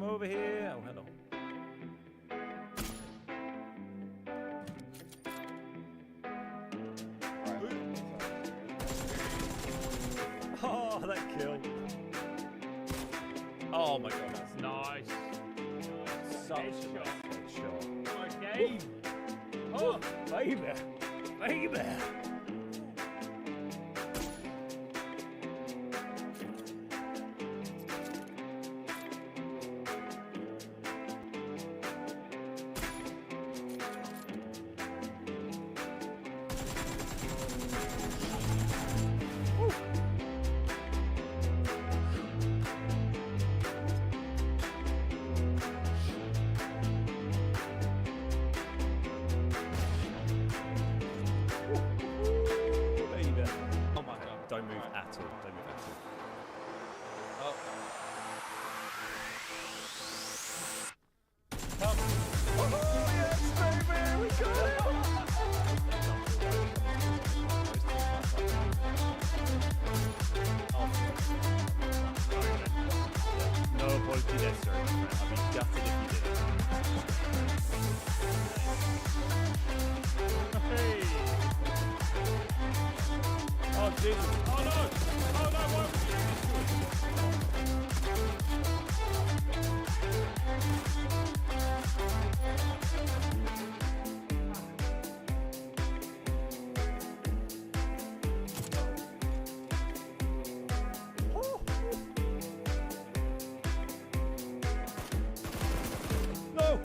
Come over here. Oh, hello. Oh, that kill. Oh my god, that's Nice. such a nice shot. Nice game. Oh, baby. Baby. Don't move at all. Don't move at all. Oh. Come. Oh, yes, baby! We got it! No apology necessary, my friend. I'd be gutted if you did it. Hey! Oh, Jesus. Oh, no! Oh, no! Why would you do this to us? No!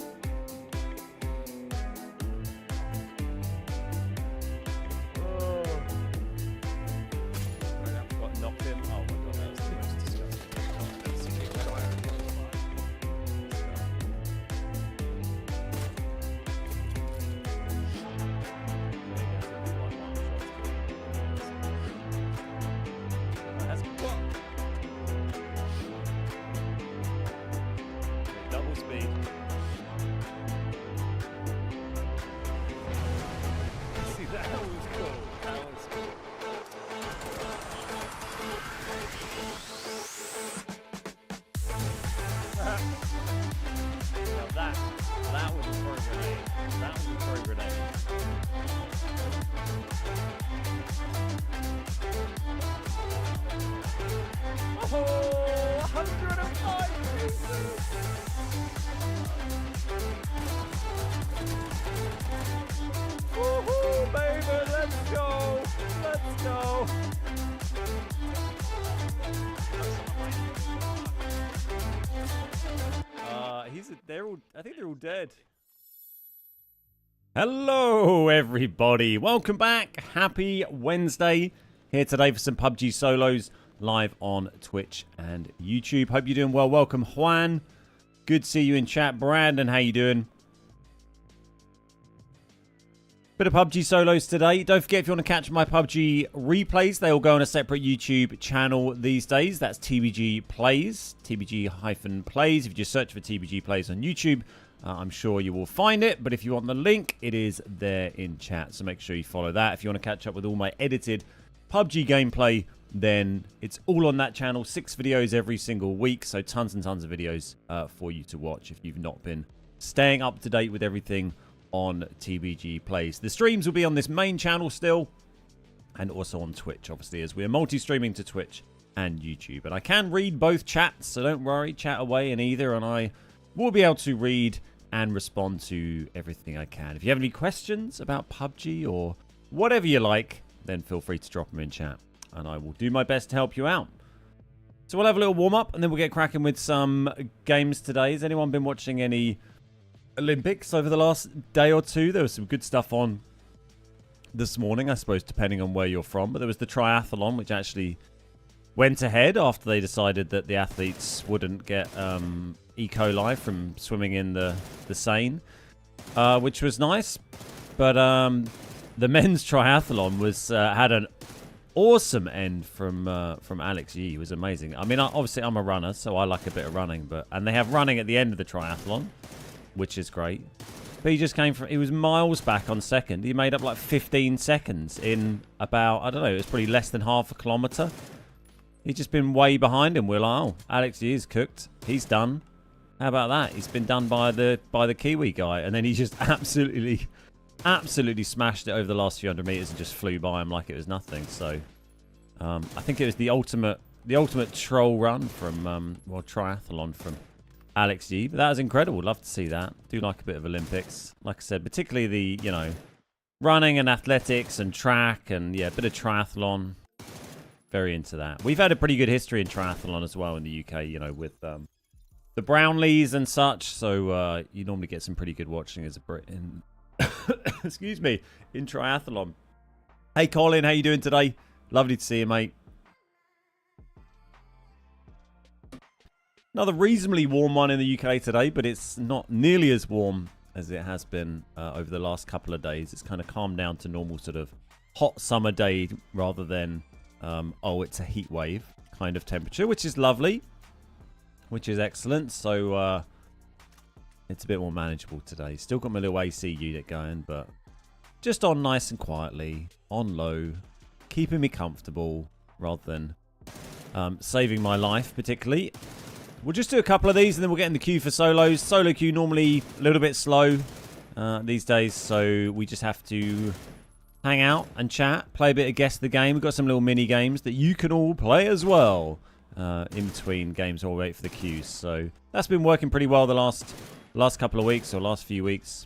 Knocked him. Oh my god, that was the most disgusting. Oh, that's a kick. That's what? Double speed. See, that was cool. That was cool. Now that was a throw grenade. That was a throw grenade. Oh, 105 pieces! Woohoo, baby, let's go! Let's go! I think they're all dead. Hello, everybody. Welcome back. Happy Wednesday. Here today for some PUBG solos live on Twitch and YouTube. Hope you're doing well. Welcome, Juan. Good to see you in chat. Brandon, how you doing? Bit of PUBG solos today. Don't forget, if you want to catch my PUBG replays, they all go on a separate YouTube channel these days. That's TBG Plays, TBG-Plays. If you just search for TBG Plays on YouTube, I'm sure you will find it. But if you want the link, it is there in chat. So make sure you follow that. If you want to catch up with all my edited PUBG gameplay, then it's all on that channel. 6 videos every single week. So tons and tons of videos for you to watch if you've not been staying up to date with everything on TBG Plays. The streams will be on this main channel still, and also on Twitch, obviously, as we are multi-streaming to Twitch and YouTube. And I can read both chats, so don't worry, chat away in either, and I will be able to read and respond to everything I can. If you have any questions about PUBG or whatever you like, then feel free to drop them in chat, and I will do my best to help you out. So we'll have a little warm-up, and then we'll get cracking with some games today. Has anyone been watching any Olympics over the last day or two? There was some good stuff on this morning, I suppose, depending on where you're from. But there was the triathlon, which actually went ahead after they decided that the athletes wouldn't get E. coli from swimming in the Seine, which was nice. But the men's triathlon was had an awesome end from Alex Yee. It was amazing. I mean, obviously I'm a runner, so I like a bit of running. And they have running at the end of the triathlon, which is great. But he just came from, he was miles back on second. He made up like 15 seconds in about, I don't know, it was probably less than half a kilometre. He's just been way behind him. We're like, oh, Alex Yee is cooked. He's done. How about that? He's been done by the Kiwi guy, and then he just absolutely smashed it over the last few hundred meters and just flew by him like it was nothing. So I think it was the ultimate troll run from well, triathlon from Alex G. But that was incredible. Love to see that. Do like a bit of Olympics, like I said, particularly the running and athletics and track and yeah, a bit of triathlon. Very into that. We've had a pretty good history in triathlon as well in the UK, with the Brownlees and such. So you normally get some pretty good watching as a Brit in excuse me, in triathlon. Hey Colin, how you doing today? Lovely to see you, mate. Another reasonably warm one in the UK today, but it's not nearly as warm as it has been over the last couple of days. It's kind of calmed down to normal sort of hot summer day rather than, oh, it's a heat wave kind of temperature, which is lovely, which is excellent. So it's a bit more manageable today. Still got my little AC unit going, but just on nice and quietly, on low, keeping me comfortable rather than saving my life particularly. We'll just do a couple of these and then we'll get in the queue for solos. Solo queue normally a little bit slow these days, so we just have to hang out and chat, play a bit of guess the game. We've got some little mini games that you can all play as well in between games while we wait for the queues. So that's been working pretty well the last couple of weeks or last few weeks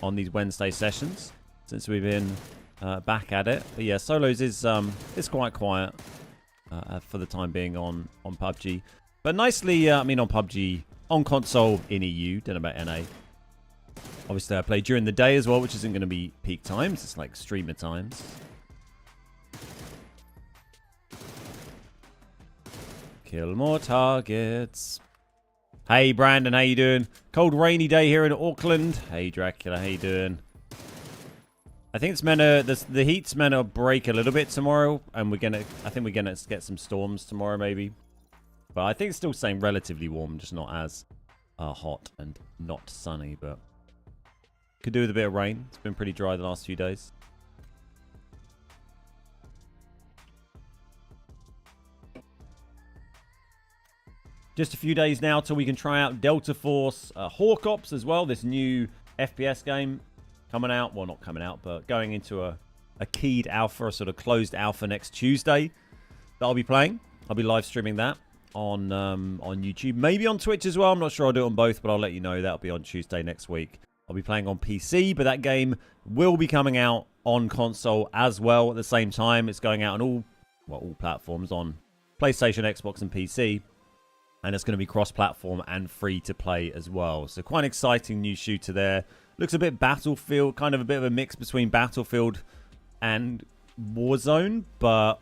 on these Wednesday sessions since we've been back at it. But yeah, solos is quite quiet for the time being on PUBG. But nicely, I mean on PUBG, on console in EU, don't know about NA. Obviously I play during the day as well, which isn't going to be peak times. It's like streamer times. Kill more targets. Hey Brandon, how you doing? Cold rainy day here in Auckland. Hey Dracula, how you doing? I think it's meant to, the heat's meant to break a little bit tomorrow, and I think we're gonna get some storms tomorrow maybe. But I think it's still staying relatively warm, just not as hot and not sunny, but could do with a bit of rain. It's been pretty dry the last few days. Just a few days now till we can try out Delta Force Hawk Ops as well, this new FPS game coming out. Well, not coming out, but going into a keyed alpha, a sort of closed alpha next Tuesday that I'll be playing. I'll be live streaming that on YouTube, maybe on Twitch as well. I'm not sure. I'll do it on both, but I'll let you know. That'll be on Tuesday next week. I'll be playing on PC, but that game will be coming out on console as well at the same time. It's going out on all platforms, on PlayStation, Xbox, and PC. And it's going to be cross-platform and free to play as well. So quite an exciting new shooter there. Looks a bit Battlefield, kind of a bit of a mix between Battlefield and Warzone, but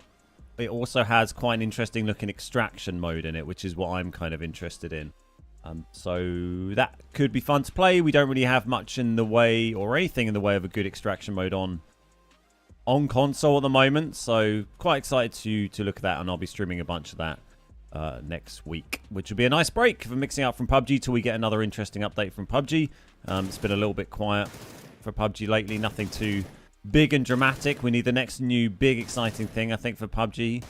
it also has quite an interesting looking extraction mode in it, which is what I'm kind of interested in. So that could be fun to play. We don't really have much in the way, or anything in the way of a good extraction mode on console at the moment. So quite excited to look at that, and I'll be streaming a bunch of that next week, which will be a nice break for mixing up from PUBG till we get another interesting update from PUBG. It's been a little bit quiet for PUBG lately. Nothing too big and dramatic. We need the next new big exciting thing, I think, for PUBG.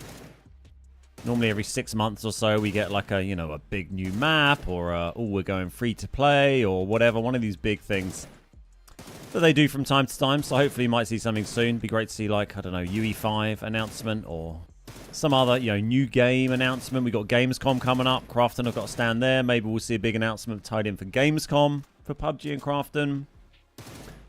Normally every 6 months or so we get like a big new map, or oh, we're going free to play, or whatever, one of these big things that they do from time to time. So hopefully you might see something soon. Be great to see, like, I don't know, UE5 announcement or some other new game announcement. We got Gamescom coming up. Crafton have got a stand there. Maybe we'll see a big announcement tied in for Gamescom for PUBG and Crafton.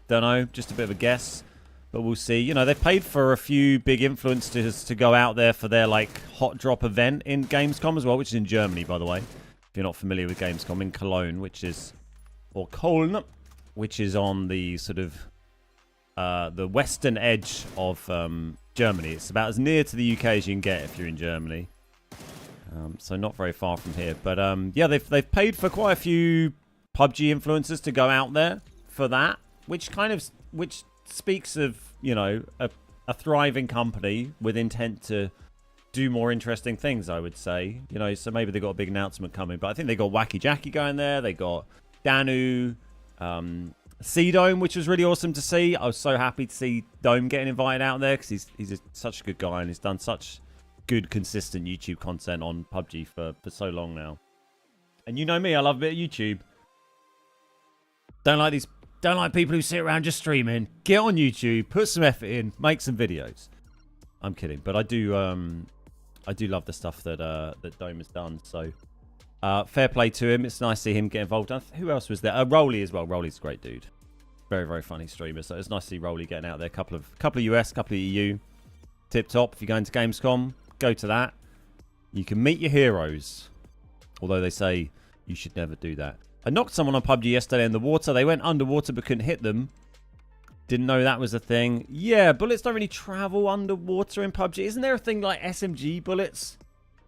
Don't know, just a bit of a guess. But we'll see. They've paid for a few big influencers to go out there for their, like, hot drop event in Gamescom as well, which is in Germany, by the way. If you're not familiar with Gamescom, in Cologne, or Köln, which is on the sort of the western edge of Germany. It's about as near to the UK as you can get if you're in Germany. So not very far from here. But yeah, they've paid for quite a few PUBG influencers to go out there for that, which speaks of, a thriving company with intent to do more interesting things, I would say. So maybe they got a big announcement coming. But I think they got Wacky Jackie going there. They got Danu, C-Dome, which was really awesome to see. I was so happy to see Dome getting invited out there because he's such a good guy and he's done such good, consistent YouTube content on PUBG for so long now. And you know me, I love a bit of YouTube. Don't like people who sit around just streaming. Get on YouTube, put some effort in, make some videos. I'm kidding, but I do love the stuff that Dome has done. So fair play to him. It's nice to see him get involved. Who else was there? Rolly as well. Rolly's a great dude. Very, very funny streamer. So it's nice to see Rolly getting out there. Couple of US, couple of EU. Tip top. If you're going to Gamescom, go to that. You can meet your heroes. Although they say you should never do that. I knocked someone on PUBG yesterday in the water. They went underwater but couldn't hit them. Didn't know that was a thing. Yeah, bullets don't really travel underwater in PUBG. Isn't there a thing like SMG bullets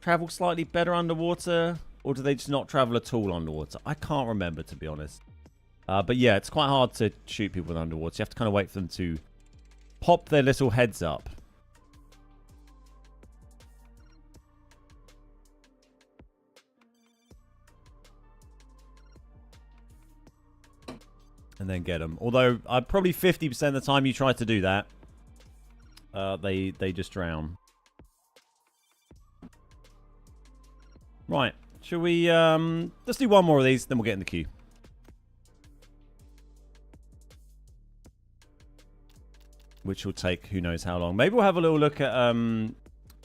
travel slightly better underwater? Or do they just not travel at all underwater? I can't remember, to be honest. But yeah, it's quite hard to shoot people underwater. You have to kind of wait for them to pop their little heads up. And then get them. Although, probably 50% of the time you try to do that, they just drown. Right. Shall we, let's do one more of these, then we'll get in the queue. Which will take who knows how long. Maybe we'll have a little look at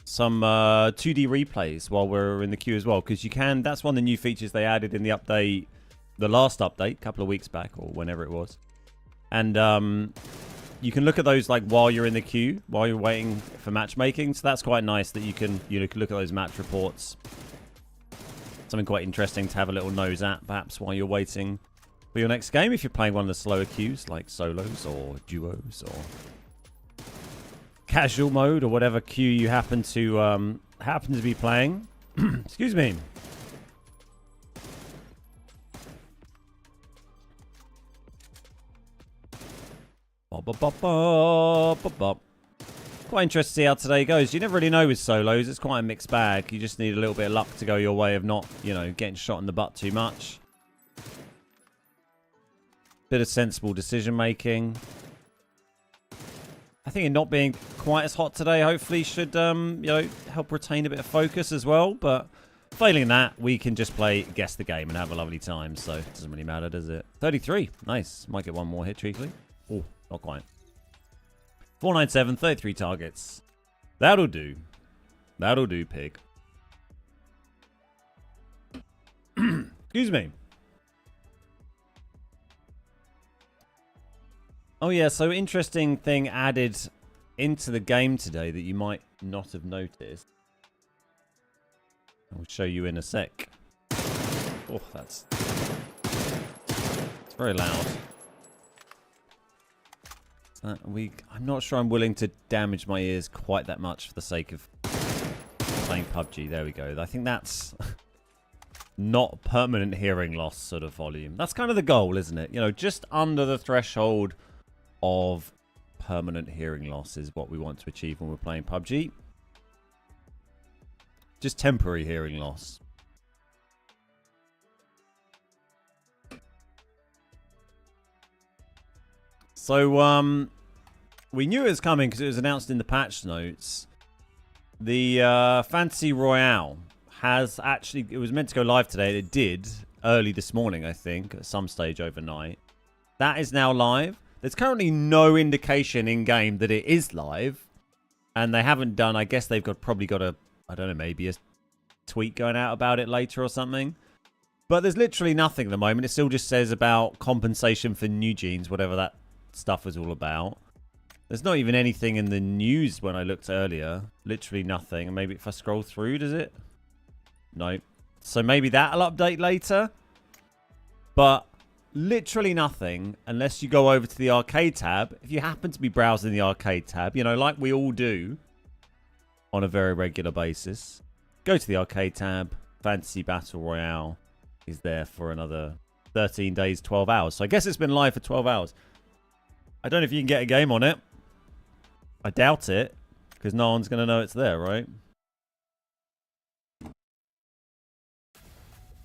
some 2D replays while we're in the queue as well. Because you can, that's one of the new features they added in the update. The last update, a couple of weeks back, or whenever it was. And you can look at those like while you're in the queue, while you're waiting for matchmaking. So that's quite nice that you can look at those match reports. Something quite interesting to have a little nose at, perhaps, while you're waiting for your next game. If you're playing one of the slower queues, like solos or duos or casual mode or whatever queue you happen to be playing. Excuse me. Quite interested to see how today goes. You never really know with solos. It's quite a mixed bag. You just need a little bit of luck to go your way of not, getting shot in the butt too much. Bit of sensible decision making. I think it not being quite as hot today hopefully should, help retain a bit of focus as well. But failing that, we can just play Guess the Game and have a lovely time. So it doesn't really matter, does it? 33. Nice. Might get one more hit, treacly. Oh. Not quite. 497, 33 targets. That'll do. That'll do, pig. Excuse me. Oh yeah, so interesting thing added into the game today that you might not have noticed. I'll show you in a sec. Oh, it's very loud. I'm not sure I'm willing to damage my ears quite that much for the sake of playing PUBG. There we go. I think that's not permanent hearing loss sort of volume. That's kind of the goal, isn't it? Just under the threshold of permanent hearing loss is what we want to achieve when we're playing PUBG. Just temporary hearing loss. So, we knew it was coming because it was announced in the patch notes. The Fantasy Royale has actually, it was meant to go live today. It did early this morning, I think, at some stage overnight. That is now live. There's currently no indication in-game that it is live. And they haven't done, I guess they've probably got a, I don't know, maybe a tweet going out about it later or something. But there's literally nothing at the moment. It still just says about compensation for new genes, whatever that stuff was all about. There's not even anything in the news when I looked earlier. Literally nothing. And maybe if I scroll through, does it? No. So maybe that'll update later. But literally nothing unless you go over to the arcade tab. If you happen to be browsing the arcade tab, like we all do on a very regular basis, go to the arcade tab. Fantasy Battle Royale is there for another 13 days, 12 hours. So I guess it's been live for 12 hours. I don't know if you can get a game on it. I doubt it, because no one's going to know it's there, right?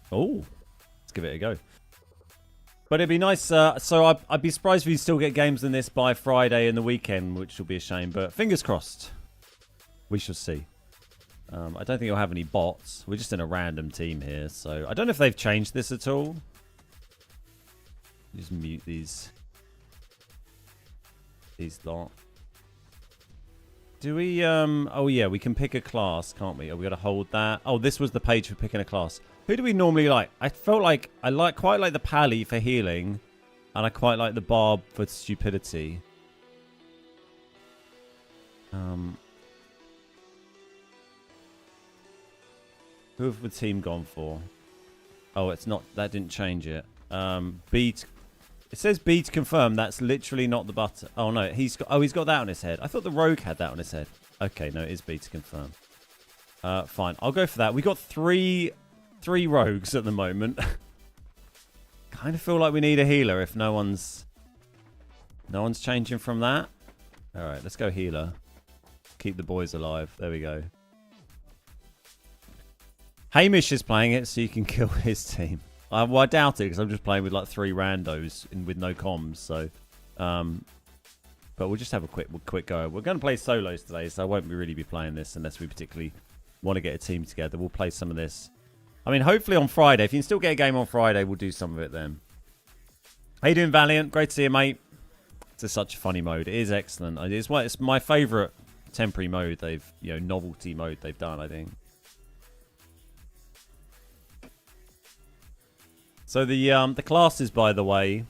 Oh, let's give it a go. But it'd be nice. So I'd be surprised if you still get games in this by Friday and the weekend, which will be a shame. But fingers crossed. We shall see. I don't think you'll have any bots. We're just in a random team here, so I don't know if they've changed this at all. Just mute these lot. Do we, oh yeah, we can pick a class, can't we? Oh, we got to hold that. Oh, this was the page for picking a class. Who do we normally like? I felt like I quite like the Pally for healing, and I quite like the Barb for stupidity. Who have the team gone for? Oh, it's not, that didn't change it. It says B to confirm. That's literally not the button. Oh no, he's got that on his head. I thought the rogue had that on his head. Okay, no, it is B to confirm. Fine, I'll go for that. We got three rogues at the moment. Kind of feel like we need a healer if no one's changing from that. All right, let's go healer. Keep the boys alive. There we go. Hamish is playing it, so you can kill his team. Well, I doubt it because I'm just playing with like 3 randos with no comms. So, but we'll just have a quick go. We're going to play solos today, so I won't really be playing this unless we particularly want to get a team together. We'll play some of this. I mean, hopefully on Friday. If you can still get a game on Friday, we'll do some of it then. How you doing, Valiant? Great to see you, mate. It's such a funny mode. It is excellent. It's my favourite temporary mode they've, novelty mode they've done, I think. So the classes, by the way,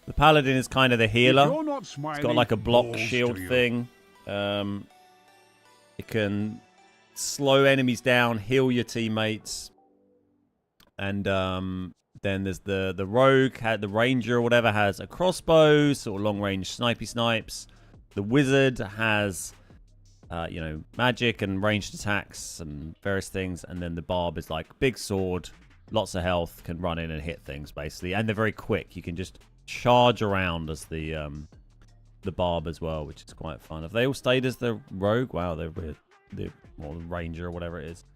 the Paladin is kind of the healer. It's got like a block shield thing. It can slow enemies down, heal your teammates. And then there's the rogue, the ranger or whatever has a crossbow, sort of long range snipes. The wizard has, magic and ranged attacks and various things. And then the barb is like big sword. Lots of health, can run in and hit things, basically. And they're very quick. You can just charge around as the barb as well, which is quite fun. Have they all stayed as the rogue? Wow, they're weird. Or the ranger or whatever it is.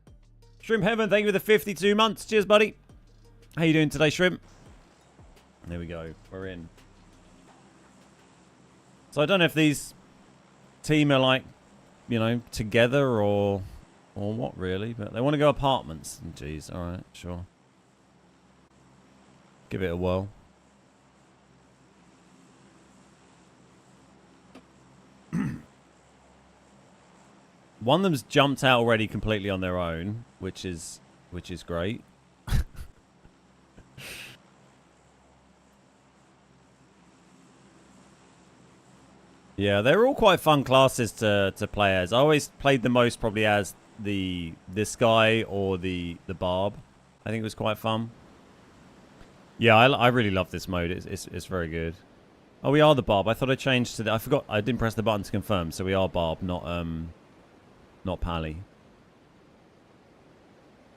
Shrimp Heaven, thank you for the 52 months. Cheers, buddy. How you doing today, Shrimp? There we go. We're in. So I don't know if these team are like, together or what, really. But they want to go apartments. Jeez, all right, sure. Give it a whirl. One of them's jumped out already completely on their own, which is great. Yeah, they're all quite fun classes to play as. I always played the most probably as this guy or the barb. I think it was quite fun. Yeah, I really love this mode. It's very good. Oh, we are the barb. I thought I changed to I forgot. I didn't press the button to confirm. So we are barb, not Pally.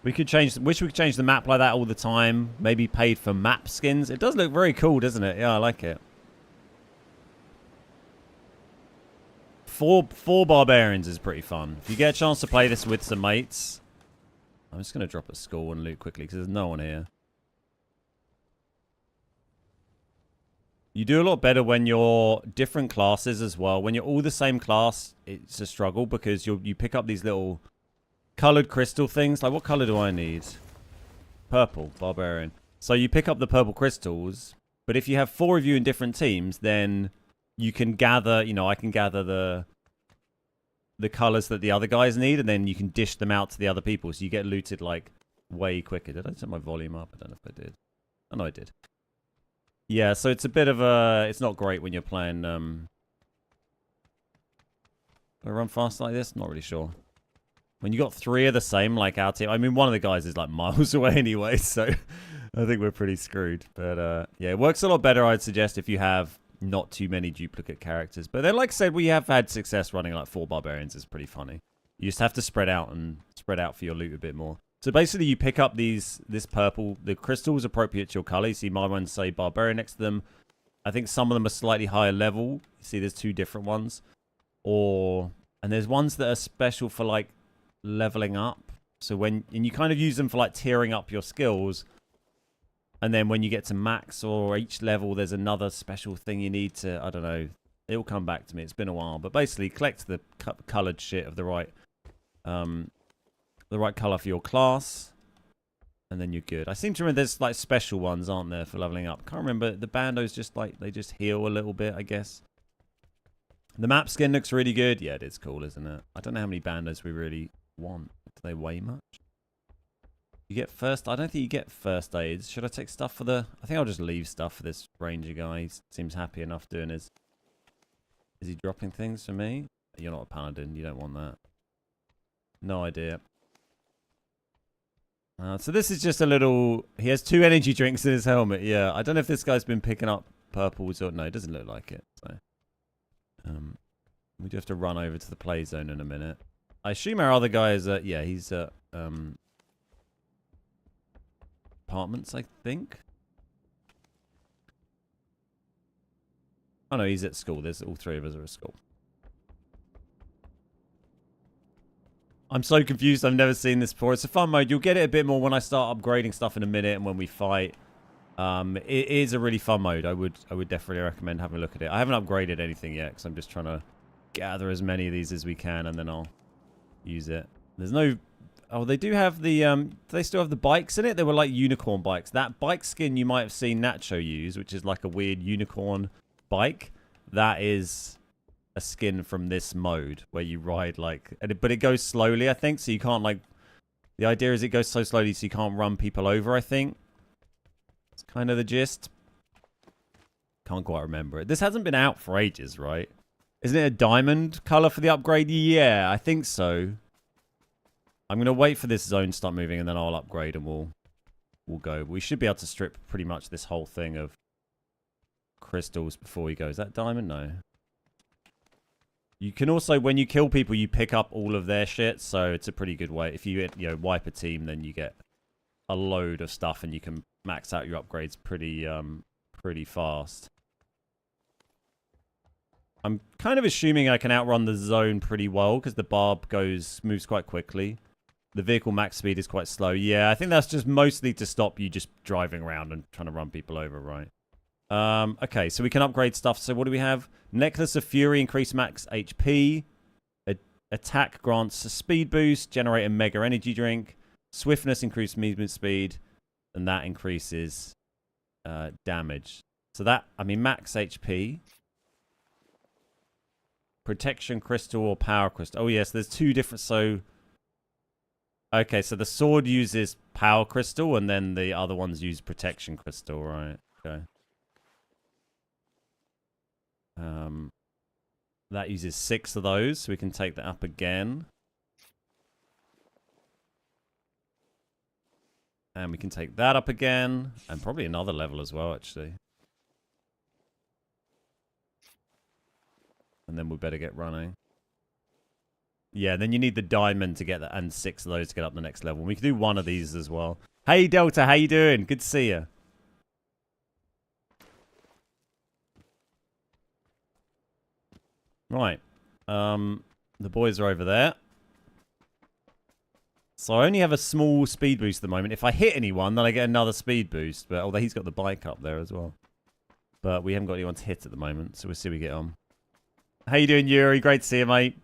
We could change. Wish we could change the map like that all the time. Maybe paid for map skins. It does look very cool, doesn't it? Yeah, I like it. Four barbarians is pretty fun. If you get a chance to play this with some mates. I'm just going to drop a skull and loot quickly because there's no one here. You do a lot better when you're different classes as well. When you're all the same class, it's a struggle because you pick up these little coloured crystal things. Like, what colour do I need? Purple, barbarian. So you pick up the purple crystals, but if you have 4 of you in different teams, then you can gather, I can gather the colours that the other guys need, and then you can dish them out to the other people. So you get looted, like, way quicker. Did I set my volume up? I don't know if I did. Oh, no, I did. Yeah, so it's a bit of a... It's not great when you're playing... Do I run fast like this? Not really sure. When you got 3 of the same, like our team... I mean, one of the guys is, like, miles away anyway, so I think we're pretty screwed. But, yeah, it works a lot better, I'd suggest, if you have not too many duplicate characters. But then, like I said, we have had success running, like, 4 barbarians. It's pretty funny. You just have to spread out for your loot a bit more. So basically, you pick up this purple. The crystals appropriate to your color. You see my ones say barbarian next to them. I think some of them are slightly higher level. You see there's 2 different ones. And there's ones that are special for like leveling up. So and you kind of use them for like tiering up your skills. And then when you get to max or each level, there's another special thing you need to, I don't know. It'll come back to me. It's been a while. But basically, collect the colored shit of the right the right color for your class. And then you're good. I seem to remember there's like special ones, aren't there, for leveling up. Can't remember. The bandos just like, they just heal a little bit, I guess. The map skin looks really good. Yeah, it is cool, isn't it? I don't know how many bandos we really want. Do they weigh much? You get first... I don't think you get first aids. Should I take stuff for the... I think I'll just leave stuff for this ranger guy. He seems happy enough doing his... Is he dropping things for me? You're not a paladin. You don't want that. No idea. So this is just a little... He has 2 energy drinks in his helmet. Yeah, I don't know if this guy's been picking up purples or... No, it doesn't look like it. So, we do have to run over to the play zone in a minute. I assume our other guy is... yeah, he's at... apartments, I think. Oh no, he's at school. There's all 3 of us are at school. I'm so confused. I've never seen this before. It's a fun mode. You'll get it a bit more when I start upgrading stuff in a minute and when we fight. It is a really fun mode. I would definitely recommend having a look at it. I haven't upgraded anything yet because I'm just trying to gather as many of these as we can and then I'll use it. There's no... Oh, they do have the... do they still have the bikes in it? They were like unicorn bikes. That bike skin you might have seen Nacho use, which is like a weird unicorn bike. That is a skin from this mode where you ride like... But it goes slowly, I think, so you can't like... The idea is it goes so slowly so you can't run people over, I think. It's kind of the gist. Can't quite remember it. This hasn't been out for ages, right? Isn't it a diamond color for the upgrade? Yeah, I think so. I'm going to wait for this zone to start moving and then I'll upgrade and we'll go. We should be able to strip pretty much this whole thing of crystals before we go. Is that diamond? No. You can also, when you kill people, you pick up all of their shit. So it's a pretty good way. If you wipe a team, then you get a load of stuff and you can max out your upgrades pretty fast. I'm kind of assuming I can outrun the zone pretty well because the barb moves quite quickly. The vehicle max speed is quite slow. Yeah, I think that's just mostly to stop you just driving around and trying to run people over, right? Okay, so we can upgrade stuff. So what do we have? Necklace of Fury, increase max HP. Attack grants a speed boost. Generate a mega energy drink. Swiftness, increase movement speed. And that increases damage. So that, I mean, max HP. Protection crystal or power crystal. Oh, yes, there's 2 different... So... Okay, so the sword uses power crystal and then the other ones use protection crystal, right? Okay. That uses 6 of those, so we can take that up again. And we can take that up again. And probably another level as well, actually. And then we better get running. Yeah, then you need the diamond to get that, and 6 of those to get up the next level. We can do 1 of these as well. Hey, Delta, how you doing? Good to see you. Right. The boys are over there. So I only have a small speed boost at the moment. If I hit anyone, then I get another speed boost. But although he's got the bike up there as well. But we haven't got anyone to hit at the moment, so we'll see how we get on. How you doing, Yuri? Great to see you, mate.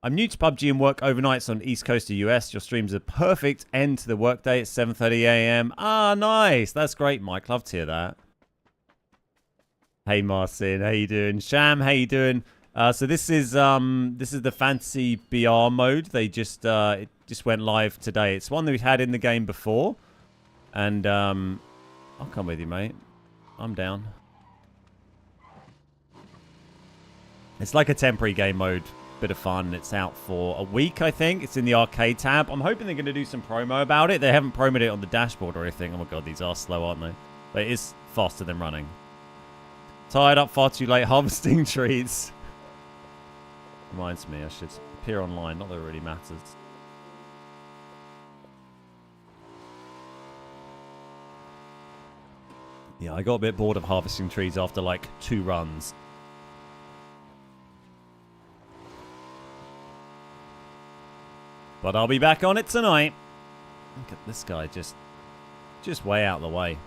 I'm new to PUBG and work overnights on the East Coast of US. Your stream's a perfect end to the workday at 7:30 a.m. Ah, nice. That's great, Mike. Love to hear that. Hey, Marcin. How you doing? Sham, how you doing? So this is the fantasy BR mode. They just it just went live today. It's one that we've had in the game before, and I'll come with you, mate. I'm down. It's like a temporary game mode. Bit of fun. It's out for a week, I think. It's in the arcade tab. I'm hoping they're going to do some promo about it. They haven't promoted it on the dashboard or anything. Oh my god, these are slow, aren't they? But it is faster than running. Tired up far too late harvesting trees. Reminds me, I should appear online. Not that it really matters. Yeah, I got a bit bored of harvesting trees after like 2 runs. But I'll be back on it tonight. Look at this guy just way out of the way.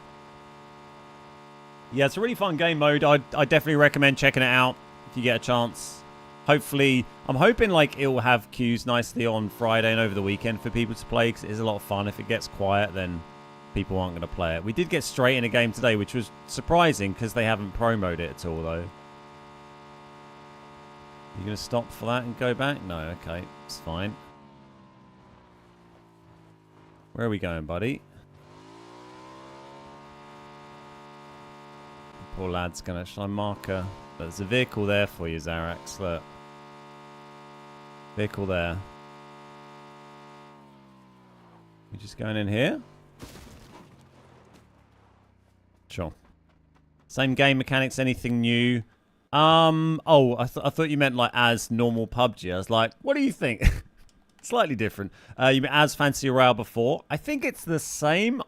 Yeah, it's a really fun game mode. I definitely recommend checking it out if you get a chance. Hopefully, I'm hoping like it will have queues nicely on Friday and over the weekend for people to play, because it is a lot of fun. If it gets quiet, then people aren't going to play it. We did get straight in a game today, which was surprising because they haven't promoted it at all, though. You going to stop for that and go back? No, okay, it's fine. Where are we going, buddy? Poor lad's gonna. Shall I mark a? There's a vehicle there for you, Zarax. Look. Vehicle there. We just going in here? Sure. Same game mechanics. Anything new? Oh, I thought you meant like as normal PUBG. I was like, what do you think? Slightly different. You meant as Fantasy Royale before? I think it's the same.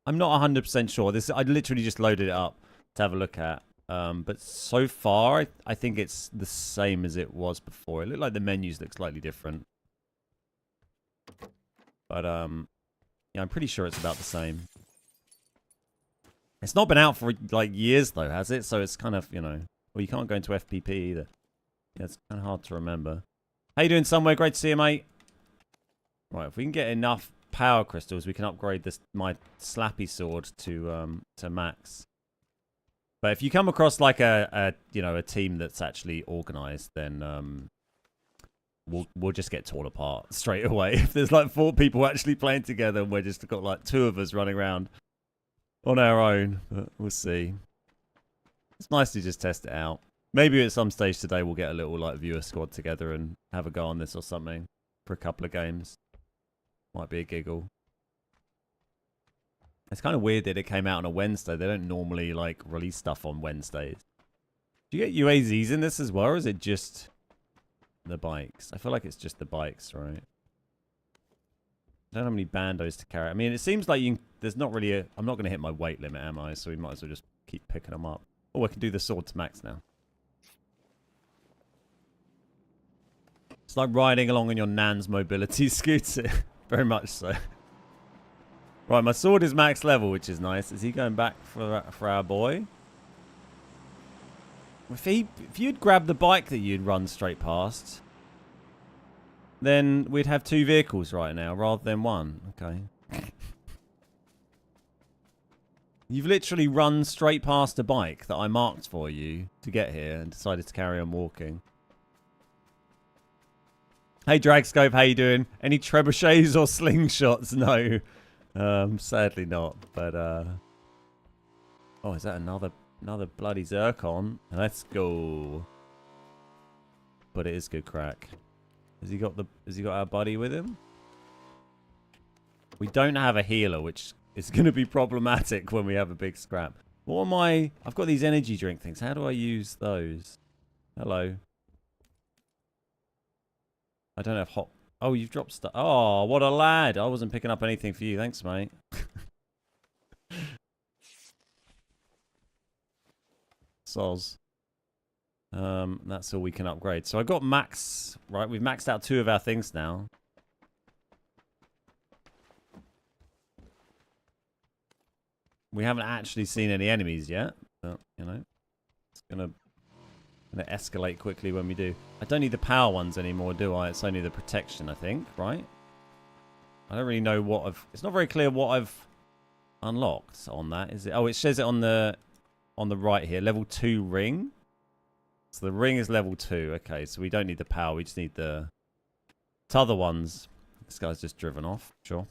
I'm not 100% sure. I literally just loaded it up to have a look at. But so far, I think it's the same as it was before. It looked like the menus look slightly different. But, yeah, I'm pretty sure it's about the same. It's not been out for, like, years, though, has it? So it's kind of, you know... Well, you can't go into FPP either. Yeah, it's kind of hard to remember. How you doing, Somewhere? Great to see you, mate. Right, if we can get enough power crystals, we can upgrade my slappy sword to max. But if you come across like a team that's actually organized, then we'll just get torn apart straight away. If there's like 4 people actually playing together and we're just got like 2 of us running around on our own, but we'll see. It's nice to just test it out. Maybe at some stage today we'll get a little like viewer squad together and have a go on this or something for a couple of games. Might be a giggle. It's kind of weird that it came out on a Wednesday. They don't normally like release stuff on Wednesdays. Do you get UAZs in this as well, or is it just the bikes? I feel like it's just the bikes, right? I don't have any bandos to carry. I mean, it seems like there's not really a... I'm not going to hit my weight limit, am I? So we might as well just keep picking them up. Oh, I can do the sword to max now. It's like riding along on your nan's mobility scooter. Very much so. Right, my sword is max level, which is nice. Is he going back for our boy? If you'd grabbed the bike that you'd run straight past, then we'd have 2 vehicles right now rather than 1. Okay. You've literally run straight past a bike that I marked for you to get here and decided to carry on walking. Hey, Dragscope, how you doing? Any trebuchets or slingshots? No. Sadly not, but oh, is that another bloody Zircon? Let's go. But it is good crack. Has he got our buddy with him? We don't have a healer, which is going to be problematic when we have a big scrap. What am I? I've got these energy drink things. How do I use those? Hello. I don't have hot. Oh, you've dropped stuff. Oh, what a lad. I wasn't picking up anything for you. Thanks, mate. Soz. That's all we can upgrade. So I got max, right? We've maxed out 2 of our things now. We haven't actually seen any enemies yet. But, you know, it's going to escalate quickly when we do. I don't need the power ones anymore, do I? It's only the protection, I think, right? I don't really know what I've... It's not very clear what I've unlocked on that, is it? Oh, it says it on the right here. Level 2 ring. So the ring is level 2. Okay, so we don't need the power. We just need the other ones. This guy's just driven off. Sure.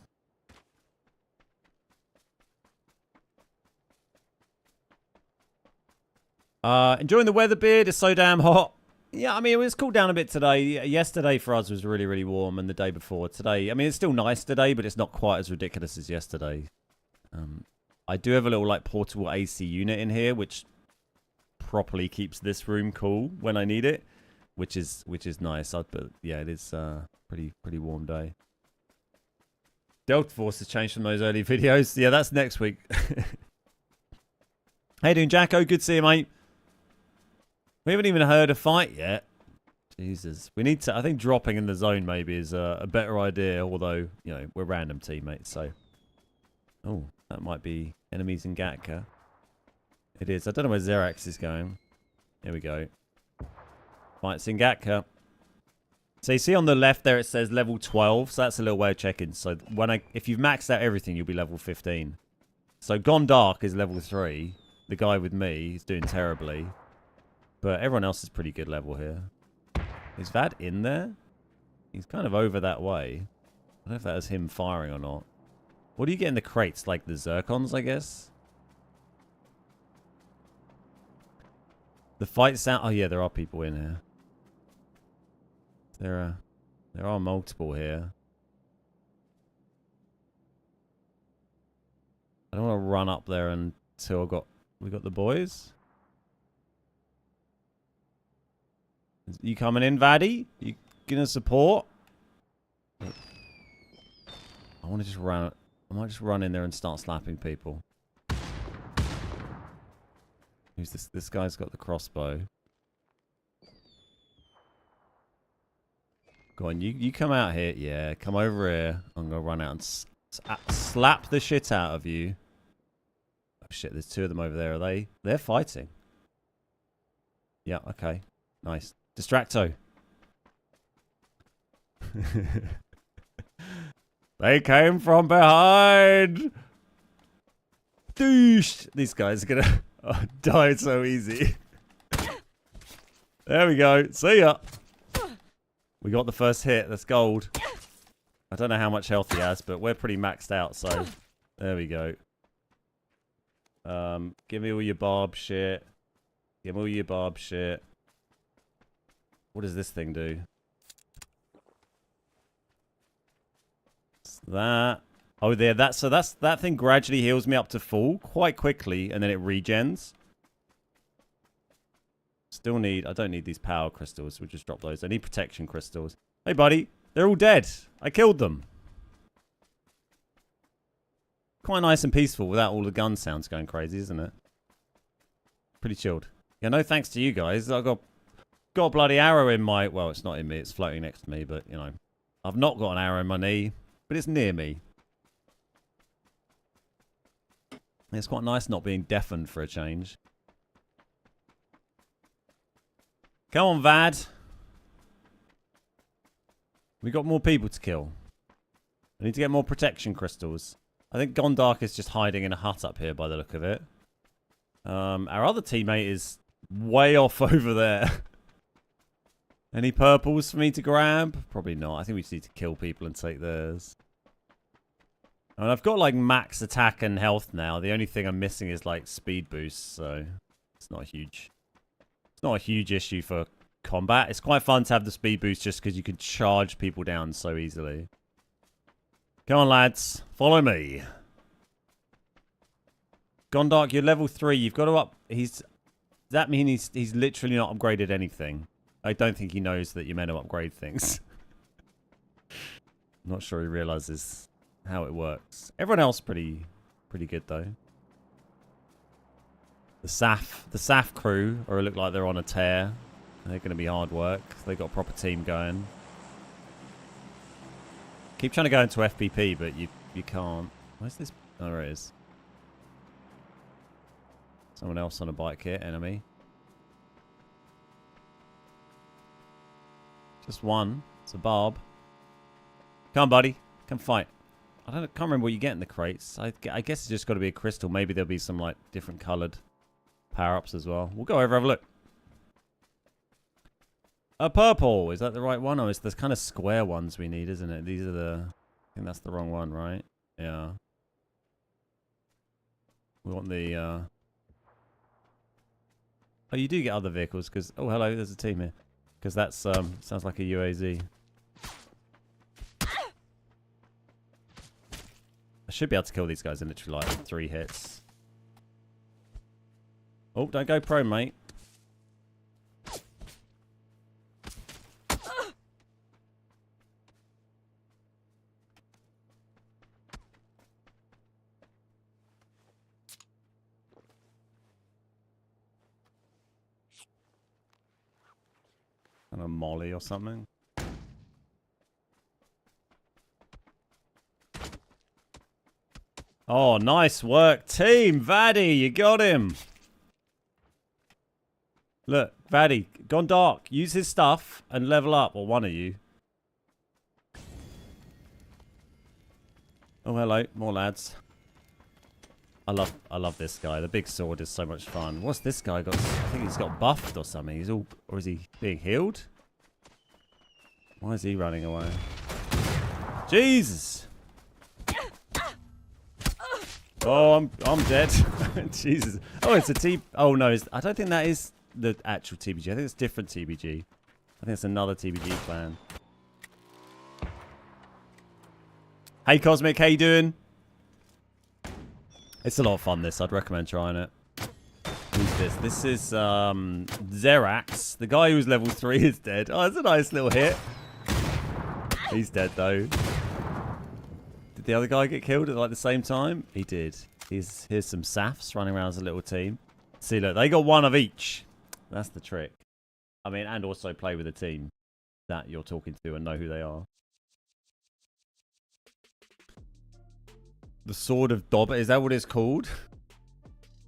Enjoying the weather, Beard. It's so damn hot. Yeah, I mean, it was cooled down a bit today. Yesterday for us was really, really warm, and the day before. Today, I mean, it's still nice today, but it's not quite as ridiculous as yesterday. I do have a little, like, portable AC unit in here, which properly keeps this room cool when I need it, which is nice. But yeah, it is pretty warm day. Delta Force has changed from those early videos. Yeah, that's next week. How you doing, Jacko? Good to see you, mate. We haven't even heard a fight yet. Jesus. We need to... I think dropping in the zone maybe is a better idea, although, you know, we're random teammates, so... Oh, that might be enemies in Gatka. It is. I don't know where Xerax is going. Here we go. Fight Singatka. So you see on the left there it says level 12. So that's a little way of checking. So if you've maxed out everything, you'll be level 15. So Gone Dark is level 3. The guy with me, he's doing terribly. But everyone else is pretty good level here. Is Vad in there? He's kind of over that way. I don't know if that was him firing or not. What do you get in the crates? Like the zircons, I guess? The fight sound... Oh, yeah, there are people in here. There are multiple here. I don't want to run up there until we got the boys. You coming in, Vaddy? You gonna support? I want to just run... I might just run in there and start slapping people. Who's this? This guy's got the crossbow. Go on, you come out here. Yeah, come over here. I'm going to run out and slap the shit out of you. Oh, shit, there's 2 of them over there. Are they? They're fighting. Yeah, okay. Nice. Distracto. They came from behind. Doosh. These guys are going to die so easy. There we go. See ya. We got the first hit. That's gold. I don't know how much health he has, but we're pretty maxed out, so there we go. Give me all your barb shit. Give me all your barb shit. What does this thing do? It's that. Oh, there. That thing gradually heals me up to full quite quickly, and then it regens. Still need... I don't need these power crystals. We'll just drop those. I need protection crystals. Hey, buddy. They're all dead. I killed them. Quite nice and peaceful without all the gun sounds going crazy, isn't it? Pretty chilled. Yeah, no thanks to you guys. I got a bloody arrow in my... Well, it's not in me. It's floating next to me, but, you know. I've not got an arrow in my knee, but it's near me. It's quite nice not being deafened for a change. Come on, Vad. We got more people to kill. I need to get more protection crystals. I think Gone Dark is just hiding in a hut up here by the look of it. Our other teammate is way off over there. Any purples for me to grab? Probably not. I think we just need to kill people and take theirs. And I've got like max attack and health now. The only thing I'm missing is like speed boosts, so it's not huge. It's not a huge issue for combat. It's quite fun to have the speed boost just because you can charge people down so easily. Come on, lads. Follow me. Gondark, you're level 3. You've got to up... Does that mean he's literally not upgraded anything? I don't think he knows that you're meant to upgrade things. I'm not sure he realizes how it works. Everyone else pretty good, though. The SAF crew look like they're on a tear. They're going to be hard work. They've got a proper team going. Keep trying to go into FPP, but you can't. Where's this? Oh, there it is. Someone else on a bike here, enemy. Just one. It's a barb. Come on, buddy. Come fight. Can't remember what you get in the crates. I guess it's just got to be a crystal. Maybe there'll be some like different coloured power-ups as well. We'll go over, have a look. A purple. Is that the right one? Or is there's kind of square ones we need, isn't it? These are the... I think that's the wrong one, right? Yeah. We want the... Oh, you do get other vehicles, because... Oh, hello, there's a team here. Because that's... sounds like a UAZ. I should be able to kill these guys in literally like 3 hits. Oh, don't go prone, mate. And a molly or something. Oh, nice work, team. Vaddy, you got him. Look, Vaddy, gone dark. Use his stuff and level up, or one of you. Oh, hello. More lads. I love this guy. The big sword is so much fun. What's this guy got? I think he's got buffed or something. He's all, or is he being healed? Why is he running away? Jesus! Oh, I'm dead. Jesus. Oh, it's a T. Oh no, I don't think that is the actual TBG. I think it's different TBG. I think it's another TBG clan. Hey Cosmic, how you doing? It's a lot of fun, this. I'd recommend trying it. Who's this? This is Zerax. The guy who's level 3 is dead. Oh, that's a nice little hit. He's dead, though. Did the other guy get killed at like the same time? He did. Here's some Safs running around as a little team. See, look, they got one of each. That's the trick. I mean, and also play with a team that you're talking to and know who they are. The Sword of Dobber, is that what it's called?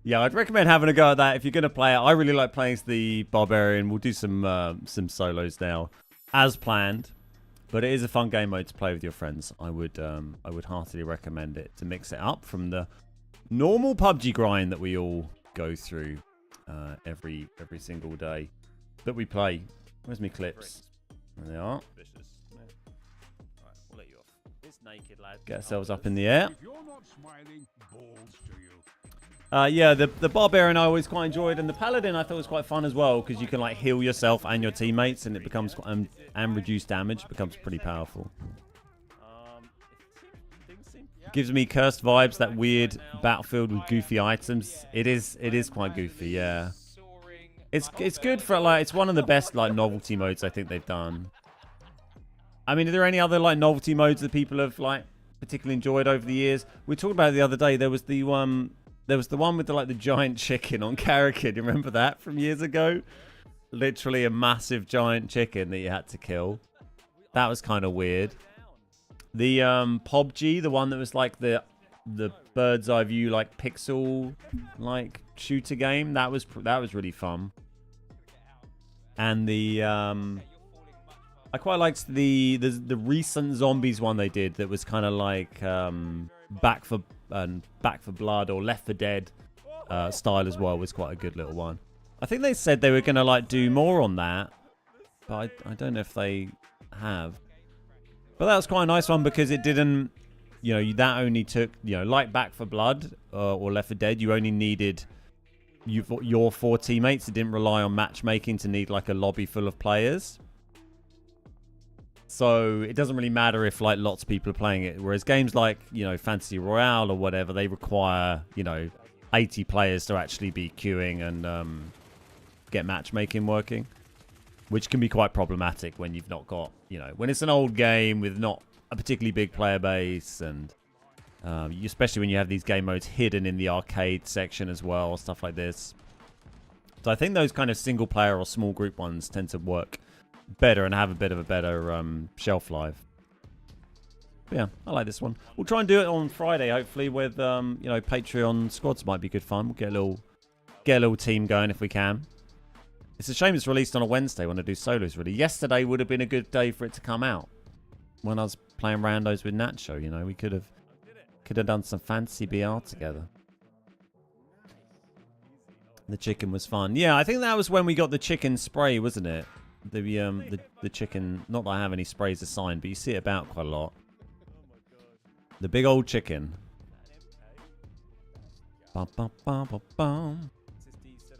Yeah, I'd recommend having a go at that if you're going to play it. I really like playing as the Barbarian. We'll do some solos now, as planned. But it is a fun game mode to play with your friends. I would heartily recommend it to mix it up from the normal PUBG grind that we all go through every single day that we play. Where's my clips? There they are. Naked lad. Get ourselves up in the air. Yeah, the Barbarian I always quite enjoyed, and the Paladin I thought was quite fun as well, because you can like heal yourself and your teammates, and it becomes and reduce damage. It becomes pretty powerful. Gives me Cursed vibes, that weird battlefield with goofy items. It is quite goofy, yeah. It's good for like, it's one of the best like novelty modes I think they've done. I mean, are there any other like novelty modes that people have like particularly enjoyed over the years? We talked about it the other day. There was the one with the like the giant chicken on Karakin. You remember that from years ago? Literally a massive giant chicken that you had to kill. That was kind of weird. The PUBG, the one that was like the bird's eye view like pixel like shooter game. That was really fun. And the I quite liked the recent zombies one they did that was kind of like Back for Blood or Left 4 Dead style as well. Was quite a good little one. I think they said they were going to like do more on that, but I don't know if they have. But that was quite a nice one because it didn't, you know, that only took, you know, like Back 4 Blood or Left 4 Dead, you only needed your 4 teammates. It didn't rely on matchmaking to need like a lobby full of players. So it doesn't really matter if like lots of people are playing it. Whereas games like, you know, Fantasy Royale or whatever, they require, you know, 80 players to actually be queuing and get matchmaking working, which can be quite problematic when you've not got, you know, when it's an old game with not a particularly big player base, and especially when you have these game modes hidden in the arcade section as well, stuff like this. So I think those kind of single player or small group ones tend to work better and have a bit of a better shelf life. But yeah, I like this one. We'll try and do it on Friday, hopefully, with you know, Patreon squads. Might be good fun. We'll get a little team going if we can. It's a shame it's released on a Wednesday when I do solos, really. Yesterday would have been a good day for it to come out. When I was playing randos with Nacho, you know, we could have done some fancy BR together. The chicken was fun. Yeah, I think that was when we got the chicken spray, wasn't it? The chicken, not that I have any sprays assigned, but you see it about quite a lot. The big old chicken. Bum, bum, bum, bum, bum.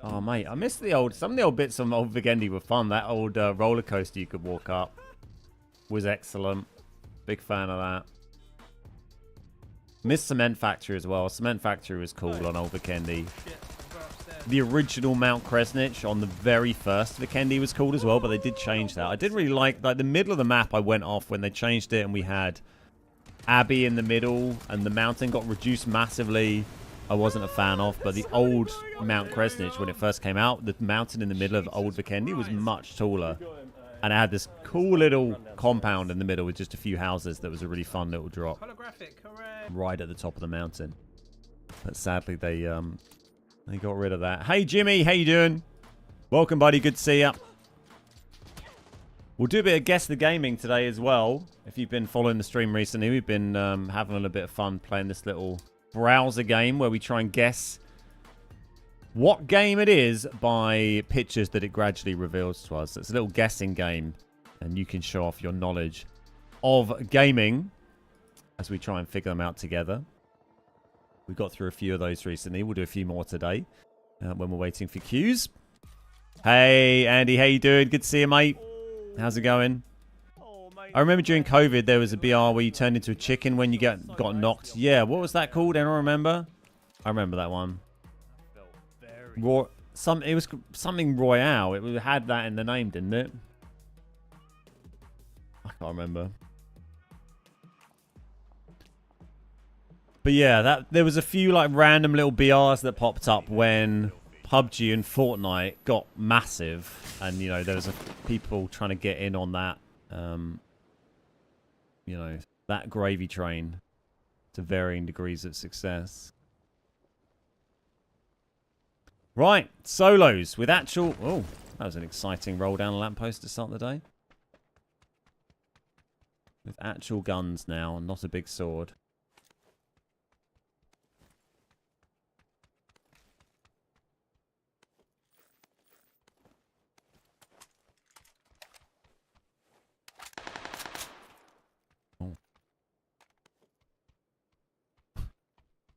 Oh mate, I missed some of the old bits of old Vigendi were fun. That old roller coaster you could walk up was excellent. Big fan of that. Missed Cement Factory as well. Cement Factory was cool on old Vikendi. The original Mount Kresnich on the very first Vikendi was cool as well, but they did change that. I did really like the middle of the map. I went off when they changed it and we had Abbey in the middle and the mountain got reduced massively. I wasn't a fan of, but the old Mount Kresnich, when it first came out, the mountain in the middle of old Vikendi was much taller. And it had this cool little compound in the middle with just a few houses that was a really fun little drop. Right at the top of the mountain. But sadly, they got rid of that. Hey, Jimmy, how you doing? Welcome, buddy. Good to see you. We'll do a bit of Guess the Gaming today as well. If you've been following the stream recently, we've been having a little bit of fun playing this little browser game where we try and guess what game it is by pictures that it gradually reveals to us. It's a little guessing game, and you can show off your knowledge of gaming as we try and figure them out together. We got through a few of those recently. We'll do a few more today when we're waiting for queues. Hey, Andy, how you doing? Good to see you, mate. How's it going? I remember during COVID there was a BR where you turned into a chicken when you got knocked. Yeah, what was that called? Anyone remember? I remember that one. It was something Royale. It had that in the name, didn't it? I can't remember. But yeah, there was a few like random little BRs that popped up when PUBG and Fortnite got massive, and you know there was people trying to get in on that, you know, that gravy train to varying degrees of success. Right, solos with actual. Oh, that was an exciting roll down a lamppost to start the day. With actual guns now, not a big sword.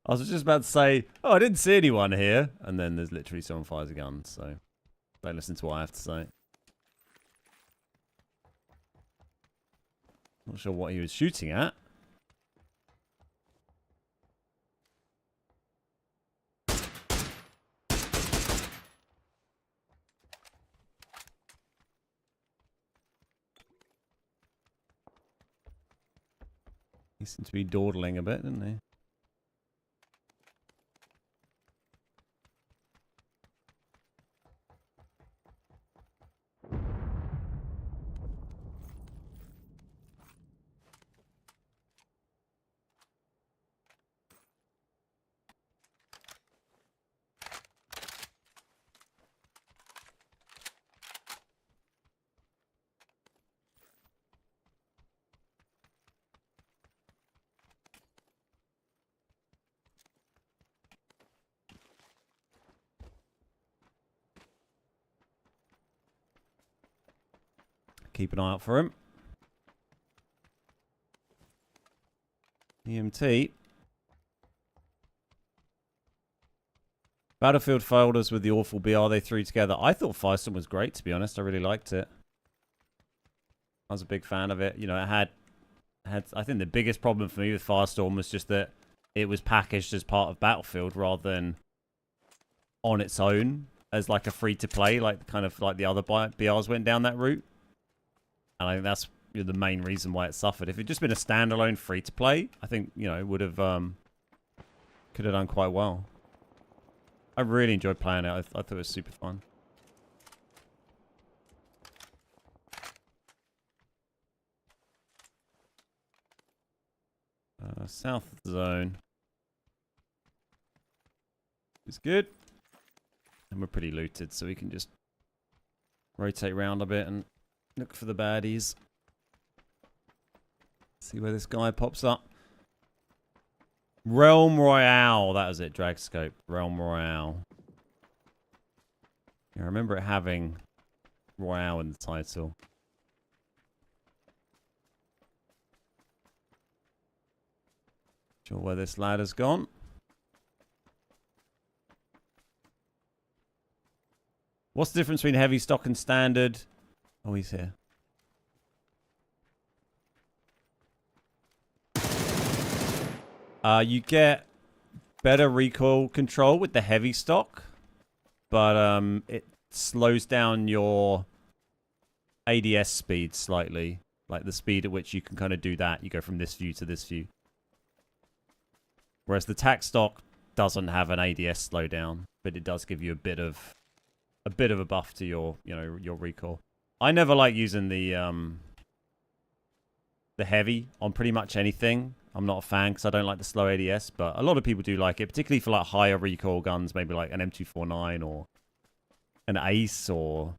I was just about to say, oh, I didn't see anyone here. And then there's literally someone fires a gun, so don't listen to what I have to say. Not sure what he was shooting at. He seemed to be dawdling a bit, didn't he? Keep an eye out for him. EMT. Battlefield failed us with the awful BR they threw together. I thought Firestorm was great, to be honest. I really liked it. I was a big fan of it. You know, it had I think the biggest problem for me with Firestorm was just that it was packaged as part of Battlefield rather than on its own as like a free-to-play, like kind of like the other BRs went down that route. And I think that's the main reason why it suffered. If it'd just been a standalone free-to-play, I think, you know, it would have could have done quite well. I really enjoyed playing it. I thought it was super fun. South zone is good. And we're pretty looted, so we can just rotate around a bit and look for the baddies. See where this guy pops up. Realm Royale. That was it. Drag scope. Realm Royale. Yeah, I remember it having Royale in the title. Sure where this ladder's gone. What's the difference between heavy stock and standard? Oh, he's here. You get better recoil control with the heavy stock, but it slows down your ADS speed slightly. Like the speed at which you can kind of do that. You go from this view to this view. Whereas the tac stock doesn't have an ADS slowdown, but it does give you a bit of a buff to your, you know, your recoil. I never like using the heavy on pretty much anything. I'm not a fan because I don't like the slow ADS, but a lot of people do like it, particularly for like higher recoil guns, maybe like an M249 or an ace or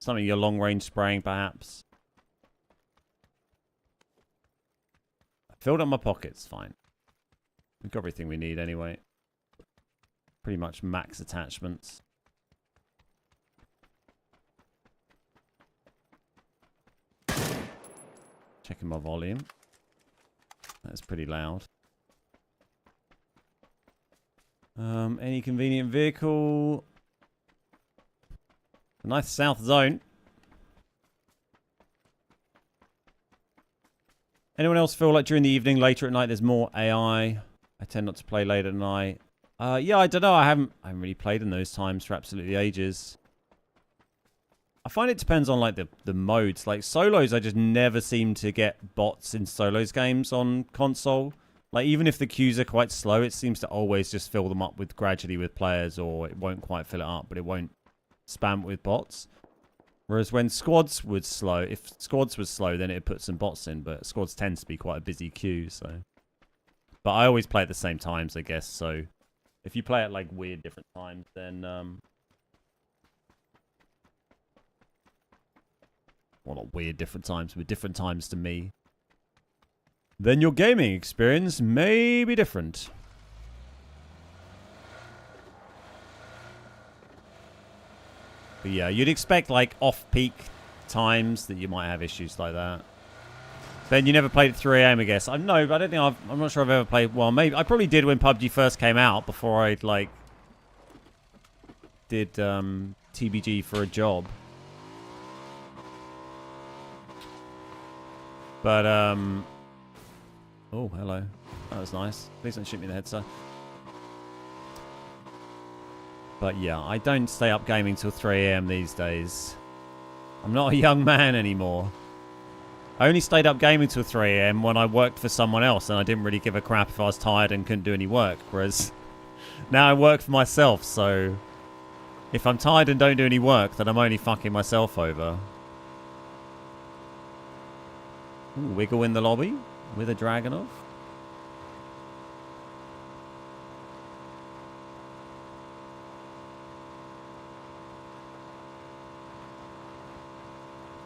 something you're long range spraying, perhaps. I filled up my pockets, fine. We've got everything we need anyway. Pretty much max attachments. Checking my volume. That's pretty loud. Any convenient vehicle. A nice south zone. Anyone else feel like during the evening, later at night, there's more AI? I tend not to play late at night. Yeah, I don't know. I haven't really played in those times for absolutely ages. I find it depends on like the modes. Like solos, I just never seem to get bots in solos games on console. Like even if the queues are quite slow, it seems to always just fill them up with gradually with players, or it won't quite fill it up, but it won't spam it with bots. Whereas when squads would slow, if squads was slow, then it put some bots in. But squads tends to be quite a busy queue, so. But I always play at the same times, I guess. So if you play at like weird different times, then well, not weird different times, but different times to me, then your gaming experience may be different. But yeah, you'd expect like off-peak times that you might have issues like that. Ben, you never played at 3 AM, I guess. I know, but I don't think I'm not sure I've ever played. Well, maybe I probably did when PUBG first came out, before I like did TBG for a job. But, oh, hello. That was nice. Please don't shoot me in the head, sir. But yeah, I don't stay up gaming till 3 AM these days. I'm not a young man anymore. I only stayed up gaming till 3 AM when I worked for someone else, and I didn't really give a crap if I was tired and couldn't do any work. Whereas now I work for myself, so if I'm tired and don't do any work, then I'm only fucking myself over. Ooh, wiggle in the lobby with a Dragonov.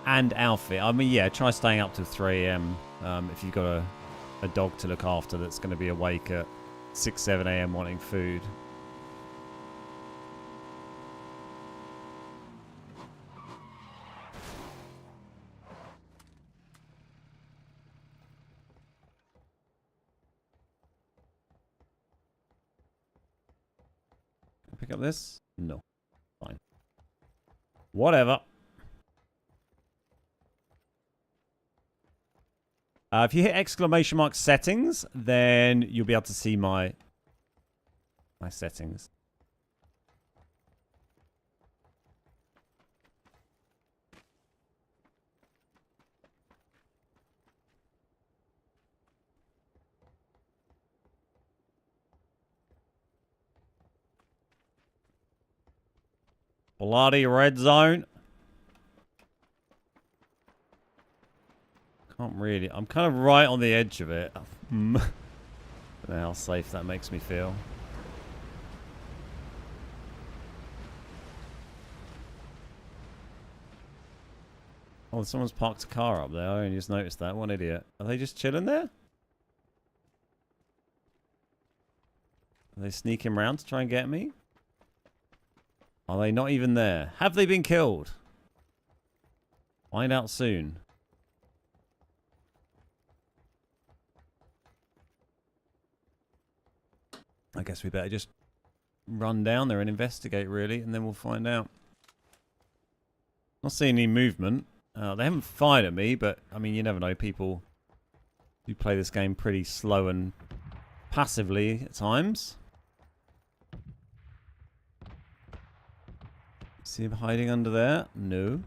And outfit. I mean, yeah, try staying up till 3 AM if you've got a dog to look after that's going to be awake at 6, 7 AM wanting food. Pick up this? No. Fine. Whatever. If you hit exclamation mark settings, then you'll be able to see my settings. Bloody red zone. Can't really. I'm kind of right on the edge of it. I don't know how safe that makes me feel. Oh, someone's parked a car up there. I only just noticed that. One idiot. Are they just chilling there? Are they sneaking around to try and get me? Are they not even there? Have they been killed? Find out soon. I guess we better just run down there and investigate, really, and then we'll find out. Not seeing any movement. They haven't fired at me, but, I mean, you never know. People do play this game pretty slow and passively at times. See him hiding under there? No.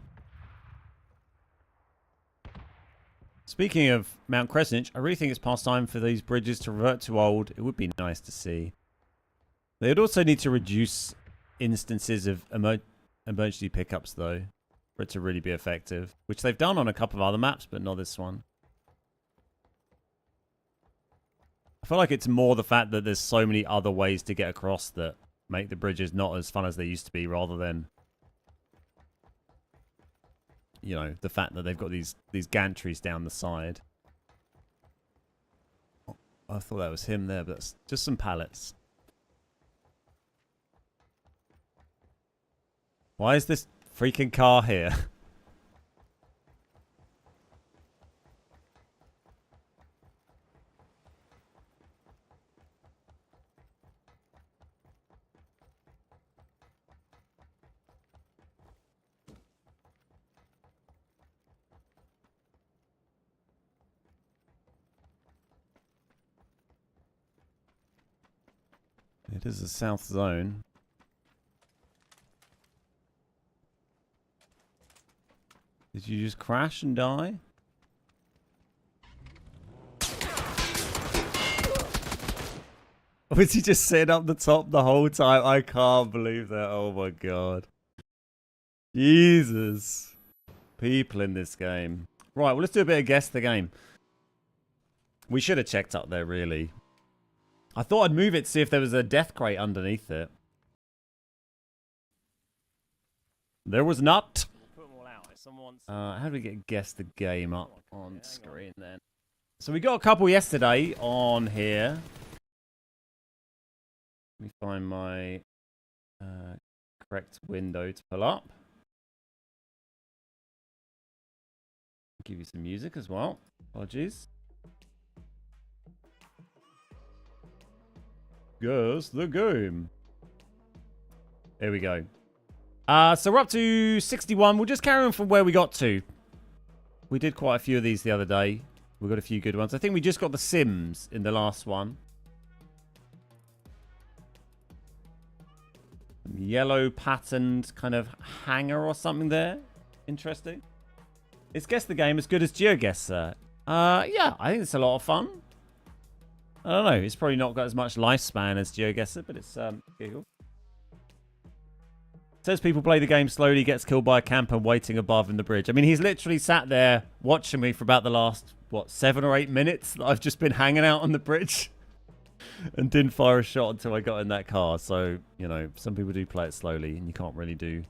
Speaking of Mount Crescent, I really think it's past time for these bridges to revert to old. It would be nice to see. They would also need to reduce instances of emergency pickups, though, for it to really be effective. Which they've done on a couple of other maps, but not this one. I feel like it's more the fact that there's so many other ways to get across that make the bridges not as fun as they used to be, rather than, you know, the fact that they've got these gantries down the side. I thought that was him there, but that's just some pallets. Why is this freaking car here? It is the south zone. Did you just crash and die? Was he just sitting up the top the whole time? I can't believe that. Oh my god. Jesus. People in this game. Right, well, let's do a bit of guess the game. We should have checked up there, really. I thought I'd move it to see if there was a death crate underneath it. There was not. How do we get guess the game up on screen then? So we got a couple yesterday on here. Let me find my correct window to pull up. Give you some music as well. Apologies. Guess the game. There we go. So we're up to 61. We'll just carry on from where we got to. We did quite a few of these the other day. We got a few good ones. I think we just got the Sims in the last one. Yellow patterned kind of hanger or something there. Interesting. Is Guess the Game as good as GeoGuessr? Yeah, I think it's a lot of fun. I don't know. It's probably not got as much lifespan as GeoGuessr, but it's giggle. Says people play the game slowly, gets killed by a camper waiting above in the bridge. I mean, he's literally sat there watching me for about the last, what, 7 or 8 minutes that I've just been hanging out on the bridge and didn't fire a shot until I got in that car. So, you know, some people do play it slowly and you can't really do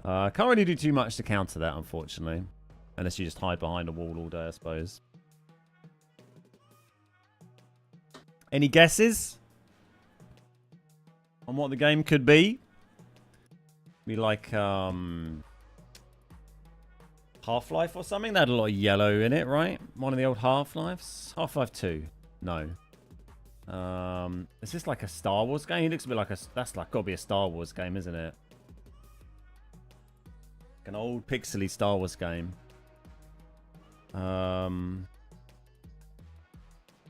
too much to counter that, unfortunately. Unless you just hide behind a wall all day, I suppose. Any guesses on what the game could be? Be like Half-Life or something? That had a lot of yellow in it, right? One of the old Half-Lives? Half-Life 2. No. Is this like a Star Wars game? It looks a bit like a... That's like gotta be a Star Wars game, isn't it? Like an old pixely Star Wars game.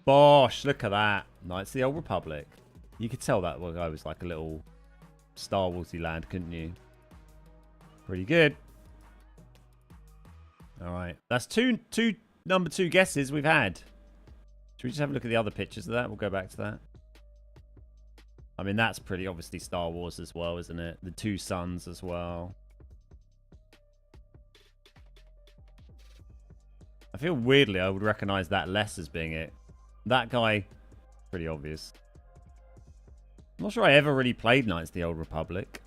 Bosh, look at that. Knights of the Old Republic. You could tell that guy was like a little Star Warsy land, couldn't you? Pretty good. Alright. That's number two guesses we've had. Should we just have a look at the other pictures of that? We'll go back to that. I mean, that's pretty obviously Star Wars as well, isn't it? The two suns as well. I feel weirdly I would recognize that less as being it. That guy, pretty obvious. I'm not sure I ever really played Knights of the Old Republic.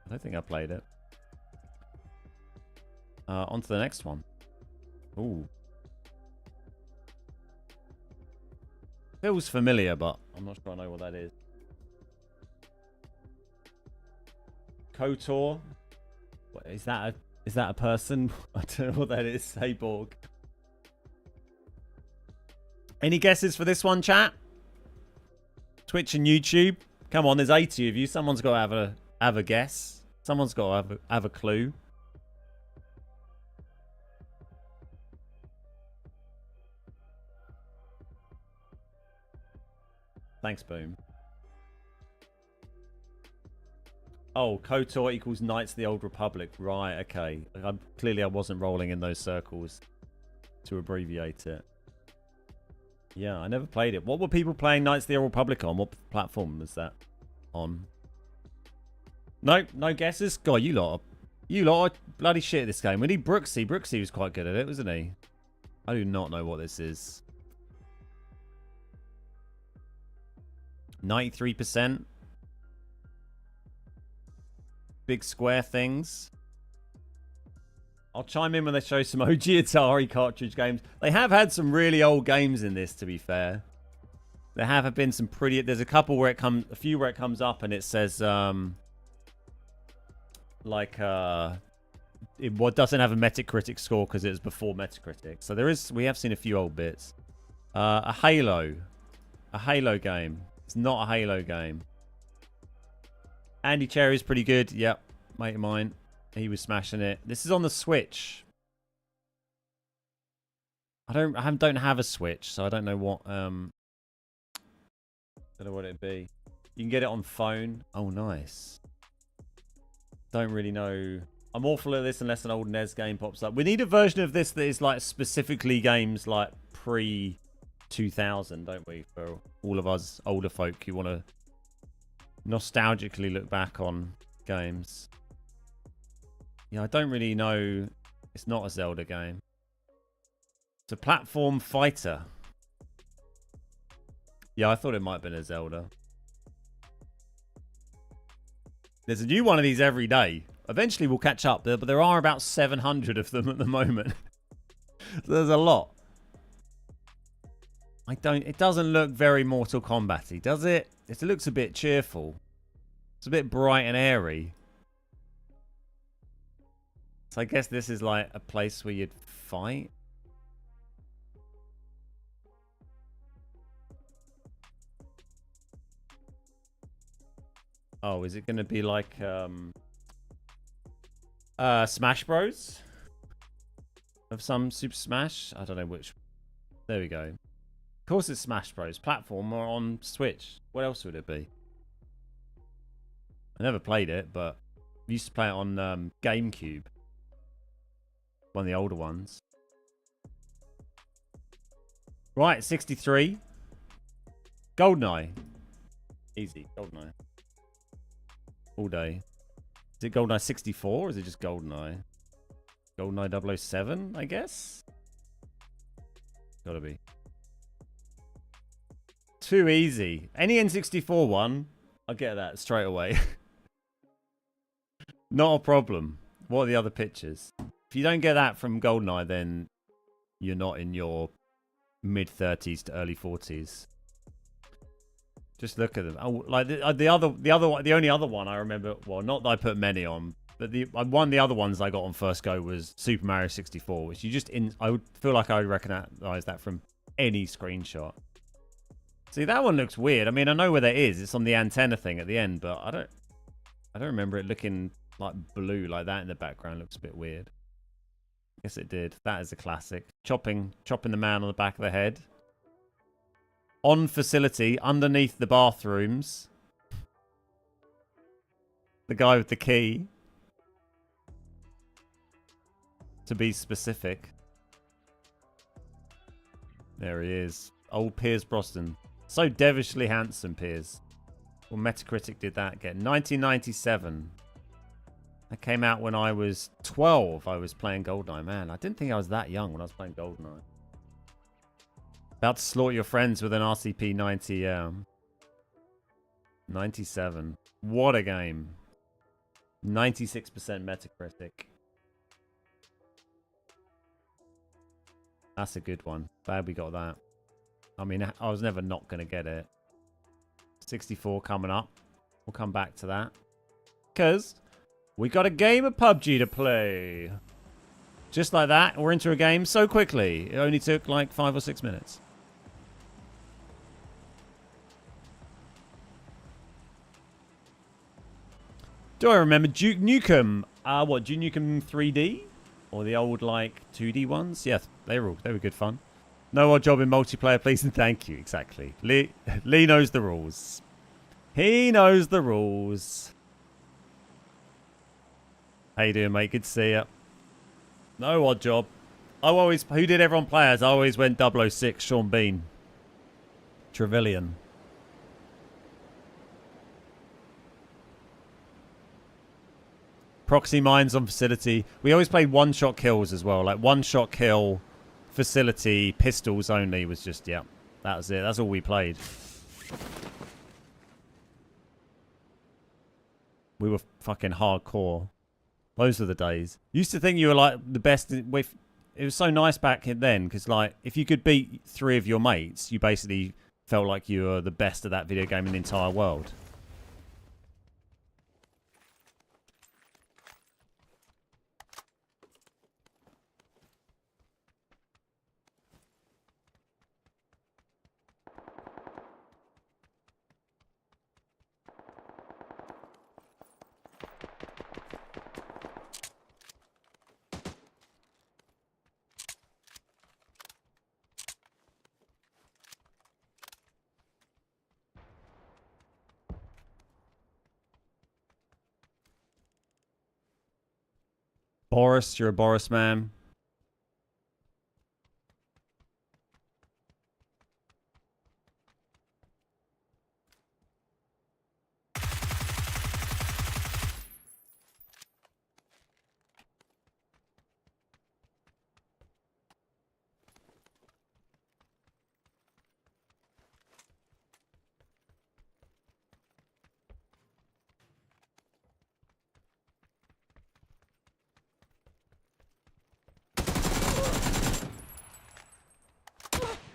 I don't think I played it. On to the next one. Ooh. Feels familiar, but I'm not sure I know what that is. KOTOR. What, is that a person? I don't know what that is. Hey, Borg. Any guesses for this one, chat? Twitch and YouTube. Come on, there's 80 of you. Someone's got to have a guess. Someone's got to have a clue. Thanks, Boom. Oh, KOTOR equals Knights of the Old Republic. Right, okay. Clearly I wasn't rolling in those circles to abbreviate it. Yeah, I never played it. What were people playing Knights of the Old Republic on? What platform was that on? No guesses? God, you lot are bloody shit at this game. We need Brooksy. Brooksy was quite good at it, wasn't he? I do not know what this is. 93%. big square things. I'll chime in when they show some OG Atari cartridge games. They have had some really old games in this, to be fair. There have been some pretty... There's a couple where it comes... A few where it comes up and it says... It doesn't have a Metacritic score because it was before Metacritic. So there is... We have seen a few old bits. A Halo. A Halo game. It's not a Halo game. Andy Cherry's pretty good. Yep. Mate of mine. He was smashing it. This is on the Switch. I don't have a Switch, so I don't know what... Don't know what it'd be. You can get it on phone. Oh, nice. Don't really know. I'm awful at this unless an old NES game pops up. We need a version of this that is like specifically games like pre-2000, don't we? For all of us older folk who want to nostalgically look back on games. Yeah, I don't really know. It's not a Zelda game. It's a platform fighter. Yeah, I thought it might have been a Zelda. There's a new one of these every day. Eventually we'll catch up, but there are about 700 of them at the moment. So there's a lot. It doesn't look very Mortal Kombat-y, does it? It looks a bit cheerful. It's a bit bright and airy. So I guess this is like a place where you'd fight. Oh, is it going to be like Smash Bros? Of some Super Smash? I don't know which. There we go. Of course it's Smash Bros. Platform or on Switch. What else would it be? I never played it, but I used to play it on GameCube. One of the older ones. Right, 63. GoldenEye. Easy, GoldenEye. All day. Is it GoldenEye 64 or is it just GoldenEye? GoldenEye 007, I guess? Gotta be. Too easy. Any N64 one, I'll get that straight away. Not a problem. What are the other pictures? If you don't get that from GoldenEye, then you're not in your mid-30s to early 40s. Just look at them. Oh, like the only other one I remember. Well, not that I put many on, but one of the other ones I got on first go was Super Mario 64, which I would feel like I would recognize that from any screenshot. See, that one looks weird. I mean, I know where that is. It's on the antenna thing at the end, but I don't remember it looking like blue like that in the background. Looks a bit weird. Guess it did. That is a classic. Chopping the man on the back of the head. On facility, underneath the bathrooms. The guy with the key. To be specific. There he is. Old Piers Brosnan. So devilishly handsome, Piers. Well, Metacritic did that again. 1997. That came out when I was 12. I was playing GoldenEye. Man, I didn't think I was that young when I was playing GoldenEye. About to slaughter your friends with an RCP 90. 97. What a game. 96% Metacritic. That's a good one. Glad we got that. I mean, I was never not going to get it. 64 coming up. We'll come back to that. Because we got a game of PUBG to play. Just like that, we're into a game so quickly. It only took like 5 or 6 minutes. Do I remember Duke Nukem? What, Duke Nukem 3D? Or the old, like, 2D ones? Yeah, they were good fun. No odd job in multiplayer, please and thank you. Exactly. Lee knows the rules. He knows the rules. How you doing, mate? Good to see you. No odd job. Who did everyone play as? I always went 006, Sean Bean. Trevelyan. Proxy mines on facility. We always played one-shot kills as well. Like one-shot kill, facility, pistols only was just, yeah. That was it. That's all we played. We were fucking hardcore. Those were the days. Used to think you were like the best. It was so nice back then because like if you could beat 3 of your mates, you basically felt like you were the best at that video game in the entire world. Boris, you're a Boris man.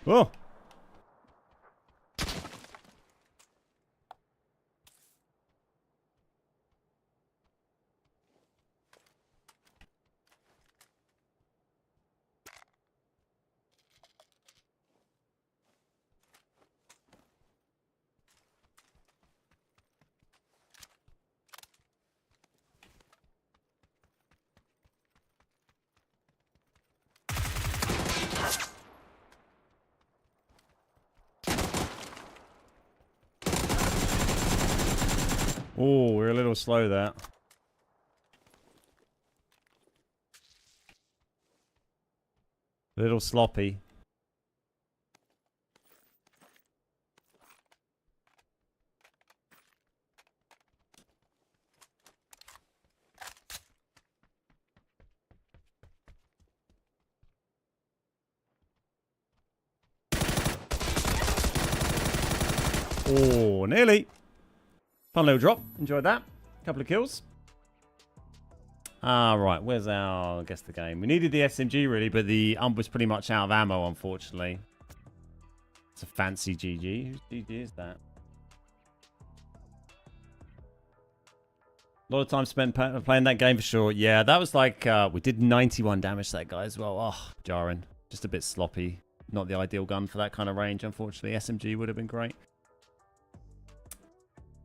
Oh. Oh, we're a little slow there. A little sloppy. Oh, nearly. Fun little drop. Enjoyed that. Couple of kills. Right. Where's our guess the game? We needed the SMG really, but the ump was pretty much out of ammo, unfortunately. It's a fancy GG. Whose GG is that? A lot of time spent playing that game for sure. Yeah, that was like, we did 91 damage to that guy as well. Oh, jarring. Just a bit sloppy. Not the ideal gun for that kind of range, unfortunately. SMG would have been great.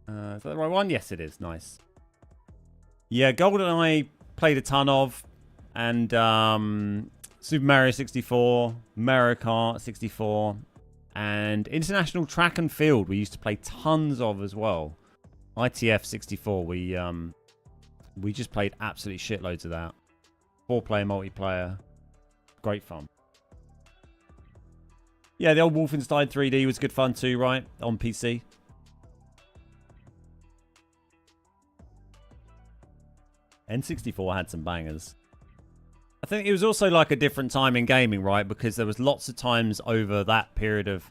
Is that the right one? Yes, it is. Nice. Yeah, GoldenEye played a ton of. And Super Mario 64, Mario Kart 64, and International Track and Field we used to play tons of as well. ITF 64, we just played absolutely shitloads of that. 4-player multiplayer. Great fun. Yeah, the old Wolfenstein 3D was good fun too, right? On PC. N64 had some bangers. I think it was also like a different time in gaming, right? Because there was lots of times over that period of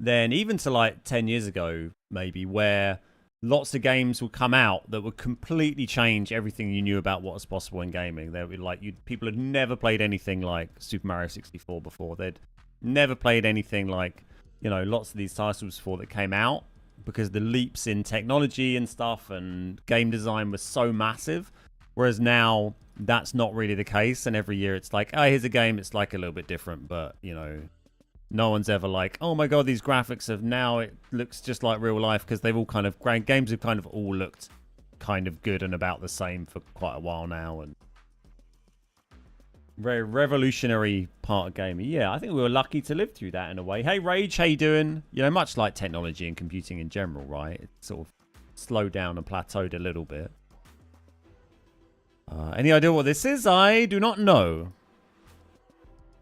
then, even to like 10 years ago, maybe, where lots of games would come out that would completely change everything you knew about what was possible in gaming. There would like people had never played anything like Super Mario 64 before. They'd never played anything like, you know, lots of these titles before that came out, because the leaps in technology and stuff and game design was so massive. Whereas now that's not really the case, and every year it's like, oh, here's a game, it's like a little bit different, but you know, no one's ever like, oh my god, these graphics have now, it looks just like real life, because they've all kind of, games have kind of all looked kind of good and about the same for quite a while now, and very revolutionary part of gaming. Yeah, I think we were lucky to live through that in a way. Hey Rage, how you doing? You know, much like technology and computing in general, right? It sort of slowed down and plateaued a little bit. Any idea what this is? I do not know.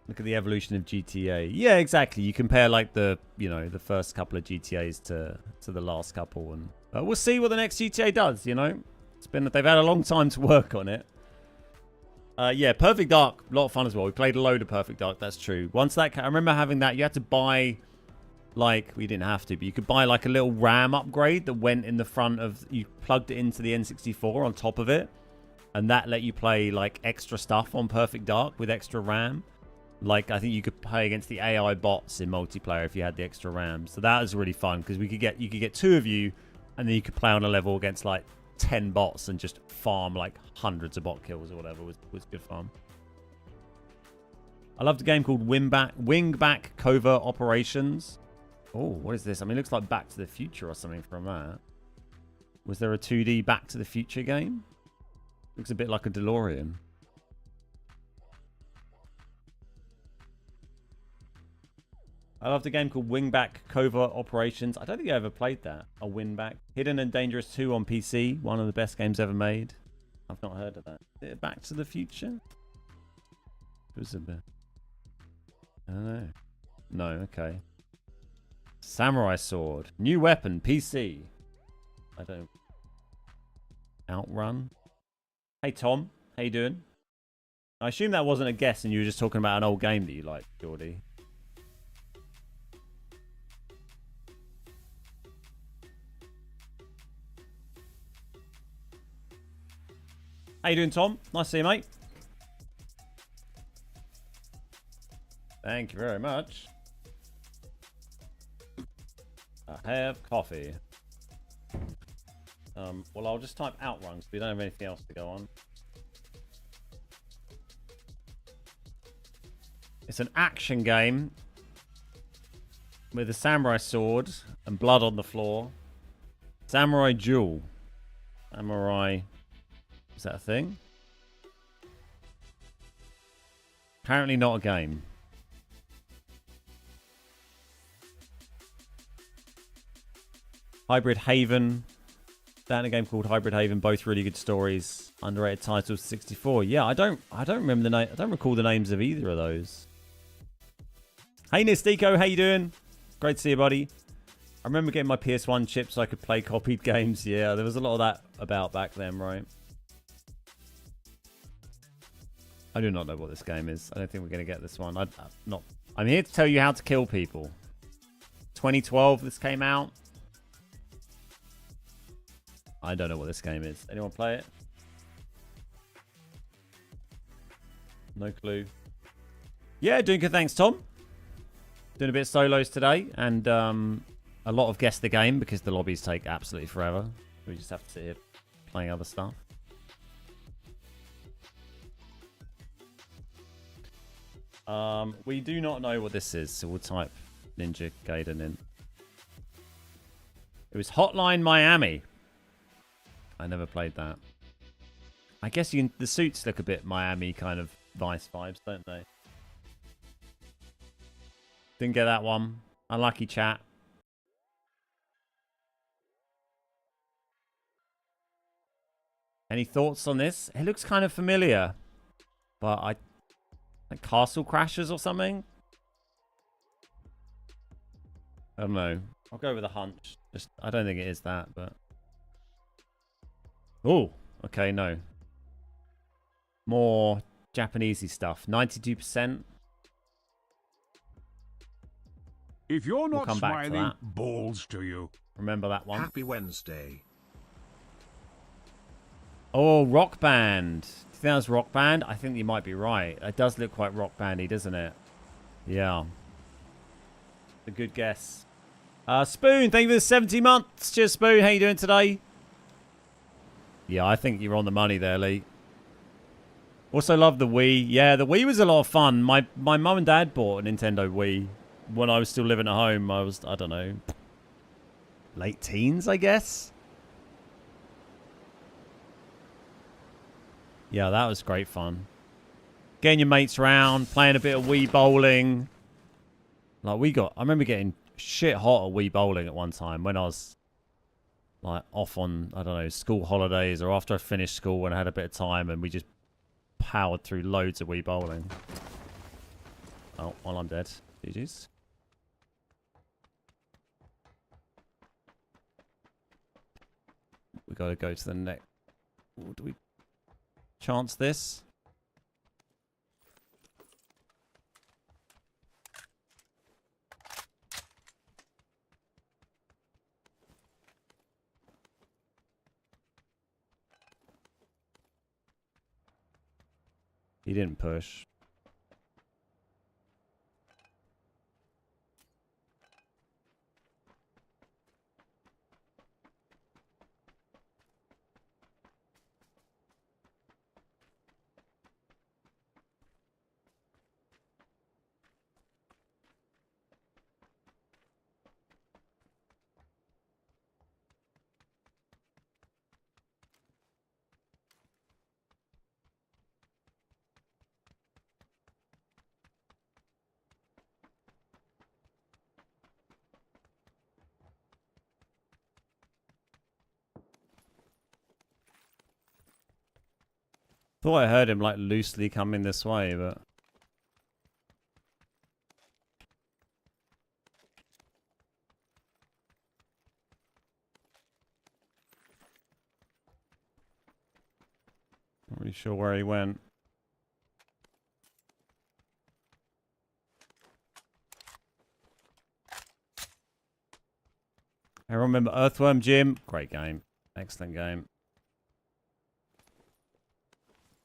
Look at the evolution of GTA. Yeah, exactly. You compare like the, you know, the first couple of GTAs to the last couple, and we'll see what the next GTA does. You know, they've had a long time to work on it. Yeah, Perfect Dark, a lot of fun as well. We played a load of Perfect Dark. That's true. Once that, I remember having that. You had to buy like, we didn't have to, but you could buy like a little RAM upgrade that went in the front of, you plugged it into the N64 on top of it, and that let you play like extra stuff on Perfect Dark with extra RAM. Like, I think you could play against the AI bots in multiplayer if you had the extra RAM. So that was really fun because you could get 2 of you, and then you could play on a level against like 10 bots and just farm like hundreds of bot kills or whatever. Was good fun. I loved a game called Wingback Covert Operations. Oh, what is this? I mean, it looks like Back to the Future or something from that. Was there a 2D Back to the Future game? Looks a bit like a DeLorean. I loved a game called Wingback Covert Operations. I don't think I ever played that. A Winback. Hidden and Dangerous 2 on PC. One of the best games ever made. I've not heard of that. Is it Back to the Future? It was a bit... I don't know. No, okay. Samurai Sword. New weapon, PC. I don't... Outrun? Hey, Tom. How you doing? I assume that wasn't a guess and you were just talking about an old game that you like, Geordie. How you doing, Tom? Nice to see you, mate. Thank you very much. I have coffee. Well, I'll just type Outrun because we don't have anything else to go on. It's an action game with a samurai sword and blood on the floor. Samurai Duel. Samurai... Is that a thing? Apparently not a game. Hybrid Haven. That and a game called Hybrid Haven, both really good stories. Underrated titles, 64. Yeah, I don't remember the name. I don't recall the names of either of those. Hey Nistico, how you doing? Great to see you, buddy. I remember getting my PS1 chip so I could play copied games. Yeah, there was a lot of that about back then, right? I do not know what this game is. I don't think we're going to get this one. I'm here to tell you how to kill people. 2012 this came out. I don't know what this game is. Anyone play it? No clue. Yeah, doing good. Thanks, Tom. Doing a bit of solos today. And a lot of guess the game because the lobbies take absolutely forever. We just have to sit here playing other stuff. We do not know what this is, so we'll type Ninja Gaiden in. It was Hotline Miami. I never played that. I guess you can, the suits look a bit Miami kind of Vice vibes, don't they? Didn't get that one. Unlucky chat. Any thoughts on this? It looks kind of familiar, but like Castle Crashers or something? I don't know. I'll go with a hunch. I don't think it is that, but... Oh, okay, no. More Japanesey stuff. 92%. If you're not come back to smiling, that. balls to you. Remember that one? Happy Wednesday. Oh, Rock Band. Do you think that was Rock Band? I think you might be right. It does look quite Rock Bandy, doesn't it? Yeah. A good guess. Spoon, thank you for the 70 months. Cheers, Spoon. How you doing today? Yeah, I think you're on the money there, Lee. Also love the Wii. Yeah, the Wii was a lot of fun. My mum and dad bought a Nintendo Wii when I was still living at home. I was, I don't know, late teens, I guess. Yeah, that was great fun. Getting your mates round, playing a bit of Wii bowling. Like I remember getting shit hot at Wii bowling at one time when I was like off on, I don't know, school holidays or after I finished school when I had a bit of time, and we just powered through loads of Wii bowling. Oh, well, I'm dead. GG's. We gotta go to the next. Do we chance this? He didn't push. Thought I heard him like loosely coming this way, but not really sure where he went. I remember Earthworm Jim. Great game. Excellent game.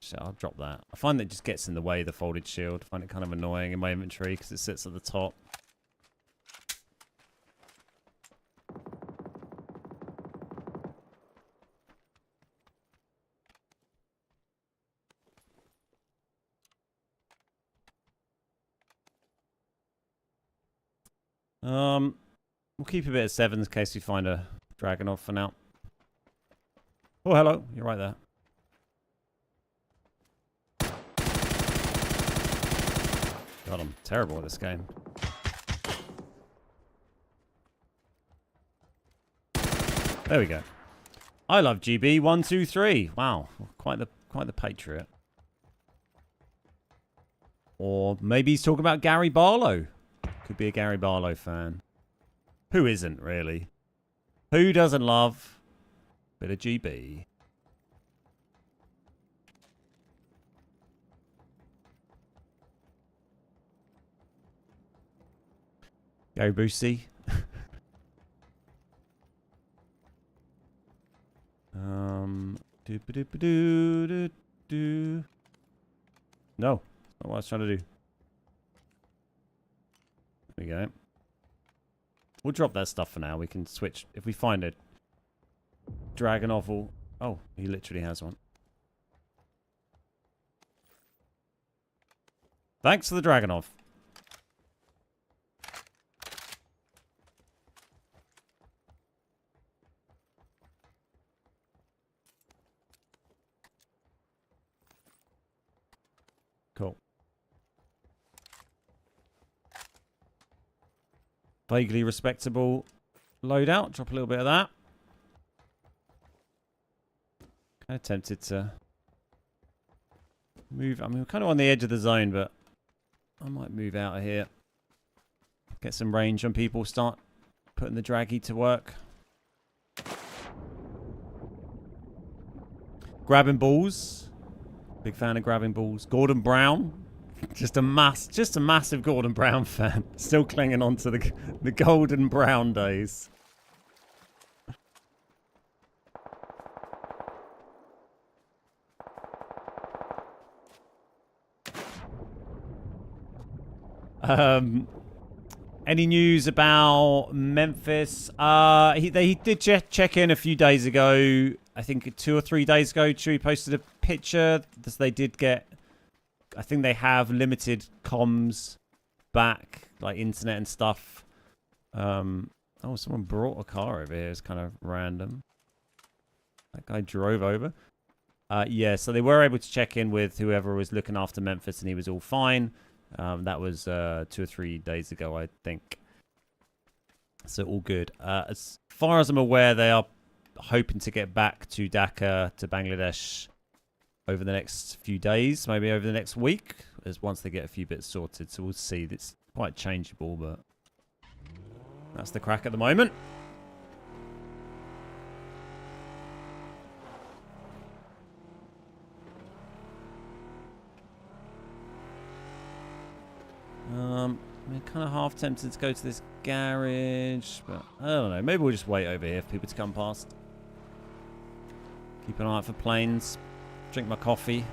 So I'll drop that. I find that it just gets in the way of the folded shield. I find it kind of annoying in my inventory because it sits at the top. We'll keep a bit of sevens in case we find a Dragonov for now. Oh, hello. You're right there. God, I'm terrible at this game. There we go. I love GB 123. Wow, quite the patriot. Or maybe he's talking about Gary Barlow. Could be a Gary Barlow fan. Who isn't really? Who doesn't love a bit of GB? Gary Busey. No, that's not what I was trying to do. There we go. We'll drop that stuff for now. We can switch if we find a Dragonov. Oh, he literally has one. Thanks for the Dragonov. Cool. Vaguely respectable loadout. Drop a little bit of that. Kind of tempted to move. I mean, we're kind of on the edge of the zone, but I might move out of here. Get some range on people. Start putting the draggy to work. Grabbing balls. Big fan of grabbing balls. Gordon Brown. Just a massive Gordon Brown fan. Still clinging on to the golden Brown days. Any news about Memphis? They did check in a few days ago. I think 2 or 3 days ago, Chewy posted a picture. They did get, I think they have limited comms back, like internet and stuff. Oh, someone brought a car over here. It's kind of random. That guy drove over. Yeah, so they were able to check in with whoever was looking after Memphis, and he was all fine. That was 2 or 3 days ago, I think. So all good. As far as I'm aware, they are hoping to get back to Dhaka, to Bangladesh, over the next few days, maybe over the next week, as once they get a few bits sorted. So we'll see. It's quite changeable, but that's the crack at the moment. I'm kind of half tempted to go to this garage, but I don't know. Maybe we'll just wait over here for people to come past. Keep an eye out for planes. Drink my coffee.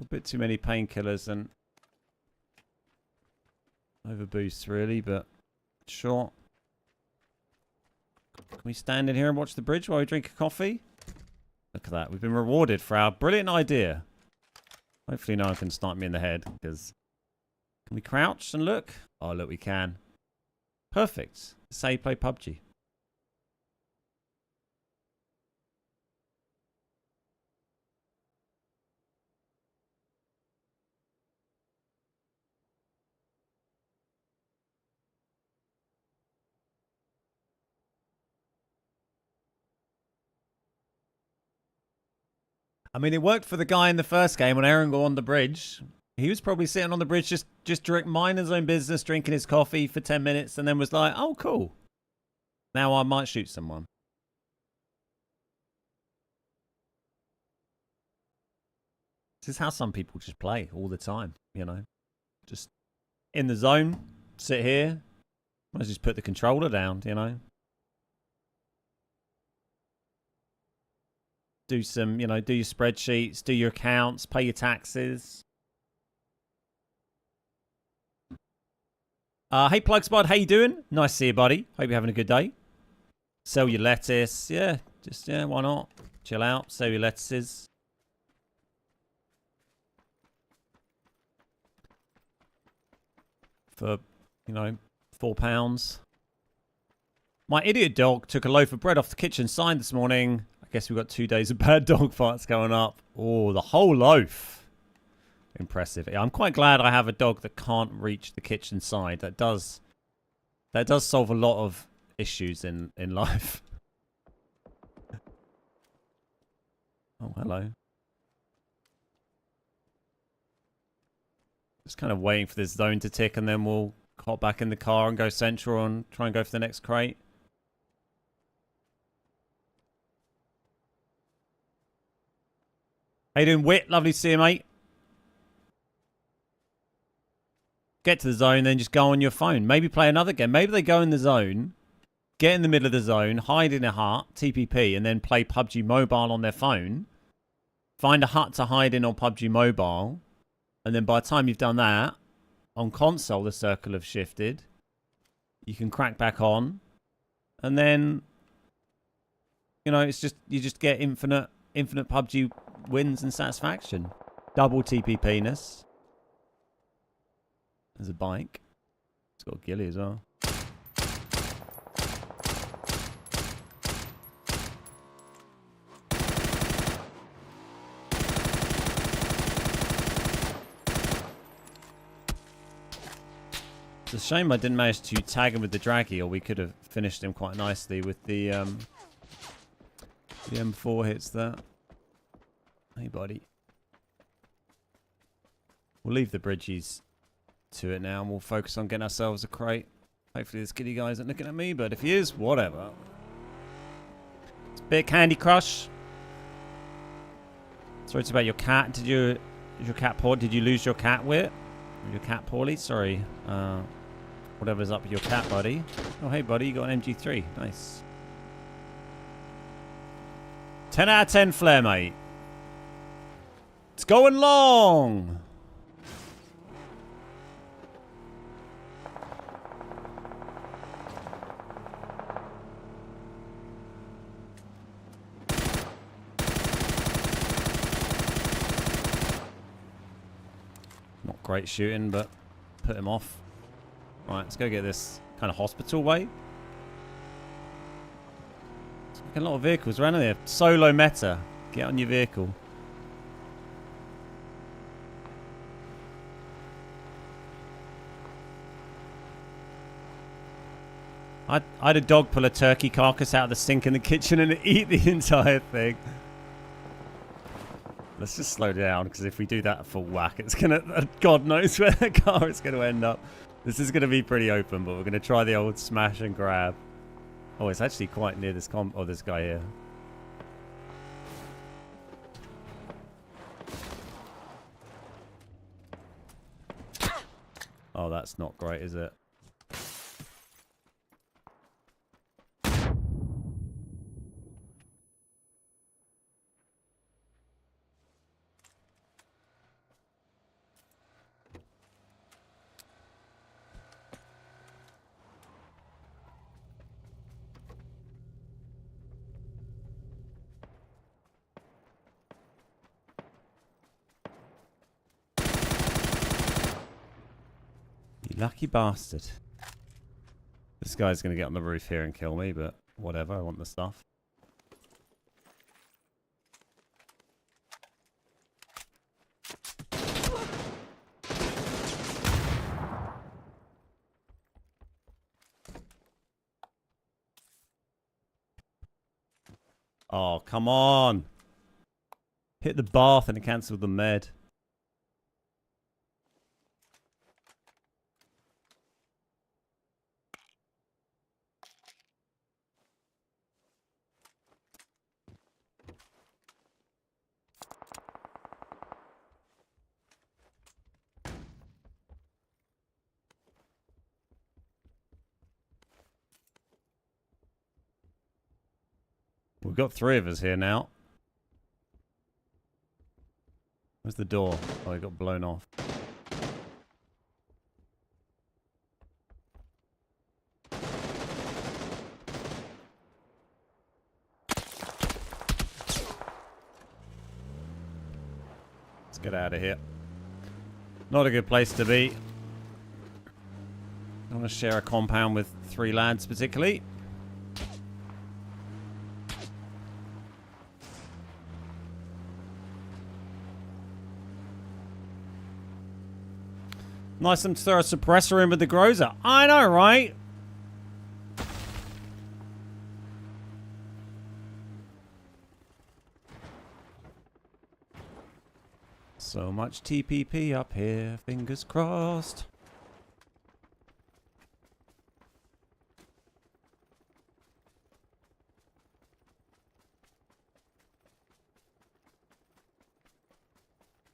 bit too many painkillers and overboost, really, but sure. Can we stand in here and watch the bridge while we drink a coffee? Look at that. We've been rewarded for our brilliant idea. Hopefully no one can snipe me in the head, because... Can we crouch and look? Oh, look, we can. Perfect. That's how you play PUBG. I mean, it worked for the guy in the first game when Aaron got on the bridge. He was probably sitting on the bridge just minding his own business, drinking his coffee for 10 minutes, and then was like, oh, cool. Now I might shoot someone. This is how some people just play all the time, you know. Just in the zone, sit here. Might just put the controller down, you know. Do some, you know, do your spreadsheets, do your accounts, pay your taxes. Hey, Plugspot, how you doing? Nice to see you, buddy. Hope you're having a good day. Sell your lettuce. Yeah, just, yeah, why not? Chill out, sell your lettuces. For, you know, £4. My idiot dog took a loaf of bread off the kitchen sign this morning. I guess we've got 2 days of bad dog fights going up. Oh, the whole loaf. Impressive. I'm quite glad I have a dog that can't reach the kitchen side. That does solve a lot of issues in life. Oh, hello. Just kind of waiting for this zone to tick, and then we'll hop back in the car and go central and try and go for the next crate. How you doing, Wit? Lovely to see you, mate. Get to the zone, then just go on your phone. Maybe play another game. Maybe they go in the zone, get in the middle of the zone, hide in a hut, TPP, and then play PUBG Mobile on their phone. Find a hut to hide in on PUBG Mobile. And then by the time you've done that, on console the circle have shifted. You can crack back on. And then, you know, it's just, you just get infinite PUBG wins and satisfaction. Double TPP-ness. There's a bike. It's got a ghillie as well. It's a shame I didn't manage to tag him with the draggy, or we could have finished him quite nicely with the M4 hits there. Hey, buddy. We'll leave the bridges to it now, and we'll focus on getting ourselves a crate. Hopefully this kitty guy isn't looking at me, but if he is, whatever. It's a bit Candy Crush. Sorry, it's about your cat. Did your cat poor? Did you lose your cat, Wit? Your cat poorly? Sorry. Whatever's up with your cat, buddy. Oh, hey, buddy, you got an MG3. Nice. 10 out of 10 flare, mate. It's going long. Not great shooting, but put him off. Right, let's go get this kind of hospital way. There's a lot of vehicles around here. Solo meta. Get on your vehicle. I had a dog pull a turkey carcass out of the sink in the kitchen and eat the entire thing. Let's just slow down, because if we do that full whack, it's gonna... God knows where the car is going to end up. This is going to be pretty open, but we're going to try the old smash and grab. Oh, it's actually quite near this this guy here. Oh, that's not great, is it? lucky bastard. This guy's going to get on the roof here and kill me, but whatever. I want the stuff. Oh, come on. Hit the bath and it cancelled the med. We've got 3 of us here now. Where's the door? Oh, it got blown off. Let's get out of here. Not a good place to be. Don't want to share a compound with 3 lads particularly. Nice of them to throw a suppressor in with the Groza. I know, right? So much TPP up here, fingers crossed.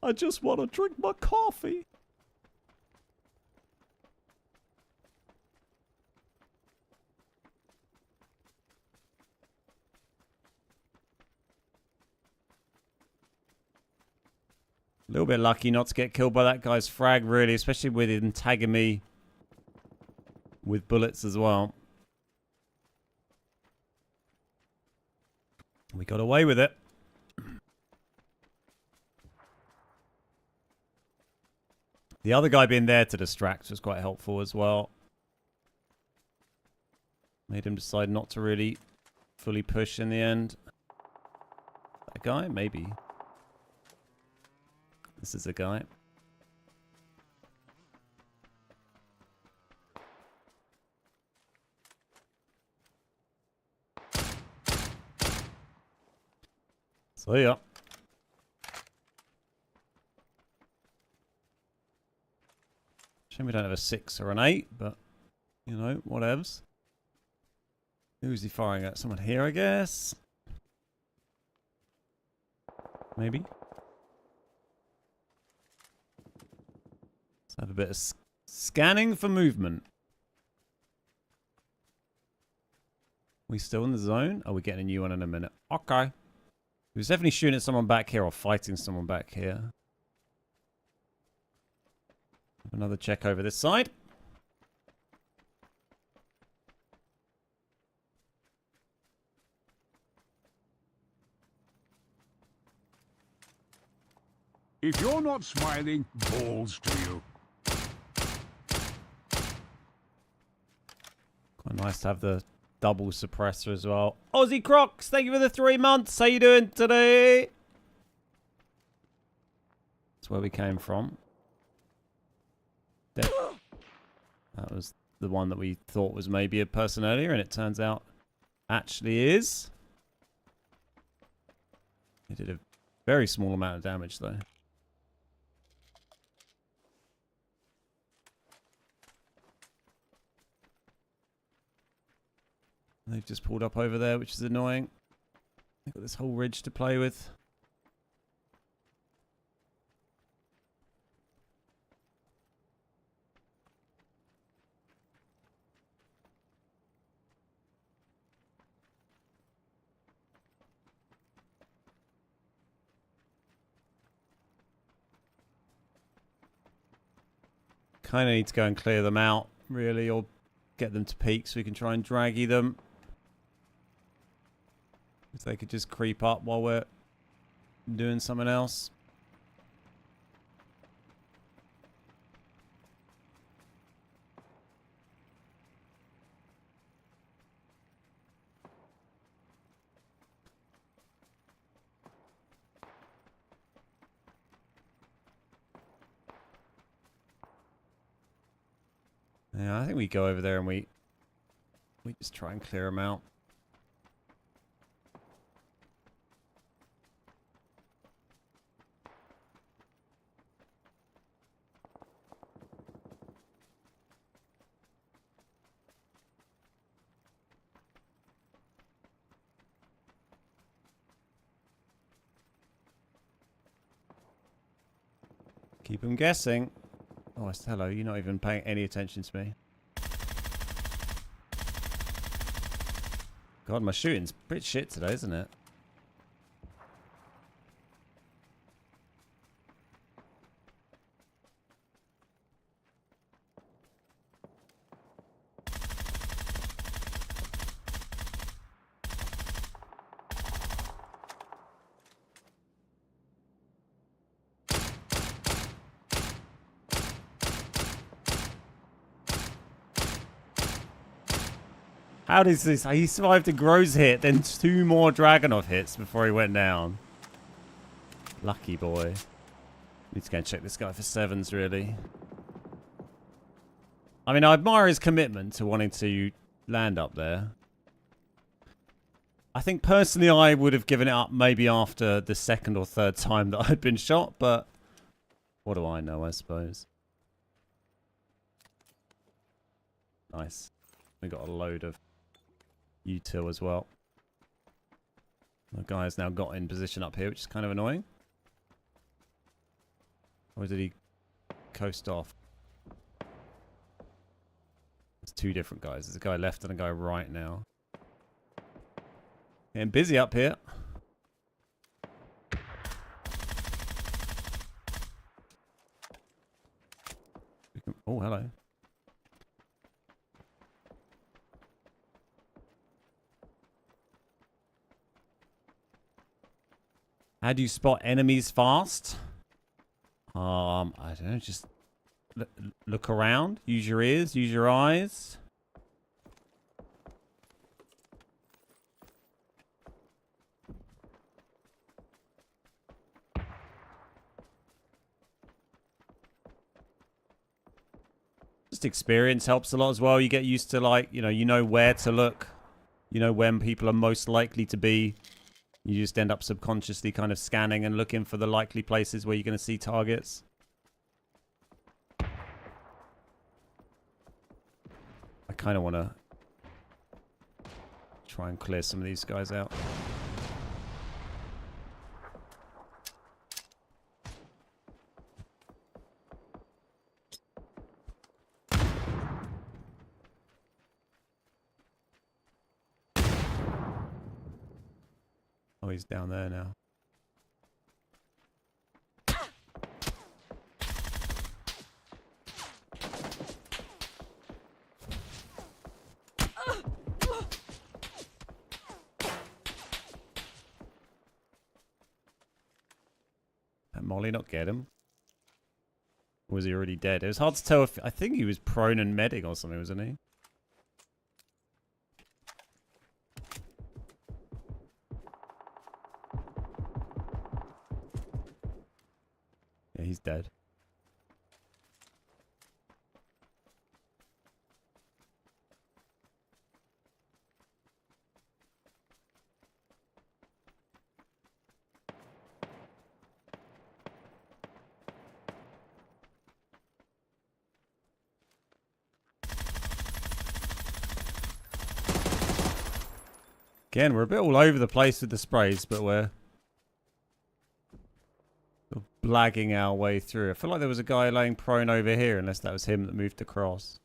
I just want to drink my coffee. A little bit lucky not to get killed by that guy's frag, really, especially with him tagging me with bullets as well. We got away with it. The other guy being there to distract was quite helpful as well. Made him decide not to really fully push in the end. That guy? Maybe. This is a guy. So yeah. Shame we don't have a 6 or an 8, but you know, whatevs. Who's he firing at? Someone here, I guess. Maybe. Let's have a bit of scanning for movement. We still in the zone? Oh, we're getting a new one in a minute. Okay. He was definitely shooting at someone back here or fighting someone back here. Another check over this side. If you're not smiling, balls to you. Quite nice to have the double suppressor as well. Aussie Crocs, thank you for the 3 months. How you doing today? That's where we came from. That was the one that we thought was maybe a person earlier, and it turns out actually is. It did a very small amount of damage though. They've just pulled up over there, which is annoying. They've got this whole ridge to play with. Kind of need to go and clear them out, really, or get them to peak so we can try and draggy them. If they could just creep up while we're doing something else. Yeah, I think we go over there and we just try and clear them out. Keep them guessing. Oh, hello. You're not even paying any attention to me. God, my shooting's pretty shit today, isn't it? How does this? He survived a Grows hit, then 2 more Dragonov hits before he went down. Lucky boy. Need to go and check this guy for 7s, really. I mean, I admire his commitment to wanting to land up there. I think personally I would have given it up maybe after the 2nd or 3rd time that I'd been shot, but what do I know, I suppose. Nice. We got a load of util as well. The guy has now got in position up here, which is kind of annoying. Or did he coast off? There's 2 different guys. There's a guy left and a guy right now. Getting busy up here. Oh, hello. How do you spot enemies fast? I don't know, just look around, use your ears, use your eyes. Just experience helps a lot as well. You get used to, like, you know where to look. You know when people are most likely to be. You just end up subconsciously kind of scanning and looking for the likely places where you're going to see targets. I kind of want to try and clear some of these guys out. Oh, he's down there now. Did Molly not get him? Or was he already dead? It was hard to tell if... I think he was prone and medding or something, wasn't he? Yeah, he's dead. Again, we're a bit all over the place with the sprays, but we're sort of blagging our way through. I feel like there was a guy laying prone over here, unless that was him that moved across.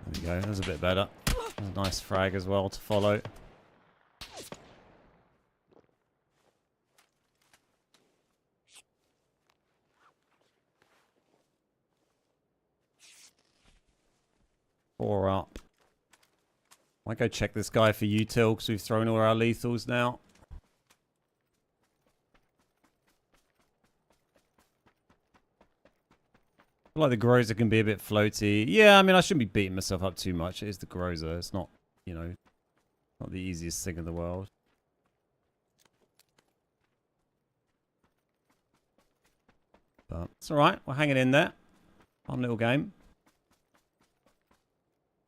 There we go, that was a bit better. A nice frag as well to follow. Four up. Might go check this guy for util because we've thrown all our lethals now. I feel like the Groza can be a bit floaty. Yeah, I mean, I shouldn't be beating myself up too much. It is the Groza. It's not, you know, not the easiest thing in the world. But it's alright. We're hanging in there. Fun little game.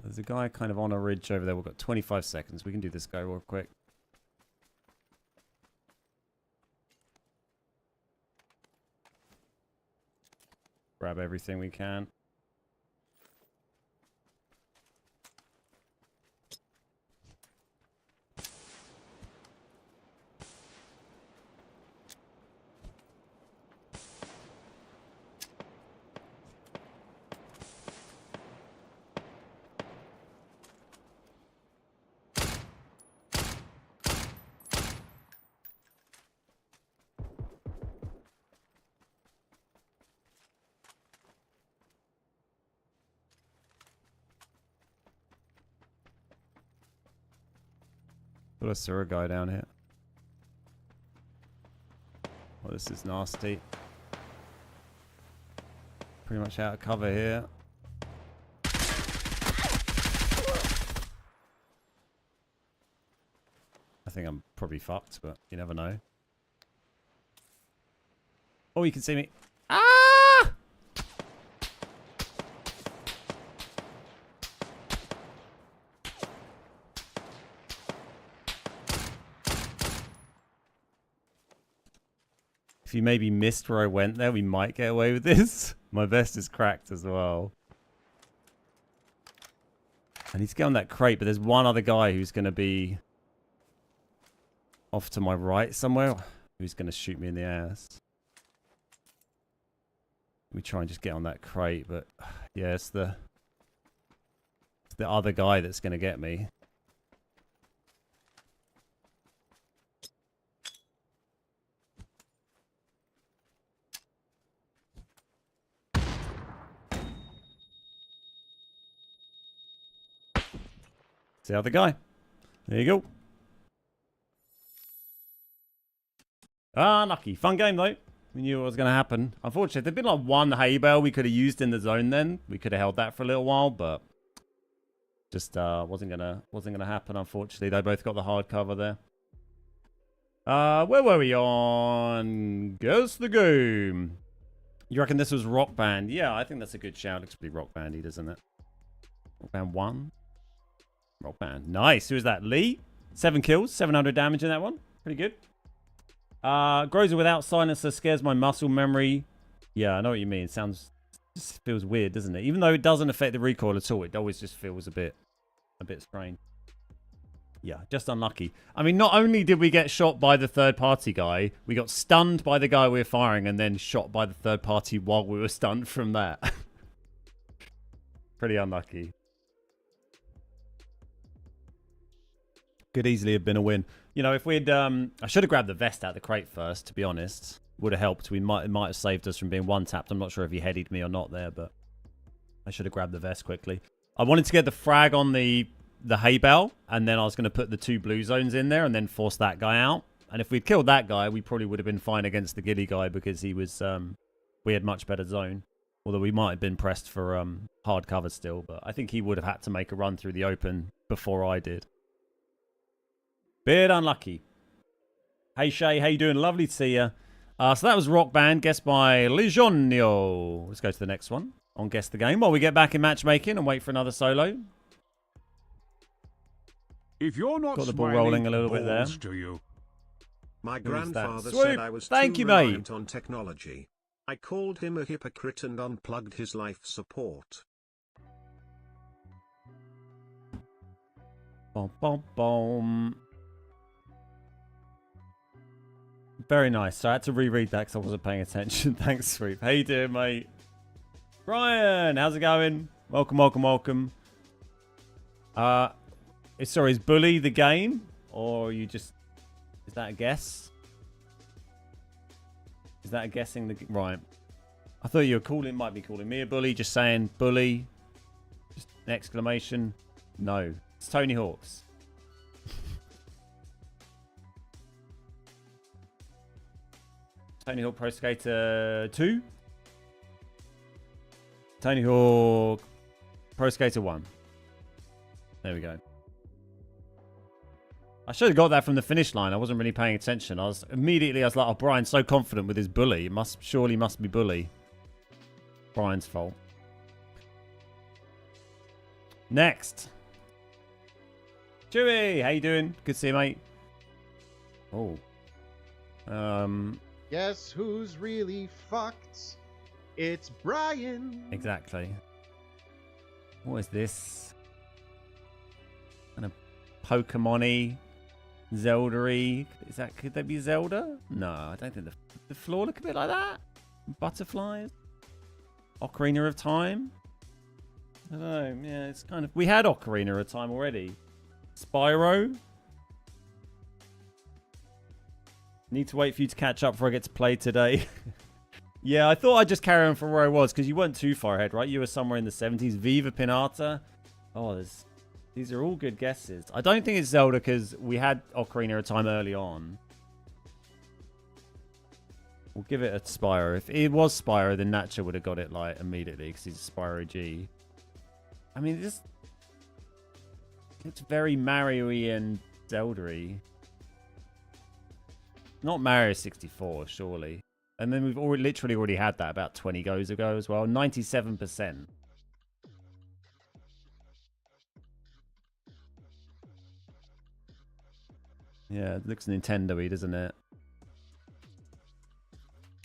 There's a guy kind of on a ridge over there. We've got 25 seconds. We can do this guy real quick. Grab everything we can. Got a Sura guy down here. Oh, this is nasty. Pretty much out of cover here. I think I'm probably fucked, but you never know. Oh, you can see me. Ah! If you maybe missed where I went there, we might get away with this. My vest is cracked as well. I need to get on that crate, but there's one other guy who's going to be off to my right somewhere. Who's going to shoot me in the ass. Let me try and just get on that crate, but yeah, it's the other guy that's going to get me. The other guy. There you go. Ah, lucky. Fun game, though. We knew what was going to happen. Unfortunately, there'd been like one hay bale we could have used in the zone then. We could have held that for a little while, but just wasn't gonna happen, unfortunately. They both got the hard cover there. Where were we on? Guess the game. You reckon this was Rock Band? Yeah, I think that's a good shout. Looks pretty Rock Bandy, doesn't it? Rock Band 1. Rock Band. Nice. Who is that? Lee? 7 kills, 700 damage in that one. Pretty good. Groza without silencer scares my muscle memory. Yeah, I know what you mean. Sounds, just feels weird, doesn't it? Even though it doesn't affect the recoil at all, it always just feels a bit strange. Yeah, just unlucky. I mean, not only did we get shot by the third party guy, we got stunned by the guy we were firing and then shot by the third party while we were stunned from that. Pretty unlucky. Could easily have been a win. You know, if we'd... I should have grabbed the vest out of the crate first, to be honest. Would have helped. It might have saved us from being one-tapped. I'm not sure if he headied me or not there, but I should have grabbed the vest quickly. I wanted to get the frag on the hay bale, and then I was going to put the 2 blue zones in there and then force that guy out. And if we'd killed that guy, we probably would have been fine against the gilly guy because he was... we had much better zone. Although we might have been pressed for hard cover still, but I think he would have had to make a run through the open before I did. Bit unlucky. Hey Shay, how you doing? Lovely to see you. So that was Rock Band, guessed by Legionio. Let's go to the next one on Guess the Game while we get back in matchmaking and wait for another solo. If you're not got the ball rolling a little bit there. To you. My grandfather Sweet. said I was Thank too you, mate. reliant on technology. I called him a hypocrite and unplugged his life support. Boom, boom, boom. Very nice. So I had to reread that because I wasn't paying attention. Thanks, Sweep. How you doing, mate? Brian, how's it going? Welcome, welcome, welcome. Sorry, is Bully the game? Or you just... Is that a guess? Is that a guessing? Right. I thought you were might be calling me a bully. Just saying bully. Just an exclamation. No. It's Tony Hawk's. Tony Hawk Pro Skater 2. Tony Hawk Pro Skater 1. There we go. I should have got that from the finish line. I wasn't really paying attention. I was like, oh, Brian's so confident with his bully. It surely must be bully. Brian's fault. Next. Chewy, how you doing? Good to see you, mate. Oh. Guess who's really fucked? It's Brian. Exactly. What is this? Kind of Pokemon-y, Zelda-y. Could that be Zelda? No, I don't think the floor look a bit like that. Butterflies. Ocarina of Time. I don't know. Yeah, it's kind of. We had Ocarina of Time already. Spyro. Need to wait for you to catch up before I get to play today. Yeah, I thought I'd just carry on from where I was because you weren't too far ahead, right? You were somewhere in the 70s. Viva Pinata. Oh, these are all good guesses. I don't think it's Zelda because we had Ocarina of Time early on. We'll give it a Spyro. If it was Spyro, then Nacho would have got it like immediately because he's a Spyro G. I mean, it's very Mario-y and Zelda-y. Not Mario 64, surely. And then we've literally already had that about 20 goes ago as well. 97%. Yeah, it looks Nintendo-y, doesn't it?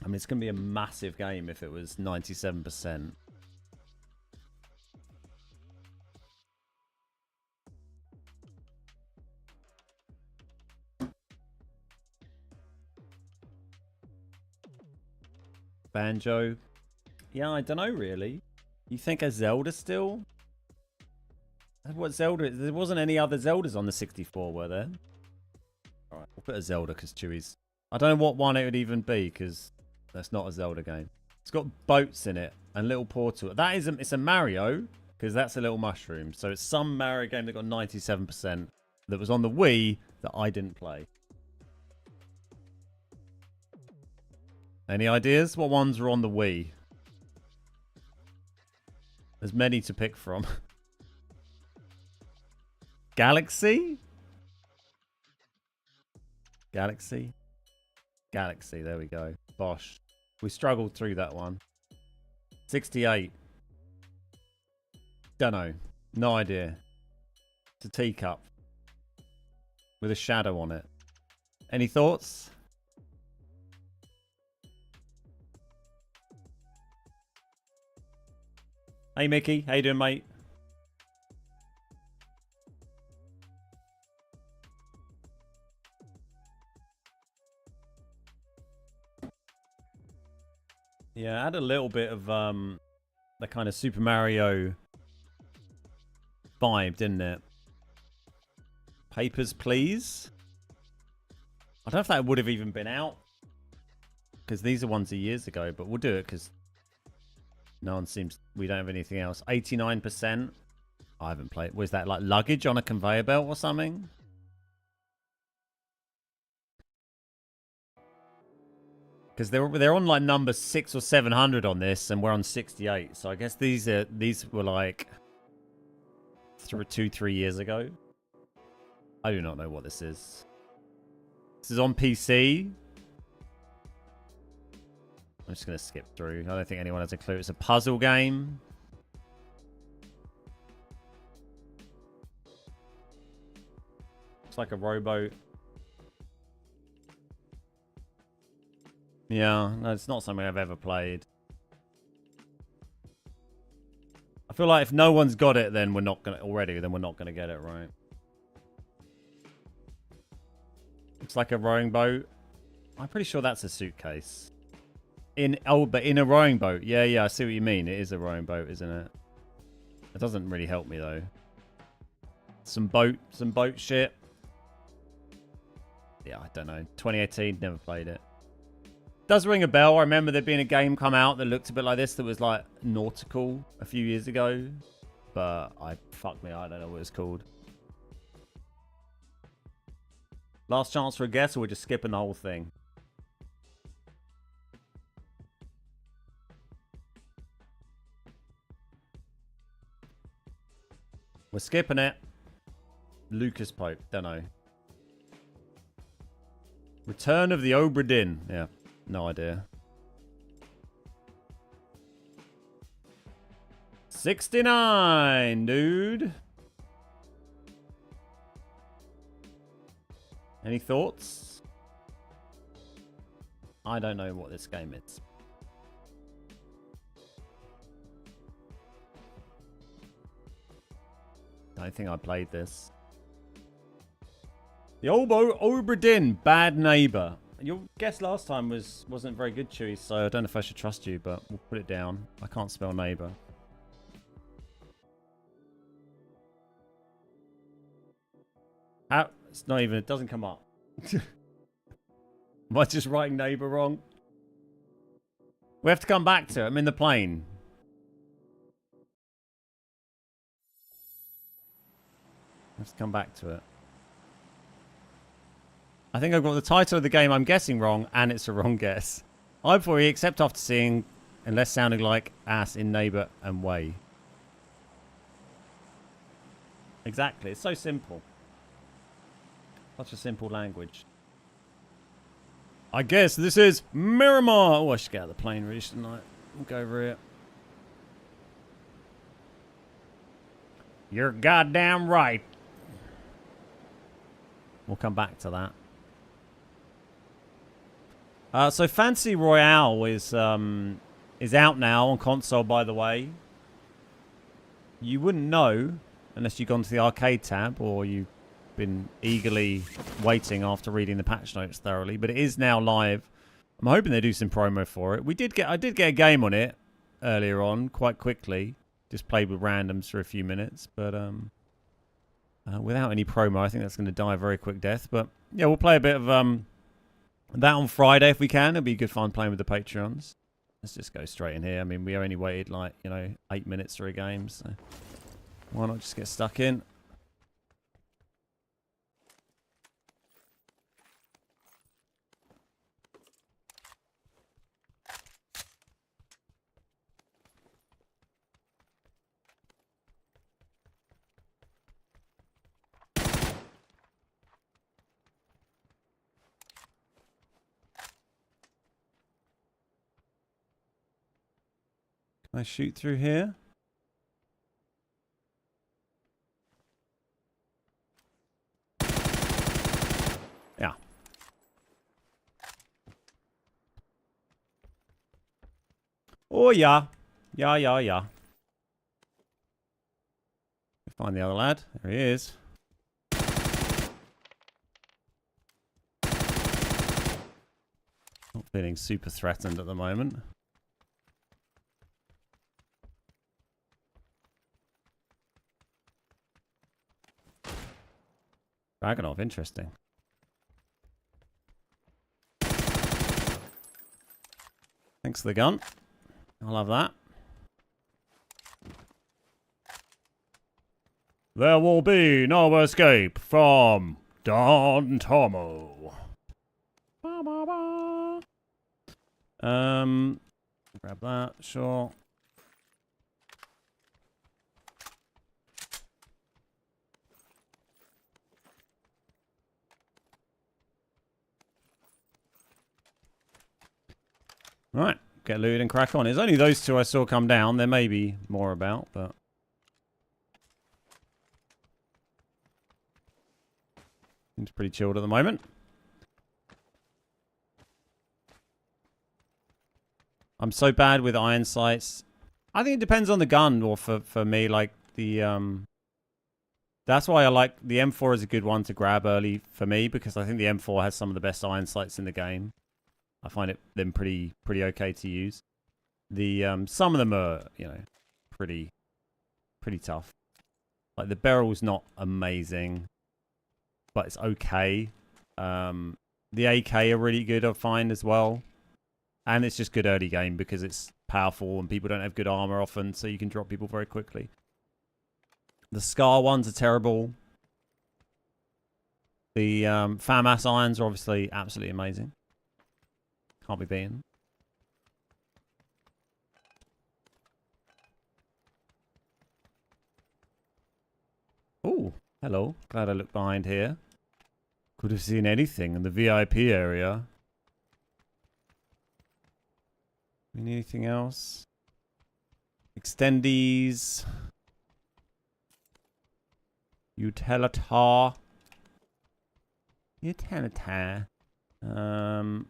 I mean, it's going to be a massive game if it was 97%. Banjo. Yeah, I don't know, really. You think a Zelda still? What Zelda? There wasn't any other Zeldas on the 64, were there? Alright, we'll put a Zelda because Chewie's... I don't know what one it would even be because that's not a Zelda game. It's got boats in it and little portal. That is it's a Mario because that's a little mushroom. So it's some Mario game that got 97% that was on the Wii that I didn't play. Any ideas? What ones were on the Wii? There's many to pick from. Galaxy? Galaxy? Galaxy, there we go. Bosh. We struggled through that one. 68. Dunno. No idea. It's a teacup. With a shadow on it. Any thoughts? Hey Mickey, how you doing, mate? Yeah, I had a little bit of the kind of Super Mario vibe, didn't it? Papers, Please. I don't know if that would have even been out because these are ones of years ago, but we'll do it because no one seems... We don't have anything else. 89%. I haven't played... Was that like luggage on a conveyor belt or something? Because they're on like number 600 or 700 on this, and we're on 68. So I guess these were like 2-3 years ago. I do not know what this is. This is on PC. I'm just going to skip through. I don't think anyone has a clue. It's a puzzle game. It's like a rowboat. Yeah, no, it's not something I've ever played. I feel like if no one's got it, then we're not going to already. Then we're not going to get it right. It's like a rowing boat. I'm pretty sure that's a suitcase. But in a rowing boat. Yeah, I see what you mean. It is a rowing boat, isn't it? It doesn't really help me though. Some boat shit. Yeah, I don't know. 2018, never played it. Does ring a bell. I remember there being a game come out that looked a bit like this that was like nautical a few years ago. But fuck me, I don't know what it's called. Last chance for a guess, or we're just skipping the whole thing? We're skipping it. Lucas Pope. Don't know. Return of the Obra Dinn. Yeah. No idea. 69, dude. Any thoughts? I don't know what this game is. I don't think I played this. The Obra Dinn, Bad Neighbor. Your guess last time wasn't very good, Chewy, so I don't know if I should trust you, but we'll put it down. I can't spell neighbor. It's not even, it doesn't come up. Am I just writing neighbor wrong? We have to come back to it. I'm in the plane. Let's come back to it. I think I've got the title of the game I'm guessing wrong, and it's a wrong guess. I'm for you, except after seeing, unless sounding like ass in neighbor and way. Exactly. It's so simple. Such a simple language. I guess this is Miramar. Oh, I should get out of the plane really tonight. We'll go over it. You're goddamn right. We'll come back to that. So Fantasy Royale is out now on console, by the way. You wouldn't know unless you've gone to the arcade tab or you've been eagerly waiting after reading the patch notes thoroughly, but it is now live. I'm hoping they do some promo for it. I did get a game on it earlier on quite quickly. Just played with randoms for a few minutes, but without any promo, I think that's going to die a very quick death. But yeah, we'll play a bit of that on Friday if we can. It'll be good fun playing with the Patreons. Let's just go straight in here. I mean, we only waited like 8 minutes for a game, so why not just get stuck in? Can I shoot through here? Yeah. Oh, yeah. Yeah. Find the other lad. There he is. Not feeling super threatened at the moment. Dragonov, interesting. Thanks for the gun. I'll have that. There will be no escape from Don Tomo. Ba, ba, ba. Grab that, sure. Right, get looted and crack on. It's only those two I saw come down. There may be more about, but seems pretty chilled at the moment. I'm so bad with iron sights. I think it depends on the gun, or for me, like the that's why I like the M4 is a good one to grab early for me, because I think the M4 has some of the best iron sights in the game. I find them pretty okay to use. The some of them are pretty tough. Like the barrel's not amazing, but it's okay. The AK are really good, I find, as well, and it's just good early game because it's powerful and people don't have good armor often, so you can drop people very quickly. The Scar ones are terrible. The FAMAS irons are obviously absolutely amazing. Can't be beaten. Oh, hello. Glad I looked behind here. Could have seen anything in the VIP area. Anything else? Extendies. Utilitar. Utilitar. And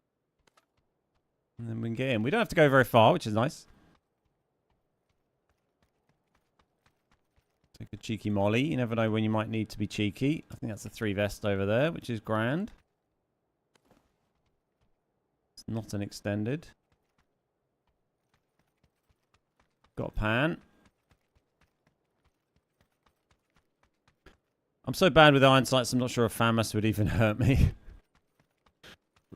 then we can get in. We don't have to go very far, which is nice. Take a cheeky molly. You never know when you might need to be cheeky. I think that's a 3 vest over there, which is grand. It's not an extended. Got a pan. I'm so bad with iron sights, I'm not sure if FAMAS would even hurt me.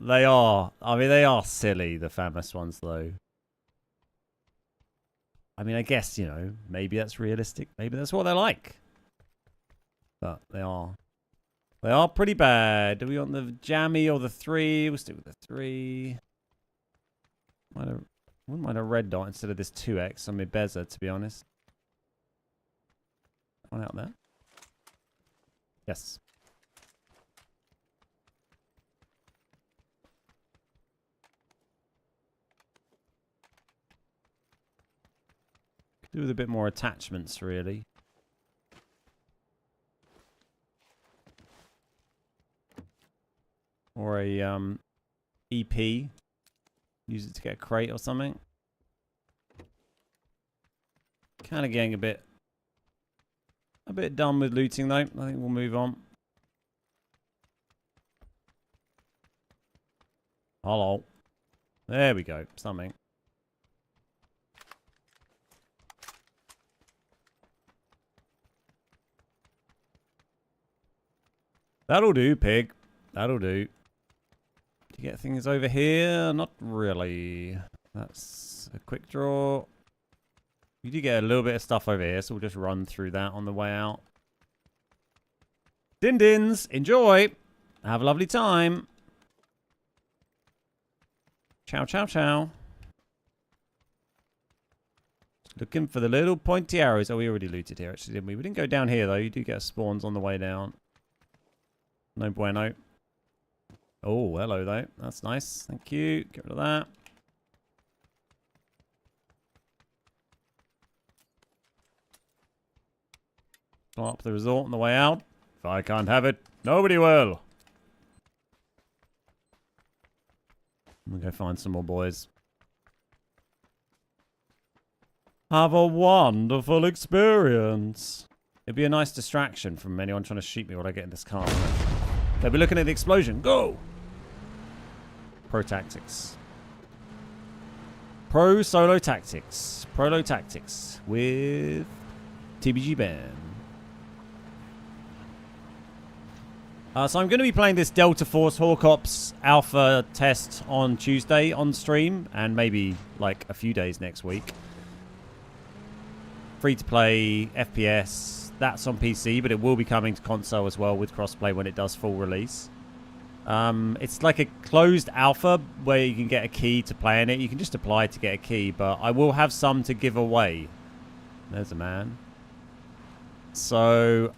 They are. I mean, they are silly, the FAMAS ones, though. I mean, I guess, you know, maybe that's realistic. Maybe that's what they're like. But they are. They are pretty bad. Do we want the jammy or the 3? We'll stick with the 3. Wouldn't mind a red dot instead of this 2x on my bezer, to be honest. One out there. Yes. Could do with a bit more attachments, really. Or a EP. Use it to get a crate or something. Kind of getting a bit done with looting, though. I think we'll move on. Hello. There we go. Something. That'll do, pig. That'll do. Do you get things over here? Not really. That's a quick draw. You do get a little bit of stuff over here, so we'll just run through that on the way out. Din-dins, enjoy. Have a lovely time. Ciao, ciao, ciao. Looking for the little pointy arrows. Oh, we already looted here, actually, didn't we? We didn't go down here, though. You do get spawns on the way down. No bueno. Oh, hello, though. That's nice. Thank you. Get rid of that. Up the resort on the way out. If I can't have it, nobody will. I'm gonna go find some more boys. Have a wonderful experience. It'd be a nice distraction from anyone trying to shoot me while I get in this car. They'll be looking at the explosion. Go! Pro tactics. Pro solo tactics. Prolo tactics with TBG Ben. So I'm going to be playing this Delta Force Hawk Ops alpha test on Tuesday on stream, and maybe like a few days next week. Free to play, FPS, that's on PC, but it will be coming to console as well with crossplay when it does full release. It's like a closed alpha where you can get a key to play in it. You can just apply to get a key, but I will have some to give away. There's a man. So,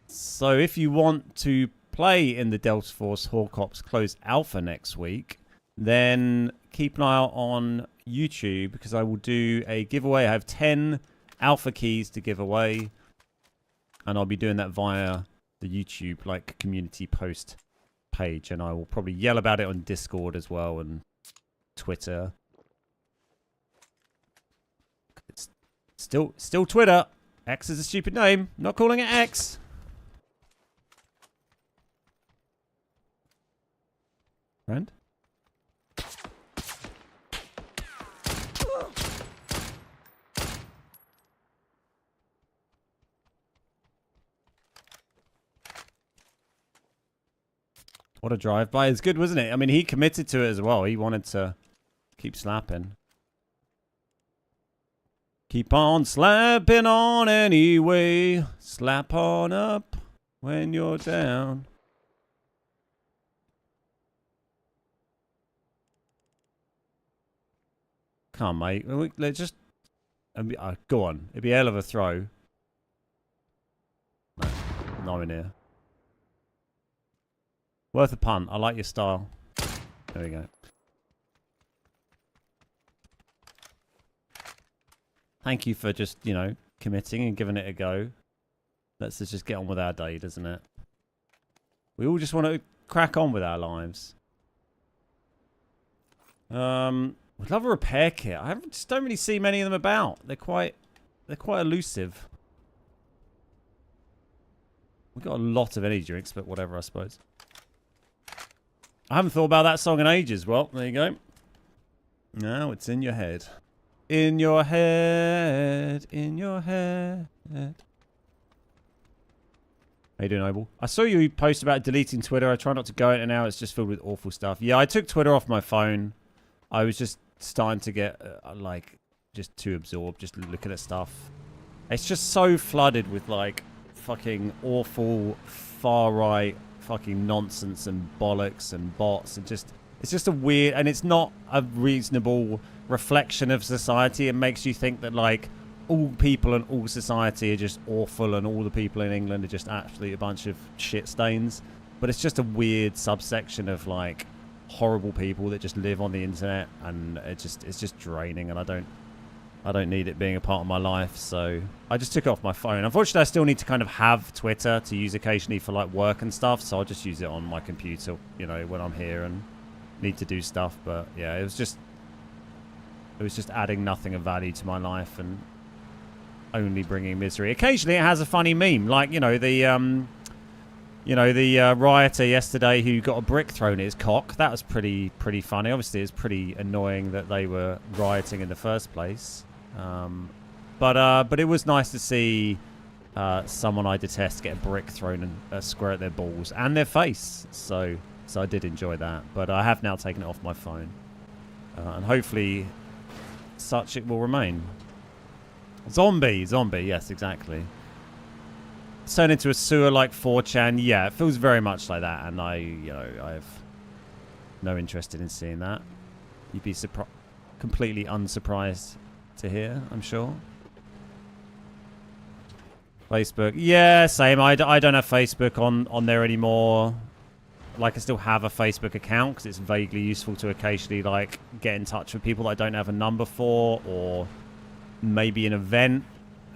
So if you want to play in the Delta Force Hawk Ops closed alpha next week, then keep an eye out on YouTube because I will do a giveaway. I have 10 alpha keys to give away, and I'll be doing that via the YouTube like community post page, and I will probably yell about it on Discord as well and Twitter. It's still Twitter. X is a stupid name. Not calling it X. Friend? What a drive-by. It's good, wasn't it? I mean, he committed to it as well. He wanted to keep slapping. Keep on slapping on anyway. Slap on up when you're down. Come on, mate. Let's just... go on. It'd be a hell of a throw. No, not in here. Worth a punt. I like your style. There we go. Thank you for just, you know, committing and giving it a go. Let's just get on with our day, doesn't it? We all just want to crack on with our lives. We'd love a repair kit. I just don't really see many of them about. They're quite elusive. We've got a lot of energy drinks, but whatever, I suppose. I haven't thought about that song in ages. Well, there you go. Now it's in your head. In your head. In your head. How you doing, Noble? I saw you post about deleting Twitter. I try not to go into it now. It's just filled with awful stuff. Yeah, I took Twitter off my phone. I was just starting to get, like, just too absorbed. Just looking at stuff. It's just so flooded with, like, fucking awful, far-right fucking nonsense and bollocks and bots. And just, it's just a weird, and it's not a reasonable reflection of society. It makes you think that, like, all people and all society are just awful and all the people in England are just actually a bunch of shit stains. But it's just a weird subsection of, like, horrible people that just live on the internet, and it's just draining, and I don't need it being a part of my life, so I just took it off my phone. Unfortunately, I still need to kind of have Twitter to use occasionally for, like, work and stuff, so I'll just use it on my computer, you know, when I'm here and need to do stuff. But yeah, it was just adding nothing of value to my life and only bringing misery. Occasionally it has a funny meme, like, you know, the rioter yesterday who got a brick thrown at his cock. That was pretty funny. Obviously, it's pretty annoying that they were rioting in the first place. But it was nice to see someone I detest get a brick thrown and square at their balls and their face. So I did enjoy that. But I have now taken it off my phone, and hopefully, such it will remain. Zombie, yes, exactly. Turn into a sewer like 4chan. Yeah, it feels very much like that, and I have no interest in seeing that. You'd be completely unsurprised to hear, I'm sure. Facebook, yeah, same. I don't have Facebook on there anymore. Like, I still have a Facebook account because it's vaguely useful to occasionally, like, get in touch with people that I don't have a number for, or maybe an event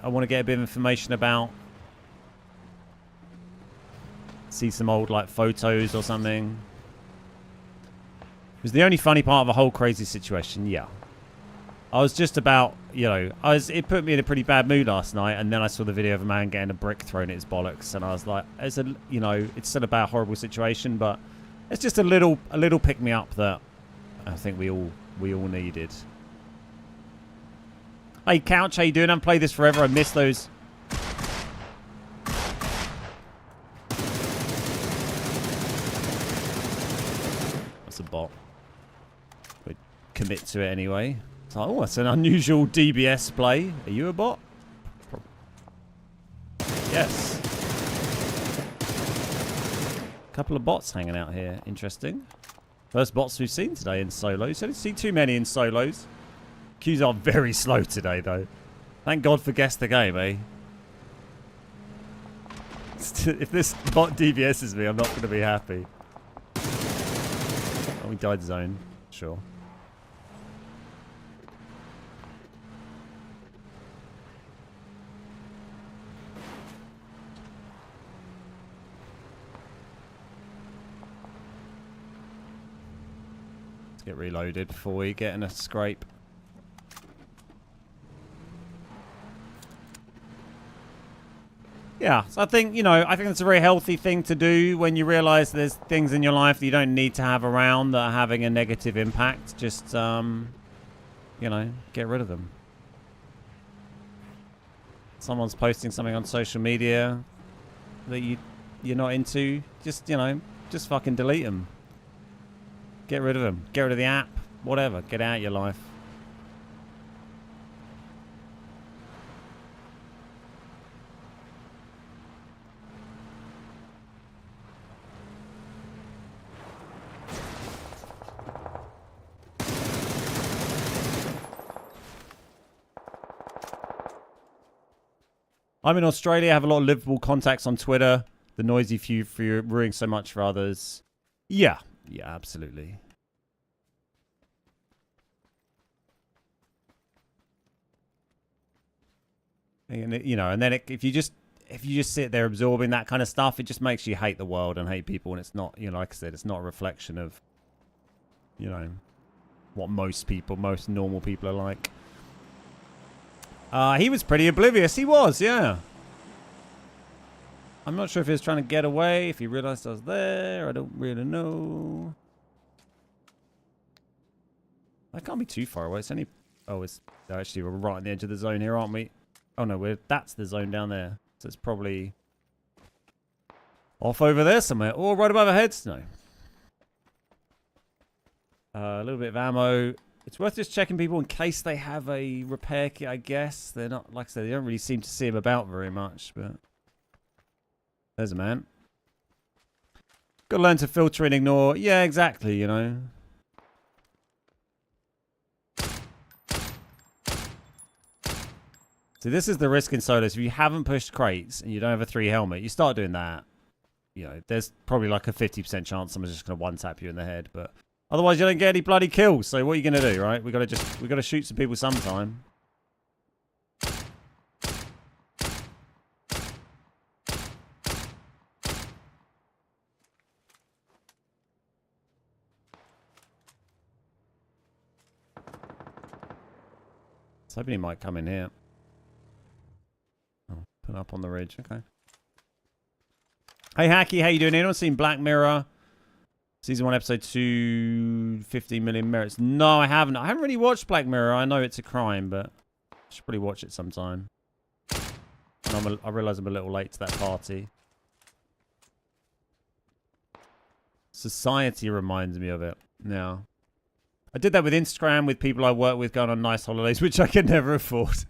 I want to get a bit of information about. See some old, like, photos or something. It was the only funny part of the whole crazy situation. Yeah, I was just about, you know, it put me in a pretty bad mood last night, and then I saw the video of a man getting a brick thrown at his bollocks, and I was like, it's still about a horrible situation, but it's just a little pick me up that I think we all needed. Hey Couch, how you doing? I haven't played this forever. I miss those. That's a bot. We commit to it anyway. It's like, oh, that's an unusual DBS play. Are you a bot? Yes. A couple of bots hanging out here. Interesting. First bots we've seen today in solos. I didn't see too many in solos. Queues are very slow today, though. Thank God for Guess the Game, eh? If this bot DBS's me, I'm not going to be happy. Oh, we died zone. Sure. Let's get reloaded before we get in a scrape. Yeah, so I think it's a very healthy thing to do when you realise there's things in your life that you don't need to have around that are having a negative impact. Just, get rid of them. Someone's posting something on social media that you're not into, just fucking delete them. Get rid of them. Get rid of the app. Whatever. Get out of your life. I'm in Australia. I have a lot of Liverpool contacts on Twitter. The noisy few ruining so much for others. Yeah. Yeah, absolutely. And it, you know, and then if you just sit there absorbing that kind of stuff, it just makes you hate the world and hate people. And it's not, you know, like I said, it's not a reflection of, you know, what most normal people are like. He was pretty oblivious. He was, yeah. I'm not sure if he was trying to get away, if he realized I was there. I don't really know. I can't be too far away. It's only... Oh, it's actually we're right on the edge of the zone here, aren't we? Oh, no, that's the zone down there. So it's probably off over there somewhere. Or right above our heads. No. A little bit of ammo. It's worth just checking people in case they have a repair kit, I guess. They're not, like I said, they don't really seem to see him about very much, but... There's a man. Gotta learn to filter and ignore. Yeah, exactly, you know. So this is the risk in solos. If you haven't pushed crates and you don't have a 3 helmet, you start doing that. You know, there's probably like a 50% chance someone's just going to one-tap you in the head, but otherwise you don't get any bloody kills. So what are you going to do, right? We got to shoot some people sometime. I was hoping he might come in here. Oh, put up on the ridge. Okay. Hey, Hacky, how you doing? Anyone seen Black Mirror? Season 1, episode 2, 15 million merits. No, I haven't. I haven't really watched Black Mirror. I know it's a crime, but I should probably watch it sometime. And I realise I'm a little late to that party. Society reminds me of it now. I did that with Instagram, with people I work with going on nice holidays, which I could never afford.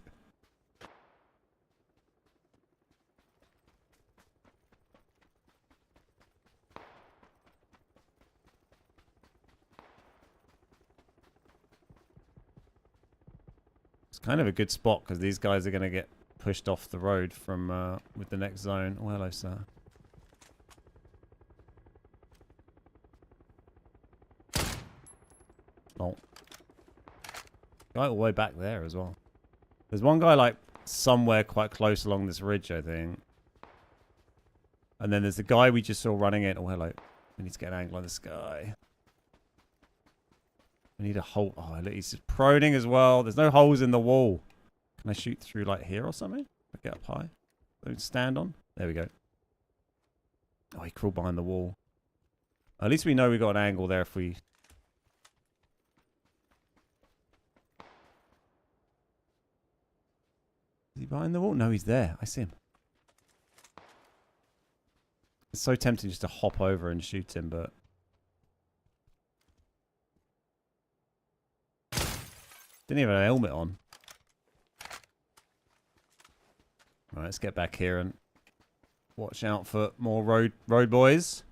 It's kind of a good spot because these guys are going to get pushed off the road from with the next zone. Oh, hello, sir. Oh. Guy all the way back there as well. There's one guy like somewhere quite close along this ridge, I think. And then there's the guy we just saw running in. Oh, hello. We need to get an angle on this guy. We need a hole. Oh, look, he's just proning as well. There's no holes in the wall. Can I shoot through like here or something? I get up high. Don't stand on. There we go. Oh, he crawled behind the wall. At least we know we got an angle there if we... Is he behind the wall? No, he's there. I see him. It's so tempting just to hop over and shoot him, but... Didn't even have a helmet on. Alright, let's get back here and watch out for more road boys.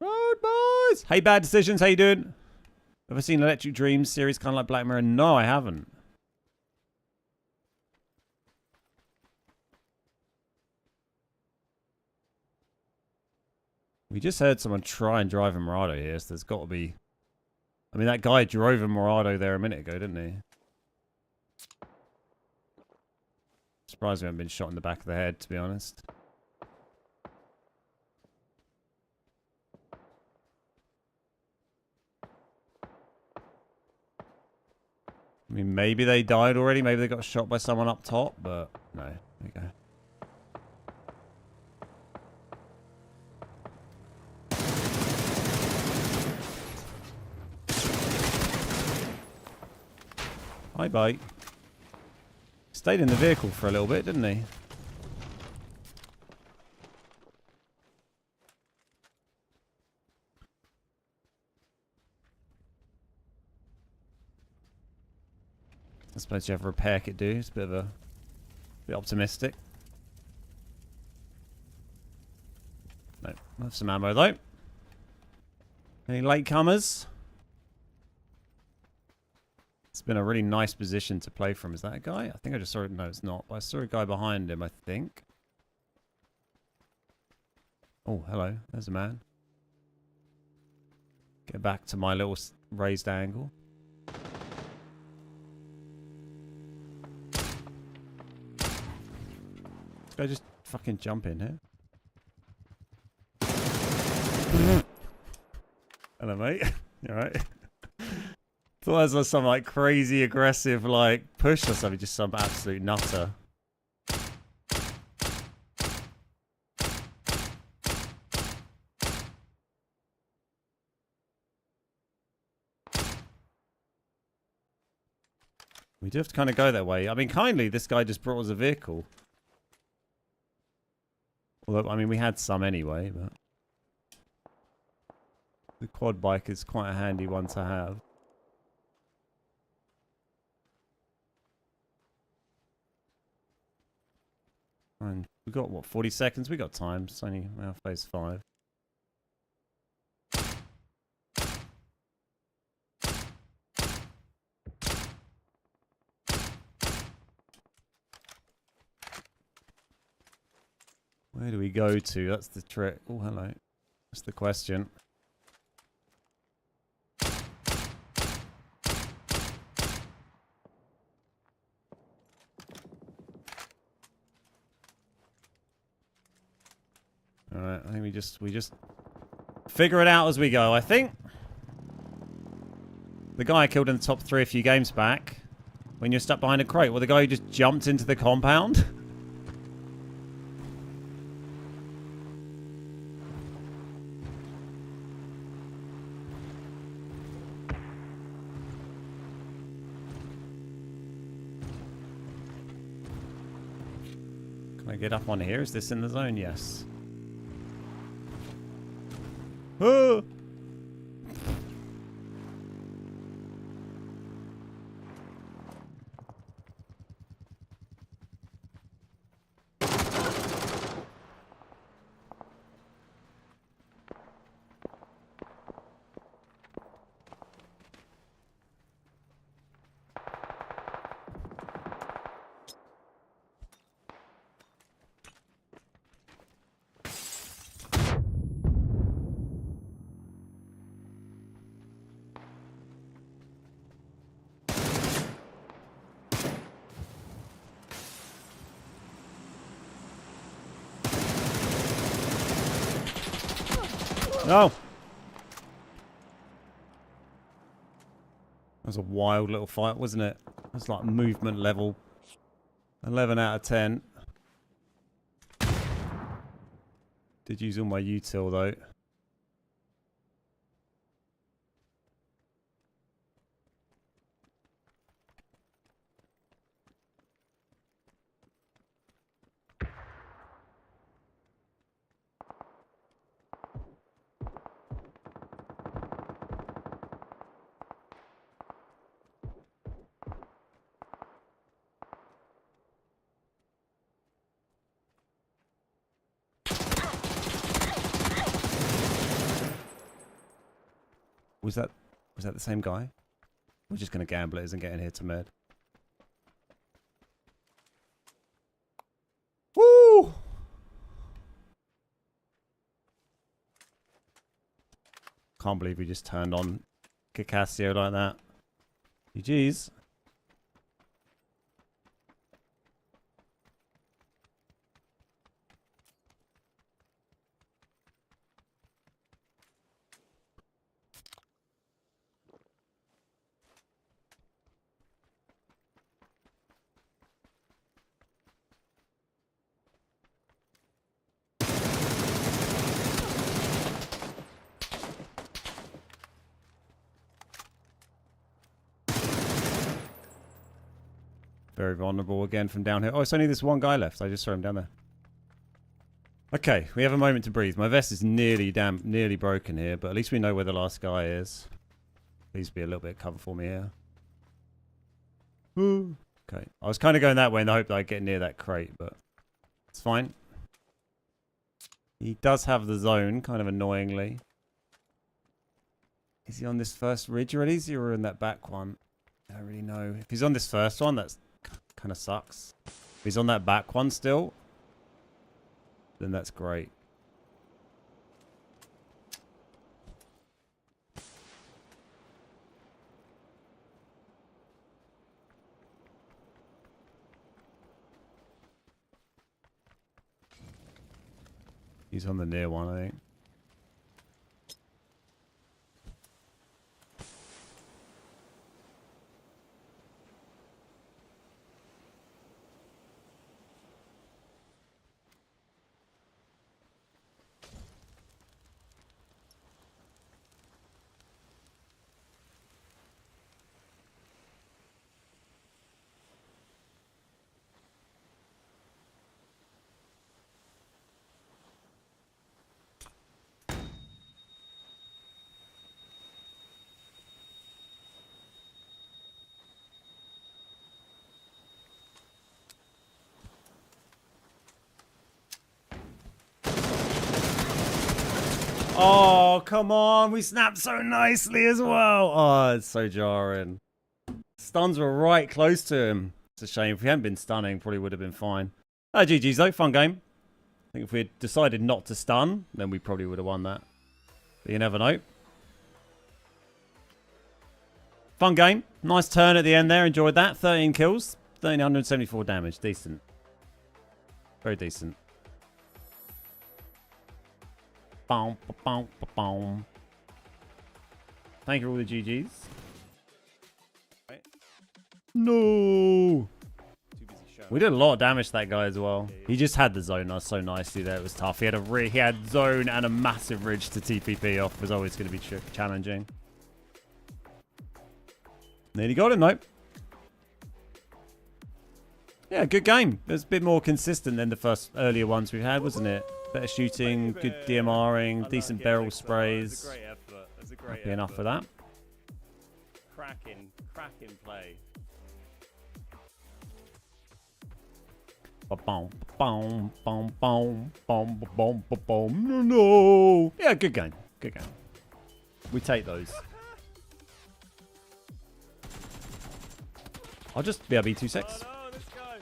Road boys! Hey, Bad Decisions, how you doing? Ever seen Electric Dreams series kind of like Black Mirror? No, I haven't. We just heard someone try and drive a Murado here, so there's got to be... I mean, that guy drove a Murado there a minute ago, didn't he? Surprised we haven't been shot in the back of the head, to be honest. I mean, maybe they died already. Maybe they got shot by someone up top, but no. There we go. Hi, bye. Stayed in the vehicle for a little bit, didn't he? I suppose you have a repair kit, do. It's a bit optimistic. No, I have some ammo though. Any latecomers? It's been a really nice position to play from. Is that a guy? I think I just saw it. No, it's not. But I saw a guy behind him, I think. Oh, hello. There's a man. Get back to my little raised angle. This guy just fucking jump in here. Hello, mate. You alright? Thought that was some like crazy aggressive like push or something, just some absolute nutter. We do have to kind of go that way. I mean, kindly, this guy just brought us a vehicle. Although, I mean, we had some anyway, but the quad bike is quite a handy one to have. And we got what, 40 seconds? We got time. It's only phase 5. Where do we go to? That's the trick. Oh, hello. That's the question. Alright, I think we just figure it out as we go, I think. The guy I killed in the top 3 a few games back, when you're stuck behind a crate, well, the guy who just jumped into the compound. Can I get up on here? Is this in the zone? Yes. Oh! No! That was a wild little fight, wasn't it? It was like movement level 11 out of 10. Did use all my util though. Was that the same guy? We're just gonna gamble it isn't getting here to med. Woo! Can't believe we just turned on Kikasio like that. GG's. Very vulnerable again from down here. Oh, it's only this one guy left. I just saw him down there. Okay, we have a moment to breathe. My vest is nearly broken here, but at least we know where the last guy is. Please be a little bit of cover for me here. Woo. Okay, I was kind of going that way in the hope that I'd get near that crate, but it's fine. He does have the zone, kind of annoyingly. Is he on this first ridge already? Is he or in that back one? I don't really know. If he's on this first one, that's kind of sucks. If he's on that back one still, then that's great. He's on the near one, I think. Oh, come on. We snapped so nicely as well. Oh, it's so jarring. Stuns were right close to him. It's a shame. If we hadn't been stunning, probably would have been fine. GG's though. Fun game. I think if we had decided not to stun, then we probably would have won that. But you never know. Fun game. Nice turn at the end there. Enjoyed that. 13 kills. 1,374 damage. Decent. Very decent. Boom, boom, boom. Thank you for all the GGs. Right. No. We did a lot of damage to that guy as well. He just had the zone so nicely there. It was tough. He had zone and a massive ridge to TPP off. It was always going to be challenging. Nearly got him though. Yeah, good game. It was a bit more consistent than the first earlier ones we've had, wasn't it? Better shooting, good DMRing, decent barrel sprays. Happy enough for that. Cracking play. No. Yeah, good game. Good game. We take those. I'll just BRB 2-6. Oh no, this guy.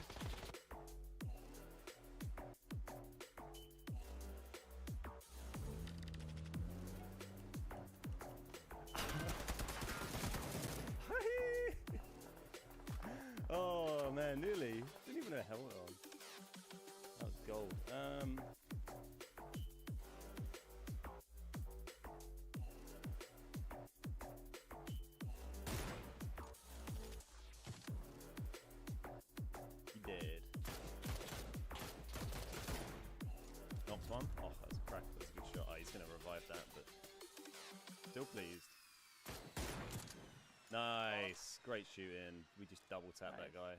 Oh man, nearly. Didn't even have a helmet on. That was gold. He did. Knocked one. Oh, that's a crack. That's a good shot. Oh, he's gonna revive that, but still pleased. Nice. Great shooting. We just double tapped that guy.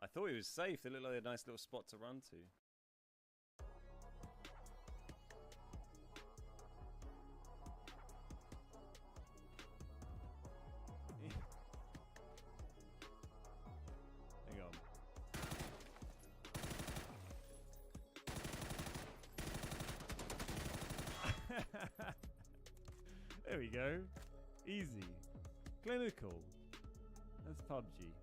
I thought he was safe. It looked like a nice little spot to run to. Hang on. There we go. Easy. Clinical. That's PUBG.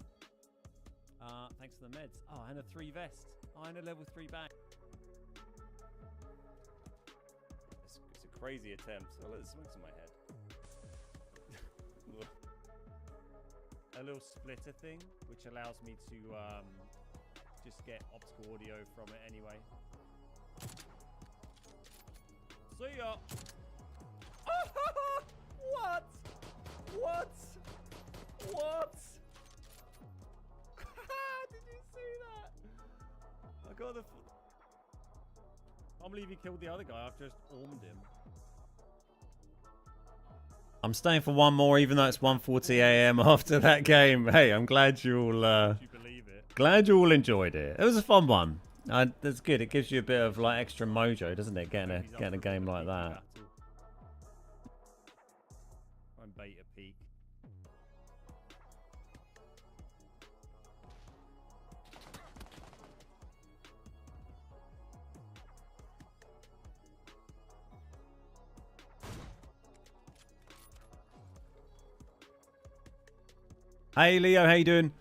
Thanks for the meds. Oh, and a 3 vest. Oh, and a level 3 bag. It's a crazy attempt. Oh, look, the smoke's in my head. A little splitter thing, which allows me to just get optical audio from it anyway. See ya! What? What? What? Did you see that? I got the... I can't believe he killed the other guy. I've just ormed him. I'm staying for one more, even though it's 1:40 AM after that game. Hey, I'm glad you all... You believe it? glad you all enjoyed it. It was a fun one. That's good. It gives you a bit of like extra mojo, doesn't it? Getting a game like that. Try and bait a peek. Hey, Leo, how you doing?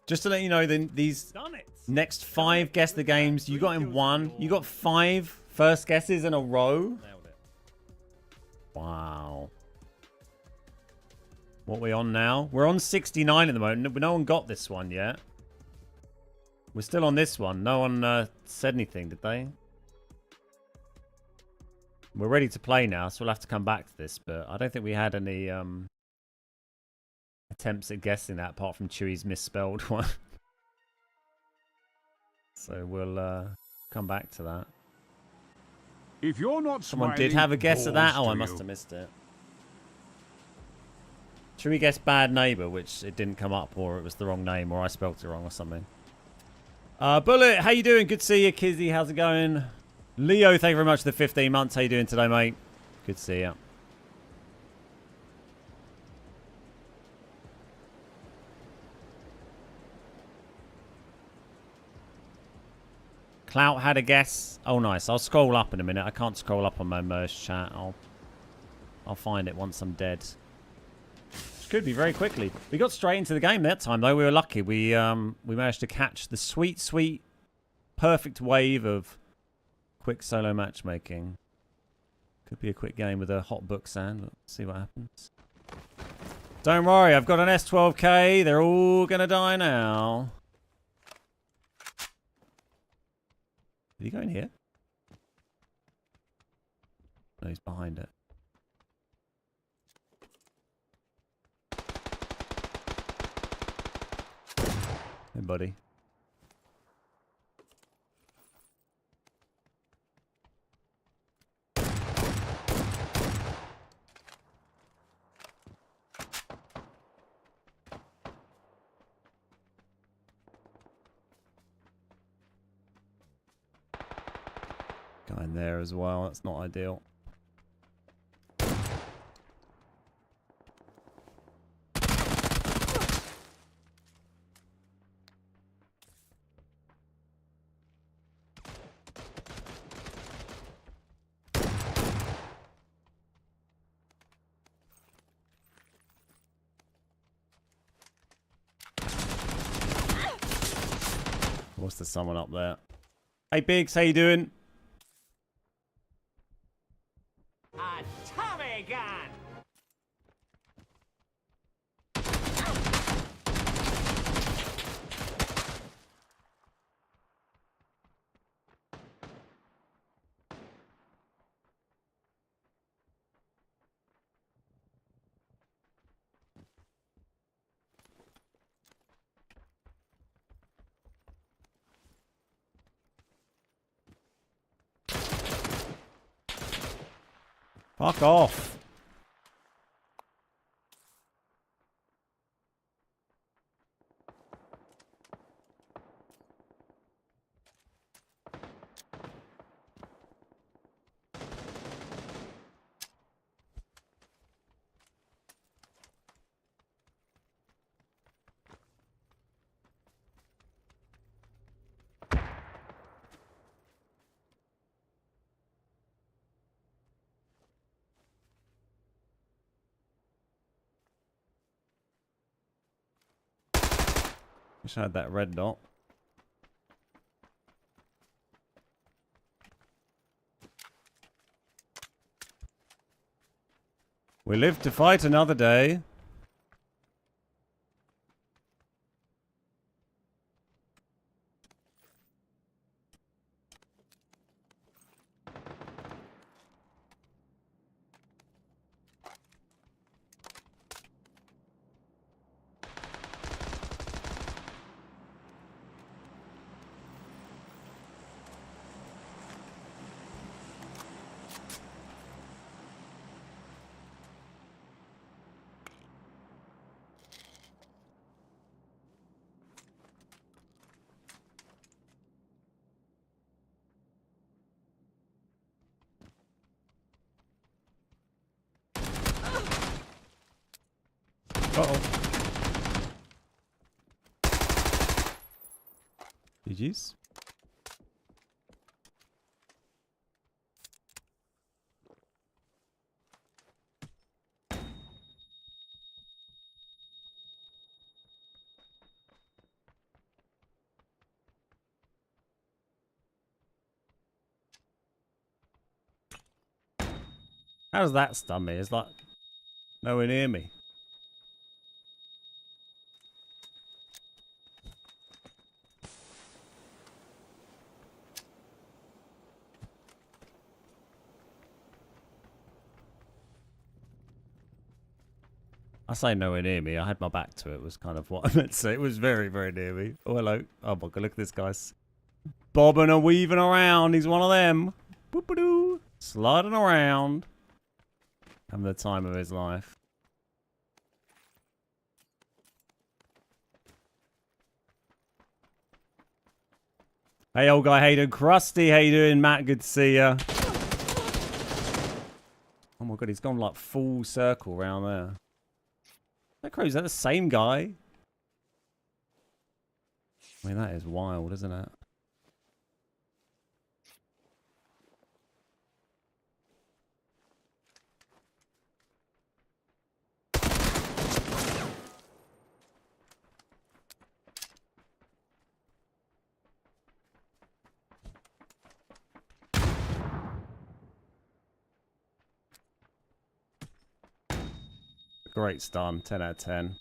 Just to let you know, then these Done it. next 5 guess the games, you got in 1. You got 5 first guesses in a row. Nailed it. Wow. What are we on now? We're on 69 at the moment, but no one got this one yet. We're still on this one. No one said anything, did they? We're ready to play now, so we'll have to come back to this, but I don't think we had any attempts at guessing that, apart from Chewie's misspelled one. So we'll come back to that. If you're not Someone smiling, did have a guess at that. balls Oh, I to must you. have missed it. Should we guess bad neighbor, which it didn't come up, or it was the wrong name, or I spelled it wrong or something? Bullet, how you doing? Good to see you. Kizzy, how's it going? Leo, thank you very much for the 15 months. How you doing today, mate? Good to see you. Clout had a guess. Oh, nice. I'll scroll up in a minute. I can't scroll up on my merge chat. I'll find it once I'm dead. Which could be very quickly. We got straight into the game that time, though. We were lucky. We managed to catch the sweet, sweet, perfect wave of quick solo matchmaking. Could be a quick game with a hot book sand. Let's see what happens. Don't worry. I've got an S12K. They're all going to die now. Did he go in here? No, he's behind it. Hey, buddy. Guy in there as well. That's not ideal. What's there someone up there? Hey, Biggs, how you doing? A Tommy gun! Fuck off. Wish I had that red dot. We live to fight another day. Uh-oh. GG's. How does that stun me? It's like nowhere near me. I say nowhere near me. I had my back to it, was kind of what I meant to say. It was very, very near me. Oh, hello. Oh, my God. Look at this guy. Bobbing and weaving around. He's one of them. Boop-a-doo. Sliding around. Having the time of his life. Hey, old guy. How you doing? Krusty, how you doing? Matt, good to see ya. Oh, my God. He's gone like full circle around there. Is that the same guy? I mean, that is wild, isn't it? Great stun, 10 out of 10.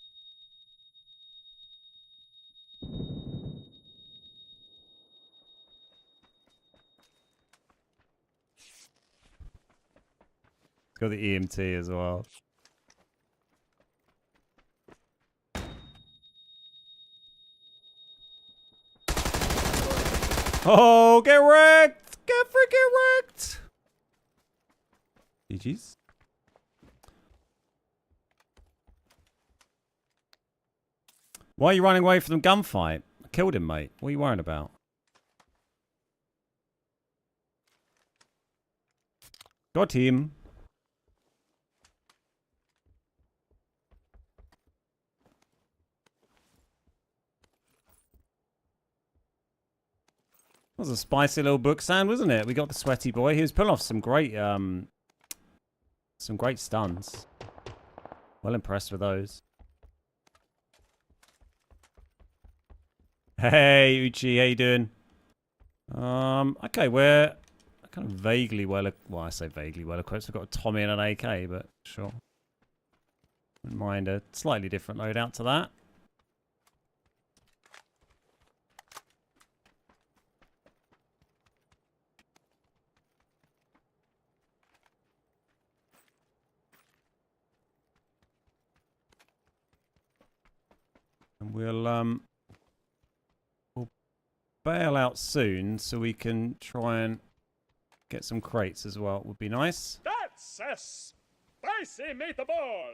It's got the EMT as well. Oh, get wrecked! Get freaking wrecked! GG's. Why are you running away from the gunfight? I killed him, mate. What are you worrying about? Got him. That was a spicy little book sound, wasn't it? We got the sweaty boy. He was pulling off some great stuns. Well impressed with those. Hey, Uchi, how you doing? Okay, we're kind of vaguely well I say vaguely well equipped. We've got a Tommy and an AK, but sure. Wouldn't mind a slightly different loadout to that. And we'll bail out soon so we can try and get some crates as well. Would be nice. That's a spicy meatball!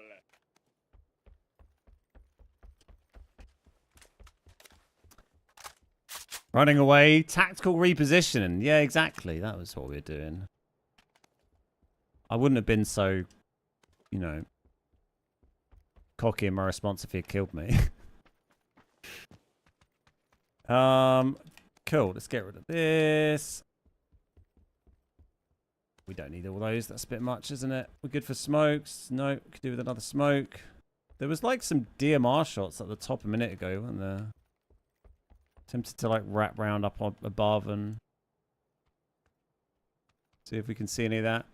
Running away, tactical repositioning. Yeah, exactly. That was what we were doing. I wouldn't have been so, you know, cocky in my response if he had killed me. Cool. Let's get rid of this. We don't need all those. That's a bit much, isn't it? We're good for smokes. No, could do with another smoke. There was like some DMR shots at the top a minute ago, weren't there? Tempted to like wrap round up on above and see if we can see any of that.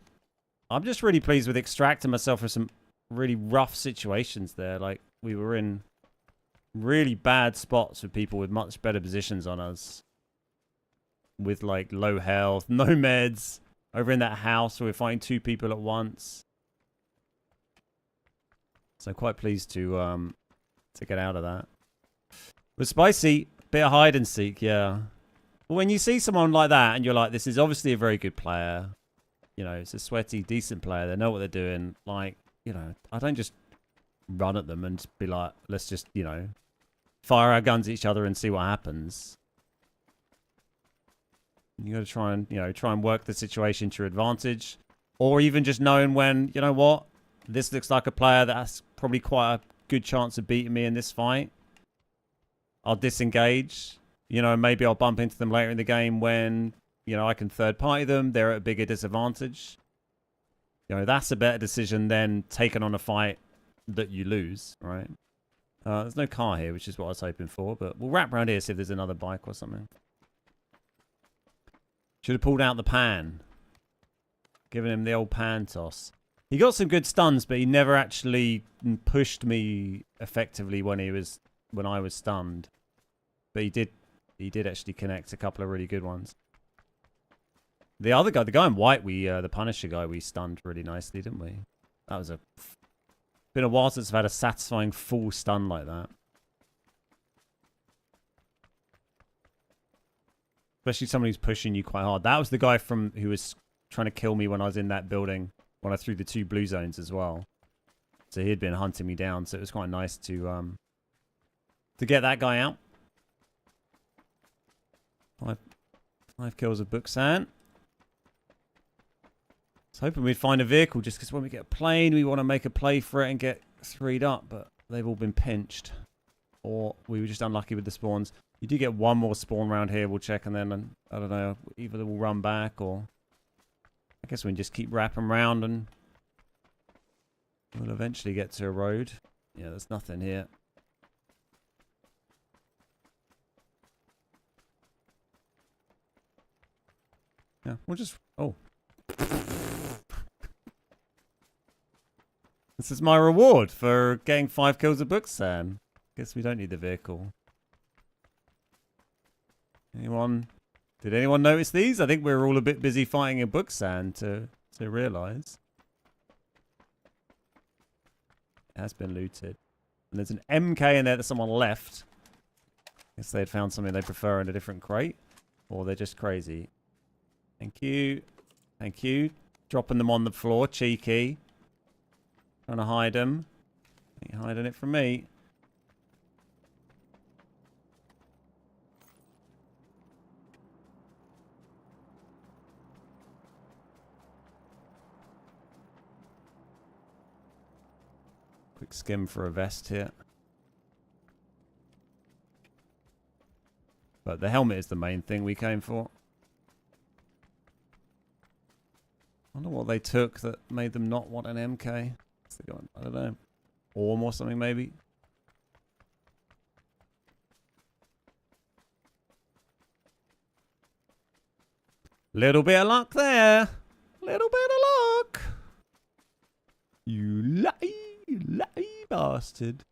I'm just really pleased with extracting myself from some really rough situations there. Like we were in really bad spots with people with much better positions on us. With like low health, no meds. Over in that house where we're fighting two people at once. So quite pleased to get out of that. But spicy, bit of hide and seek, yeah. When you see someone like that and you're like, this is obviously a very good player. You know, it's a sweaty, decent player. They know what they're doing. Like, you know, I don't just run at them and be like, let's just, you know, fire our guns at each other and see what happens. You got to try and, you know, work the situation to your advantage. Or even just knowing when, you know what, this looks like a player that has probably quite a good chance of beating me in this fight. I'll disengage. You know, maybe I'll bump into them later in the game when, you know, I can third party them. They're at a bigger disadvantage. You know, that's a better decision than taking on a fight that you lose, right? There's no car here, which is what I was hoping for. But we'll wrap around here, see if there's another bike or something. Should have pulled out the pan. Giving him the old pan toss. He got some good stuns, but he never actually pushed me effectively when I was stunned. But he did actually connect a couple of really good ones. The other guy, the guy in white, the Punisher guy, we stunned really nicely, didn't we? That was been a while since I've had a satisfying full stun like that. Especially someone who's pushing you quite hard. That was the guy who was trying to kill me when I was in that building. When I threw the 2 blue zones as well. So he had been hunting me down. So it was quite nice to get that guy out. 5 kills of Buxan. I was hoping we'd find a vehicle just because when we get a plane, we want to make a play for it and get 3'd up. But they've all been pinched. Or we were just unlucky with the spawns. You do get one more spawn round here. We'll check and then, I don't know, either we'll run back or... I guess we can just keep wrapping around and we'll eventually get to a road. Yeah, there's nothing here. Yeah, we'll just... Oh. This is my reward for getting 5 kills of Buxan. Guess we don't need the vehicle. Anyone... Did anyone notice these? I think we were all a bit busy fighting in Buxan to realise. It has been looted. And there's an MK in there that someone left. Guess they'd found something they prefer in a different crate. Or they're just crazy. Thank you. Thank you. Dropping them on the floor. Cheeky. Trying to hide them. Ain't hiding it from me. Quick skim for a vest here. But the helmet is the main thing we came for. I wonder what they took that made them not want an MK. I don't know. Orm or something maybe. Little bit of luck there. Little bit of luck. You lucky bastard.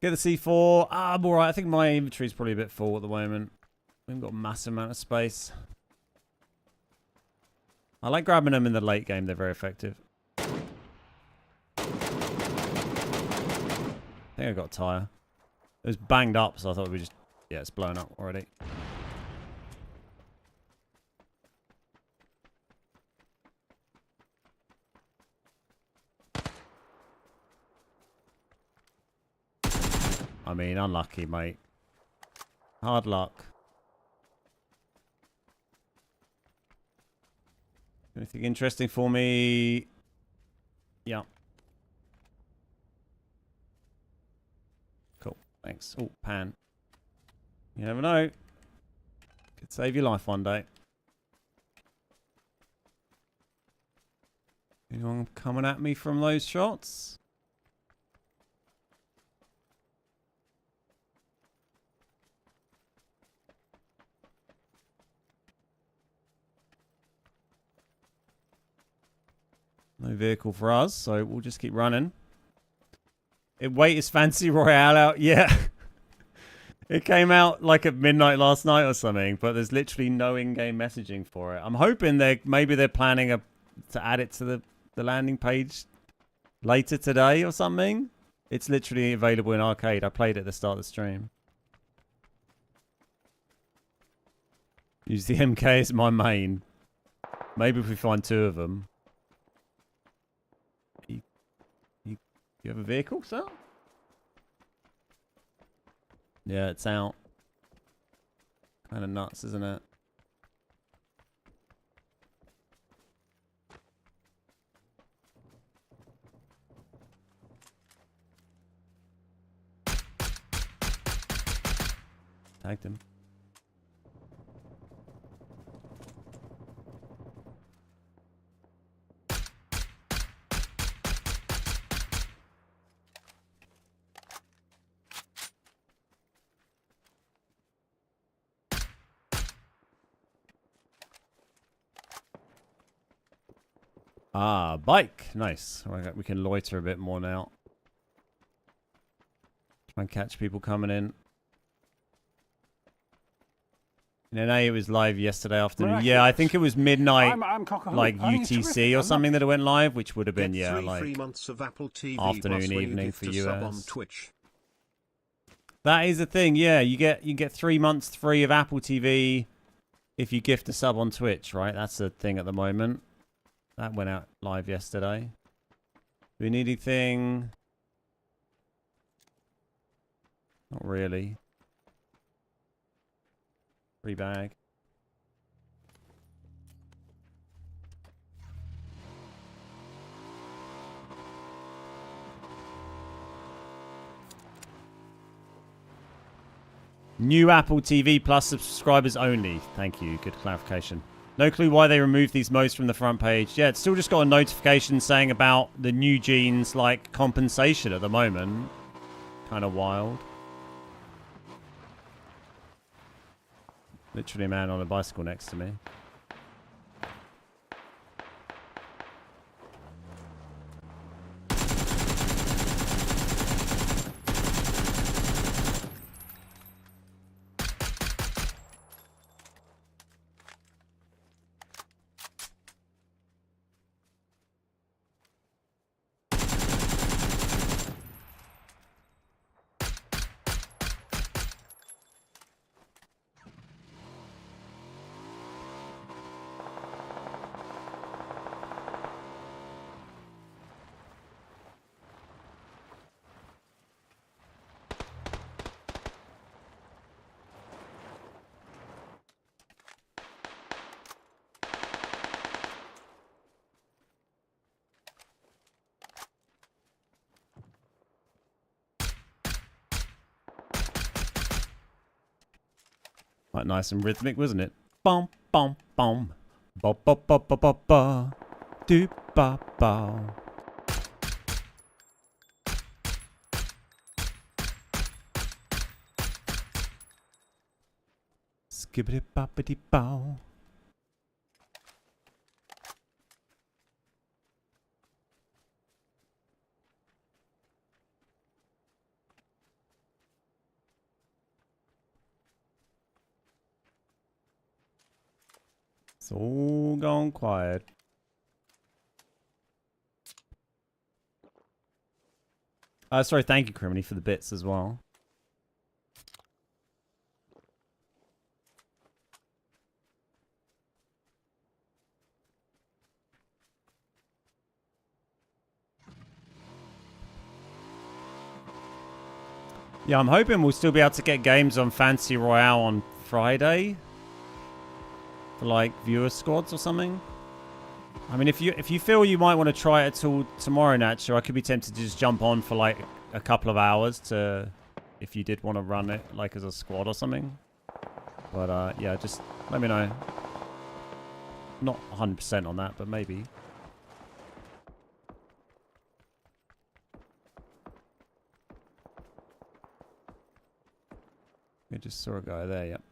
Get the C4. I'm alright. I think my inventory's probably a bit full at the moment. We haven't got a massive amount of space. I like grabbing them in the late game. They're very effective. I think I got a tire. It was banged up, so I thought we just... Yeah, it's blown up already. I mean, unlucky, mate. Hard luck. Anything interesting for me? Yeah. Cool. Thanks. Oh, pan. You never know. Could save your life one day. Anyone coming at me from those shots? No vehicle for us, so we'll just keep running. Wait, is Fancy Royale out? Yeah. It came out like at midnight last night or something, but there's literally no in-game messaging for it. I'm hoping maybe they're planning to add it to the landing page later today or something. It's literally available in arcade. I played it at the start of the stream. Use the MK as my main. Maybe if we find 2 of them. You have a vehicle, sir? Yeah, it's out. Kind of nuts, isn't it? Tagged him. Ah, bike. Nice. We can loiter a bit more now. Try and catch people coming in. It was live yesterday afternoon. Yeah, I think it was midnight, I'm Cockahoo. like I think it's UTC terrific. or I'm something that it went live, which would have been, Get yeah, free like months of Apple TV afternoon, Plus when you evening gift for a sub on US. Twitch. That is the thing, yeah. You get 3 months free of Apple TV if you gift a sub on Twitch, right? That's the thing at the moment. That went out live yesterday. Do we need anything? Not really. Free bag. New Apple TV Plus subscribers only. Thank you. Good clarification. No clue why they removed these modes from the front page. Yeah, it's still just got a notification saying about the new jeans, like, compensation at the moment. Kind of wild. Literally a man on a bicycle next to me. Quite nice and rhythmic, wasn't it? Bum bum bum. Ba ba ba ba ba ba. Do ba ba. Skibbity boppity bow. It's all gone quiet. Sorry, thank you, Criminy, for the bits as well. Yeah, I'm hoping we'll still be able to get games on Fantasy Royale on Friday. For like viewer squads or something. I mean, if you feel you might want to try it till tomorrow, Nacho, I could be tempted to just jump on for like a couple of hours to, if you did want to run it like as a squad or something. But yeah, just let me know. Not 100% on that, but maybe. I just saw a guy there, yep.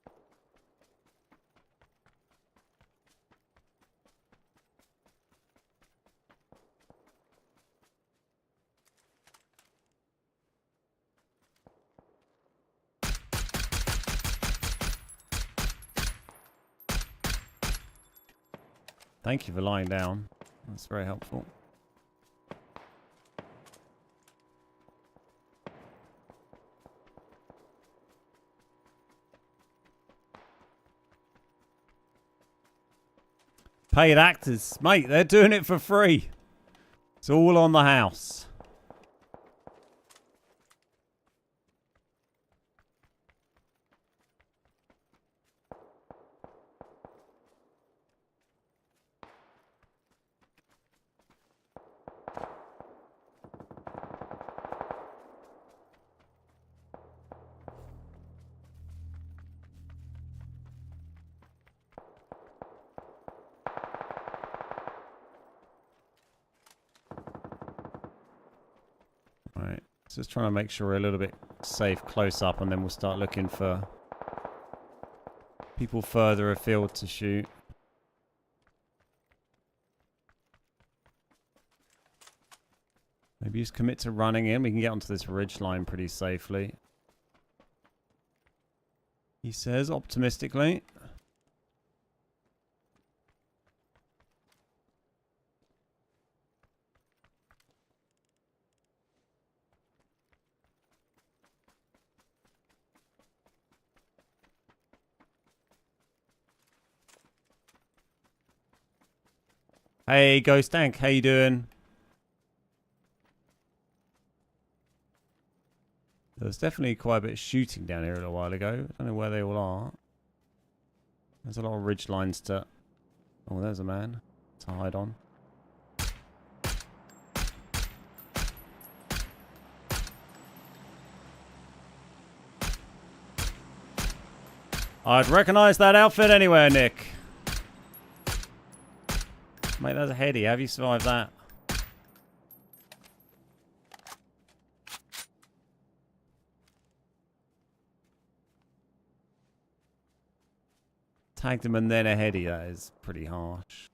Thank you for lying down. That's very helpful. Paid actors. Mate, they're doing it for free. It's all on the house. Right, just trying to make sure we're a little bit safe close up, and then we'll start looking for people further afield to shoot. Maybe just commit to running in. We can get onto this ridge line pretty safely. He says optimistically. Hey, Ghost Tank, how you doing? There was definitely quite a bit of shooting down here a little while ago. I don't know where they all are. There's a lot of ridge lines to... Oh, there's a man to hide on. I'd recognise that outfit anywhere, Nick. Mate, that's a heady. Have you survived that? Tagged him and then a heady. That is pretty harsh.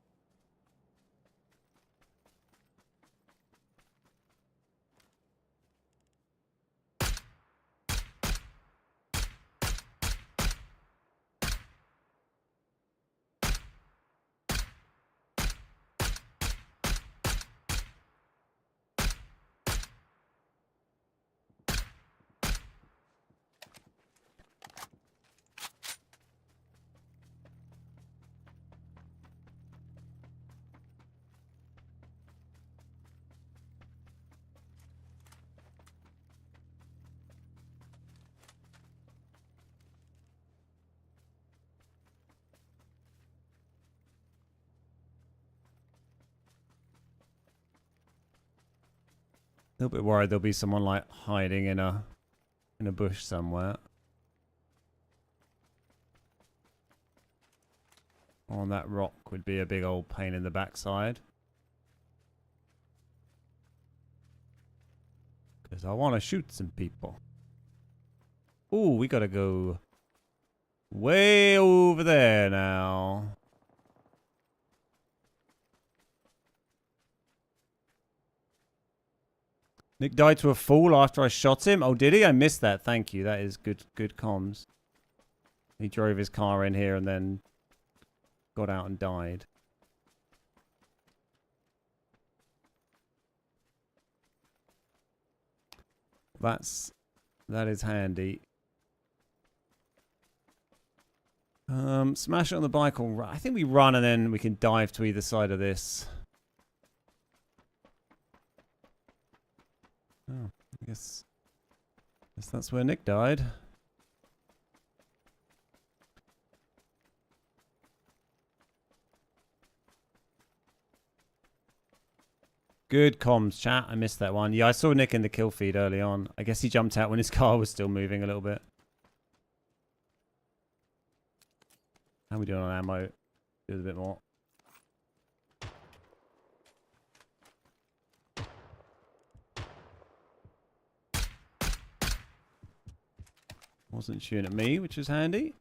A little bit worried there'll be someone like hiding in a bush somewhere. On that rock would be a big old pain in the backside. Because I want to shoot some people. Ooh, we gotta go way over there now. Nick died to a fool after I shot him. Oh, did he? I missed that. Thank you. That is good comms. He drove his car in here and then got out and died. That is handy. Smash it on the bike or run. I think we run and then we can dive to either side of this. Oh, I guess that's where Nick died. Good comms, chat. I missed that one. Yeah, I saw Nick in the kill feed early on. I guess he jumped out when his car was still moving a little bit. How are we doing on ammo? Do a bit more. Wasn't shooting at me, which was handy.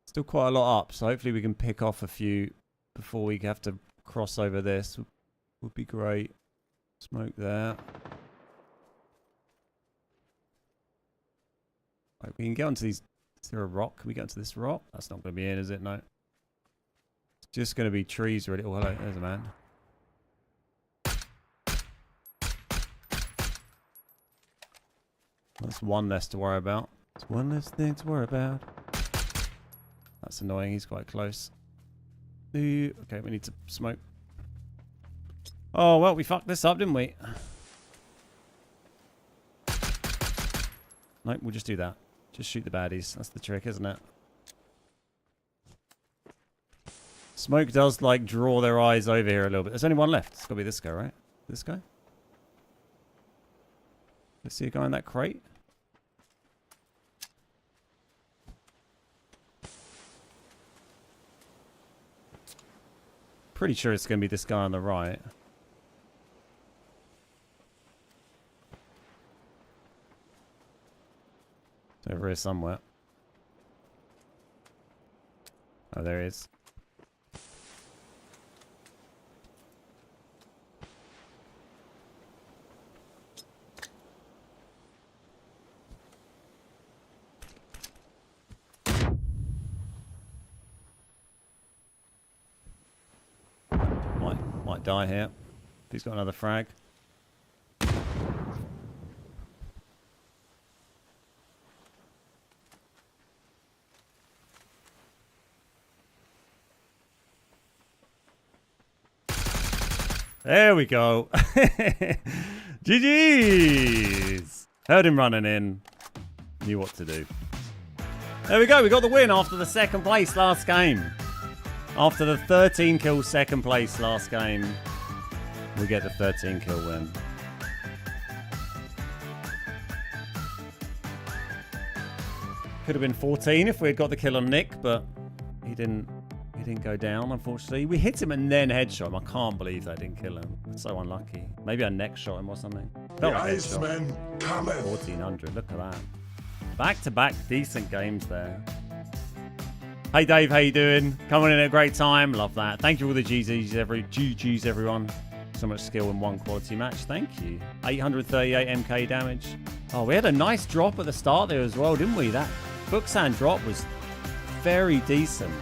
Still quite a lot up, so hopefully we can pick off a few before we have to cross over this. Would be great. Smoke there. Right, we can get onto these. Is there a rock? Can we get onto this rock? That's not going to be in, is it? No. It's just going to be trees really. Oh, hello. There's a man. That's one less to worry about. It's one less thing to worry about. That's annoying. He's quite close. Okay, we need to smoke. Oh, well, we fucked this up, didn't we? Nope, we'll just do that. Just shoot the baddies. That's the trick, isn't it? Smoke does, like, draw their eyes over here a little bit. There's only one left. It's got to be this guy, right? This guy? Let's see a guy in that crate. Pretty sure it's going to be this guy on the right. It's over here somewhere. Oh, there he is. Might die here. He's got another frag. There we go. GG's. Heard him running in. Knew what to do. There we go. We got the win after the second place last game. After the 13 kill second place last game, we get the 13 kill win. Could have been 14 if we had got the kill on Nick, but he didn't go down, unfortunately. We hit him and then headshot him. I can't believe that didn't kill him. It's so unlucky. Maybe I neck shot him or something. The Iceman cometh. 1400. Look at that. Back-to-back decent games there. Hey Dave, how you doing? Coming in at a great time. Love that. Thank you for all the GGs, everyone. So much skill in one quality match. Thank you. 838 MK damage. Oh, we had a nice drop at the start there as well, didn't we? That Booksand drop was very decent.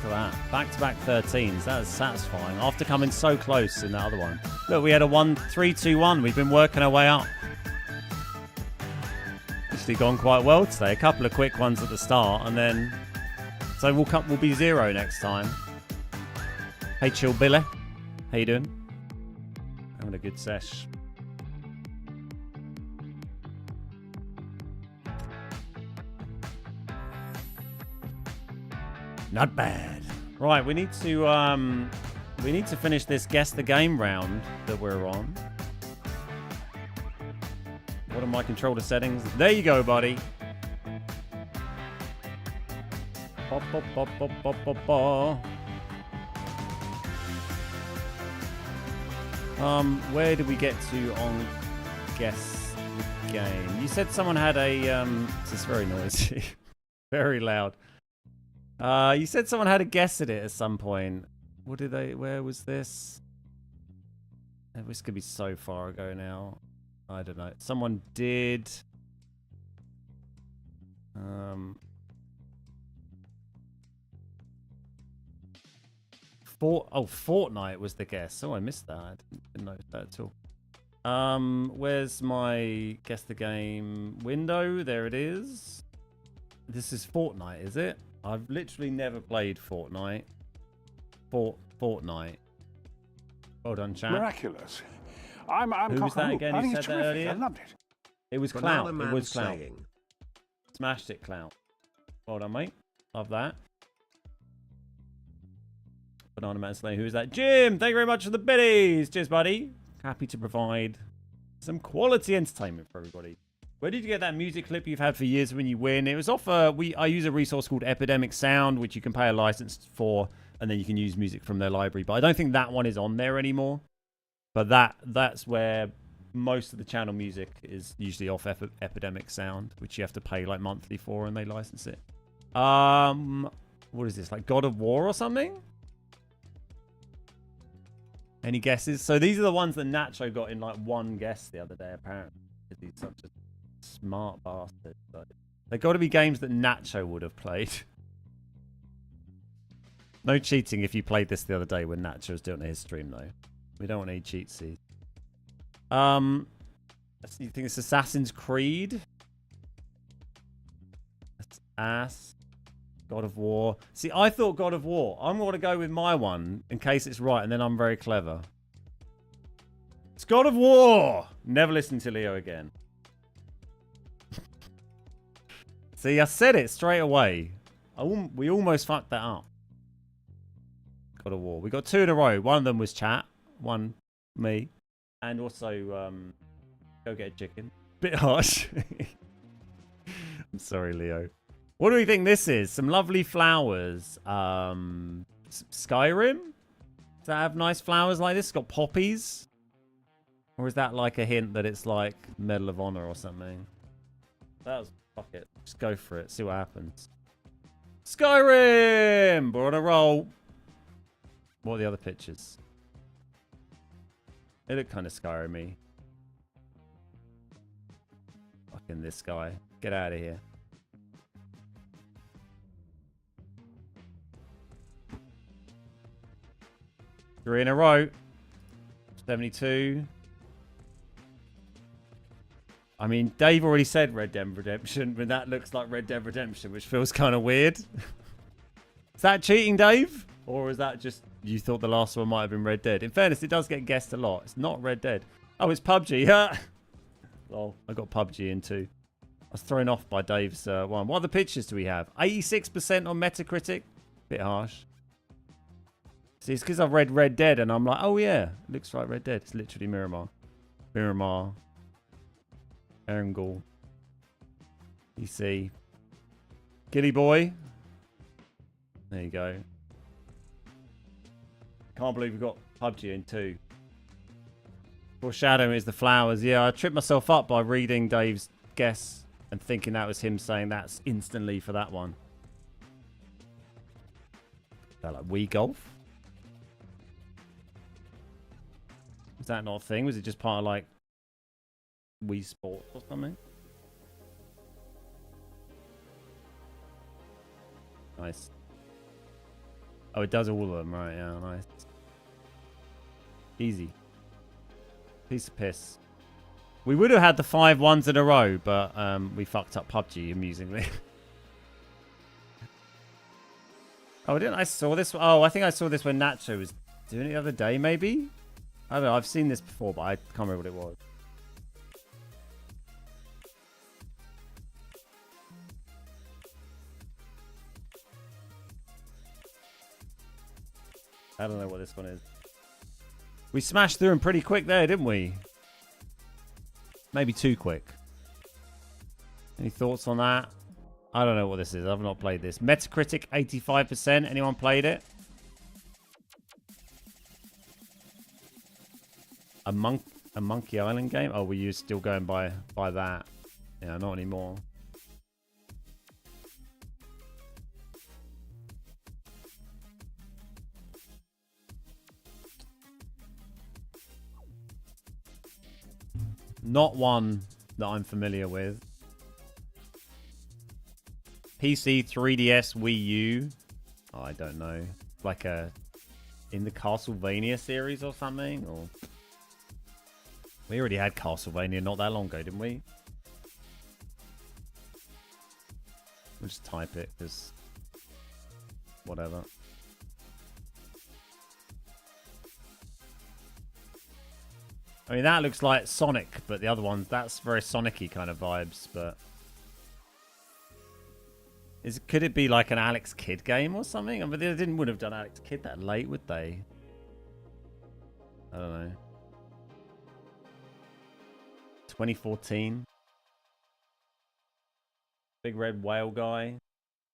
That. Back-to-back 13s. That is satisfying. After coming so close in that other one. Look, we had a 1-3-2-1. We've been working our way up. Actually gone quite well today. A couple of quick ones at the start, and then so we'll be 0 next time. Hey, Chill Billy. How you doing? Having a good sesh. Not bad. Right, we need to finish this guess the game round that we're on. What are my controller settings? There you go, buddy. Bop, bop, bop, bop, bop, bop, bop. Where did we get to on guess the game? You said someone had a this is very noisy. Very loud. You said someone had a guess at it at some point. Where was this? This could be so far ago now. I don't know. Someone did. Fortnite was the guess. Oh, I missed that. I didn't notice that at all. Where's my guess the game window? There it is. This is Fortnite, is it? I've literally never played Fortnite. Fortnite. Well done, chat. Miraculous. I'm Who was that again? I You think said it's that terrific. earlier? I loved it. It was Banana Clout. It Man was Clout. saying. Smashed it, Clout. Well done, mate. Love that. Banana Man Slay. Who is that? Jim! Thank you very much for the biddies. Cheers, buddy. Happy to provide some quality entertainment for everybody. Where did you get that music clip you've had for years when you win? It was off I use a resource called Epidemic Sound, which you can pay a license for, and then you can use music from their library. But I don't think that one is on there anymore. But that's where most of the channel music is usually off Epidemic Sound, which you have to pay like monthly for, and they license it. What is this? Like God of War or something? Any guesses? So these are the ones that Nacho got in like one guess the other day, apparently. He's such a smart bastard. So they've got to be games that Nacho would have played. No cheating if you played this the other day when Nacho was doing his stream, though. We don't want any cheat seeds. You think it's Assassin's Creed? That's ass. God of War. See, I thought God of War. I'm going to go with my one in case it's right, and then I'm very clever. It's God of War! Never listen to Leo again. See, I said it straight away. We almost fucked that up. God of War. We got 2 in a row. One of them was chat. One, me. And also, go get a chicken. Bit harsh. I'm sorry, Leo. What do we think this is? Some lovely flowers. Skyrim? Does that have nice flowers like this? It's got poppies? Or is that like a hint that it's like Medal of Honor or something? That was... Fuck it. Just go for it. See what happens. Skyrim! We're on a roll. What are the other pictures? They look kind of Skyrim-y. Fucking this guy. Get out of here. 3 in a row. 72. I mean, Dave already said Red Dead Redemption, but that looks like Red Dead Redemption, which feels kind of weird. Is that cheating, Dave? Or is that just you thought the last one might have been Red Dead? In fairness, it does get guessed a lot. It's not Red Dead. Oh, it's PUBG. Lol, I got PUBG in too. I was thrown off by Dave's one. What other pictures do we have? 86% on Metacritic. Bit harsh. See, it's because I've read Red Dead and I'm like, oh yeah, it looks like Red Dead. It's literally Miramar. Miramar. Erangel. You see. Gilly Boy. There you go. Can't believe we've got PUBG in too. Foreshadowing is the flowers. Yeah, I tripped myself up by reading Dave's guess and thinking that was him saying that's instantly for that one. Is that like Wii Golf? Was that not a thing? Was it just part of like Wii Sports or something? Nice. Oh, it does all of them, right? Yeah, nice. Easy. Piece of piss. We would have had the 5 ones in a row, but we fucked up PUBG, amusingly. Oh, didn't I saw this? Oh, I think I saw this when Nacho was doing it the other day, maybe? I don't know. I've seen this before, but I can't remember what it was. I don't know what this one is. We smashed through them pretty quick there, didn't we? Maybe too quick. Any thoughts on that? I don't know what this is. I've not played this. Metacritic 85%. Anyone played it? A Monkey Island game? Oh, were you still going by that? Yeah, not anymore. Not one that I'm familiar with. PC, 3DS, Wii U. Oh, I don't know. Like in the Castlevania series or something? Or we already had Castlevania not that long ago, didn't we? We'll just type it because whatever. I mean, that looks like Sonic, but the other one, that's very Sonic-y kind of vibes, but... Could it be like an Alex Kidd game or something? I mean, they wouldn't have done Alex Kidd that late, would they? I don't know. 2014. Big red whale guy.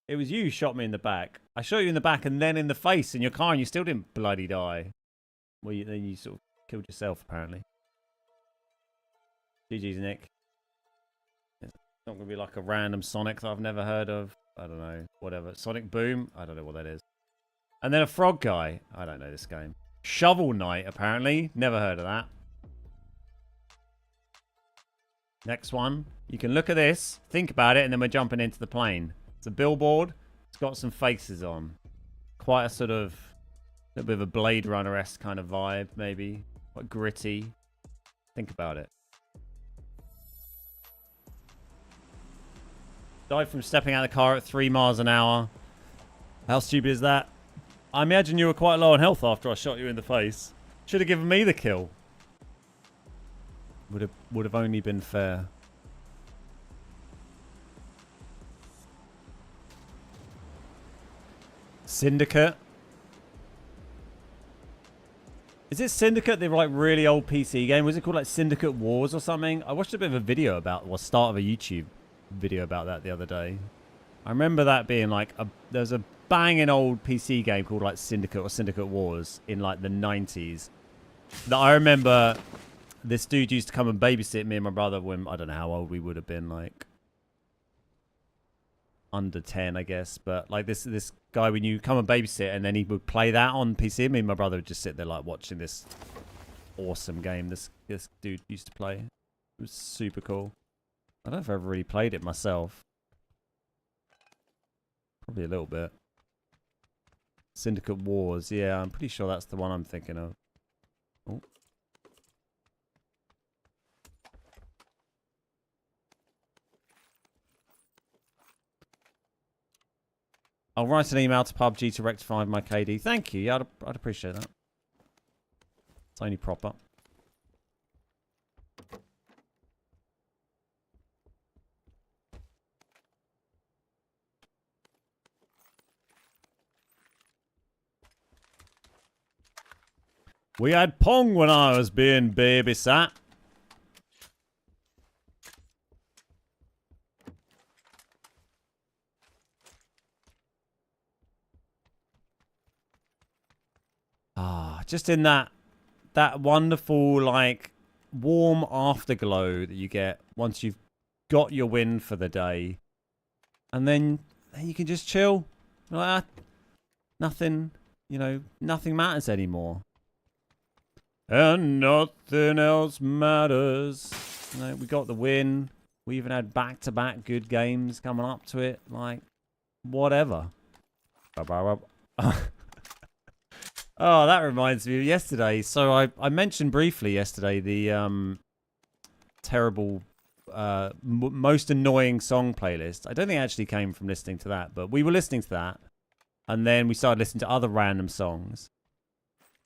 It was you who shot me in the back. I shot you in the back and then in the face in your car and you still didn't bloody die. Well, then you sort of killed yourself, apparently. GG's, Nick. It's not going to be like a random Sonic that I've never heard of. I don't know. Whatever. Sonic Boom? I don't know what that is. And then a frog guy. I don't know this game. Shovel Knight, apparently. Never heard of that. Next one. You can look at this, think about it, and then we're jumping into the plane. It's a billboard. It's got some faces on. Quite a sort of... a little bit of a Blade Runner-esque kind of vibe, maybe. Quite gritty. Think about it. Died from stepping out of the car at 3 miles an hour. How stupid is that? I imagine you were quite low on health after I shot you in the face. Should have given me the kill. Would have only been fair. Syndicate. Is it Syndicate, the like really old PC game? Was it called like Syndicate Wars or something? I watched a bit of a video about, well, start of a YouTube video about that the other day. I remember that being like there's a banging old PC game called like Syndicate or Syndicate Wars in like the 90s that I remember this dude used to come and babysit me and my brother when I don't know how old we would have been, like under 10 I guess, but like this guy when you come and babysit and then he would play that on PC. Me and my brother would just sit there like watching this awesome game this dude used to play. It was super cool. I don't know if I've ever really played it myself. Probably a little bit. Syndicate Wars. Yeah, I'm pretty sure that's the one I'm thinking of. Oh. I'll write an email to PUBG to rectify my KD. Thank you. Yeah, I'd appreciate that. It's only proper. We had Pong when I was being babysat. Ah, just in that wonderful, like, warm afterglow that you get once you've got your win for the day. And then you can just chill. Like, nothing, you know, nothing matters anymore. And nothing else matters. You know, we got the win. We even had back-to-back good games coming up to it. Like, whatever. Oh, that reminds me of yesterday. So I mentioned briefly yesterday the terrible, most annoying song playlist. I don't think it actually came from listening to that, but we were listening to that. And then we started listening to other random songs.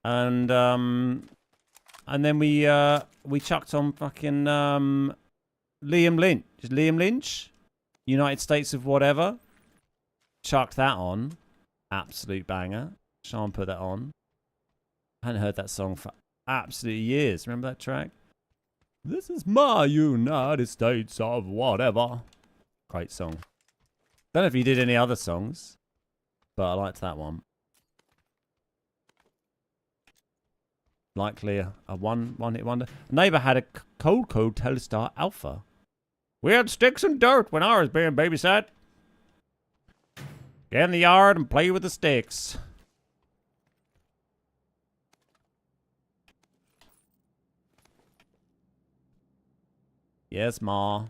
And then we chucked on fucking Liam Lynch. Liam Lynch? United States of Whatever. Chucked that on. Absolute banger. Sean put that on. I hadn't heard that song for absolute years. Remember that track? This is my United States of Whatever. Great song. Don't know if he did any other songs, but I liked that one. Likely a one-hit wonder. A neighbour had a Cold Telstar Alpha. We had sticks and dirt when I was being babysat. Get in the yard and play with the sticks. Yes, Ma.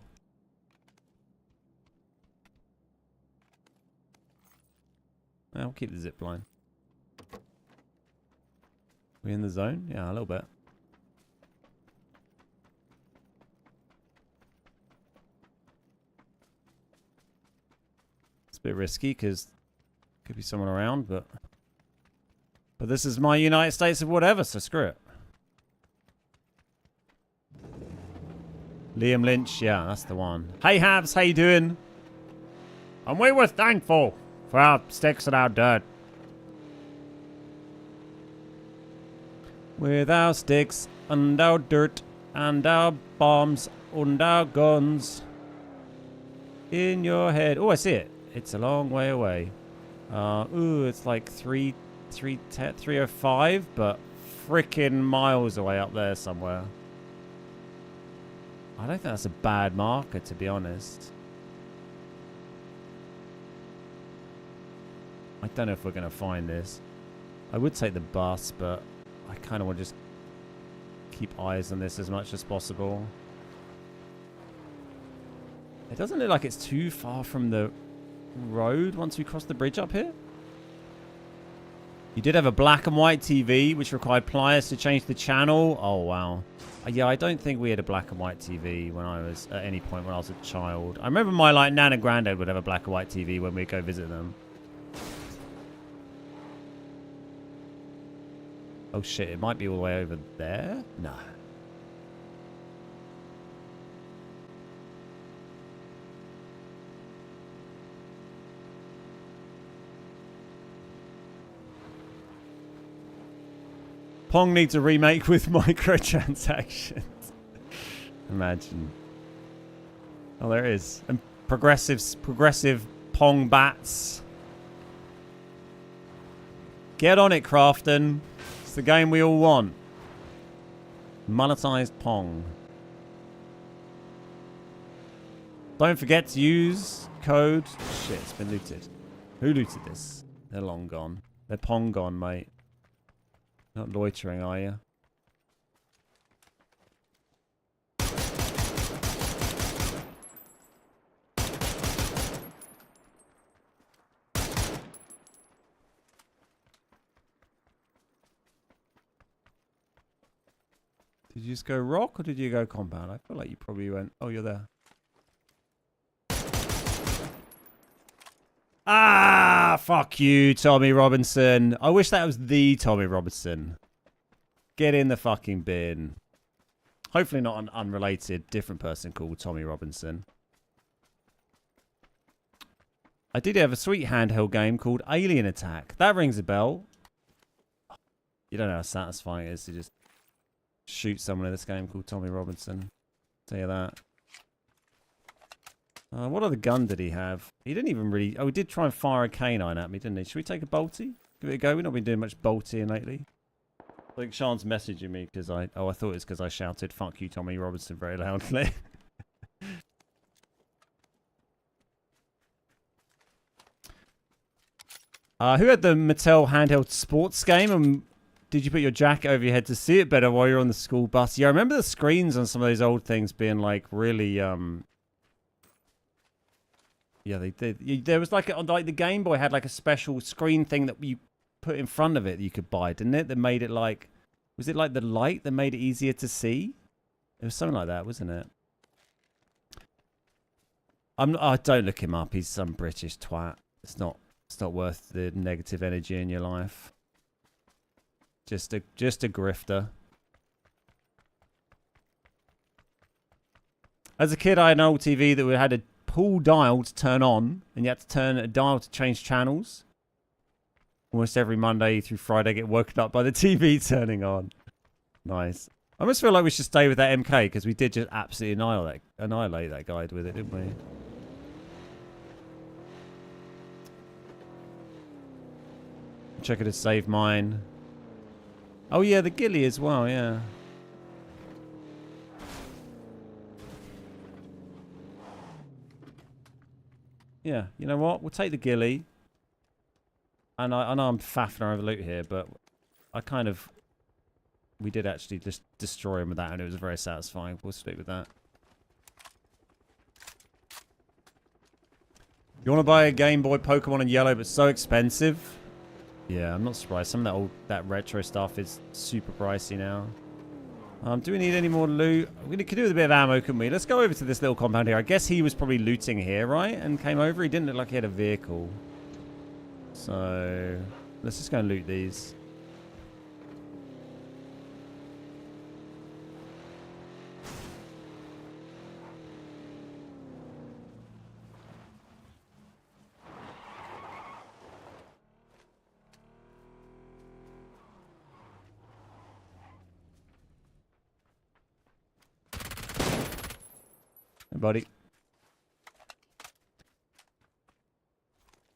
I'll keep the zip line. We in the zone? Yeah, a little bit. It's a bit risky because could be someone around, but this is my United States of Whatever, so screw it. Liam Lynch, yeah, that's the one. Hey, Habs, how you doing? And we were thankful for our sticks and our dirt. With our sticks and our dirt and our bombs and our guns in your head. Oh, I see it. It's a long way away. Ooh, it's like 305, but freaking miles away up there somewhere. I don't think that's a bad marker, to be honest. I don't know if we're going to find this. I would take the bus, but I kind of want to just keep eyes on this as much as possible. It doesn't look like it's too far from the road once we cross the bridge up here. You did have a black and white TV, which required pliers to change the channel. Oh, wow. Yeah, I don't think we had a black and white TV when I was, at any point when I was a child. I remember my, like, nan and granddad would have a black and white TV when we'd go visit them. Oh, shit, it might be all the way over there? No. Pong needs a remake with microtransactions. Imagine. Oh, there it is. And progressive Pong bats. Get on it, Crafton. It's the game we all want. Monetized Pong. Don't forget to use code. Shit, it's been looted. Who looted this? They're long gone. They're Pong gone, mate. Not loitering, are you? Did you just go rock or did you go compound? I feel like you probably went... Oh, you're there. Ah, fuck you, Tommy Robinson. I wish that was the Tommy Robinson. Get in the fucking bin. Hopefully not an unrelated, different person called Tommy Robinson. I did have a sweet handheld game called Alien Attack. That rings a bell. You don't know how satisfying it is to just shoot someone in this game called Tommy Robinson. Tell you that. What other gun did he have? He didn't even really... Oh, he did try and fire a canine at me, didn't he? Should we take a bolty? Give it a go. We've not been doing much boltying lately. I think Sean's messaging me because I... Oh, I thought it was because I shouted, fuck you, Tommy Robinson, very loudly. Who had the Mattel handheld sports game? And did you put your jacket over your head to see it better while you're on the school bus? Yeah, I remember the screens on some of those old things being like really... Yeah, they did. There was like the Game Boy had like a special screen thing that you put in front of it that you could buy, didn't it? That made it like... Was it like the light that made it easier to see? It was something like that, wasn't it? Oh, don't look him up. He's some British twat. It's not worth the negative energy in your life. Just a grifter. As a kid, I had an old TV that had a pull dial to turn on, and you had to turn a dial to change channels. Almost every Monday through Friday, I get woken up by the TV turning on. Nice. I almost feel like we should stay with that MK because we did just absolutely annihilate that guy with it, didn't we? Check it to save mine. Oh yeah, the ghillie as well, yeah. Yeah, you know what? We'll take the ghillie. And I know I'm faffing over loot here, but I kind of... We did actually just destroy him with that, and it was very satisfying. We'll stick with that. You want to buy a Game Boy Pokemon in yellow, but so expensive? Yeah, I'm not surprised. Some of that retro stuff is super pricey now. Do we need any more loot? We could do with a bit of ammo, couldn't we? Let's go over to this little compound here. I guess he was probably looting here, right? And came over. He didn't look like he had a vehicle. So, let's just go and loot these. Hey, buddy.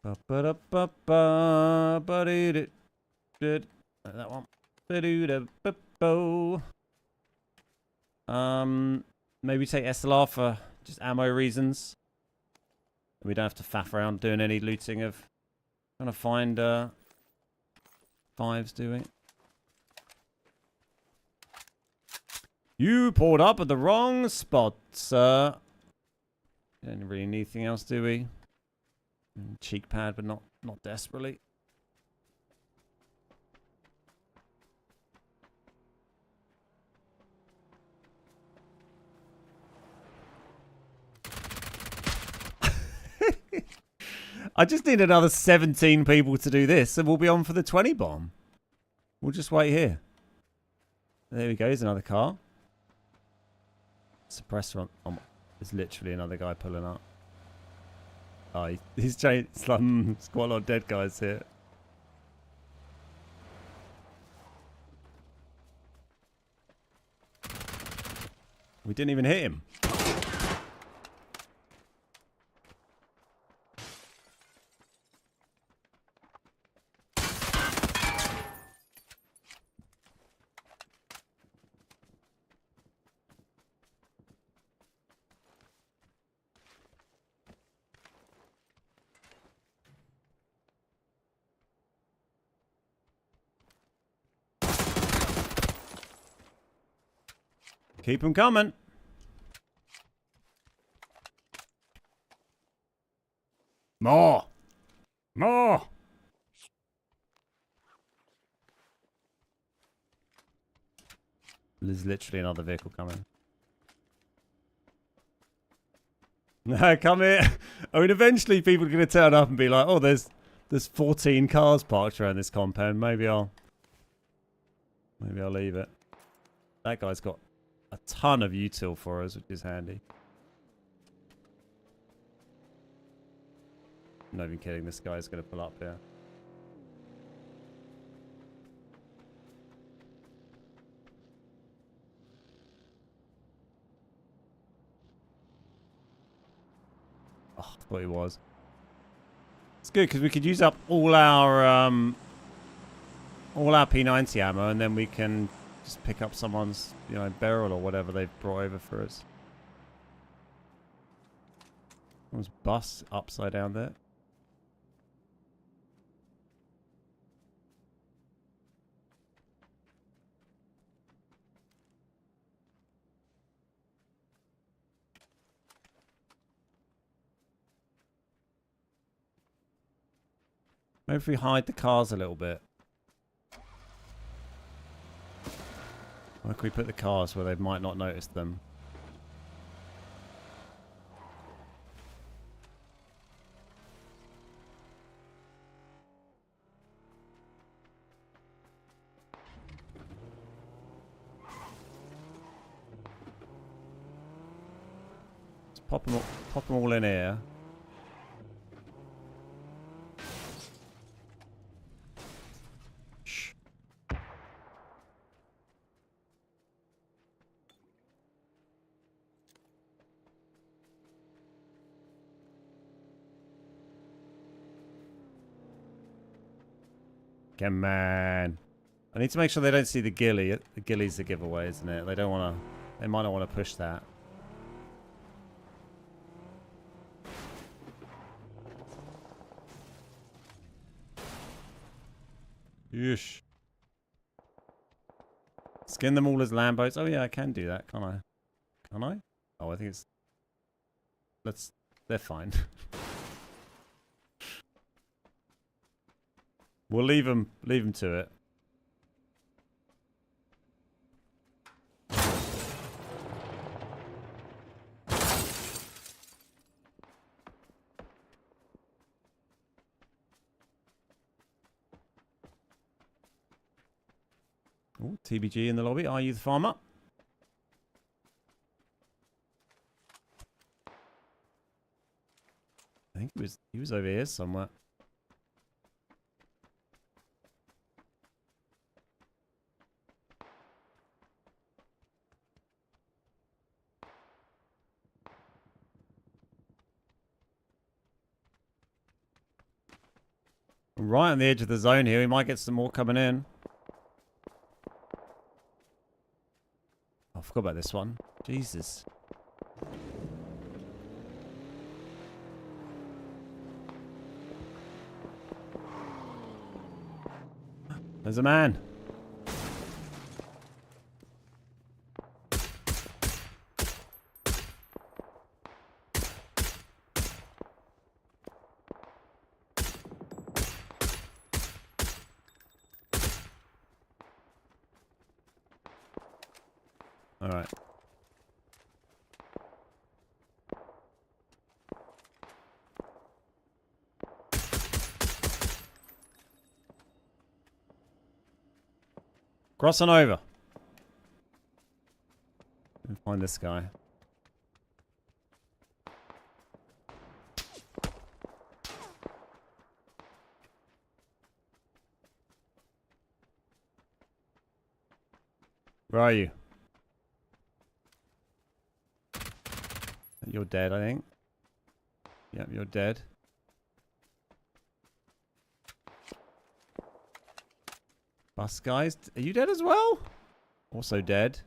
That one. Maybe take SLR for just ammo reasons. We don't have to faff around doing any looting of trying to find fives, do we? You pulled up at the wrong spot, sir. Don't really need anything else, do we? Cheek pad, but not desperately. I just need another 17 people to do this, and we'll be on for the 20 bomb. We'll just wait here. There we go. Here's another car. Suppressor on. There's literally another guy pulling up. Oh, he's changed. It's like, there's quite a lot of dead guys here. We didn't even hit him. Keep them coming. More. More. There's literally another vehicle coming. No, come here. I mean, eventually people are going to turn up and be like, oh, there's 14 cars parked around this compound. Maybe I'll leave it. That guy's got a ton of util for us, which is handy. I'm not even kidding. This guy's going to pull up here. Oh, I thought he was. It's good because we could use up all our P90 ammo, and then we can just pick up someone's, you know, barrel or whatever they've brought over for us. Someone's bus upside down there. Maybe if we hide the cars a little bit. Where can we put the cars where they might not notice them? Let's pop them all in here. Come on. I need to make sure they don't see the ghillie. The ghillie's the giveaway, isn't it? They don't want to... They might not want to push that. Yeesh. Skin them all as Lambos. Oh yeah, I can do that, can't I? Can I? Oh, I think it's... Let's... They're fine. We'll leave them to it. Oh, TBG in the lobby. Are you the farmer? I think he was over here somewhere. Right on the edge of the zone here. We might get some more coming in. Oh, I forgot about this one. Jesus. There's a man. All right. Crossing over. Let me find this guy. Where are you? You're dead, I think. Yep, you're dead. Bus guys, are you dead as well? Also dead.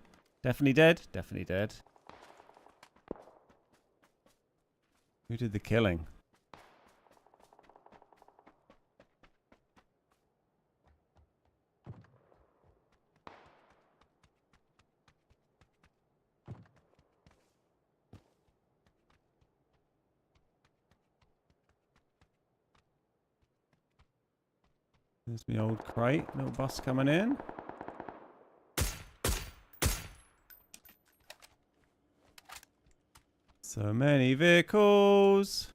Definitely dead. Definitely dead. Who did the killing? There's the old crate. Little bus coming in. So many vehicles.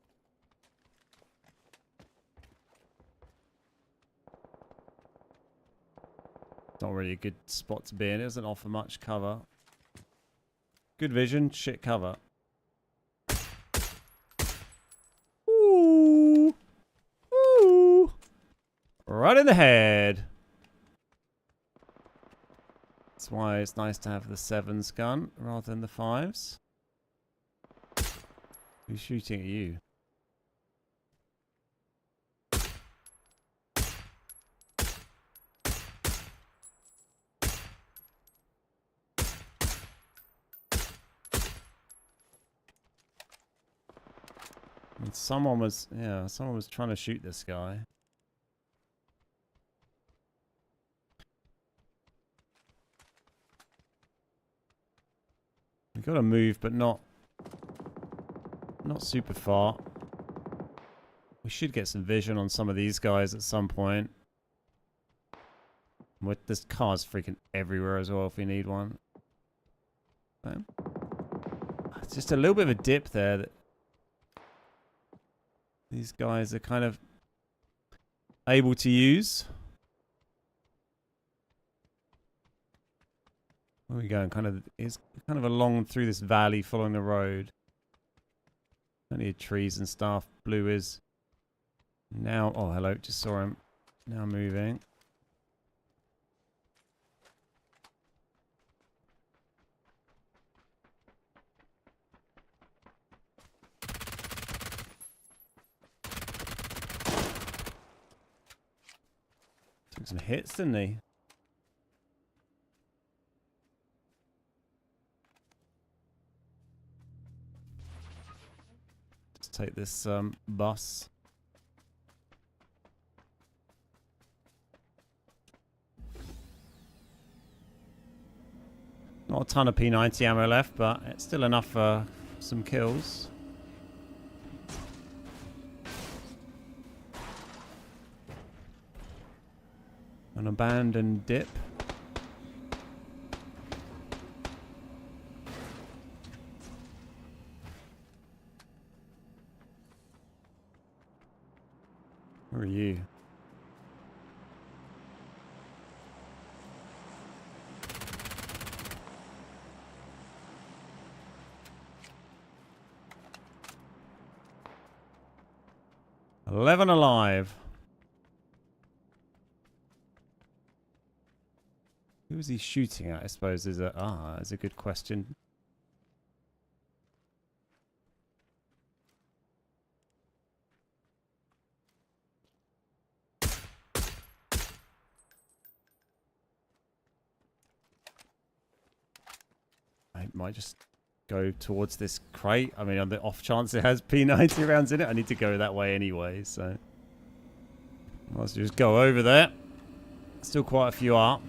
Not really a good spot to be in. It doesn't offer much cover. Good vision, shit cover. Ooh. Ooh. Right in the head. That's why it's nice to have the 7s gun rather than the 5s. Who's shooting at you? And someone was trying to shoot this guy. We gotta move, but not super far. We should get some vision on some of these guys at some point. With this car's freaking everywhere as well if we need one. Okay. It's just a little bit of a dip there that these guys are kind of able to use. Where are we going? It's kind of along through this valley following the road. Plenty of trees and stuff. Blue is now... Oh, hello. Just saw him. Now moving. Took some hits, didn't he? Just take this bus. Not a ton of P90 ammo left, but it's still enough for some kills. An abandoned dip. Where are you? "11 alive." Who is he shooting at, I suppose, is a good question. I might just go towards this crate. I mean, on the off chance it has P90 rounds in it, I need to go that way anyway, so let's just go over there. Still quite a few up.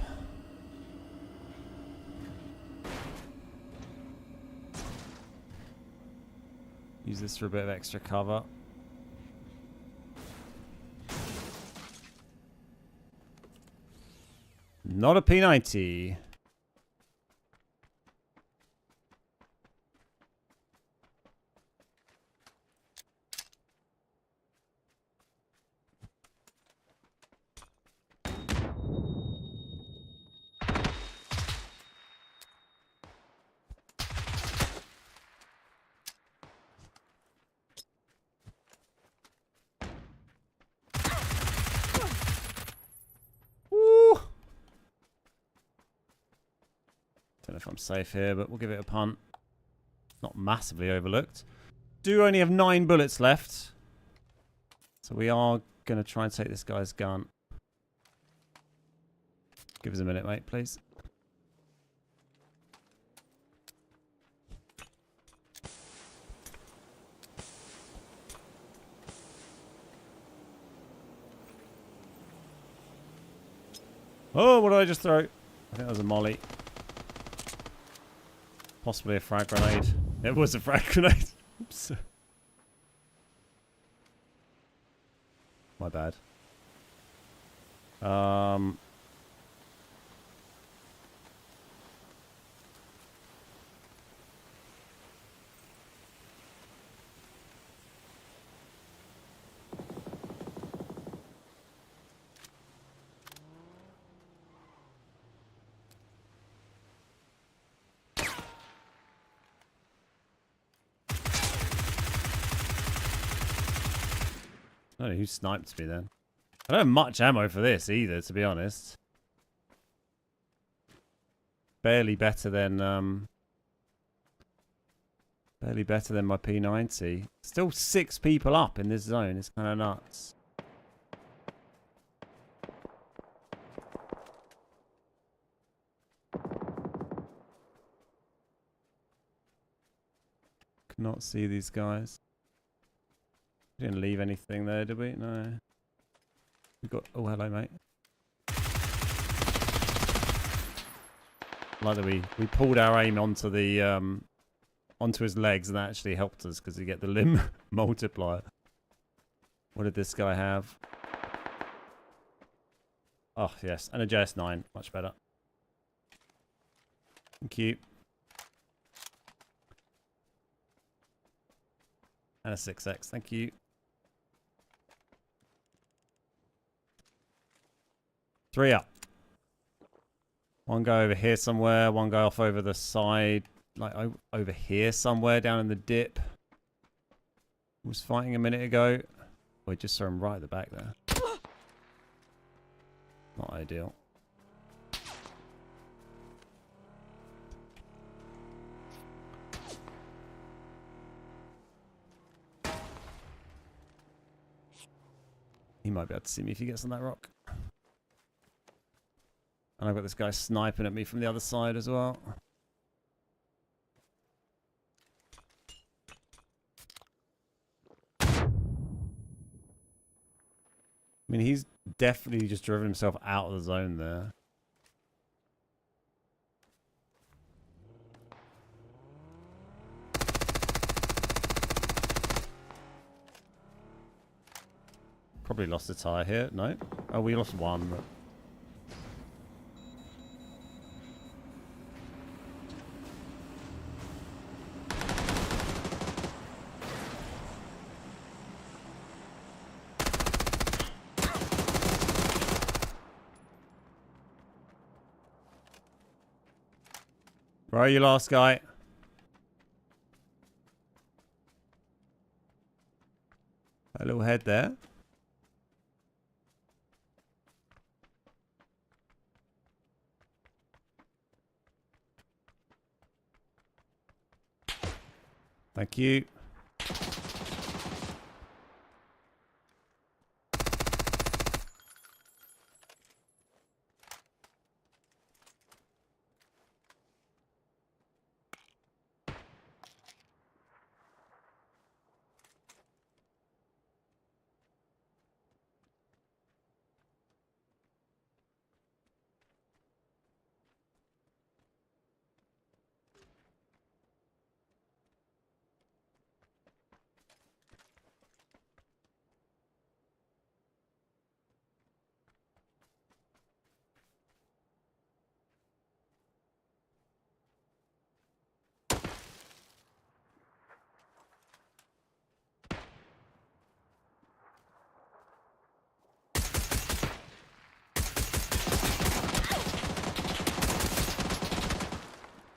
Use this for a bit of extra cover. Not a P90. Don't know if I'm safe here, but we'll give it a punt. Not massively overlooked. Do only have 9 bullets left. So we are going to try and take this guy's gun. Give us a minute, mate, please. Oh, what did I just throw? I think that was a molly. Possibly a frag grenade. It was a frag grenade. Oops. My bad. I don't know who sniped me then. I don't have much ammo for this either, to be honest. Barely better than my P90. Still 6 people up in this zone. It's kind of nuts. Cannot see these guys. We didn't leave anything there, did we? No. We got. Oh, hello, mate. Like that, we pulled our aim onto the onto his legs, and that actually helped us because you get the limb multiplier. What did this guy have? Oh yes, and a JS9, much better. Thank you. And a 6X, thank you. Three up. One guy over here somewhere, one guy off over the side, like over here somewhere down in the dip. Was fighting a minute ago. We just saw him right at the back there. Not ideal. He might be able to see me if he gets on that rock. And I've got this guy sniping at me from the other side as well. I mean, he's definitely just driven himself out of the zone there. Probably lost a tire here. No? Oh, we lost one. But... Where are you, last guy? A little head there. Thank you.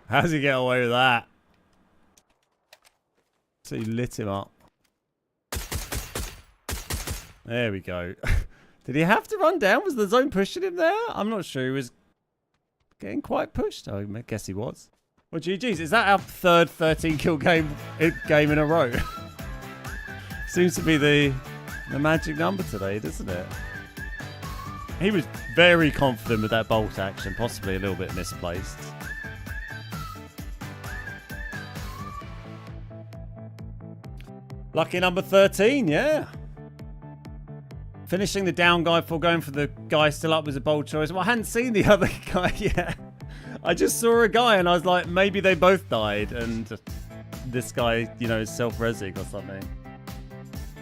How does he get away with that? So he lit him up. There we go. Did he have to run down? Was the zone pushing him there? I'm not sure. He was getting quite pushed. Oh, I guess he was. Well, GG's. Is that our third 13 kill game in a row? Seems to be the magic number today, doesn't it? He was very confident with that bolt action, possibly a little bit misplaced. Lucky number 13, yeah. Finishing the down guy before going for the guy still up was a bold choice. Well, I hadn't seen the other guy yet. I just saw a guy and I was like, maybe they both died. And this guy, you know, is self-resing or something.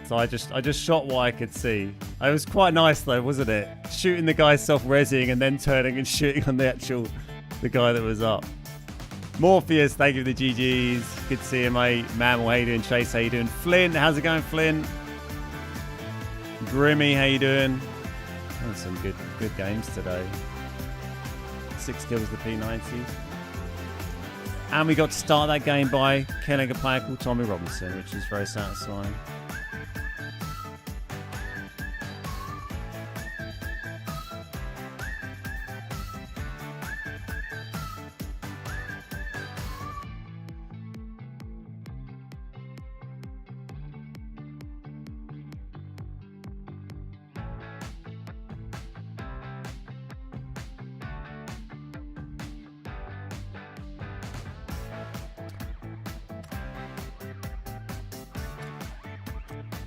So I just shot what I could see. It was quite nice though, wasn't it? Shooting the guy self-resing and then turning and shooting on the guy that was up. Morpheus, thank you for the GGs. Good to see you, mate. Mammal, how you doing? Chase, how you doing? Flynn, how's it going, Flynn? Grimmy, how you doing? Oh, some good games today. 6 kills the P90. And we got to start that game by killing a player called Tommy Robinson, which is very satisfying.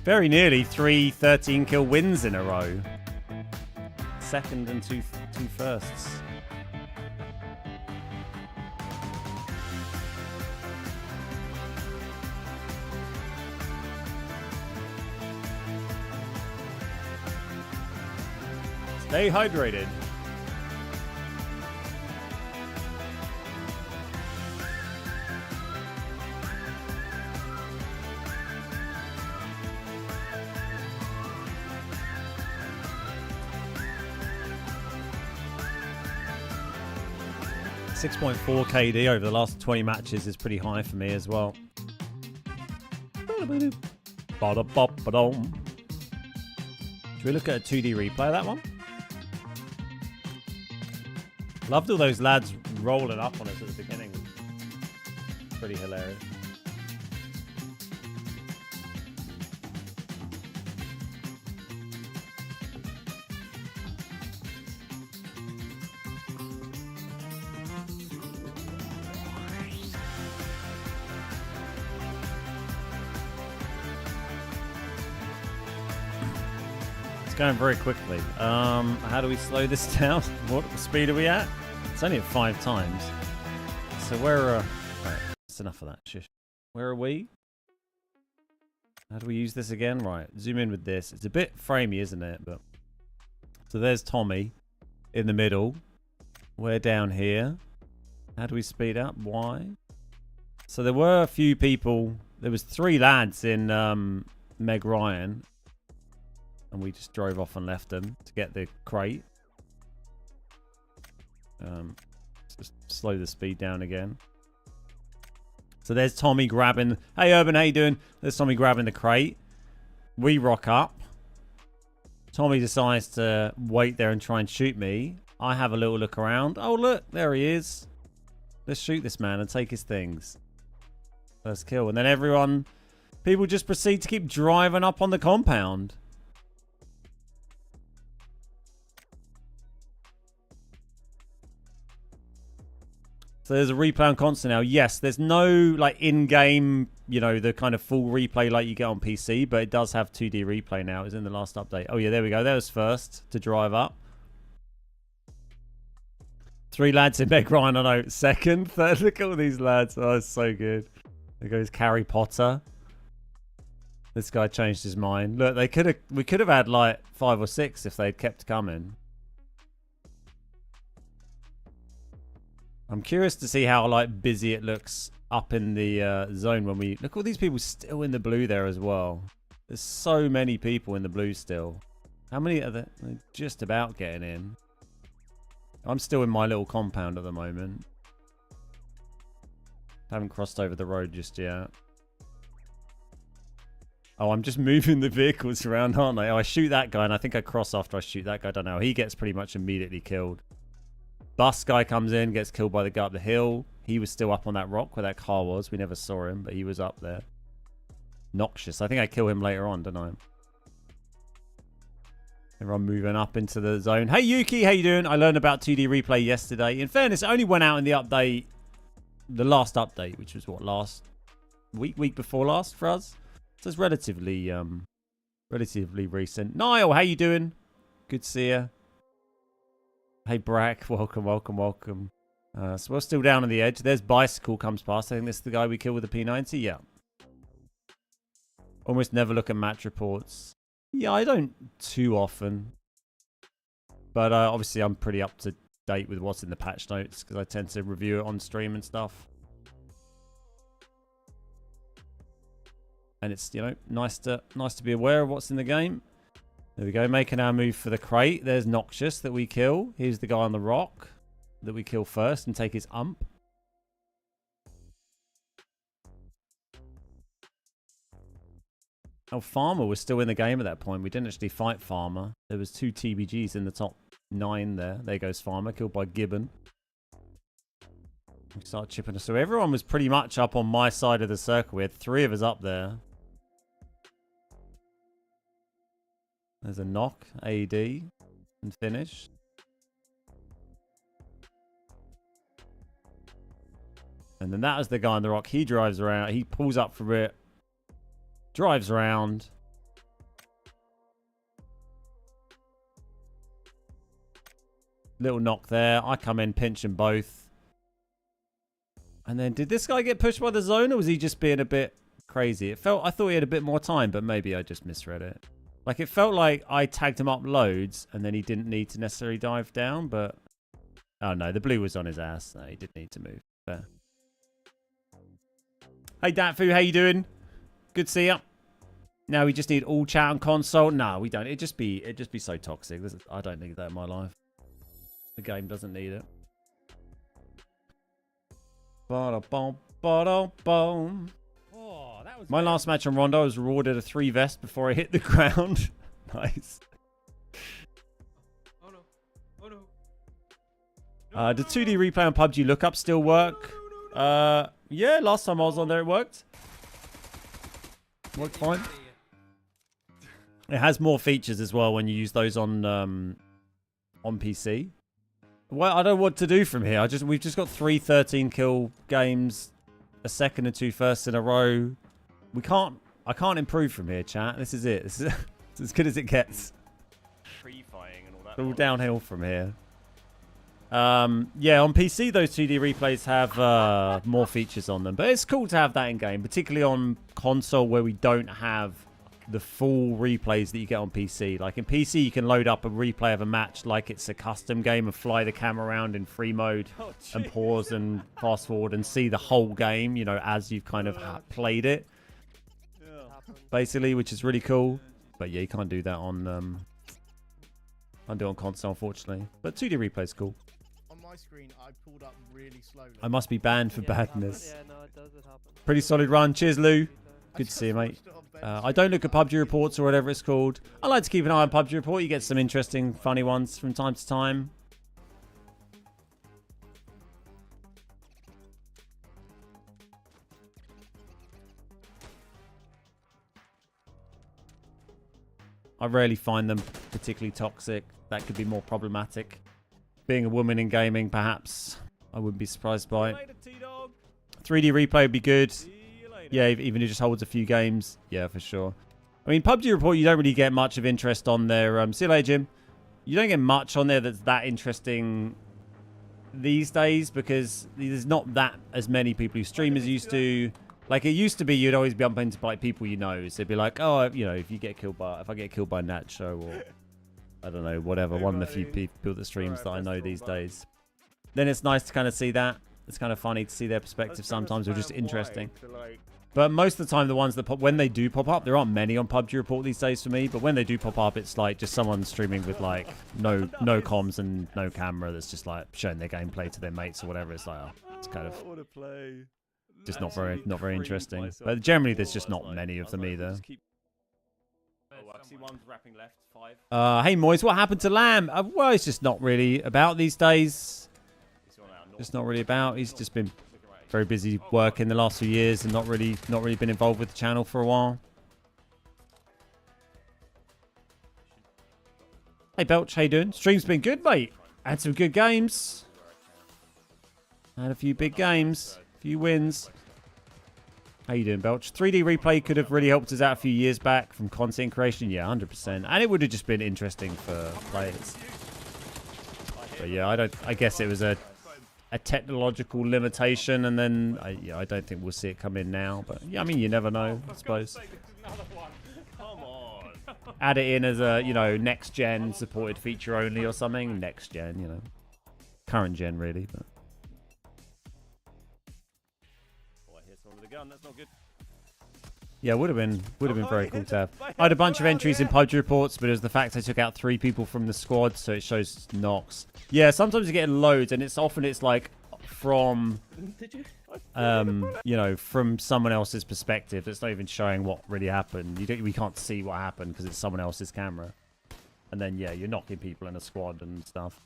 Very nearly 3 13 kill wins in a row. Second and two firsts. Stay hydrated. .4 KD over the last 20 matches is pretty high for me as well. Should we look at a 2D replay of that one? Loved all those lads rolling up on us at the beginning. Pretty hilarious. Going very quickly. How do we slow this down? What speed are we at? It's only at 5 times. So where right, that's enough of that. Shush. Where are we? How do we use this again? Right, zoom in with this. It's a bit framey, isn't it? But so there's Tommy in the middle. We're down here. How do we speed up? Y. So there were a few people. There was 3 lads in Meg Ryan. And we just drove off and left them to get the crate. Just slow the speed down again. So there's Tommy grabbing... Hey, Urban, how you doing? There's Tommy grabbing the crate. We rock up. Tommy decides to wait there and try and shoot me. I have a little look around. Oh, look, there he is. Let's shoot this man and take his things. First kill. And then everyone... People just proceed to keep driving up on the compound. So there's a replay on console now. Yes, there's no like in-game, you know, the kind of full replay like you get on PC, but it does have 2D replay now. It's in the last update. Oh yeah, there we go. That was first to drive up. 3 lads in Meg Ryan. I know. Second, third. Look at all these lads. Oh, it's so good. There goes Harry Potter. This guy changed his mind. Look, we could have had like 5 or 6 if they'd kept coming. I'm curious to see how like busy it looks up in the zone when we... Look, all these people still in the blue there as well. There's so many people in the blue still. How many are there? They're just about getting in. I'm still in my little compound at the moment. Haven't crossed over the road just yet. Oh, I'm just moving the vehicles around, aren't I? Oh, I shoot that guy and I think I cross after I shoot that guy. I don't know. He gets pretty much immediately killed. Bus guy comes in, gets killed by the guy up the hill. He was still up on that rock where that car was. We never saw him, but he was up there. Noxious. I think I kill him later on, don't I? Everyone moving up into the zone. Hey, Yuki, how you doing? I learned about 2D replay yesterday. In fairness, it only went out in the update, the last update, which was what, last week before last for us? So it's relatively recent. Niall, how you doing? Good to see you. Hey, Brack, welcome. So we're still down on the edge. There's Bicycle comes past. I think this is the guy we killed with the P90. Yeah. Almost never look at match reports. Yeah, I don't too often. But obviously I'm pretty up to date with what's in the patch notes because I tend to review it on stream and stuff. And it's, you know, nice to be aware of what's in the game. There we go, making our move for the crate. There's Noxious that we kill. Here's the guy on the rock that we kill first and take his ump. Oh, Farmer was still in the game at that point. We didn't actually fight Farmer. There was 2 TBGs in the top 9 there. There goes Farmer, killed by Gibbon. We start chipping us. So everyone was pretty much up on my side of the circle. We had 3 of us up there. There's a knock, AD, and finish. And then that was the guy on the rock. He drives around. He pulls up for it. Drives around. Little knock there. I come in, pinch them both. And then did this guy get pushed by the zone, or was he just being a bit crazy? I thought he had a bit more time, but maybe I just misread it. Like, it felt like I tagged him up loads, and then he didn't need to necessarily dive down, but... Oh, no, the blue was on his ass. No, he didn't need to move. Fair. Hey, Datfu, how you doing? Good to see you. Now we just need all chat on console. No, we don't. It'd just be so toxic. I don't need that in my life. The game doesn't need it. Ba-da-bom, ba-da-bom. Oh, that was My last match on Rondo, I was rewarded a 3 vest before I hit the ground. Nice. Oh no. Oh no. The 2D replay on PUBG lookup still work? Yeah, last time I was on there it worked. Worked fine. It has more features as well when you use those on PC. Well, I don't know what to do from here. We've just got 3 13 kill games, a second and 2 firsts in a row. I can't improve from here, chat. This is it. This is as good as it gets. pre-fighting and all that. It's all downhill from here. Yeah, on PC those 2D replays have more features on them, but it's cool to have that in game, particularly on console where we don't have the full replays that you get on PC. Like in PC, you can load up a replay of a match like it's a custom game and fly the camera around in free mode and pause and fast forward and see the whole game, you know, as you've kind of played it, basically, which is really cool. But yeah, you can't do that on console, unfortunately. But 2D replay is cool. On my screen, I pulled up really slowly. I must be banned for badness. Yeah, no, it does. It happens. Pretty solid run. Cheers, Lou. Good to see you, mate. I don't look at PUBG reports or whatever it's called. I like to keep an eye on PUBG report. You get some interesting, funny ones from time to time. I rarely find them particularly toxic. That could be more problematic. Being a woman in gaming, perhaps, I wouldn't be surprised by it. 3D replay would be good. Yeah, even if it just holds a few games. Yeah, for sure. I mean, PUBG Report, you don't really get much of interest on there. See you later, Jim. You don't get much on there that's that interesting these days because there's not that as many people who stream as used to. Like, it used to be you'd always bump into like people you know. So it'd be like, oh, you know, if I get killed by Nacho or, I don't know, whatever. One of the few people that streams that I know these days. Then it's nice to kind of see that. It's kind of funny to see their perspective sometimes, or just interesting. But most of the time, the ones that pop, when they do pop up, there aren't many on PUBG Report these days for me. But when they do pop up, it's like just someone streaming with like no comms and no camera that's just like showing their gameplay to their mates or whatever. It's like, oh, it's kind of just not very interesting. But generally, there's just not many of them either. Hey Moise, what happened to Lamb? Well, it's just not really about these days. Just not really about. He's just been very busy working the last few years and not really been involved with the channel for a while. Hey Belch, how you doing? Stream's been good, mate. Had some good games. Had a few big games, a few wins. How you doing, Belch? 3D replay could have really helped us out a few years back from content creation. Yeah, 100%. And it would have just been interesting for players. But yeah, I guess it was a technological limitation, and then I don't think we'll see it come in now. But yeah, I mean, you never know, I suppose. Add it in as a, you know, next gen supported feature only or something. Next gen, you know, current gen really. But I hear someone with a gun. That's not good. yeah, would have been very cool to have. I had a bunch of entries in PUBG reports, but it was the fact I took out 3 people from the squad, so it shows knocks. Yeah, sometimes you get loads, and it's like from, you know, from someone else's perspective. It's not even showing what really happened. We can't see what happened because it's someone else's camera. And then yeah, you're knocking people in a squad and stuff.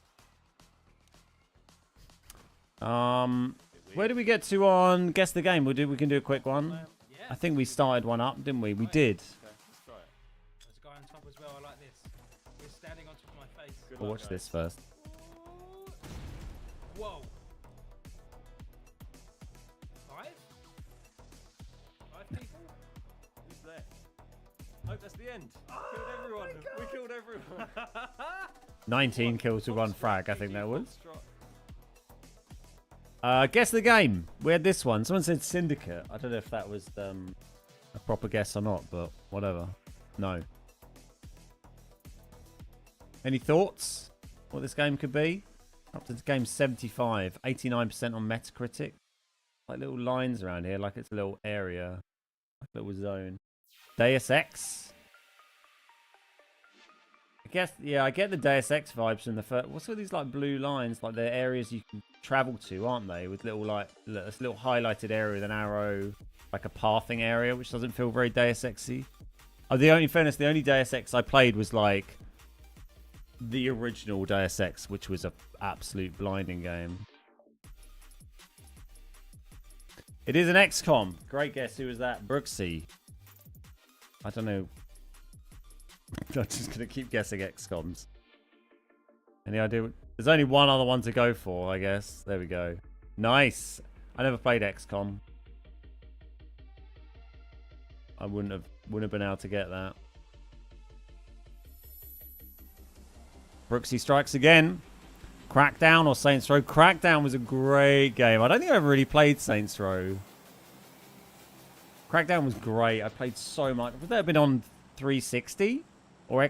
Where did we get to on Guess the Game? We can do a quick one. I think we started one up, didn't we? We did. There's a guy on top as well. I like this. He's standing on top of my face. We'll watch this first. Whoa. 5 people? Who's there? Oh, that's the end. Killed everyone. We killed everyone. 19 kills with 1 frag, I think that was. Guess the game. We had this one. Someone said Syndicate. I don't know if that was a proper guess or not, but whatever. No. Any thoughts? What this game could be? Up to the game 75. 89% on Metacritic. Like little lines around here, like it's a little area. Like a little zone. Deus Ex. I guess, yeah, I get the Deus Ex vibes from the first. What's all these like blue lines? Like they're areas you can travel to, aren't they? With little like this little highlighted area with an arrow, like a pathing area, which doesn't feel very Deus Ex-y. Oh, the only Deus Ex I played was like the original Deus Ex, which was a absolute blinding game. It is an XCOM. Great guess. Who was that? Brooksy. I don't know. I'm just going to keep guessing XCOMs. Any idea? There's only one other one to go for, I guess. There we go. Nice. I never played XCOM. I wouldn't have been able to get that. Brooksy strikes again. Crackdown or Saints Row? Crackdown was a great game. I don't think I ever really played Saints Row. Crackdown was great. I played so much. Would that have been on 360 or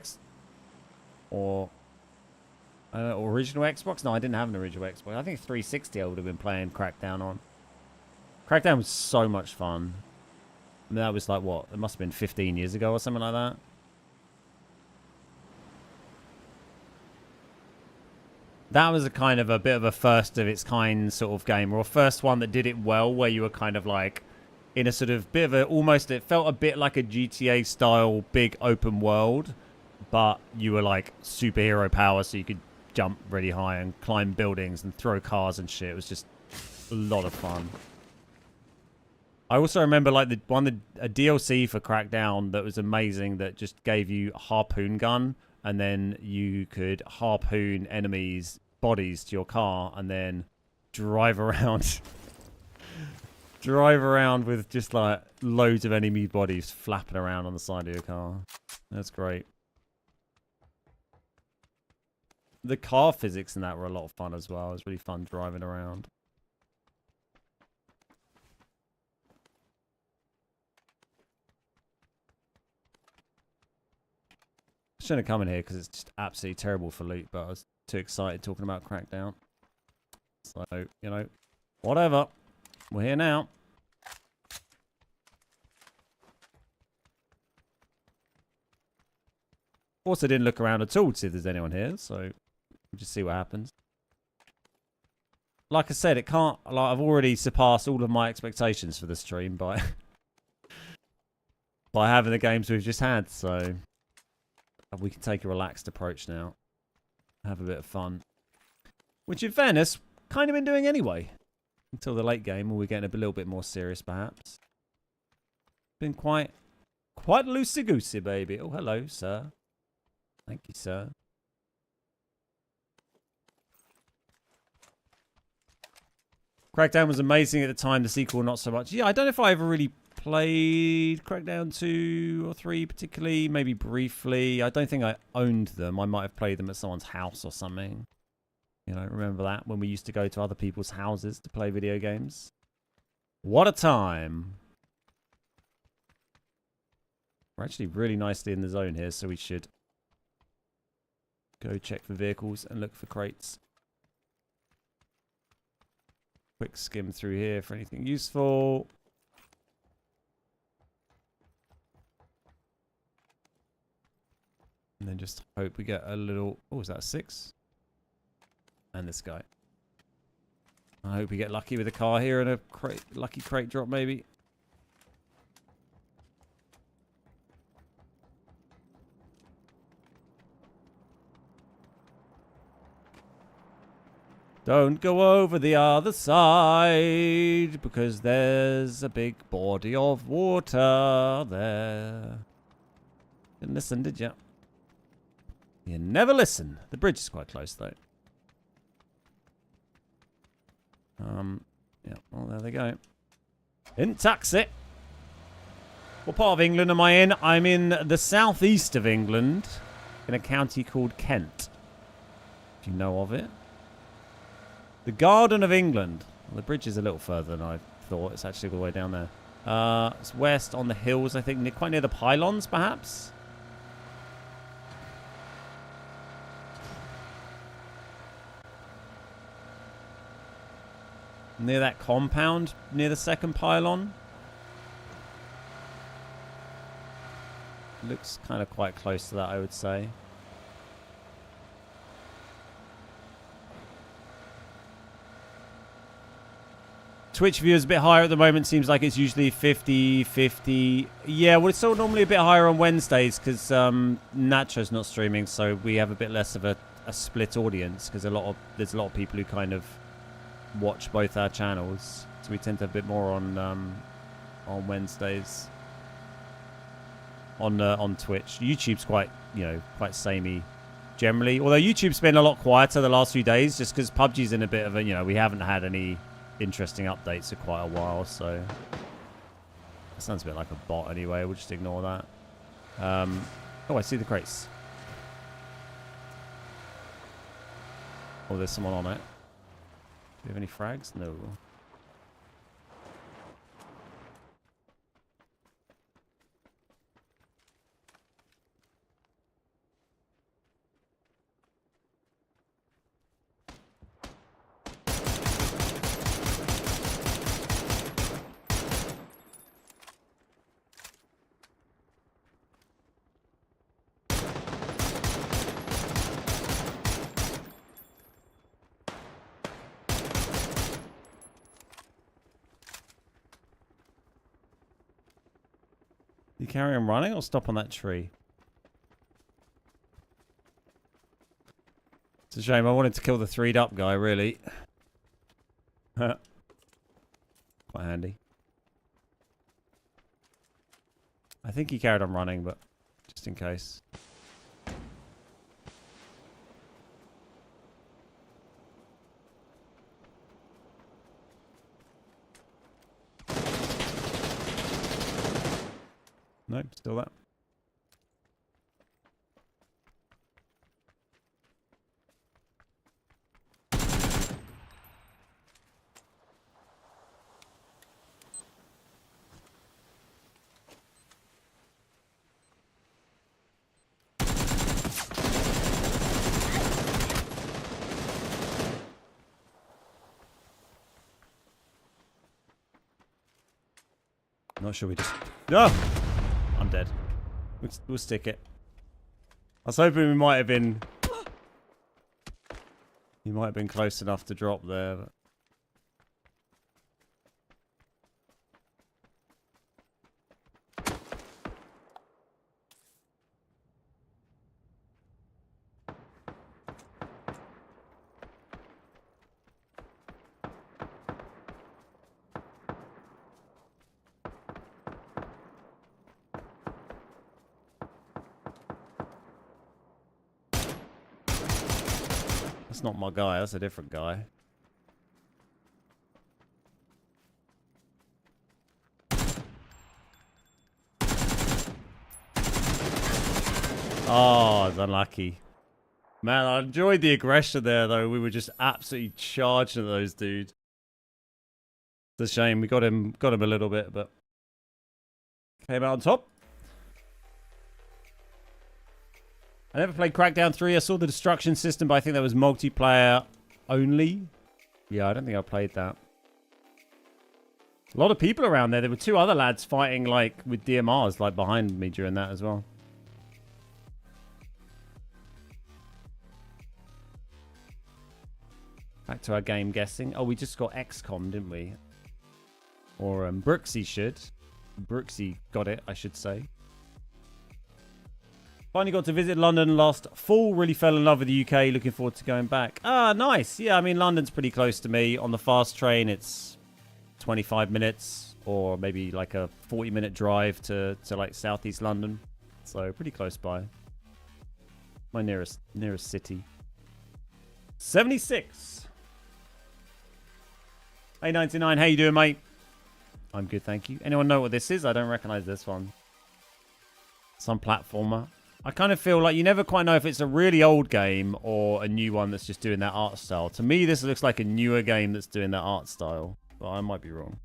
original Xbox? No, I didn't have an original Xbox. I think 360 I would have been playing Crackdown on. Crackdown was so much fun. I mean, that was like what? It must have been 15 years ago or something like that. That was a kind of a bit of a first of its kind sort of game, or a first one that did it well, where you were kind of like in a sort of bit of a almost, it felt a bit like a GTA style big open world, but you were like superhero power, so you could jump really high and climb buildings and throw cars and shit. It was just a lot of fun. I also remember like a DLC for Crackdown that was amazing, that just gave you a harpoon gun, and then you could harpoon enemies' bodies to your car and then drive around with just like loads of enemy bodies flapping around on the side of your car. That's great. The car physics in that were a lot of fun as well. It was really fun driving around. I shouldn't have come in here because it's just absolutely terrible for loot, but I was too excited talking about Crackdown. So, you know, whatever. We're here now. Also didn't look around at all to see if there's anyone here, so we'll just see what happens. Like I said, it can't, like, I've already surpassed all of my expectations for the stream by having the games we've just had, so we can take a relaxed approach now. Have a bit of fun. Which, in fairness, kind of been doing anyway. Until the late game, when we're getting a little bit more serious, perhaps. Been quite loosey-goosey, baby. Oh, hello, sir. Thank you, sir. Crackdown was amazing at the time. The sequel, not so much. Yeah, I don't know if I ever really played Crackdown 2 or 3 particularly. Maybe briefly. I don't think I owned them. I might have played them at someone's house or something. You know, remember that? When we used to go to other people's houses to play video games. What a time. We're actually really nicely in the zone here, so we should go check for vehicles and look for crates. Quick skim through here for anything useful. And then just hope we get a little... Oh, is that a 6? And this guy. I hope we get lucky with a car here and a lucky crate drop, maybe. Don't go over the other side, because there's a big body of water there. Didn't listen, did you? You never listen. The bridge is quite close, though. Yeah, well, there they go. In taxi. What part of England am I in? I'm in the southeast of England, in a county called Kent. If you know of it. The Garden of England. Well, the bridge is a little further than I thought. It's actually all the way down there. It's west on the hills, I think. Quite near the pylons, perhaps? Near that compound, near the second pylon. Looks kind of quite close to that, I would say. Twitch viewers a bit higher at the moment. Seems like it's usually 50-50. Yeah, well, it's still normally a bit higher on Wednesdays because Nacho's not streaming, so we have a bit less of a split audience because there's a lot of people who kind of watch both our channels, so we tend to have a bit more on Wednesdays on Twitch. YouTube's quite samey generally, although YouTube's been a lot quieter the last few days just because PUBG's in a bit of a, we haven't had any interesting updates for quite a while, so that sounds a bit like a bot anyway. We'll just ignore that. Oh, I see the crates. Oh, there's someone on it. Do you have any frags? No. You carry on running or stop on that tree? It's a shame. I wanted to kill the 3'd up guy, really. Quite handy. I think he carried on running, but just in case. Nope, still that. Not sure we just... No! I'm dead. We'll stick it. I was hoping we might have been... You might have been close enough to drop there, but... That's not my guy, that's a different guy. Oh, it's unlucky. Man, I enjoyed the aggression there, though. We were just absolutely charging at those dudes. It's a shame. We got him a little bit, but came out on top. I never played Crackdown 3. I saw the destruction system, but I think that was multiplayer only. Yeah, I don't think I played that. A lot of people around there. There were 2 other lads fighting like with DMRs like behind me during that as well. Back to our game guessing. Oh, we just got XCOM, didn't we? Or Brooksy should. Brooksy got it, I should say. Finally got to visit London last fall. Really fell in love with the UK. Looking forward to going back. Ah, nice. Yeah, I mean, London's pretty close to me. On the fast train, it's 25 minutes or maybe like a 40-minute drive to like southeast London. So pretty close by. My nearest city. 76. Hey, 99. How you doing, mate? I'm good, thank you. Anyone know what this is? I don't recognize this one. Some platformer. I kind of feel like you never quite know if it's a really old game or a new one that's just doing that art style. To me, this looks like a newer game that's doing that art style, but I might be wrong.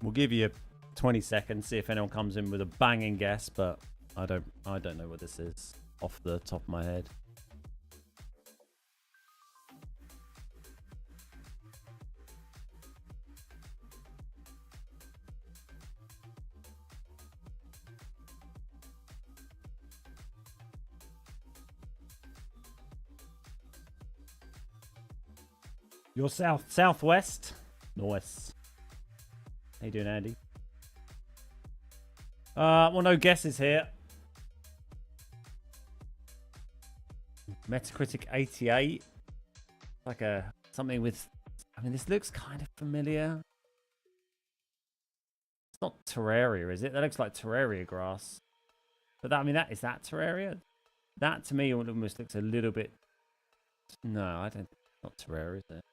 We'll give you 20 seconds, see if anyone comes in with a banging guess, but I don't know what this is off the top of my head. You're southwest? Northwest. How you doing, Andy? Well, no guesses here. Metacritic 88. Like something with... I mean, this looks kind of familiar. It's not Terraria, is it? That looks like Terraria grass. But that, I mean, is that Terraria? That, to me, almost looks a little bit... No, I don't... Not Terraria, is it?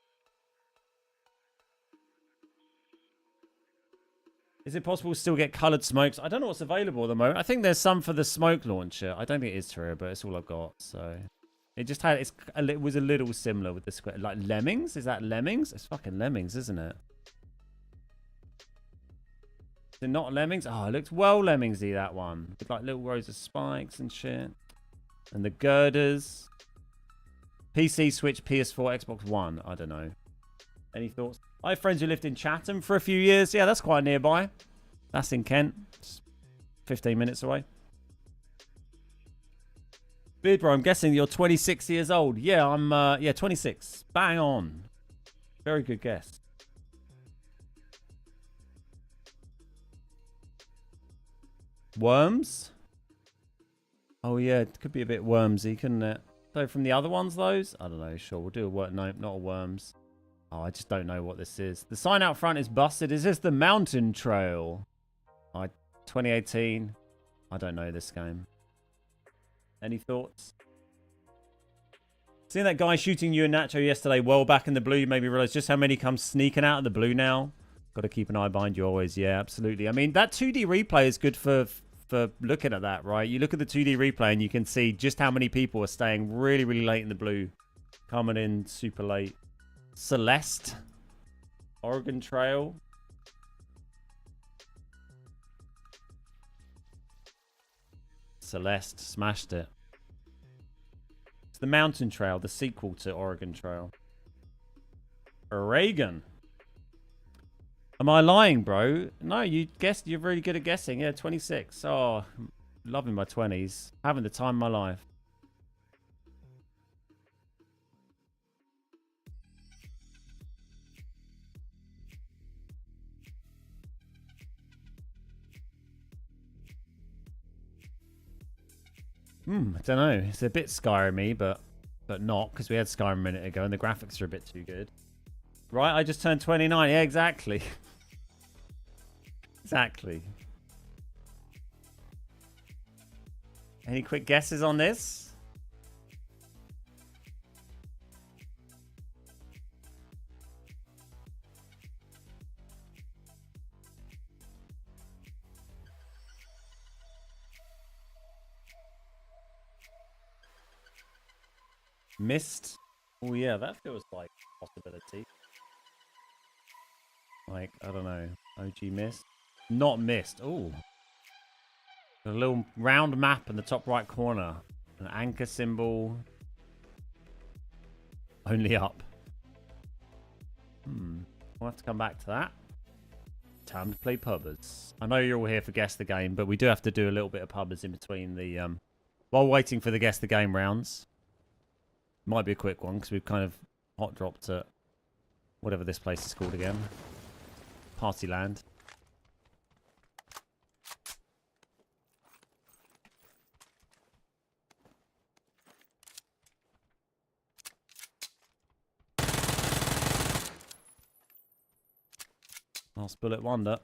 Is it possible to still get coloured smokes? I don't know what's available at the moment. I think there's some for the smoke launcher. I don't think it is Terraria, but it's all I've got. So it just had it was a little similar with the square, like Lemmings. Is that Lemmings? It's fucking Lemmings, isn't it? Is it not Lemmings? Oh, it looks well Lemmingsy, that one, with like little rows of spikes and shit, and the girders. PC, Switch, PS4, Xbox One. I don't know. Any thoughts? I have friends who lived in Chatham for a few years. Yeah, that's quite nearby. That's in Kent. It's 15 minutes away. Beard bro, I'm guessing you're 26 years old. Yeah, I'm 26. Bang on. Very good guess. Worms? Oh yeah, it could be a bit wormsy, couldn't it? So from the other ones, those? I don't know. Sure, we'll do a word. No, not a worms. Oh, I just don't know what this is. The sign out front is busted. Is this the Mountain Trail? 2018. I don't know this game. Any thoughts? Seeing that guy shooting you and Nacho yesterday well back in the blue made me realize just how many come sneaking out of the blue now. Got to keep an eye behind you always. Yeah, absolutely. I mean, that 2D replay is good for looking at that, right? You look at the 2D replay and you can see just how many people are staying really, really late in the blue. Coming in super late. Celeste. Oregon Trail. Celeste smashed it. It's the Mountain Trail, the sequel to Oregon Trail. Oregon. Am I lying, bro? No, you guessed. You're really good at guessing. Yeah, 26. Oh, loving my 20s. Having the time of my life. I don't know. It's a bit Skyrim-y, but not, because we had Skyrim a minute ago and the graphics are a bit too good. Right, I just turned 29. Yeah, exactly. Exactly. Any quick guesses on this? Mist? Oh yeah, that feels like a possibility. Like, I don't know. OG Mist? Not Mist. Oh. A little round map in the top right corner. An anchor symbol. Only up. We'll have to come back to that. Time to play pubbers. I know you're all here for Guess the Game, but we do have to do a little bit of pubbers in between the... while waiting for the Guess the Game rounds. Might be a quick one, because we've kind of hot dropped at whatever this place is called again. Partyland. Last bullet wonder.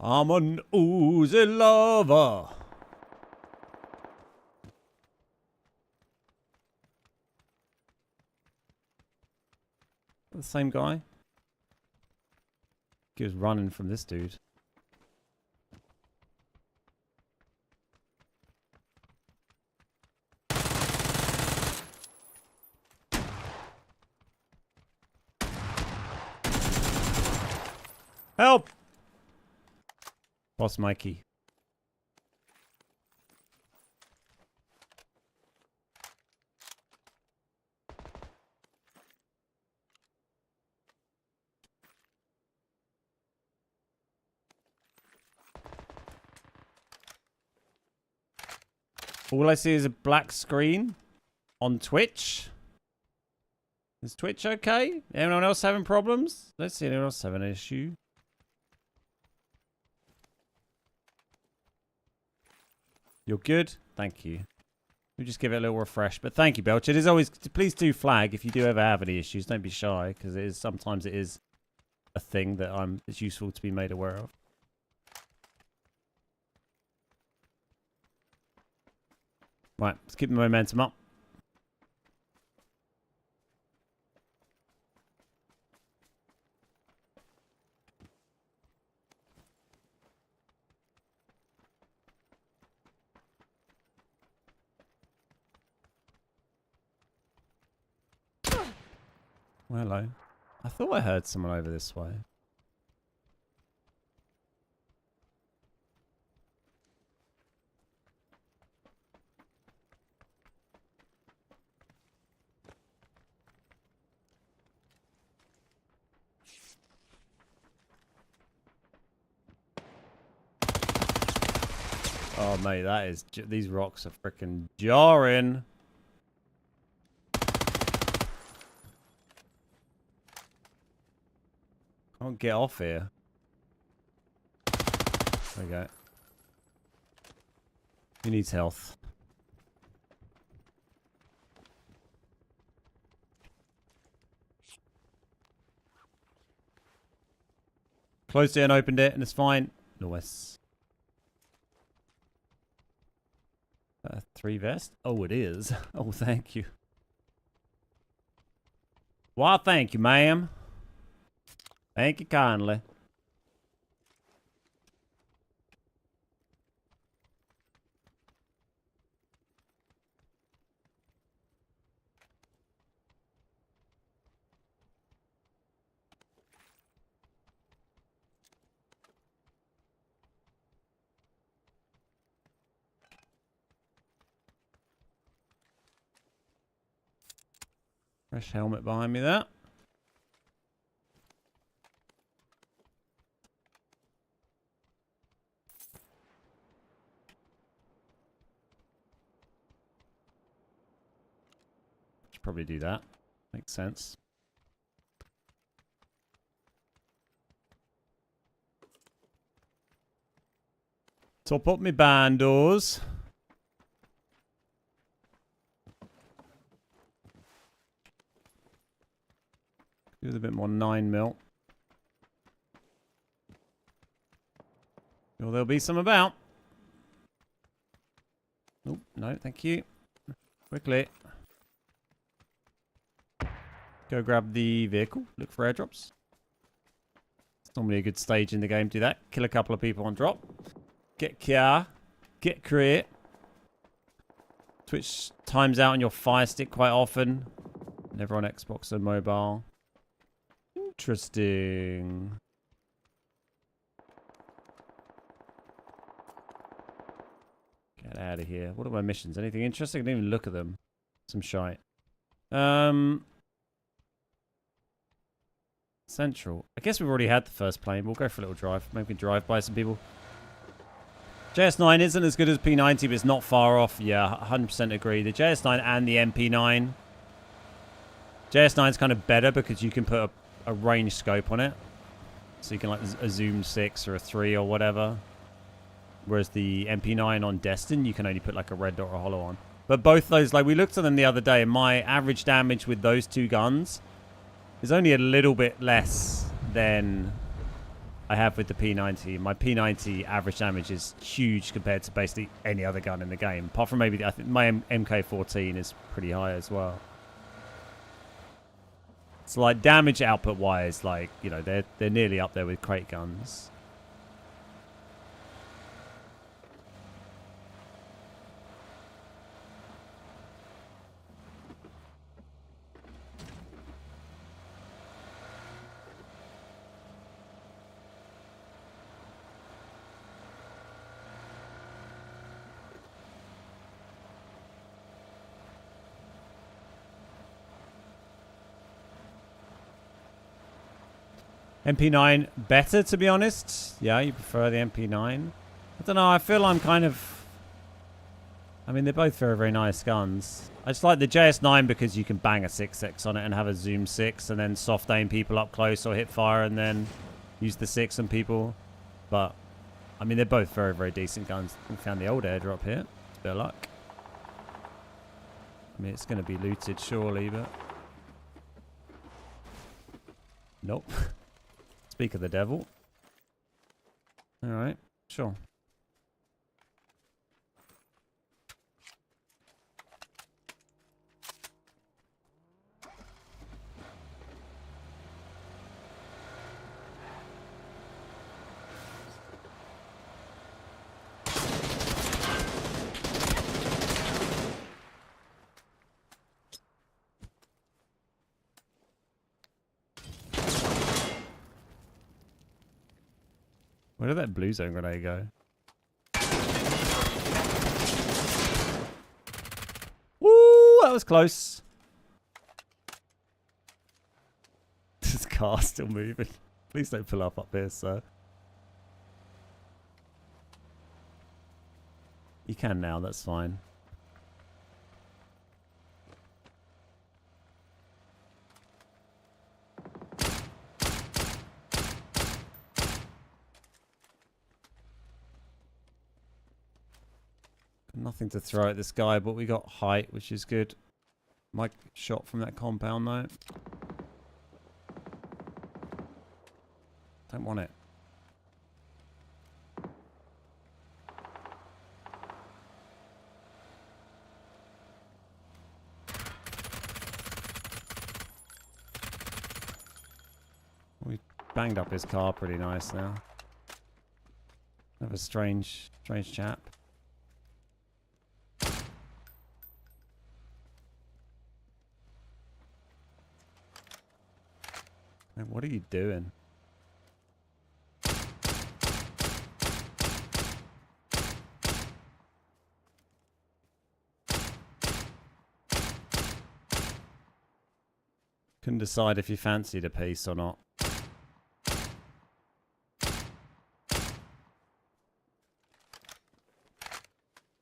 I'm an oozy lover. The same guy? He was running from this dude. Help! Boss Mikey. All I see is a black screen on Twitch. Is Twitch okay? Anyone else having problems? Let's see anyone else having an issue. You're good? Thank you. We'll just give it a little refresh. But thank you, Belch. It is always... Please do flag if you do ever have any issues. Don't be shy, because it is sometimes it is a thing that it's useful to be made aware of. Right, let's keep the momentum up. Well, hello. I thought I heard someone over this way. Oh, mate, that is... These rocks are freaking jarring. Can't get off here. There we go. He needs health. Closed it and opened it, and it's fine. Nice. 3 vest? Oh, it is. Oh, thank you. Why, thank you, ma'am. Thank you kindly. Fresh helmet behind me there. Should probably do that. Makes sense. Top up my bandos. Do a bit more 9mm. Sure, there'll be some about. Oh, no, thank you. Quickly. Go grab the vehicle. Look for airdrops. It's normally a good stage in the game to do that. Kill a couple of people on drop. Get Kia. Get create. Twitch times out on your Fire Stick quite often. Never on Xbox or mobile. Interesting. Get out of here. What are my missions? Anything interesting? I didn't even look at them. Some shite. Central. I guess we've already had the first plane. We'll go for a little drive. Maybe we can drive by some people. JS9 isn't as good as P90, but it's not far off. Yeah, 100% agree. The JS9 and the MP9. JS9 is kind of better because you can put a range scope on it. So you can like a zoom 6 or a 3 or whatever. Whereas the MP9 on Destin, you can only put like a red dot or a hollow on. But both those, like we looked at them the other day, and my average damage with those two guns is only a little bit less than I have with the P90. My P90 average damage is huge compared to basically any other gun in the game. Apart from maybe, I think my MK14 is pretty high as well. So like damage output wise, like, you know, they're nearly up there with crate guns. MP9 better, to be honest. Yeah, you prefer the MP9. I don't know, I feel I'm kind of... I mean, they're both very, very nice guns. I just like the JS9 because you can bang a 6.6 on it and have a zoom 6 and then soft aim people up close or hit fire and then use the 6 on people. But, I mean, they're both very, very decent guns. We found the old airdrop here. It's a bit of luck. I mean, it's going to be looted surely, but... Nope. Speak of the devil. Alright, sure. Where did that blue zone grenade go? Woo! That was close. This car's still moving. Please don't pull up here, sir. You can now, that's fine. Nothing to throw at this guy, but we got height, which is good. Might get shot from that compound though. Don't want it. We banged up his car pretty nice now. Kind of a strange chap. Man, what are you doing? Couldn't decide if you fancied a piece or not.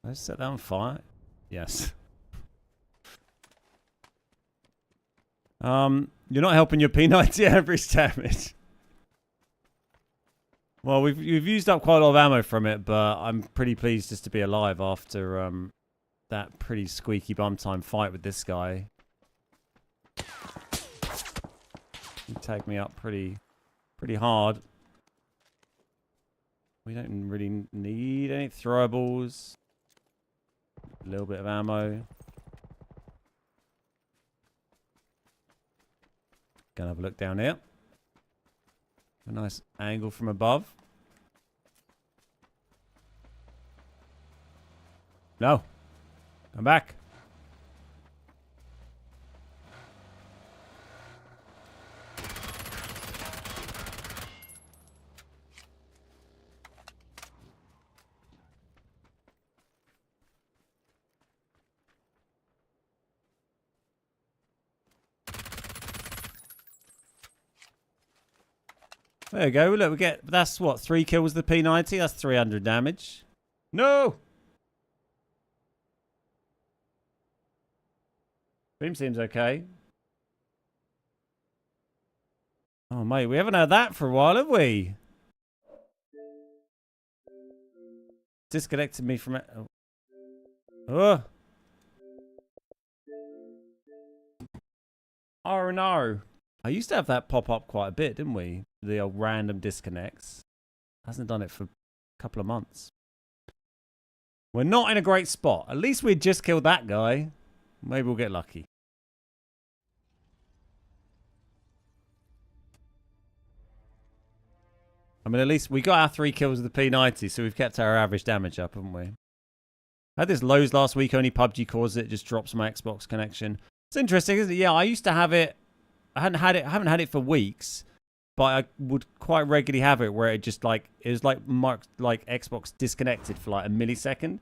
Did I set that on fire? Yes. You're not helping your P90 average damage. Well, we've used up quite a lot of ammo from it, but I'm pretty pleased just to be alive after that pretty squeaky bum time fight with this guy. He tagged me up pretty hard. We don't really need any throwables. A little bit of ammo. Gonna have a look down here. A nice angle from above. No. Come back. There we go. Look, we get, that's what, 3 kills the P90? That's 300 damage. No! Stream seems okay. Oh, mate, we haven't had that for a while, have we? Disconnected me from it. Oh. Oh, no. I used to have that pop up quite a bit, didn't we? The old random disconnects. Hasn't done it for a couple of months. We're not in a great spot. At least we just killed that guy. Maybe we'll get lucky. I mean, at least we got our 3 kills with the P90, so we've kept our average damage up, haven't we? I had this lows last week, only PUBG caused it, just drops my Xbox connection. It's interesting, isn't it? Yeah, I used to have it. I haven't had it for weeks, but I would quite regularly have it where it just like it was like marked like Xbox disconnected for like a millisecond.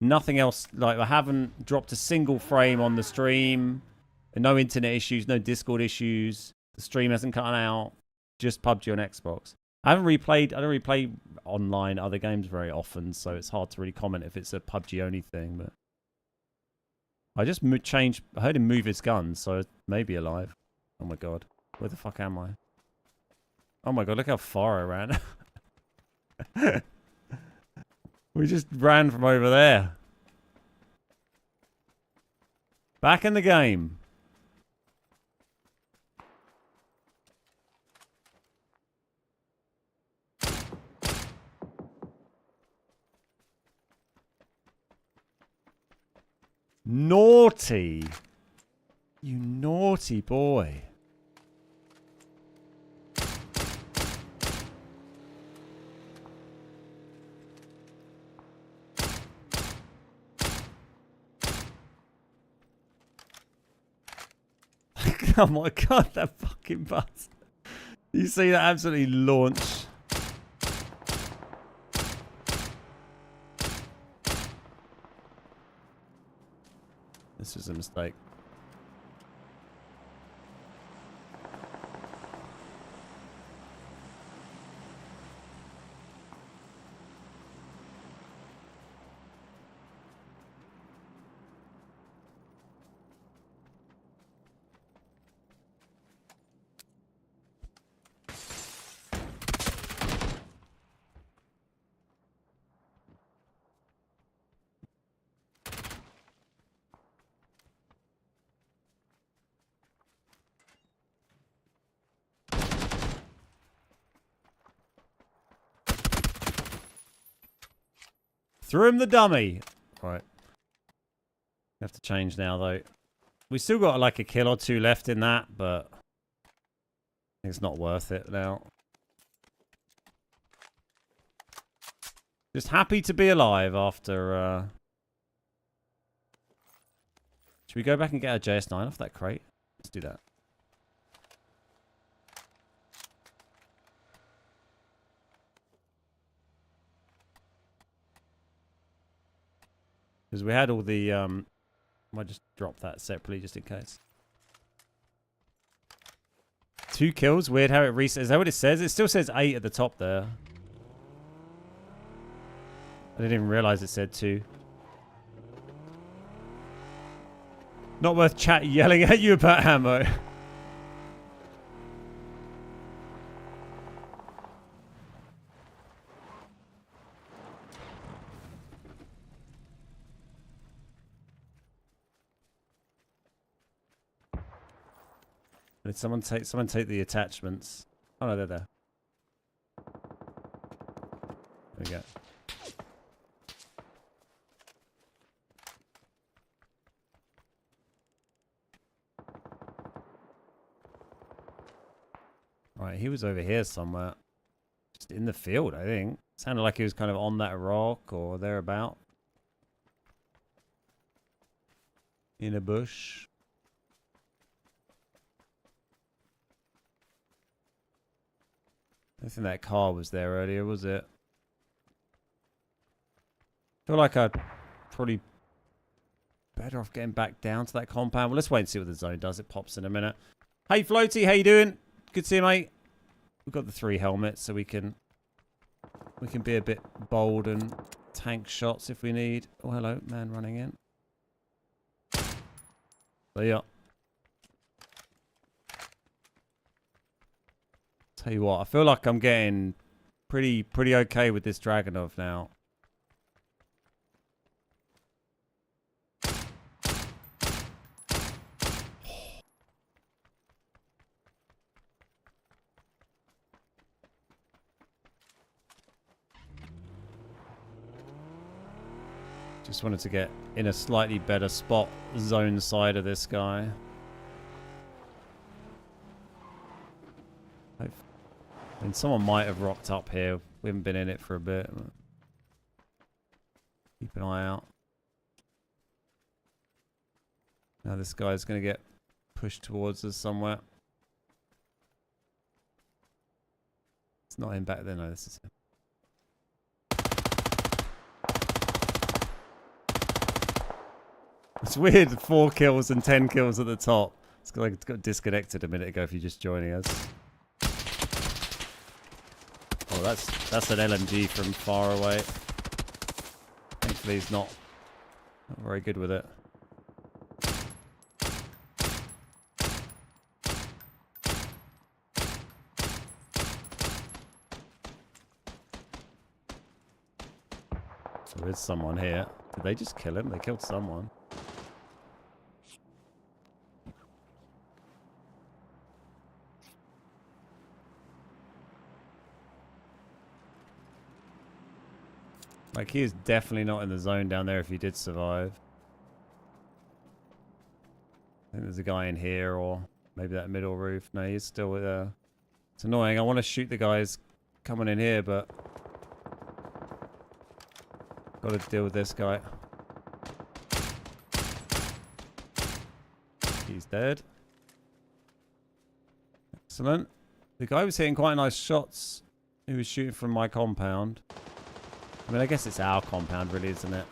Nothing else. Like I haven't dropped a single frame on the stream. No internet issues, no Discord issues. The stream hasn't cut out. Just PUBG on Xbox. I don't replay online other games very often, so it's hard to really comment if it's a PUBG only thing. But I just changed. I heard him move his gun, so it may be alive. Oh my god. Where the fuck am I? Oh my god, look how far I ran. We just ran from over there. Back in the game. Naughty. You naughty boy. Oh my god, that fucking bus. You see that absolutely launch. This was a mistake. Threw him the dummy. Right. We have to change now, though. We still got like a kill or 2 left in that, but it's not worth it now. Just happy to be alive after... Should we go back and get our JS9 off that crate? Let's do that. Because we had all the... I might just drop that separately just in case. 2 kills? Weird how it resets. Is that what it says? It still says 8 at the top there. I didn't even realise it said 2. Not worth chat yelling at you about ammo. Did someone take the attachments? Oh no, they're there. There we go. Right, he was over here somewhere. Just in the field, I think. Sounded like he was kind of on that rock or thereabout. In a bush. I don't think that car was there earlier, was it? I feel like I'd probably better off getting back down to that compound. Well, let's wait and see what the zone does. It pops in a minute. Hey, Floaty, how you doing? Good to see you, mate. We've got the 3 helmets, so we can be a bit bold and tank shots if we need. Oh, hello, man running in. So, yeah. Tell you what, I feel like I'm getting pretty okay with this Dragunov now. Just wanted to get in a slightly better spot, zone side of this guy. And someone might have rocked up here. We haven't been in it for a bit. Keep an eye out. Now this guy's going to get pushed towards us somewhere. It's not him back there. No, this is him. It's weird, 4 kills and 10 kills at the top. It's like it got disconnected a minute ago if you're just joining us. Oh, that's an LMG from far away. Thankfully he's not very good with it. There is someone here. Did they just kill him? They killed someone. Like, he is definitely not in the zone down there if he did survive. I think there's a guy in here or maybe that middle roof. No, he's still there. It's annoying. I want to shoot the guys coming in here, but got to deal with this guy. He's dead. Excellent. The guy was hitting quite nice shots. He was shooting from my compound. I mean, I guess it's our compound, really, isn't it?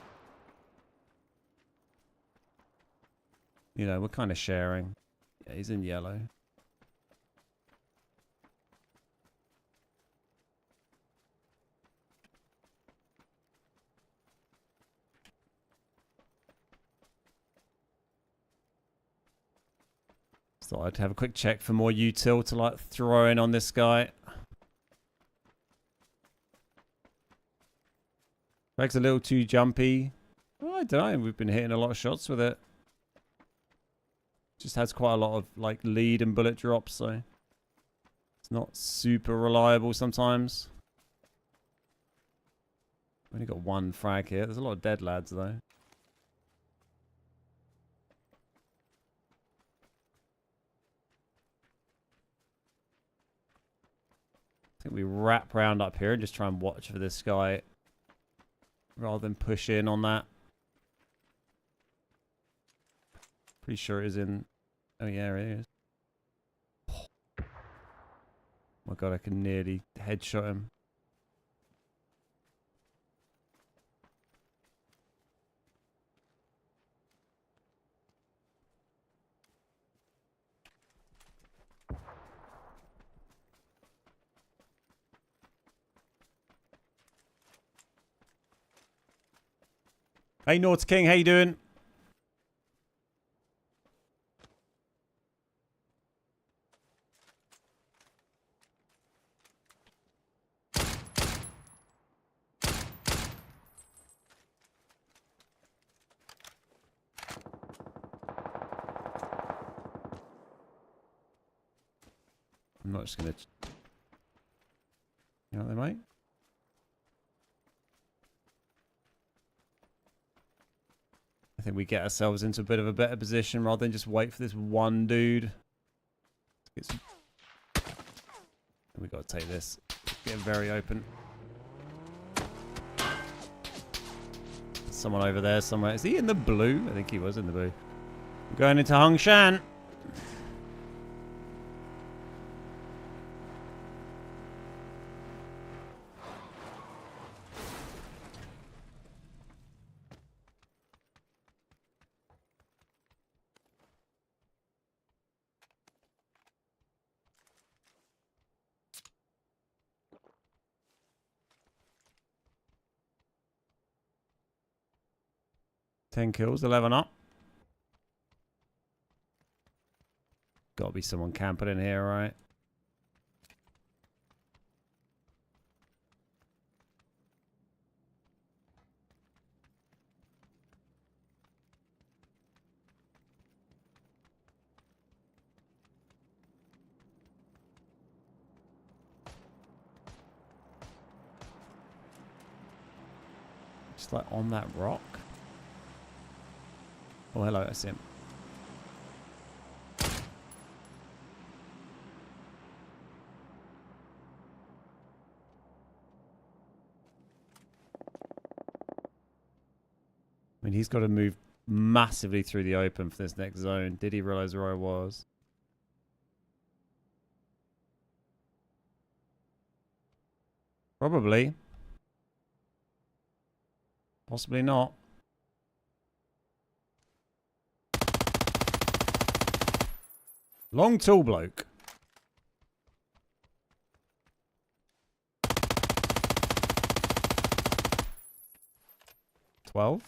You know, we're kind of sharing. Yeah, he's in yellow. Thought I'd have a quick check for more util to like throw in on this guy. Bag's a little too jumpy. Oh, I don't know. We've been hitting a lot of shots with it. Just has quite a lot of like lead and bullet drops, so it's not super reliable sometimes. Only got 1 frag here. There's a lot of dead lads though. I think we wrap round up here and just try and watch for this guy rather than push in on that. Pretty sure it is in... Oh yeah, it is. Oh my god, I can nearly headshot him. Hey, Naughty King, how you doing? I'm not just gonna... You know what they might? I think we get ourselves into a bit of a better position rather than just wait for this one dude. We got to take this. Getting very open. Someone over there somewhere. Is he in the blue? I think he was in the blue. I'm going into Hung Shan. 10 kills, 11 up. Gotta be someone camping in here, right? Just like on that rock. Oh, hello, I see him. I mean, he's got to move massively through the open for this next zone. Did he realize where I was? Probably. Possibly not. Long tall bloke. $12.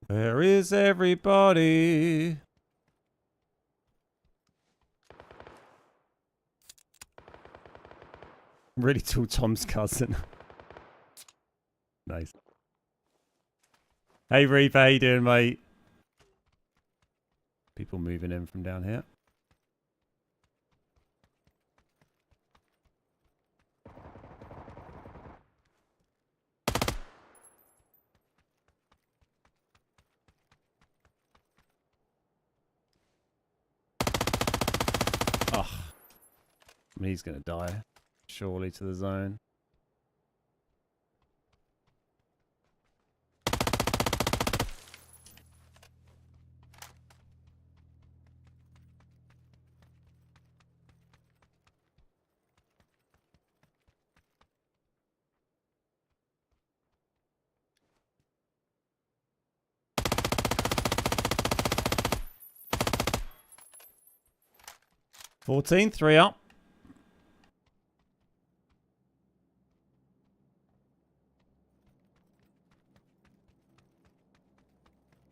Where is everybody? Really tall Tom's cousin. Nice. Hey Reaper, how you doing, mate? People moving in from down here. Ugh. I mean, he's going to die. Surely to the zone. $14, 3 up.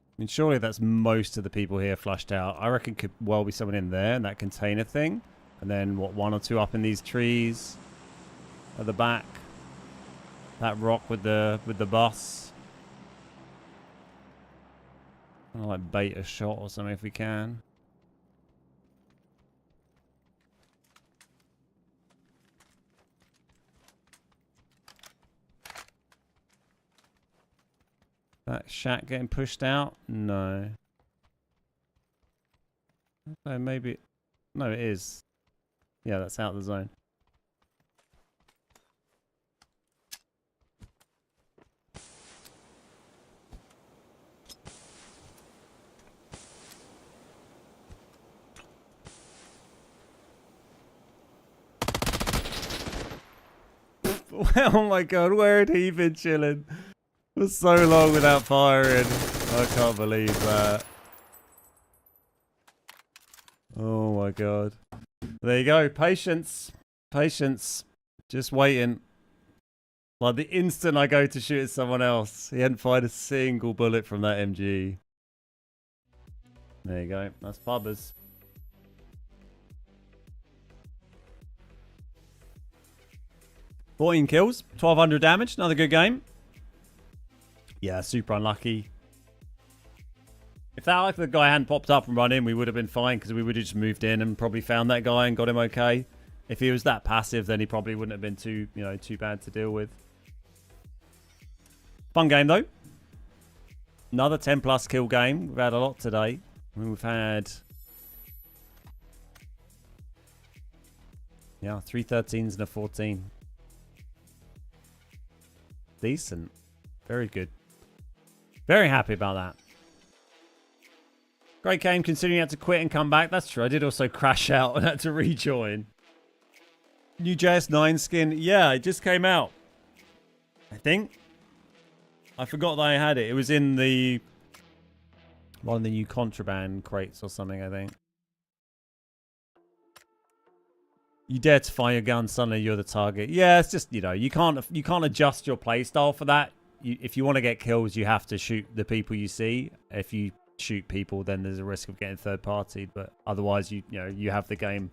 I mean, surely that's most of the people here flushed out. I reckon could well be someone in there in that container thing. And then, what, 1 or 2 up in these trees at the back. That rock with the bus. I'll like bait a shot or something if we can. That shack getting pushed out? No. Okay, maybe. No, it is. Yeah, that's out of the zone. Oh my god, where had he been chilling? For so long without firing. I can't believe that. Oh my god. There you go. Patience. Patience. Just waiting. Like the instant I go to shoot at someone else, he hadn't fired a single bullet from that MG. There you go. That's Pubbers. $14 kills. 1,200 damage. Another good game. Yeah, super unlucky. If that like the guy hadn't popped up and run in, we would have been fine because we would have just moved in and probably found that guy and got him okay. If he was that passive, then he probably wouldn't have been too bad to deal with. Fun game though. Another 10+ kill game. We've had a lot today. I mean, we've had 3 13s and a 14. Decent. Very good. Very happy about that. Great game considering you had to quit and come back. That's true. I did also crash out and had to rejoin. New JS9 skin. Yeah, it just came out. I think. I forgot that I had it. It was in the one of the new contraband crates or something, I think. You dare to fire your gun, suddenly you're the target. Yeah, it's just, you know, you can't adjust your play style for that. If you want to get kills, you have to shoot the people you see. If you shoot people, then there's a risk of getting third partied. But otherwise, you know, you have the game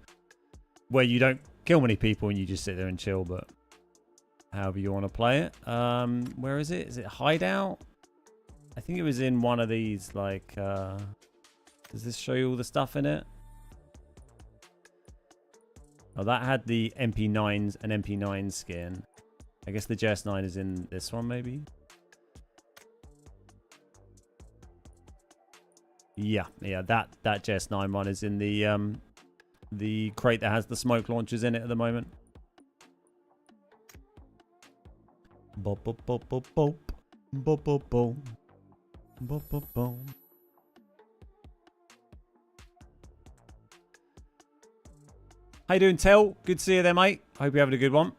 where you don't kill many people and you just sit there and chill. But however you want to play it. Where is it? Is it Hideout? I think it was in one of these, like, does this show you all the stuff in it? Oh, that had the MP9s and MP9 skin. I guess the JS9 is in this one, maybe? Yeah, that JS9 one is in the crate that has the smoke launchers in it at the moment. Bop, bop, bop, bop, bop. Bop, bop, bop. Bop, bop, bop. How you doing, Tel? Good to see you there, mate. Hope you're having a good one.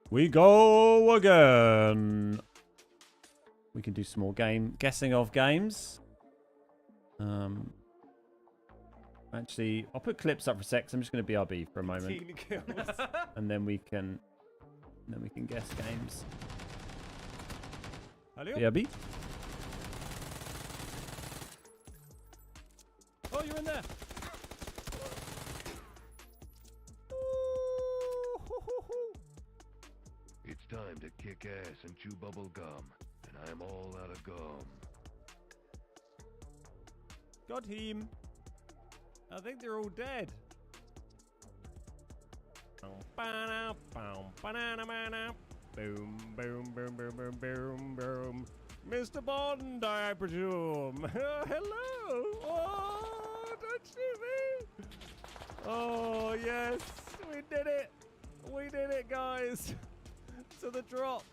We go again. We can do some more guessing of games. Actually, I'll put clips up for a sec. I'm just going to BRB for a moment, and then we can guess games. BRB. Oh, you're in there. It's time to kick ass and chew bubble gum, and I'm all out of gum. Got him. I think they're all dead. Boom, boom, boom, boom, boom, boom, boom. Mr. Bond, I presume. Hello. Oh, don't shoot me. Oh, yes. We did it. We did it, guys. To the drop.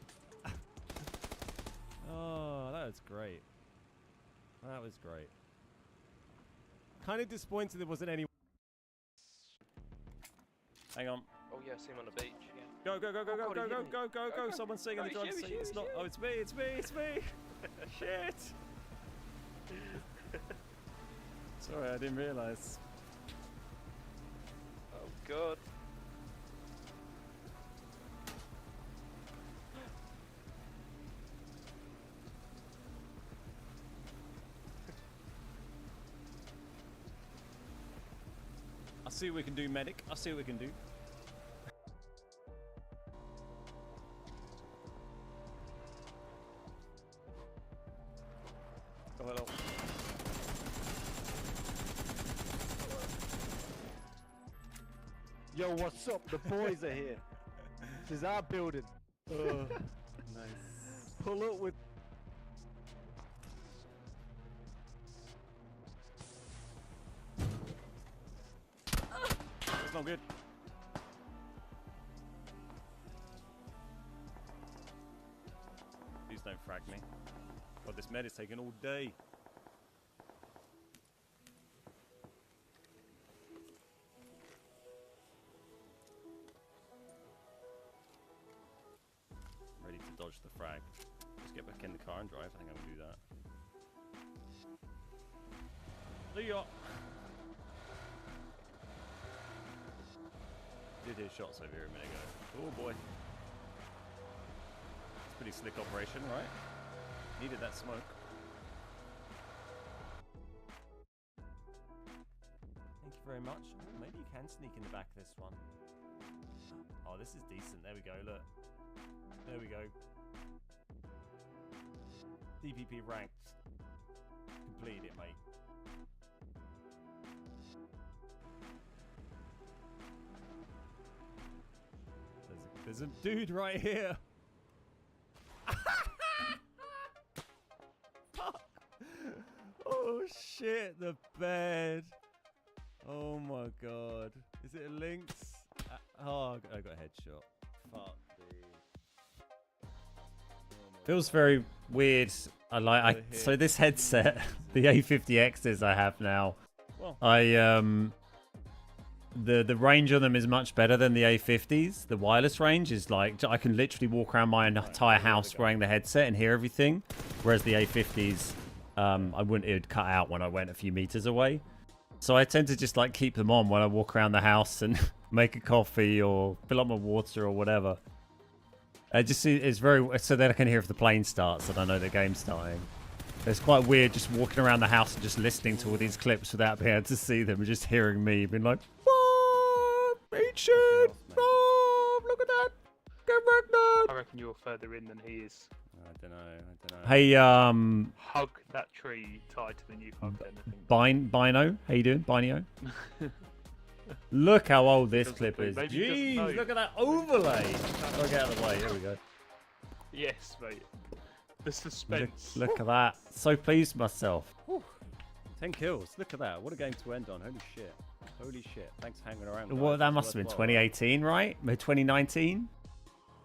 Oh, that was great. That was great. Kind of disappointed there wasn't any. Hang on. Oh yeah, I see him on the beach. Go, go, go, go, Oh, go, God, go, he hit go, me. go, go, go. Someone's sitting on the Oh, driver's shoot, seat. It's shoot, not. shoot. Oh, it's me, it's me, it's me. Shit. Sorry, I didn't realise. Oh God. I see what we can do, medic. I see what we can do. Oh, hello. Yo, what's up? The boys are here. This is our building. Nice. Pull up with. That's not good. Please don't frag me. God, this med is taking all day. Ready to dodge the frag. Just get back in the car and drive. I think I'm gonna do that. See ya. Did hear shots over here a minute ago. Oh boy. It's a pretty slick operation, right? Needed that smoke. Thank you very much. Oh, maybe you can sneak in the back of this one. Oh, this is decent. There we go, look. There we go. DPP ranked. Completed it, mate. There's a dude right here. Fuck. Oh shit, the bed. Oh my god. Is it a lynx? Oh, I got a headshot. Fuck, dude. Oh Feels very weird. So this headset, the A50Xs I have now, Well. the range on them is much better than the A50s. The wireless range is like, I can literally walk around my entire house wearing the headset and hear everything. Whereas the A50s, it would cut out when I went a few meters away. So I tend to just like keep them on when I walk around the house and make a coffee or fill up my water or whatever. I just see it's very so then I can hear if the plane starts and I know the game's starting. It's quite weird just walking around the house and just listening to all these clips without being able to see them, just hearing me being like, "Mom, eat shit! Mom, look at that! Get back now!" I reckon you're further in than he is. I don't know. Hey, Hug that tree tighter than you've hugged anything. Bino, how you doing, Binio? Look how old this clip is. Maybe he doesn't Jeez, know. look at that overlay. I'll get out of the way. Here we go. Yes, mate. The suspense. Look at that. So pleased with myself. 10 kills. Look at that. What a game to end on. Holy shit. Holy shit. Thanks for hanging around. Well, guys. that It's must have been worthwhile, 2018, right? Maybe 2019?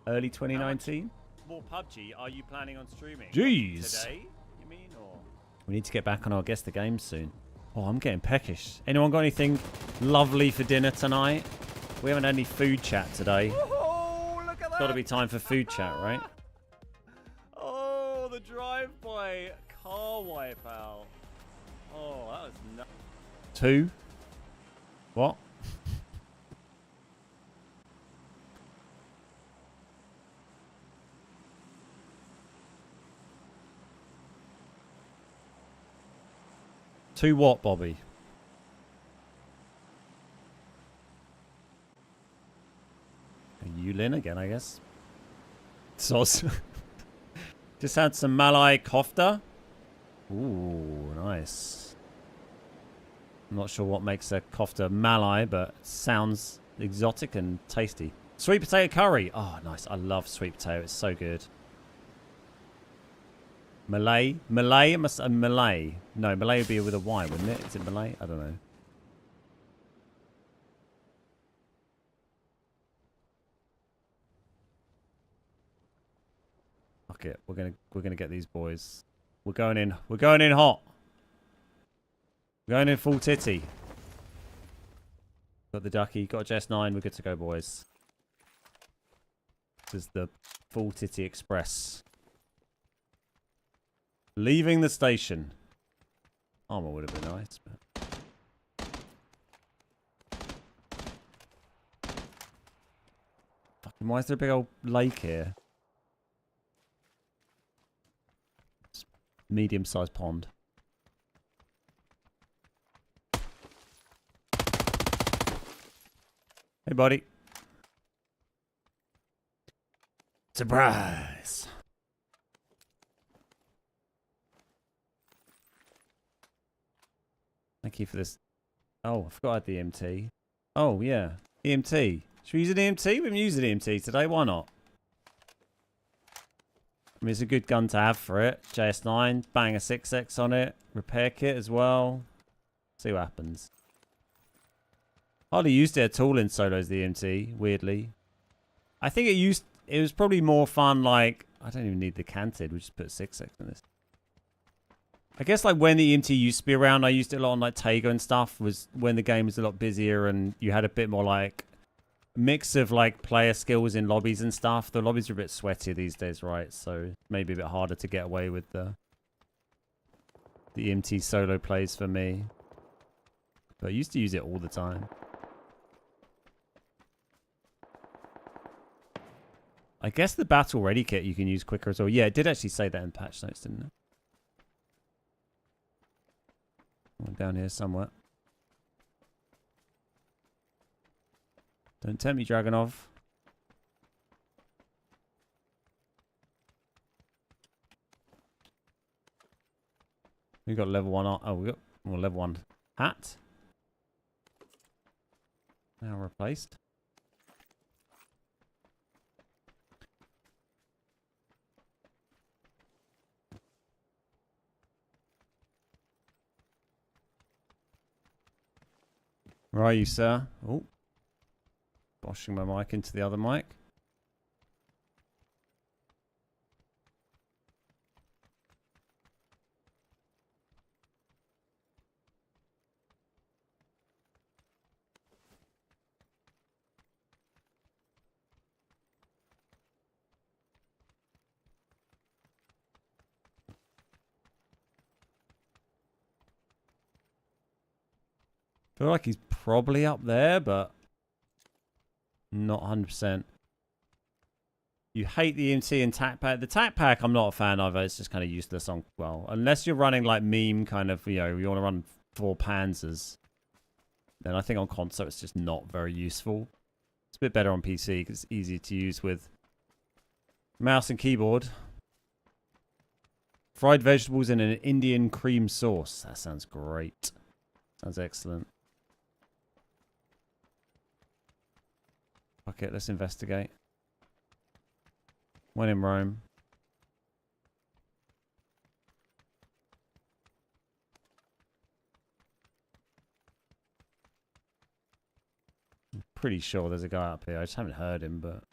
Early 2019? More PUBG. Are you planning on streaming? Jeez. Today, you mean? Or? We need to get back on our Guess the Game soon. Oh, I'm getting peckish. Anyone got anything lovely for dinner tonight? We haven't had any food chat today. Oh, look at that. Got to be time for food chat, right? Oh, the drive-by car wipeout. Oh, that was nuts. 2? What? Two what, Bobby? Yulin again, I guess. Sauce. Just had some Malai kofta. Ooh, nice. I'm not sure what makes a kofta Malai, but it sounds exotic and tasty. Sweet potato curry. Oh, nice. I love sweet potato. It's so good. Malay? Malay? Malay. No, Malay would be with a Y, wouldn't it? Is it Malay? I don't know. Fuck it. We're gonna get these boys. We're going in hot. We're going in full titty. Got the ducky, got a JS9, we're good to go, boys. This is the full titty express. Leaving the station. Armor would have been nice, but... Fucking, why is there a big old lake here? Medium-sized pond. Hey, buddy. Surprise! Thank you for this. Oh, I forgot I had the EMT. Oh, yeah. EMT. Should we use an EMT? We haven't used an EMT today. Why not? I mean, it's a good gun to have for it. JS9. Bang a 6X on it. Repair kit as well. See what happens. Hardly used it at all in solos, the EMT. Weirdly. I think it was probably more fun, like... I don't even need the canted. We just put 6X in this. I guess like when the EMT used to be around, I used it a lot on like Tago and stuff, was when the game was a lot busier and you had a bit more like mix of like player skills in lobbies and stuff. The lobbies are a bit sweatier these days, right? So maybe a bit harder to get away with the EMT solo plays for me. But I used to use it all the time. I guess the battle ready kit you can use quicker as well. Yeah, it did actually say that in patch notes, didn't it? One down here somewhere. Don't tempt me, Dragonov. We got level 1. Oh, we got level 1 hat. Now replaced. Where are you, sir? Oh. Boshing my mic into the other mic. feel like he's probably up there, but not 100%. You hate the EMT and tac pack. The tac pack I'm not a fan of. It's just kind of useless on, well, unless you're running like meme kind of, you know, you want to run 4 Panzers. Then I think on console it's just not very useful. It's a bit better on PC because it's easier to use with mouse and keyboard. Fried vegetables in an Indian cream sauce. That sounds great. Sounds excellent. Fuck it, let's investigate. When in Rome. I'm pretty sure there's a guy up here. I just haven't heard him, but...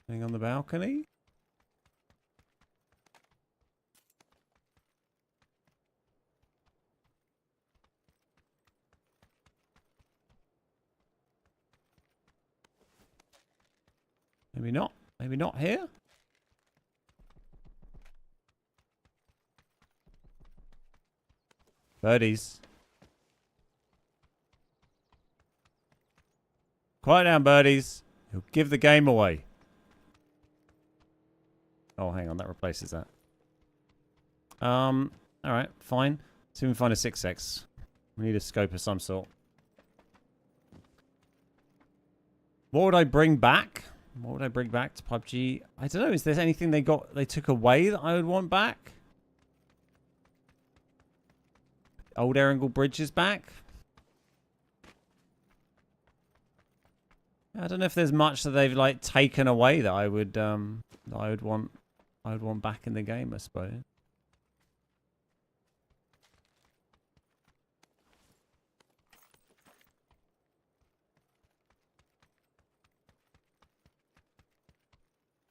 Thing on the balcony? Maybe not. Maybe not here. Birdies. Quiet down, birdies. You'll give the game away. Oh, hang on. That replaces that. Alright, fine. See if we can find a 6x. We need a scope of some sort. What would I bring back? What would I bring back to PUBG? I don't know. Is there anything they took away that I would want back? Old Erringle Bridge is back. I don't know if there's much that they've like taken away that I would want back in the game, I suppose.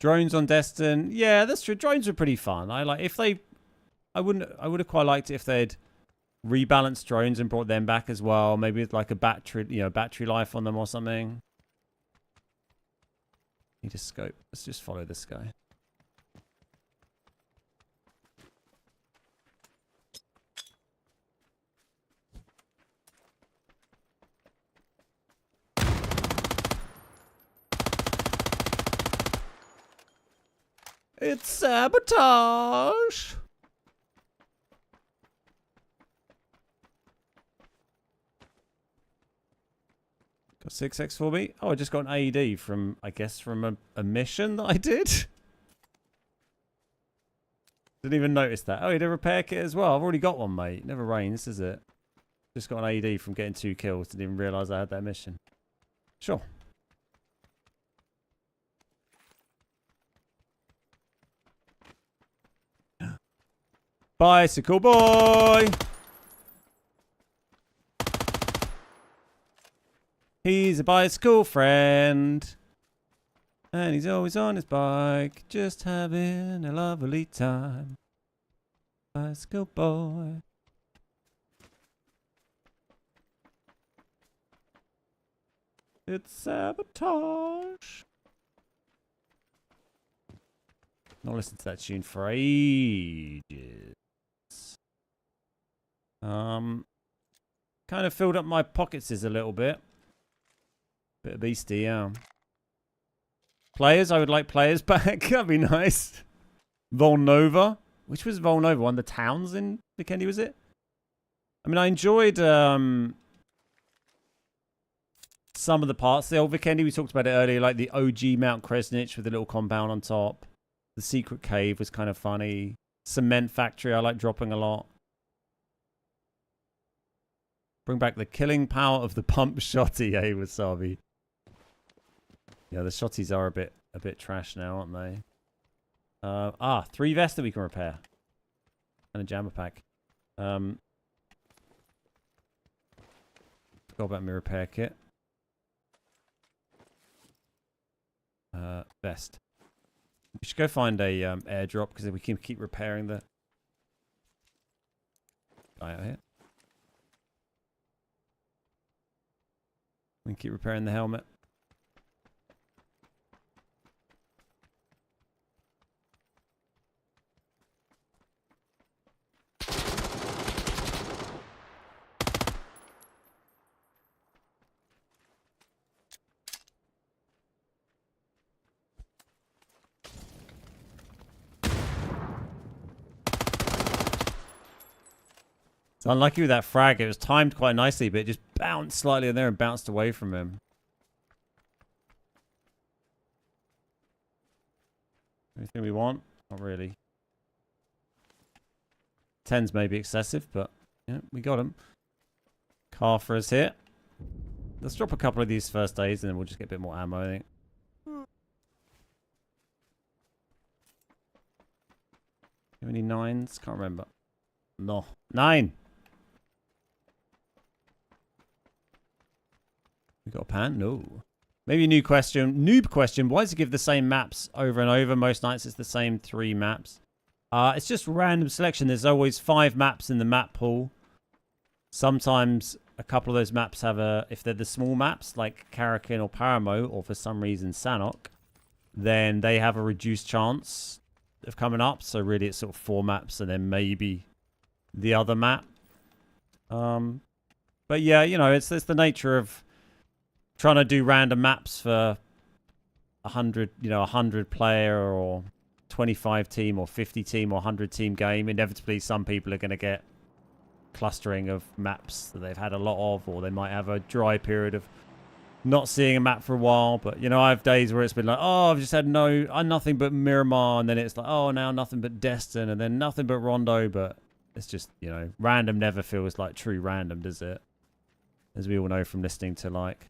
Drones on Destin. Yeah, that's true. Drones are pretty fun. I would have quite liked it if they'd rebalanced drones and brought them back as well. Maybe with like a battery, battery life on them or something. Need a scope. Let's just follow this guy. It's sabotage. Got 6x for me. Oh, I just got an AED from, I guess, from a mission that I did. Didn't even notice that. Oh, you did a repair kit as well. I've already got one, mate. Never rains, is it? Just got an AED from getting 2 kills. Didn't even realise I had that mission. Sure. Bicycle boy! He's a bicycle friend. And he's always on his bike, just having a lovely time. Bicycle boy. It's sabotage. Not listened to that tune for ages. Kind of filled up my pockets a little bit. Bit of beastie, yeah. Players, I would like players back. That'd be nice. Volnova. Which was Volnova? One of the towns in Vikendi, was it? I mean, I enjoyed some of the parts of the old Vikendi. We talked about it earlier, like the OG Mount Kresnich with the little compound on top. The secret cave was kind of funny. Cement factory, I like dropping a lot. Bring back the killing power of the pump shotty, eh, Wasabi? Yeah, the shotties are a bit trash now, aren't they? 3 vests that we can repair. And a jammer pack. Forgot about my repair kit. Vest. We should go find a airdrop because we can keep repairing the guy out here. And keep repairing the helmet. It's unlucky with that frag. It was timed quite nicely, but it just bounced slightly in there and bounced away from him. Anything we want? Not really. 10's maybe excessive, but yeah, we got him. Car for us here. Let's drop a couple of these first aids and then we'll just get a bit more ammo, I think. Have any 9s? Can't remember. No. 9! We got a pan? No. Maybe a new question. Noob question. Why does it give the same maps over and over? Most nights it's the same 3 maps. It's just random selection. There's always 5 maps in the map pool. Sometimes a couple of those maps have a... If they're the small maps, like Karakin or Paramo, or for some reason Sanok, then they have a reduced chance of coming up. So really it's sort of 4 maps and then maybe the other map. But yeah, you know, it's the nature of trying to do random maps for 100, you know, 100 player or 25 team or 50 team or 100 team game. Inevitably, some people are going to get clustering of maps that they've had a lot of, or they might have a dry period of not seeing a map for a while. But, you know, I have days where it's been like, oh, I've just had nothing but Miramar, and then it's like, oh, now nothing but Destin, and then nothing but Rondo. But it's just, you know, random never feels like true random, does it? As we all know from listening to, like,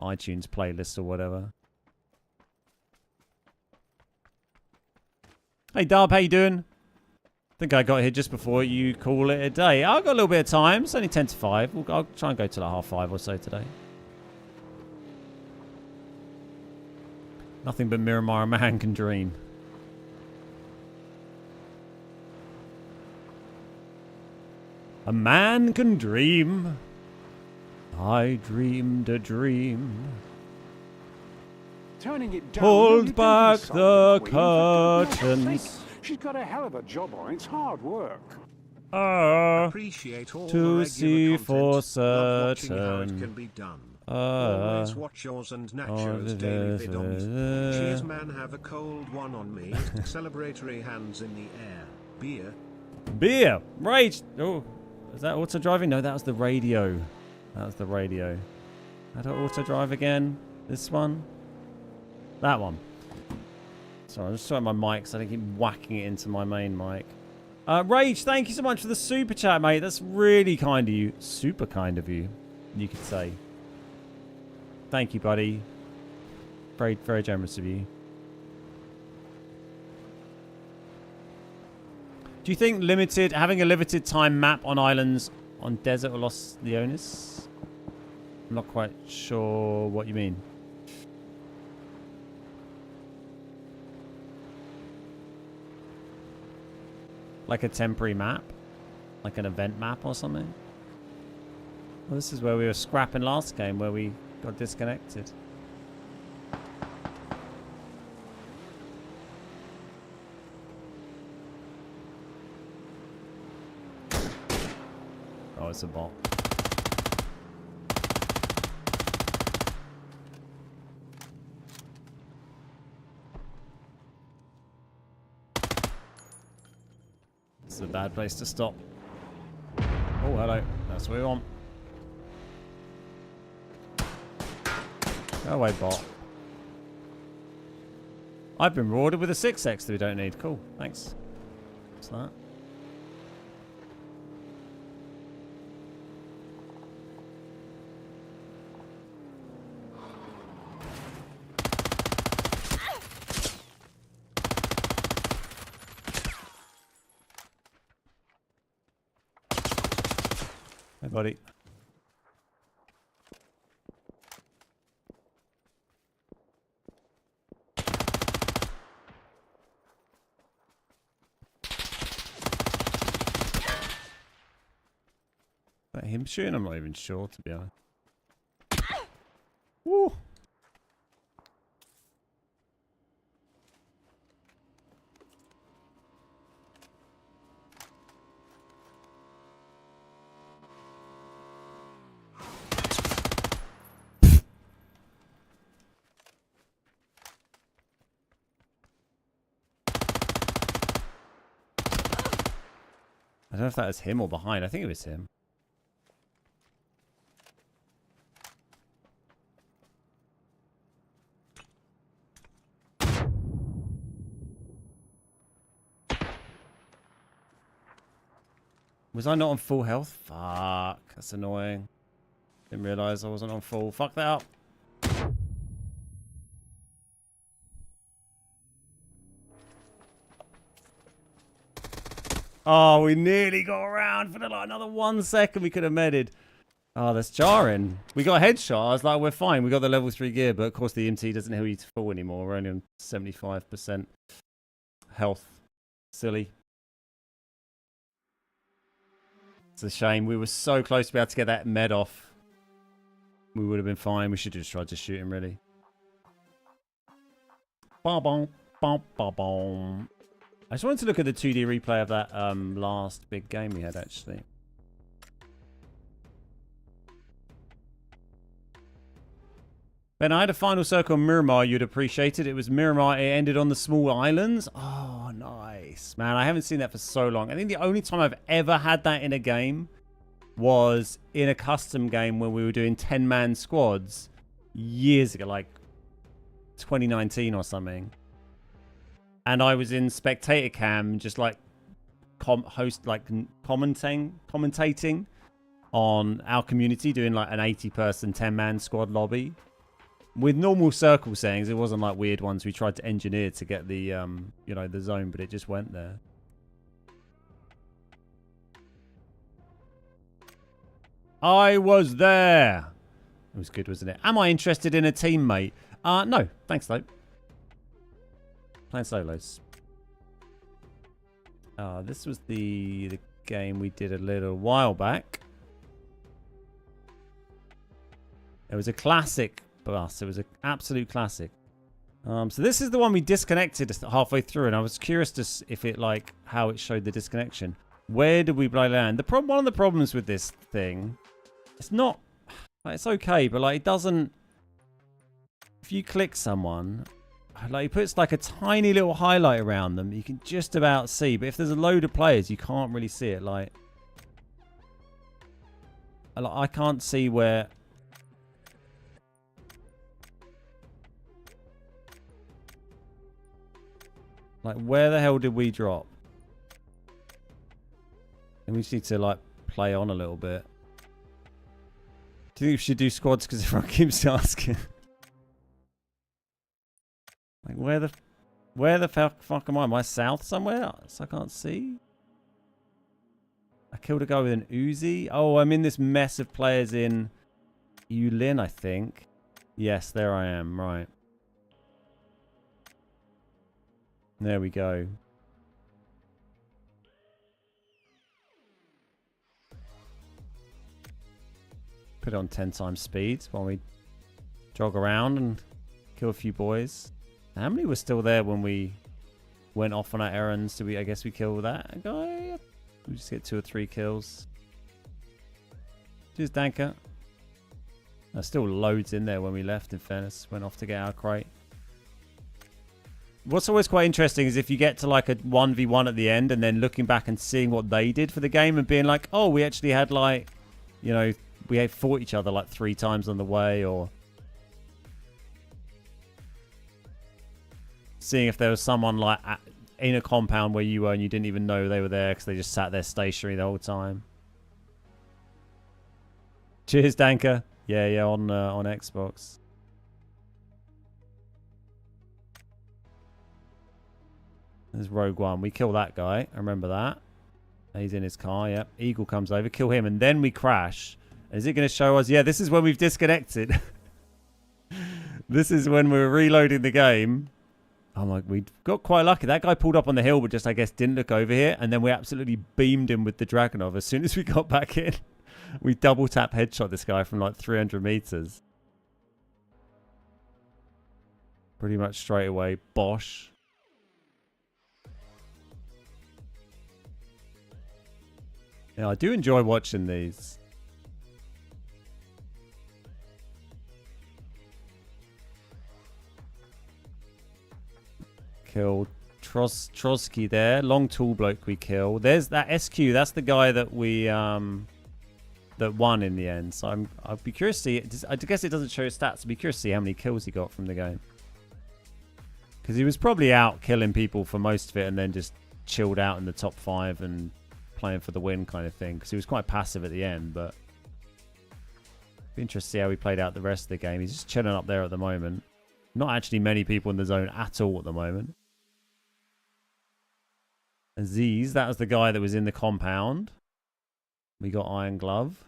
iTunes playlists or whatever. Hey Dub, how you doing? I think I got here just before you call it a day. I've got a little bit of time. It's only 10 to 5. I'll try and go till like 5:30 or so today. Nothing but Miramar a man can dream. A man can dream. I dreamed a dream. Turning it down. Pulled back the curtains. She's got a hell of a job on. It's hard work. Appreciate all To the see regular for content. Love watching how it certain. can be done. Always watch yours and Nacho's daily vidoms. Cheers, man. Have a cold one on me. Celebratory hands in the air. Beer. Beer. Rage. Oh, is that auto driving? No, that was the radio. That was the radio. How do I auto drive again? This one? That one. Sorry, I'm just sorting my mic so I don't keep whacking it into my main mic. Rage, thank you so much for the super chat, mate. That's really kind of you. Super kind of you, you could say. Thank you, buddy. Very, very generous of you. Do you think having a limited time map on islands on Desert or Los Leones? I'm not quite sure what you mean. Like a temporary map? Like an event map or something? Well, this is where we were scrapping last game, where we got disconnected. Oh, it's a bot. This is a bad place to stop. Oh, hello. That's what we want. Go away, bot. I've been rewarded with a 6x that we don't need. Cool. Thanks. What's that? Hey, buddy. Is that him shooting? I'm not even sure, to be honest. Woo. I don't know if that was him or behind. I think it was him. Was I not on full health? Fuck. That's annoying. Didn't realise I wasn't on full. Fuck that up. Oh, we nearly got around for like another 1 second. We could have medded. Oh, that's jarring. We got a headshot. I was like, we're fine. We got the level 3 gear, but of course the EMT doesn't heal you to full anymore. We're only on 75% health. Silly. It's a shame. We were so close to be able to get that med off. We would have been fine. We should have just tried to shoot him, really. Ba-bom, ba-ba-bom. I just wanted to look at the 2D replay of that last big game we had, actually. Ben, I had a final circle on Miramar you'd appreciate it. It was Miramar. It ended on the small islands. Oh, nice. Man, I haven't seen that for so long. I think the only time I've ever had that in a game was in a custom game when we were doing 10-man squads years ago, like 2019 or something. And I was in spectator cam, just like commentating on our community, doing like an 80-person 10-man squad lobby with normal circle settings. It wasn't like weird ones we tried to engineer to get the you know, the zone, but it just went there. I was there. It was good, wasn't it? Am I interested in a teammate? No, thanks though. Playing solos. This was the game we did a little while back. It was a classic bus. It was an absolute classic. So this is the one we disconnected halfway through, and I was curious to if it like how it showed the disconnection. Where did we land? One of the problems with this thing, it's not, like, it's okay, but like it doesn't. If you click someone, like it puts like a tiny little highlight around them, you can just about see. But if there's a load of players, you can't really see it. Like I can't see where. Like, where the hell did we drop? And we just need to, like, play on a little bit. Do you think we should do squads because everyone keeps asking? Like, where the fuck am I? Am I south somewhere? So I can't see? I killed a guy with an Uzi. Oh, I'm in this mess of players in Yulin, I think. Yes, there I am. Right. There we go. Put it on 10 times speed while we jog around and kill a few boys. How many were still there when we went off on our errands? Did we? I guess we killed that guy. We just get 2 or 3 kills. Cheers, Danka. There's still loads in there when we left, in fairness. Went off to get our crate. What's always quite interesting is if you get to like a 1v1 at the end and then looking back and seeing what they did for the game and being like, oh, we actually had like, you know, we had fought each other like 3 times on the way, or seeing if there was someone like in a compound where you were and you didn't even know they were there because they just sat there stationary the whole time. Cheers, Danka. Yeah, on Xbox. There's Rogue One. We kill that guy. I remember that. He's in his car. Yep. Eagle comes over. Kill him. And then we crash. Is it going to show us? Yeah, this is when we've disconnected. This is when we're reloading the game. I'm like, we got quite lucky. That guy pulled up on the hill, but just, I guess, didn't look over here. And then we absolutely beamed him with the Dragunov. As soon as we got back in, we double tap headshot this guy from like 300 meters. Pretty much straight away. Bosh. Yeah, I do enjoy watching these. Kill Trotsky there. Long tall bloke we kill. There's that SQ. That's the guy that we that won in the end. So I'd be curious to see. I guess it doesn't show his stats. I'd be curious to see how many kills he got from the game. Because he was probably out killing people for most of it and then just chilled out in the top 5 and playing for the win kind of thing. Because he was quite passive at the end, but be interested to see how he played out the rest of the game. He's just chilling up there at the moment. Not actually many people in the zone at all at the moment. Aziz, that was the guy that was in the compound. We got Iron Glove.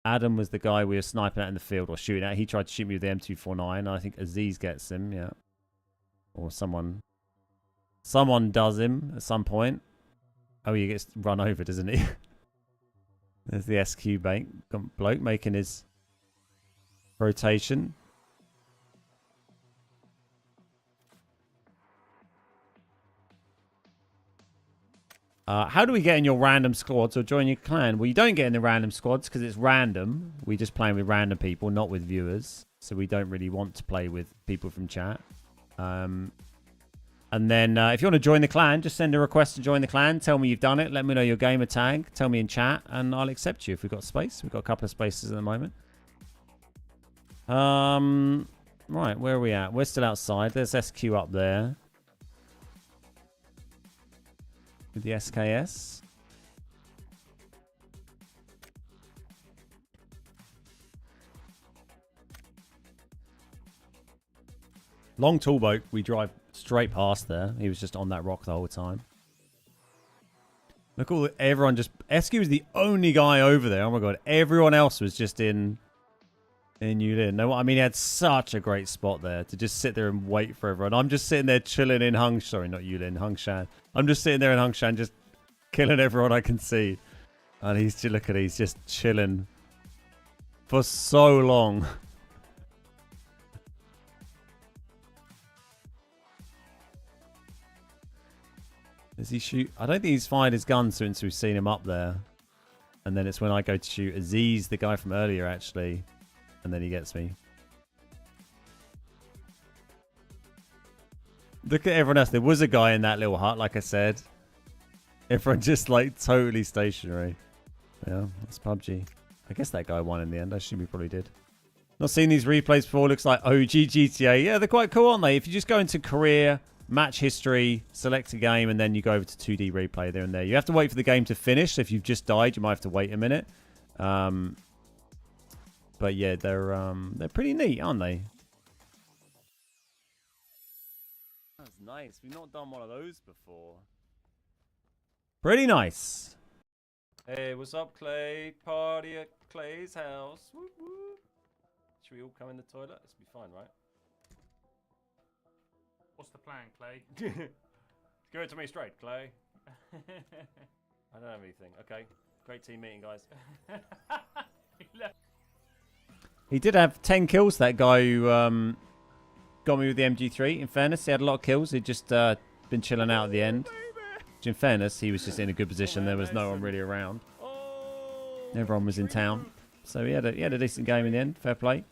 Adam was the guy we were sniping at in the field or shooting at. He tried to shoot me with the M249. I think Aziz gets him, yeah. Or someone does him at some point. Oh, he gets run over, doesn't he? There's the SQ bloke making his rotation. How do we get in your random squads or join your clan? Well, you don't get in the random squads because it's random. We're just playing with random people, not with viewers. So we don't really want to play with people from chat. And then if you want to join the clan, just send a request to join the clan. Tell me you've done it. Let me know your gamer tag. Tell me in chat and I'll accept you if we've got space. We've got a couple of spaces at the moment. Right, where are we at? We're still outside. There's SQ up there. With the SKS. Long tall boat. We drive straight past there. He was just on that rock the whole time. Look, everyone just... SQ was the only guy over there. Oh my god. Everyone else was just in Yulin. No, I mean, he had such a great spot there to just sit there and wait for everyone. I'm just sitting there chilling in sorry, not Yulin, Hungshan. I'm just sitting there in Hungshan just killing everyone I can see. And he's just, look at it, he's just chilling for so long. Does he shoot? I don't think he's fired his gun since we've seen him up there. And then it's when I go to shoot Aziz, the guy from earlier, actually. And then he gets me. Look at everyone else. There was a guy in that little hut, like I said. Everyone just like totally stationary. Yeah, that's PUBG. I guess that guy won in the end. I assume he probably did. Not seen these replays before. Looks like OG GTA. Yeah, they're quite cool, aren't they? If you just go into career, match history, select a game, and then you go over to 2D replay there and there. You have to wait for the game to finish. So if you've just died, you might have to wait a minute. But yeah, they're pretty neat, aren't they? That's nice. We've not done one of those before. Pretty nice. Hey, what's up, Clay? Party at Clay's house. Whoop, whoop. Should we all come in the toilet? This will be fine, right? What's the plan, Clay? Give it to me straight, Clay. I don't have anything. Okay. Great team meeting, guys. He did have 10 kills, that guy who got me with the MG3. In fairness, he had a lot of kills. He'd just been chilling out at the end. Which, in fairness, he was just in a good position. There was no one really around. Everyone was in town. So he had a decent game in the end. Fair play.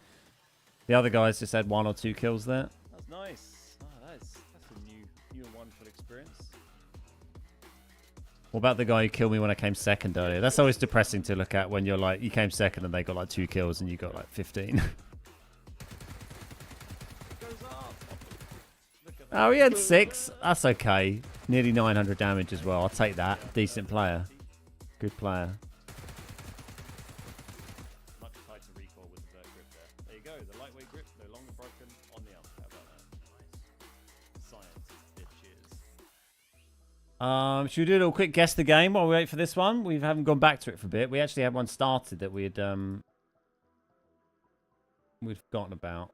The other guys just had 1 or 2 kills there. That's nice. Oh, that's a new and wonderful experience. What about the guy who killed me when I came second earlier? That's always depressing to look at when you're like, you came second and they got like 2 kills and you got like 15. Oh, he had 6. That's okay. Nearly 900 damage as well. I'll take that. Decent player. Good player. Much tighter recoil with the grip there. There you go. The lightweight grip, no longer broken on the arm. How about that? Science is cheers. Should we do a little quick guess the game while we wait for this one? We haven't gone back to it for a bit. We actually had one started that we'd forgotten about.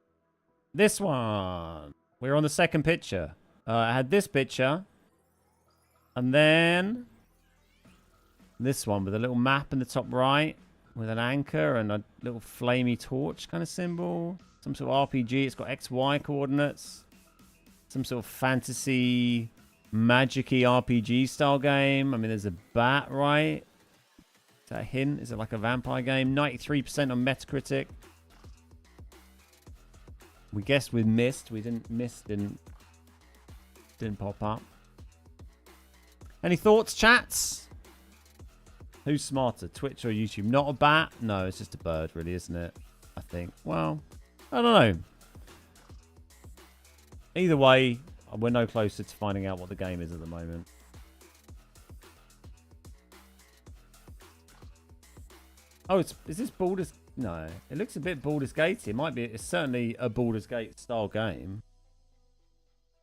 This one. We're on the second picture. I had this picture. And then this one with a little map in the top right with an anchor and a little flamey torch kind of symbol. Some sort of RPG. It's got XY coordinates. some sort of fantasy, magic-y RPG style game. I mean, there's a bat, right? Is that a hint? Is it like a vampire game? 93% on Metacritic. We guessed with Mist. We didn't. Mist didn't pop up. Any thoughts, chats? Who's smarter, Twitch or YouTube? Not a bat? No, it's just a bird, really, isn't it? I think. Well, I don't know. Either way, we're no closer to finding out what the game is at the moment. Oh, is this Baldur's... No, it looks a bit Baldur's Gate. It might be... It's certainly a Baldur's Gate style game.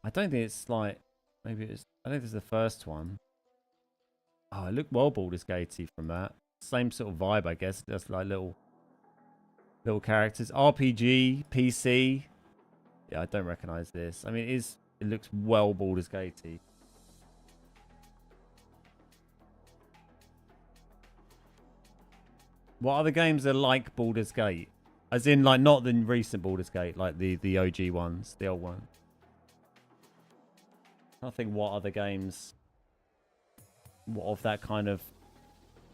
I don't think it's like... Maybe it's... I don't think it's the first one. Oh, it looked well Baldur's Gatey from that. Same sort of vibe, I guess. Just like little characters. RPG, PC. Yeah, I don't recognize this. I mean, it looks well Baldur's Gatey. What other games are like Baldur's Gate? As in, like, not the recent Baldur's Gate, like the OG ones, the old one. I think what other games of that kind of,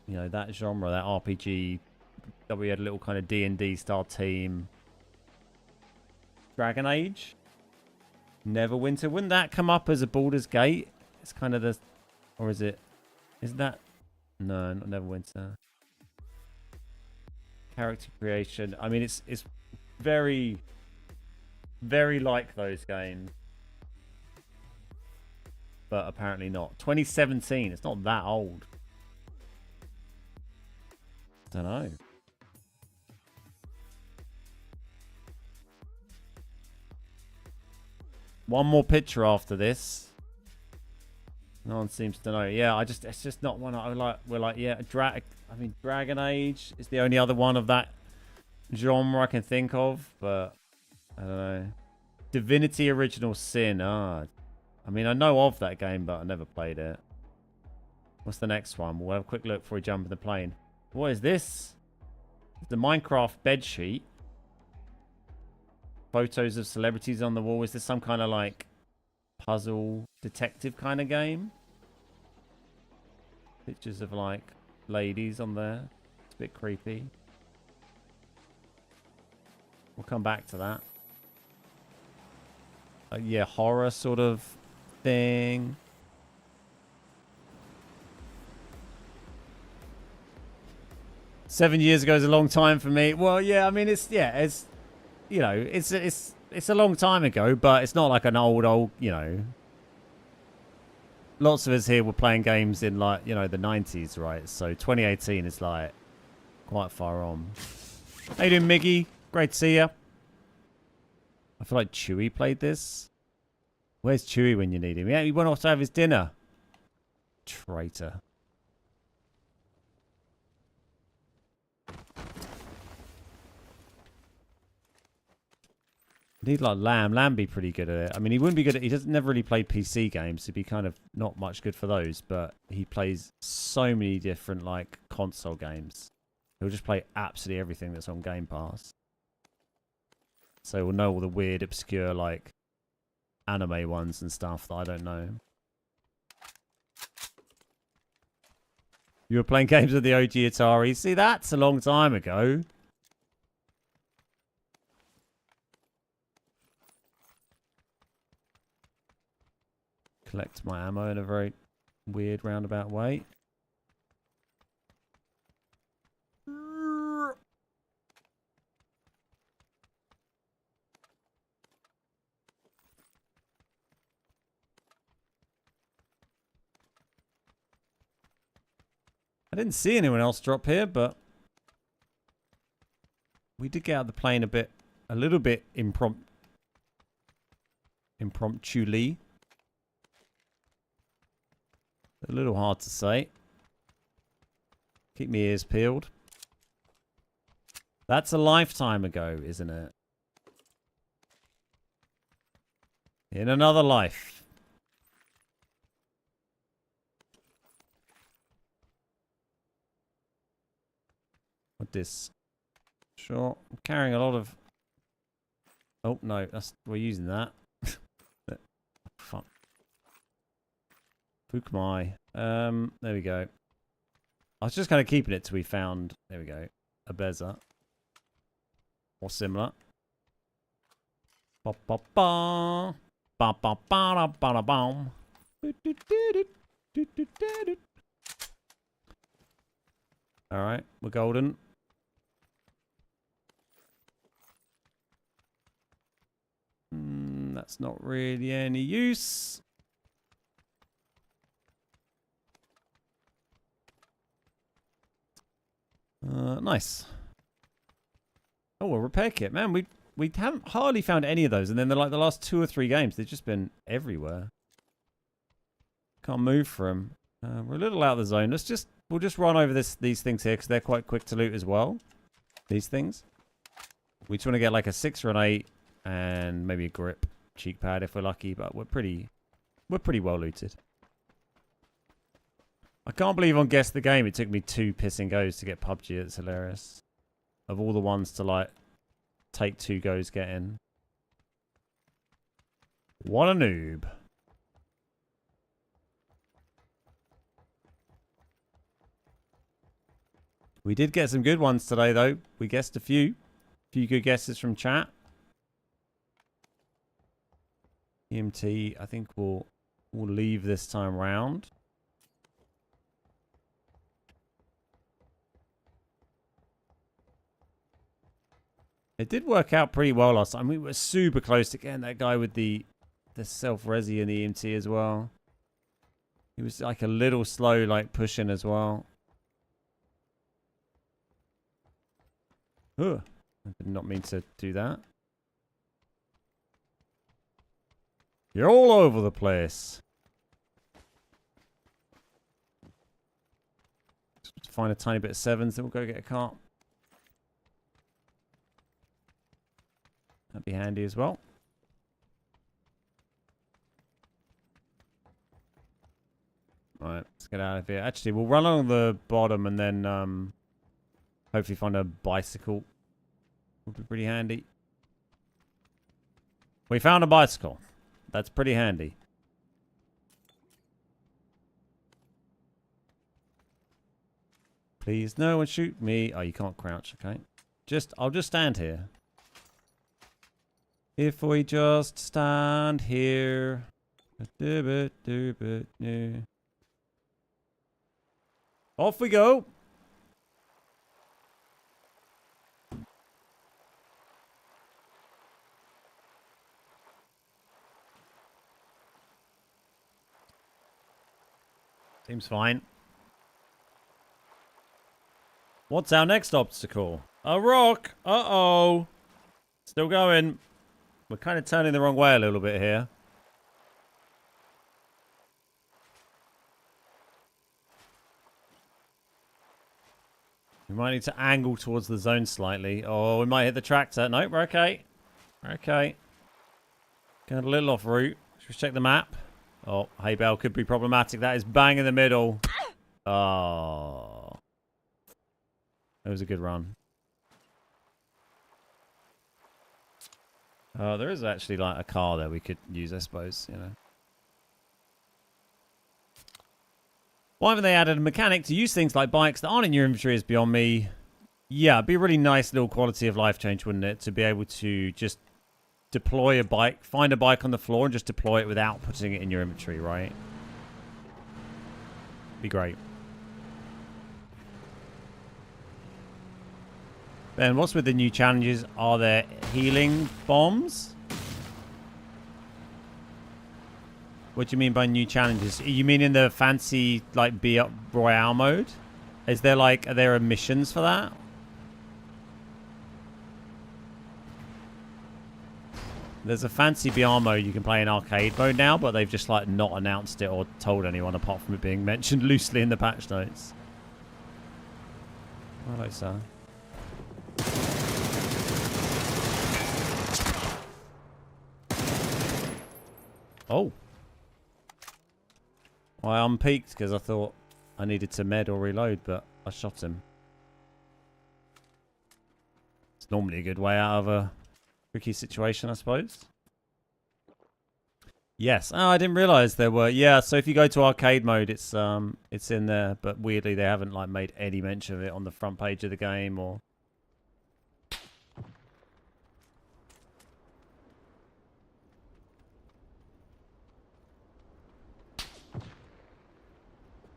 you know, that genre, that RPG, that we had a little kind of D&D style team. Dragon Age? Neverwinter. Wouldn't that come up as a Baldur's Gate? It's kind of the... Or is it... Is that... No, not Neverwinter. Character creation. I mean, it's very, very like those games. But apparently not. 2017. It's not that old. Don't know. One more picture after this. No one seems to know. Yeah, it's just not one I like. We're like, yeah, Dragon Age is the only other one of that genre I can think of, but I don't know. Divinity Original Sin. I mean, I know of that game, but I never played it. What's the next one? We'll have a quick look before we jump in the plane. What is this? The Minecraft bedsheet. Photos of celebrities on the wall. Is this some kind of like puzzle detective kind of game? Pictures of like ladies on there. It's a bit creepy. We'll come back to that. Yeah, horror sort of thing. Seven years ago is a long time for me. Well, yeah, I mean, it's you know, it's a long time ago, but it's not like an old, you know. Lots of us here were playing games in, like, you know, the 90s, right? So 2018 is like quite far on. How you doing, Miggy? Great to see you. I feel like Chewie played this. Where's Chewie when you need him? Yeah, he went off to have his dinner. Traitor. Need like Lamb. Lamb be pretty good at it. I mean, he wouldn't be good at... He doesn't never really play PC games. He'd be kind of not much good for those. But he plays so many different, like, console games. He'll just play absolutely everything that's on Game Pass. So we'll know all the weird, obscure, like, anime ones and stuff that I don't know. You were playing games with the OG Atari. See, that's a long time ago. Collect my ammo in a very weird roundabout way. I didn't see anyone else drop here, but we did get out of the plane a little bit impromptuly. A little hard to say. Keep my ears peeled. That's a lifetime ago, isn't it? In another life. What this? Sure. I'm carrying a lot of... Oh, no. We're using that. Fukmai. There we go. I was just kind of keeping it till we found, there we go, a Beza. Or similar. Ba ba ba. Ba ba ba da ba da bum. Alright, we're golden. That's not really any use. Nice. Oh, a repair kit. Man, we haven't hardly found any of those. And then they're like the last 2 or 3 games, they've just been everywhere. Can't move for them. We're a little out of the zone. We'll just run over these things here because they're quite quick to loot as well. These things. We just want to get like a 6 or an 8 and maybe a grip cheek pad if we're lucky, but we're pretty well looted. I can't believe on Guess the Game it took me 2 pissing goes to get PUBG. It's hilarious. Of all the ones to like take 2 goes getting. What a noob. We did get some good ones today though. We guessed a few good guesses from chat. EMT, I think we'll leave this time round. It did work out pretty well last time. We were super close to getting that guy with the self-resi and the EMT as well. He was like a little slow, like pushing as well. Ugh. I did not mean to do that. You're all over the place. Just find a tiny bit of 7s, then we'll go get a cart. That'd be handy as well. Right, let's get out of here. Actually, we'll run along the bottom and then hopefully find a bicycle. Would be pretty handy. We found a bicycle. That's pretty handy. Please, no one shoot me. Oh, you can't crouch, okay. I'll just stand here. If we just stand here. Off we go. Seems fine. What's our next obstacle? A rock. Uh-oh. Still going. We're kind of turning the wrong way a little bit here. We might need to angle towards the zone slightly. Oh, we might hit the tractor. Nope, we're okay. We're okay. Got a little off route. Should we check the map? Oh, hay bale could be problematic. That is bang in the middle. Oh. That was a good run. There is actually like a car there we could use, I suppose, you know. Why haven't they added a mechanic to use things like bikes that aren't in your inventory is beyond me. Yeah, it'd be a really nice little quality of life change, wouldn't it? To be able to just deploy a bike, find a bike on the floor and just deploy it without putting it in your inventory, right? Be great. Ben, what's with the new challenges? Are there healing bombs? What do you mean by new challenges? You mean in the fancy, like, Royale mode? Are there missions for that? There's a fancy BR mode you can play in arcade mode now, but they've just, like, not announced it or told anyone apart from it being mentioned loosely in the patch notes. Hello, sir. Oh. I unpeaked because I thought I needed to med or reload, but I shot him. It's normally a good way out of a tricky situation, I suppose. Yes. Oh, I didn't realize there were. Yeah, so if you go to arcade mode, it's in there, but weirdly they haven't like made any mention of it on the front page of the game or.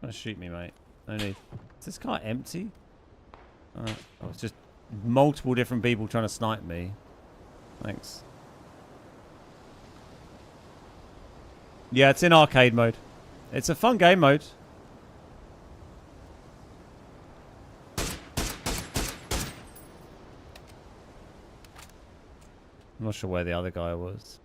Don't shoot me, mate. No need. Is this car empty? Oh, it's just multiple different people trying to snipe me. Thanks. Yeah, it's in arcade mode. It's a fun game mode. I'm not sure where the other guy was.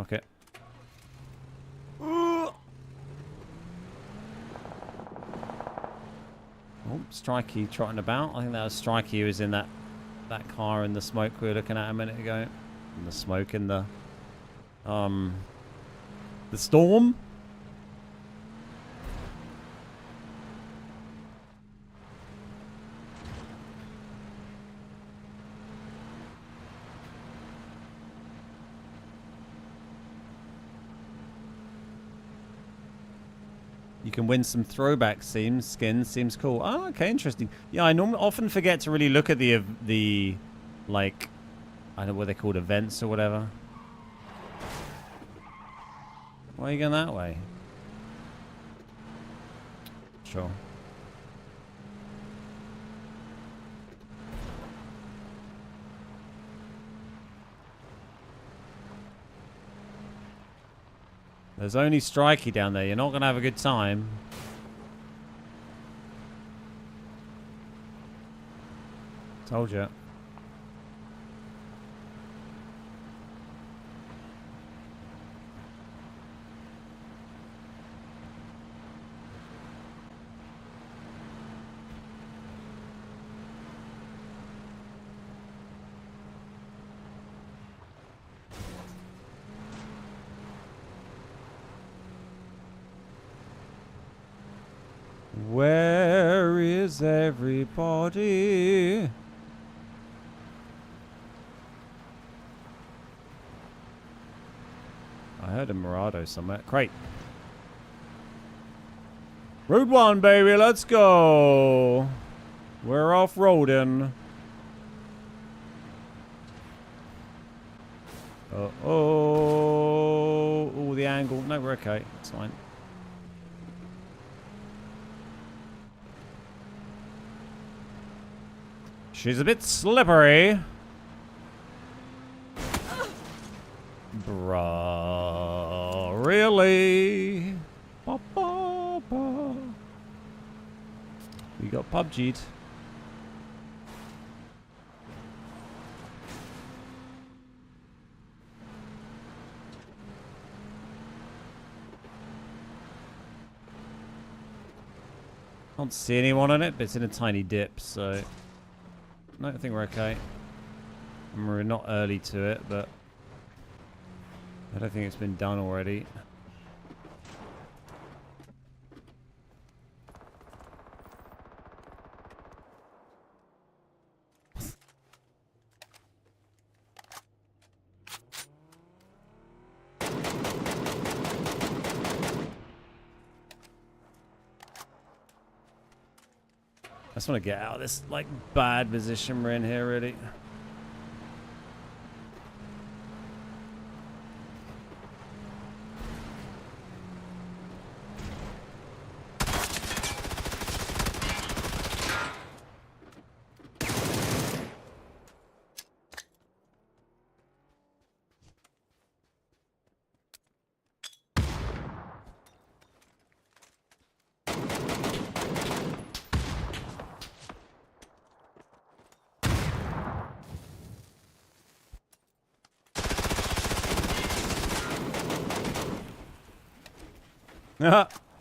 Okay. Oh, Strikey trotting about. I think that was Strikey who was in that car in the smoke we were looking at a minute ago. In the smoke in the storm. You can win some throwback skins. Seems cool. Oh, okay, interesting. Yeah, I often forget to really look at the like, I don't know what they're called, events or whatever. Why are you going that way? Sure. There's only Strikey down there. You're not going to have a good time. Told you. Where is everybody? I heard a Murado somewhere. Great. Route 1, baby, let's go. We're off-roading. Oh, the angle. No, we're okay. It's fine. She's a bit slippery. Bruh, really? Ba, ba, ba. We got PUBG'd. Can't see anyone on it, but it's in a tiny dip, so no, I think we're okay. And we're not early to it, but I don't think it's been done already. I just want to get out of this like bad position we're in here, really.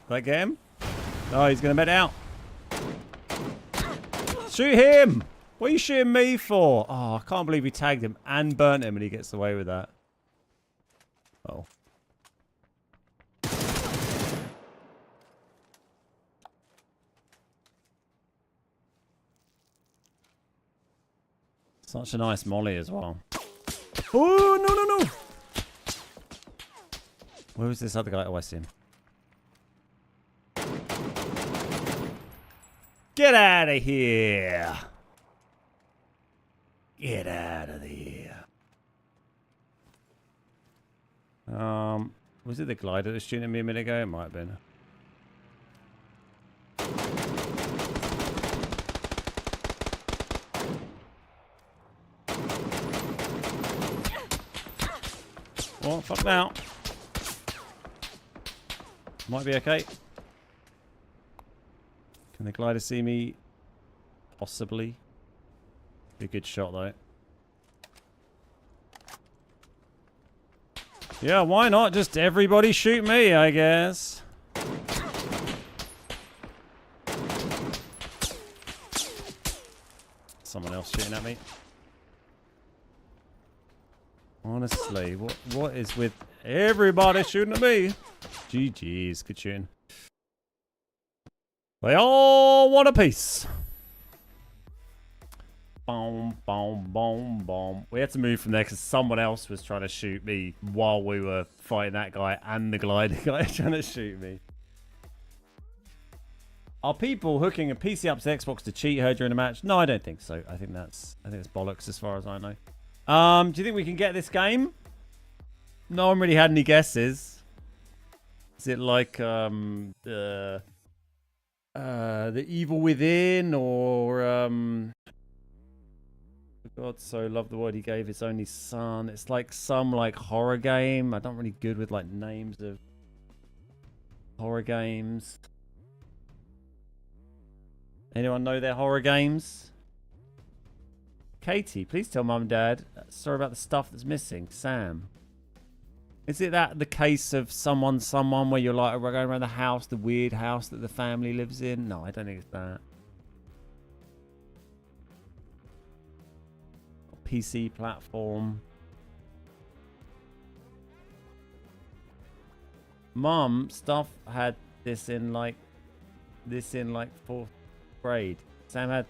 That game? Oh, he's gonna med out. Shoot him! What are you shooting me for? Oh, I can't believe we tagged him and burnt him and he gets away with that. Oh. Such a nice molly as well. Oh, no, no, no. Where was this other guy? Oh, I see him. Get out of here. Get out of here. Was it the glider that was shooting at me a minute ago? It might have been. Oh, fuck now. Might be okay. Can the glider see me? Possibly. Be a good shot though. Yeah, why not? Just everybody shoot me, I guess. Someone else shooting at me. Honestly, what is with everybody shooting at me? GG's, good shooting. They all want a piece. Boom, boom, boom, boom. We had to move from there because someone else was trying to shoot me while we were fighting that guy and the glider guy trying to shoot me. Are people hooking a PC up to Xbox to cheat her during a match? No, I don't think so. I think that's bollocks as far as I know. Do you think we can get this game? No one really had any guesses. Is it like the Evil Within or God so loved the world he gave his only son? It's like some like horror game. I'm not really good with like names of horror games. Anyone know their horror games? Katie, please tell mum and dad. Sorry about the stuff that's missing. Sam. Is it that the case of someone where you're like going around the house, the weird house that the family lives in? No, I don't think it's that. PC platform. Mum, stuff had this in like fourth grade. Sam had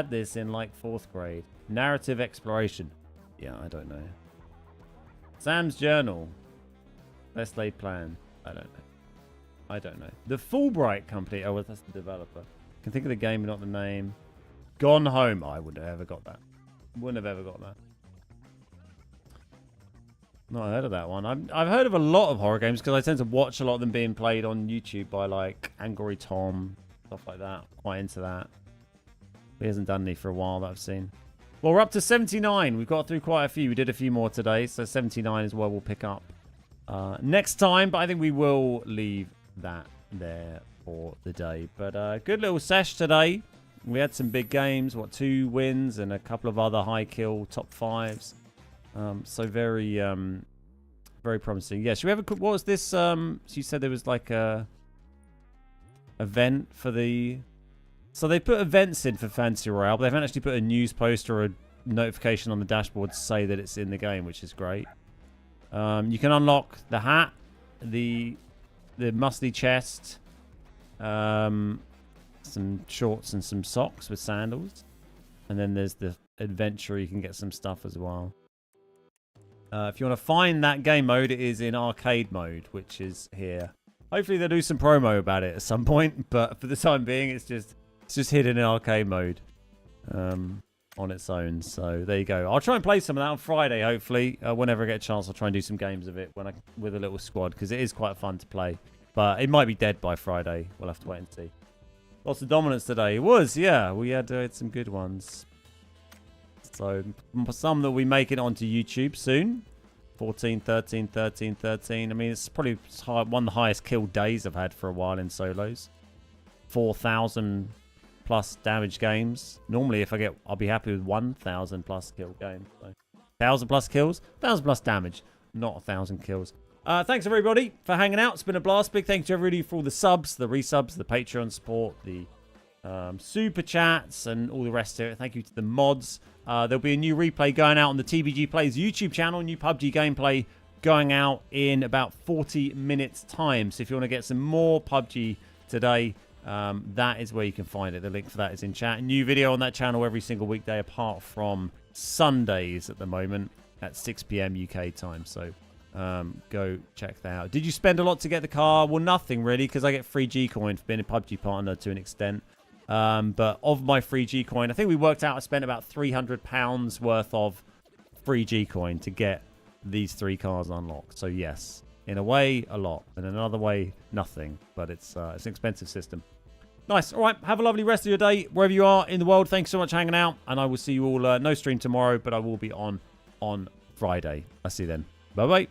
this in like fourth grade. Narrative exploration. Yeah, I don't know. Sam's journal. Best laid plan. I don't know. The Fulbright company. Oh, well, that's the developer. I can think of the game, but not the name. Gone Home. I wouldn't have ever got that. Wouldn't have ever got that. Not heard of that one. I've heard of a lot of horror games because I tend to watch a lot of them being played on YouTube by like Angry Tom, stuff like that. Quite into that. He hasn't done any for a while that I've seen. Well, we're up to 79. We've got through quite a few. We did a few more today, so 79 is where we'll pick up next time. But I think we will leave that there for the day. But good little sesh today. We had some big games. 2 wins and a couple of other high kill top 5s. So very, very promising. Yeah, should we have a quick... What was this? So you said there was like a event for the... So they put events in for Fantasy Royale, but they haven't actually put a news post or a notification on the dashboard to say that it's in the game, which is great. You can unlock the hat, the musty chest, some shorts and some socks with sandals. And then there's the adventure. You can get some stuff as well. If you want to find that game mode, it is in arcade mode, which is here. Hopefully they'll do some promo about it at some point, but for the time being, it's just hidden in arcade mode on its own. So there you go. I'll try and play some of that on Friday, hopefully. Whenever I get a chance, I'll try and do some games of it with a little squad, because it is quite fun to play. But it might be dead by Friday. We'll have to wait and see. Lots of dominance today. It was, yeah. We had some good ones. So some that we make it onto YouTube soon. 14, 13, 13, 13. I mean, it's probably one of the highest kill days I've had for a while in solos. 4,000 plus damage games. Normally, I'll be happy with 1,000 plus kill games. So, 1,000 plus kills, 1,000 plus damage, not 1,000 kills. Thanks everybody for hanging out. It's been a blast. Big thanks to everybody for all the subs, the resubs, the Patreon support, the super chats, and all the rest of it. Thank you to the mods. There'll be a new replay going out on the TBG Plays YouTube channel. New PUBG gameplay going out in about 40 minutes time. So if you want to get some more PUBG today, that is where you can find it. The link for that is in chat. A new video on that channel every single weekday apart from Sundays at the moment at 6 p.m. UK time. So go check that out. Did you spend a lot to get the car? Well, nothing really, because I get free G-Coin for being a PUBG partner to an extent. But of my free G-Coin, I think we worked out I spent about £300 worth of free G-Coin to get these 3 cars unlocked. So yes, in a way, a lot. And in another way, nothing. But it's an expensive system. Nice. All right. Have a lovely rest of your day, wherever you are in the world. Thanks so much for hanging out. And I will see you all, no stream tomorrow, but I will be on Friday. I'll see you then. Bye-bye.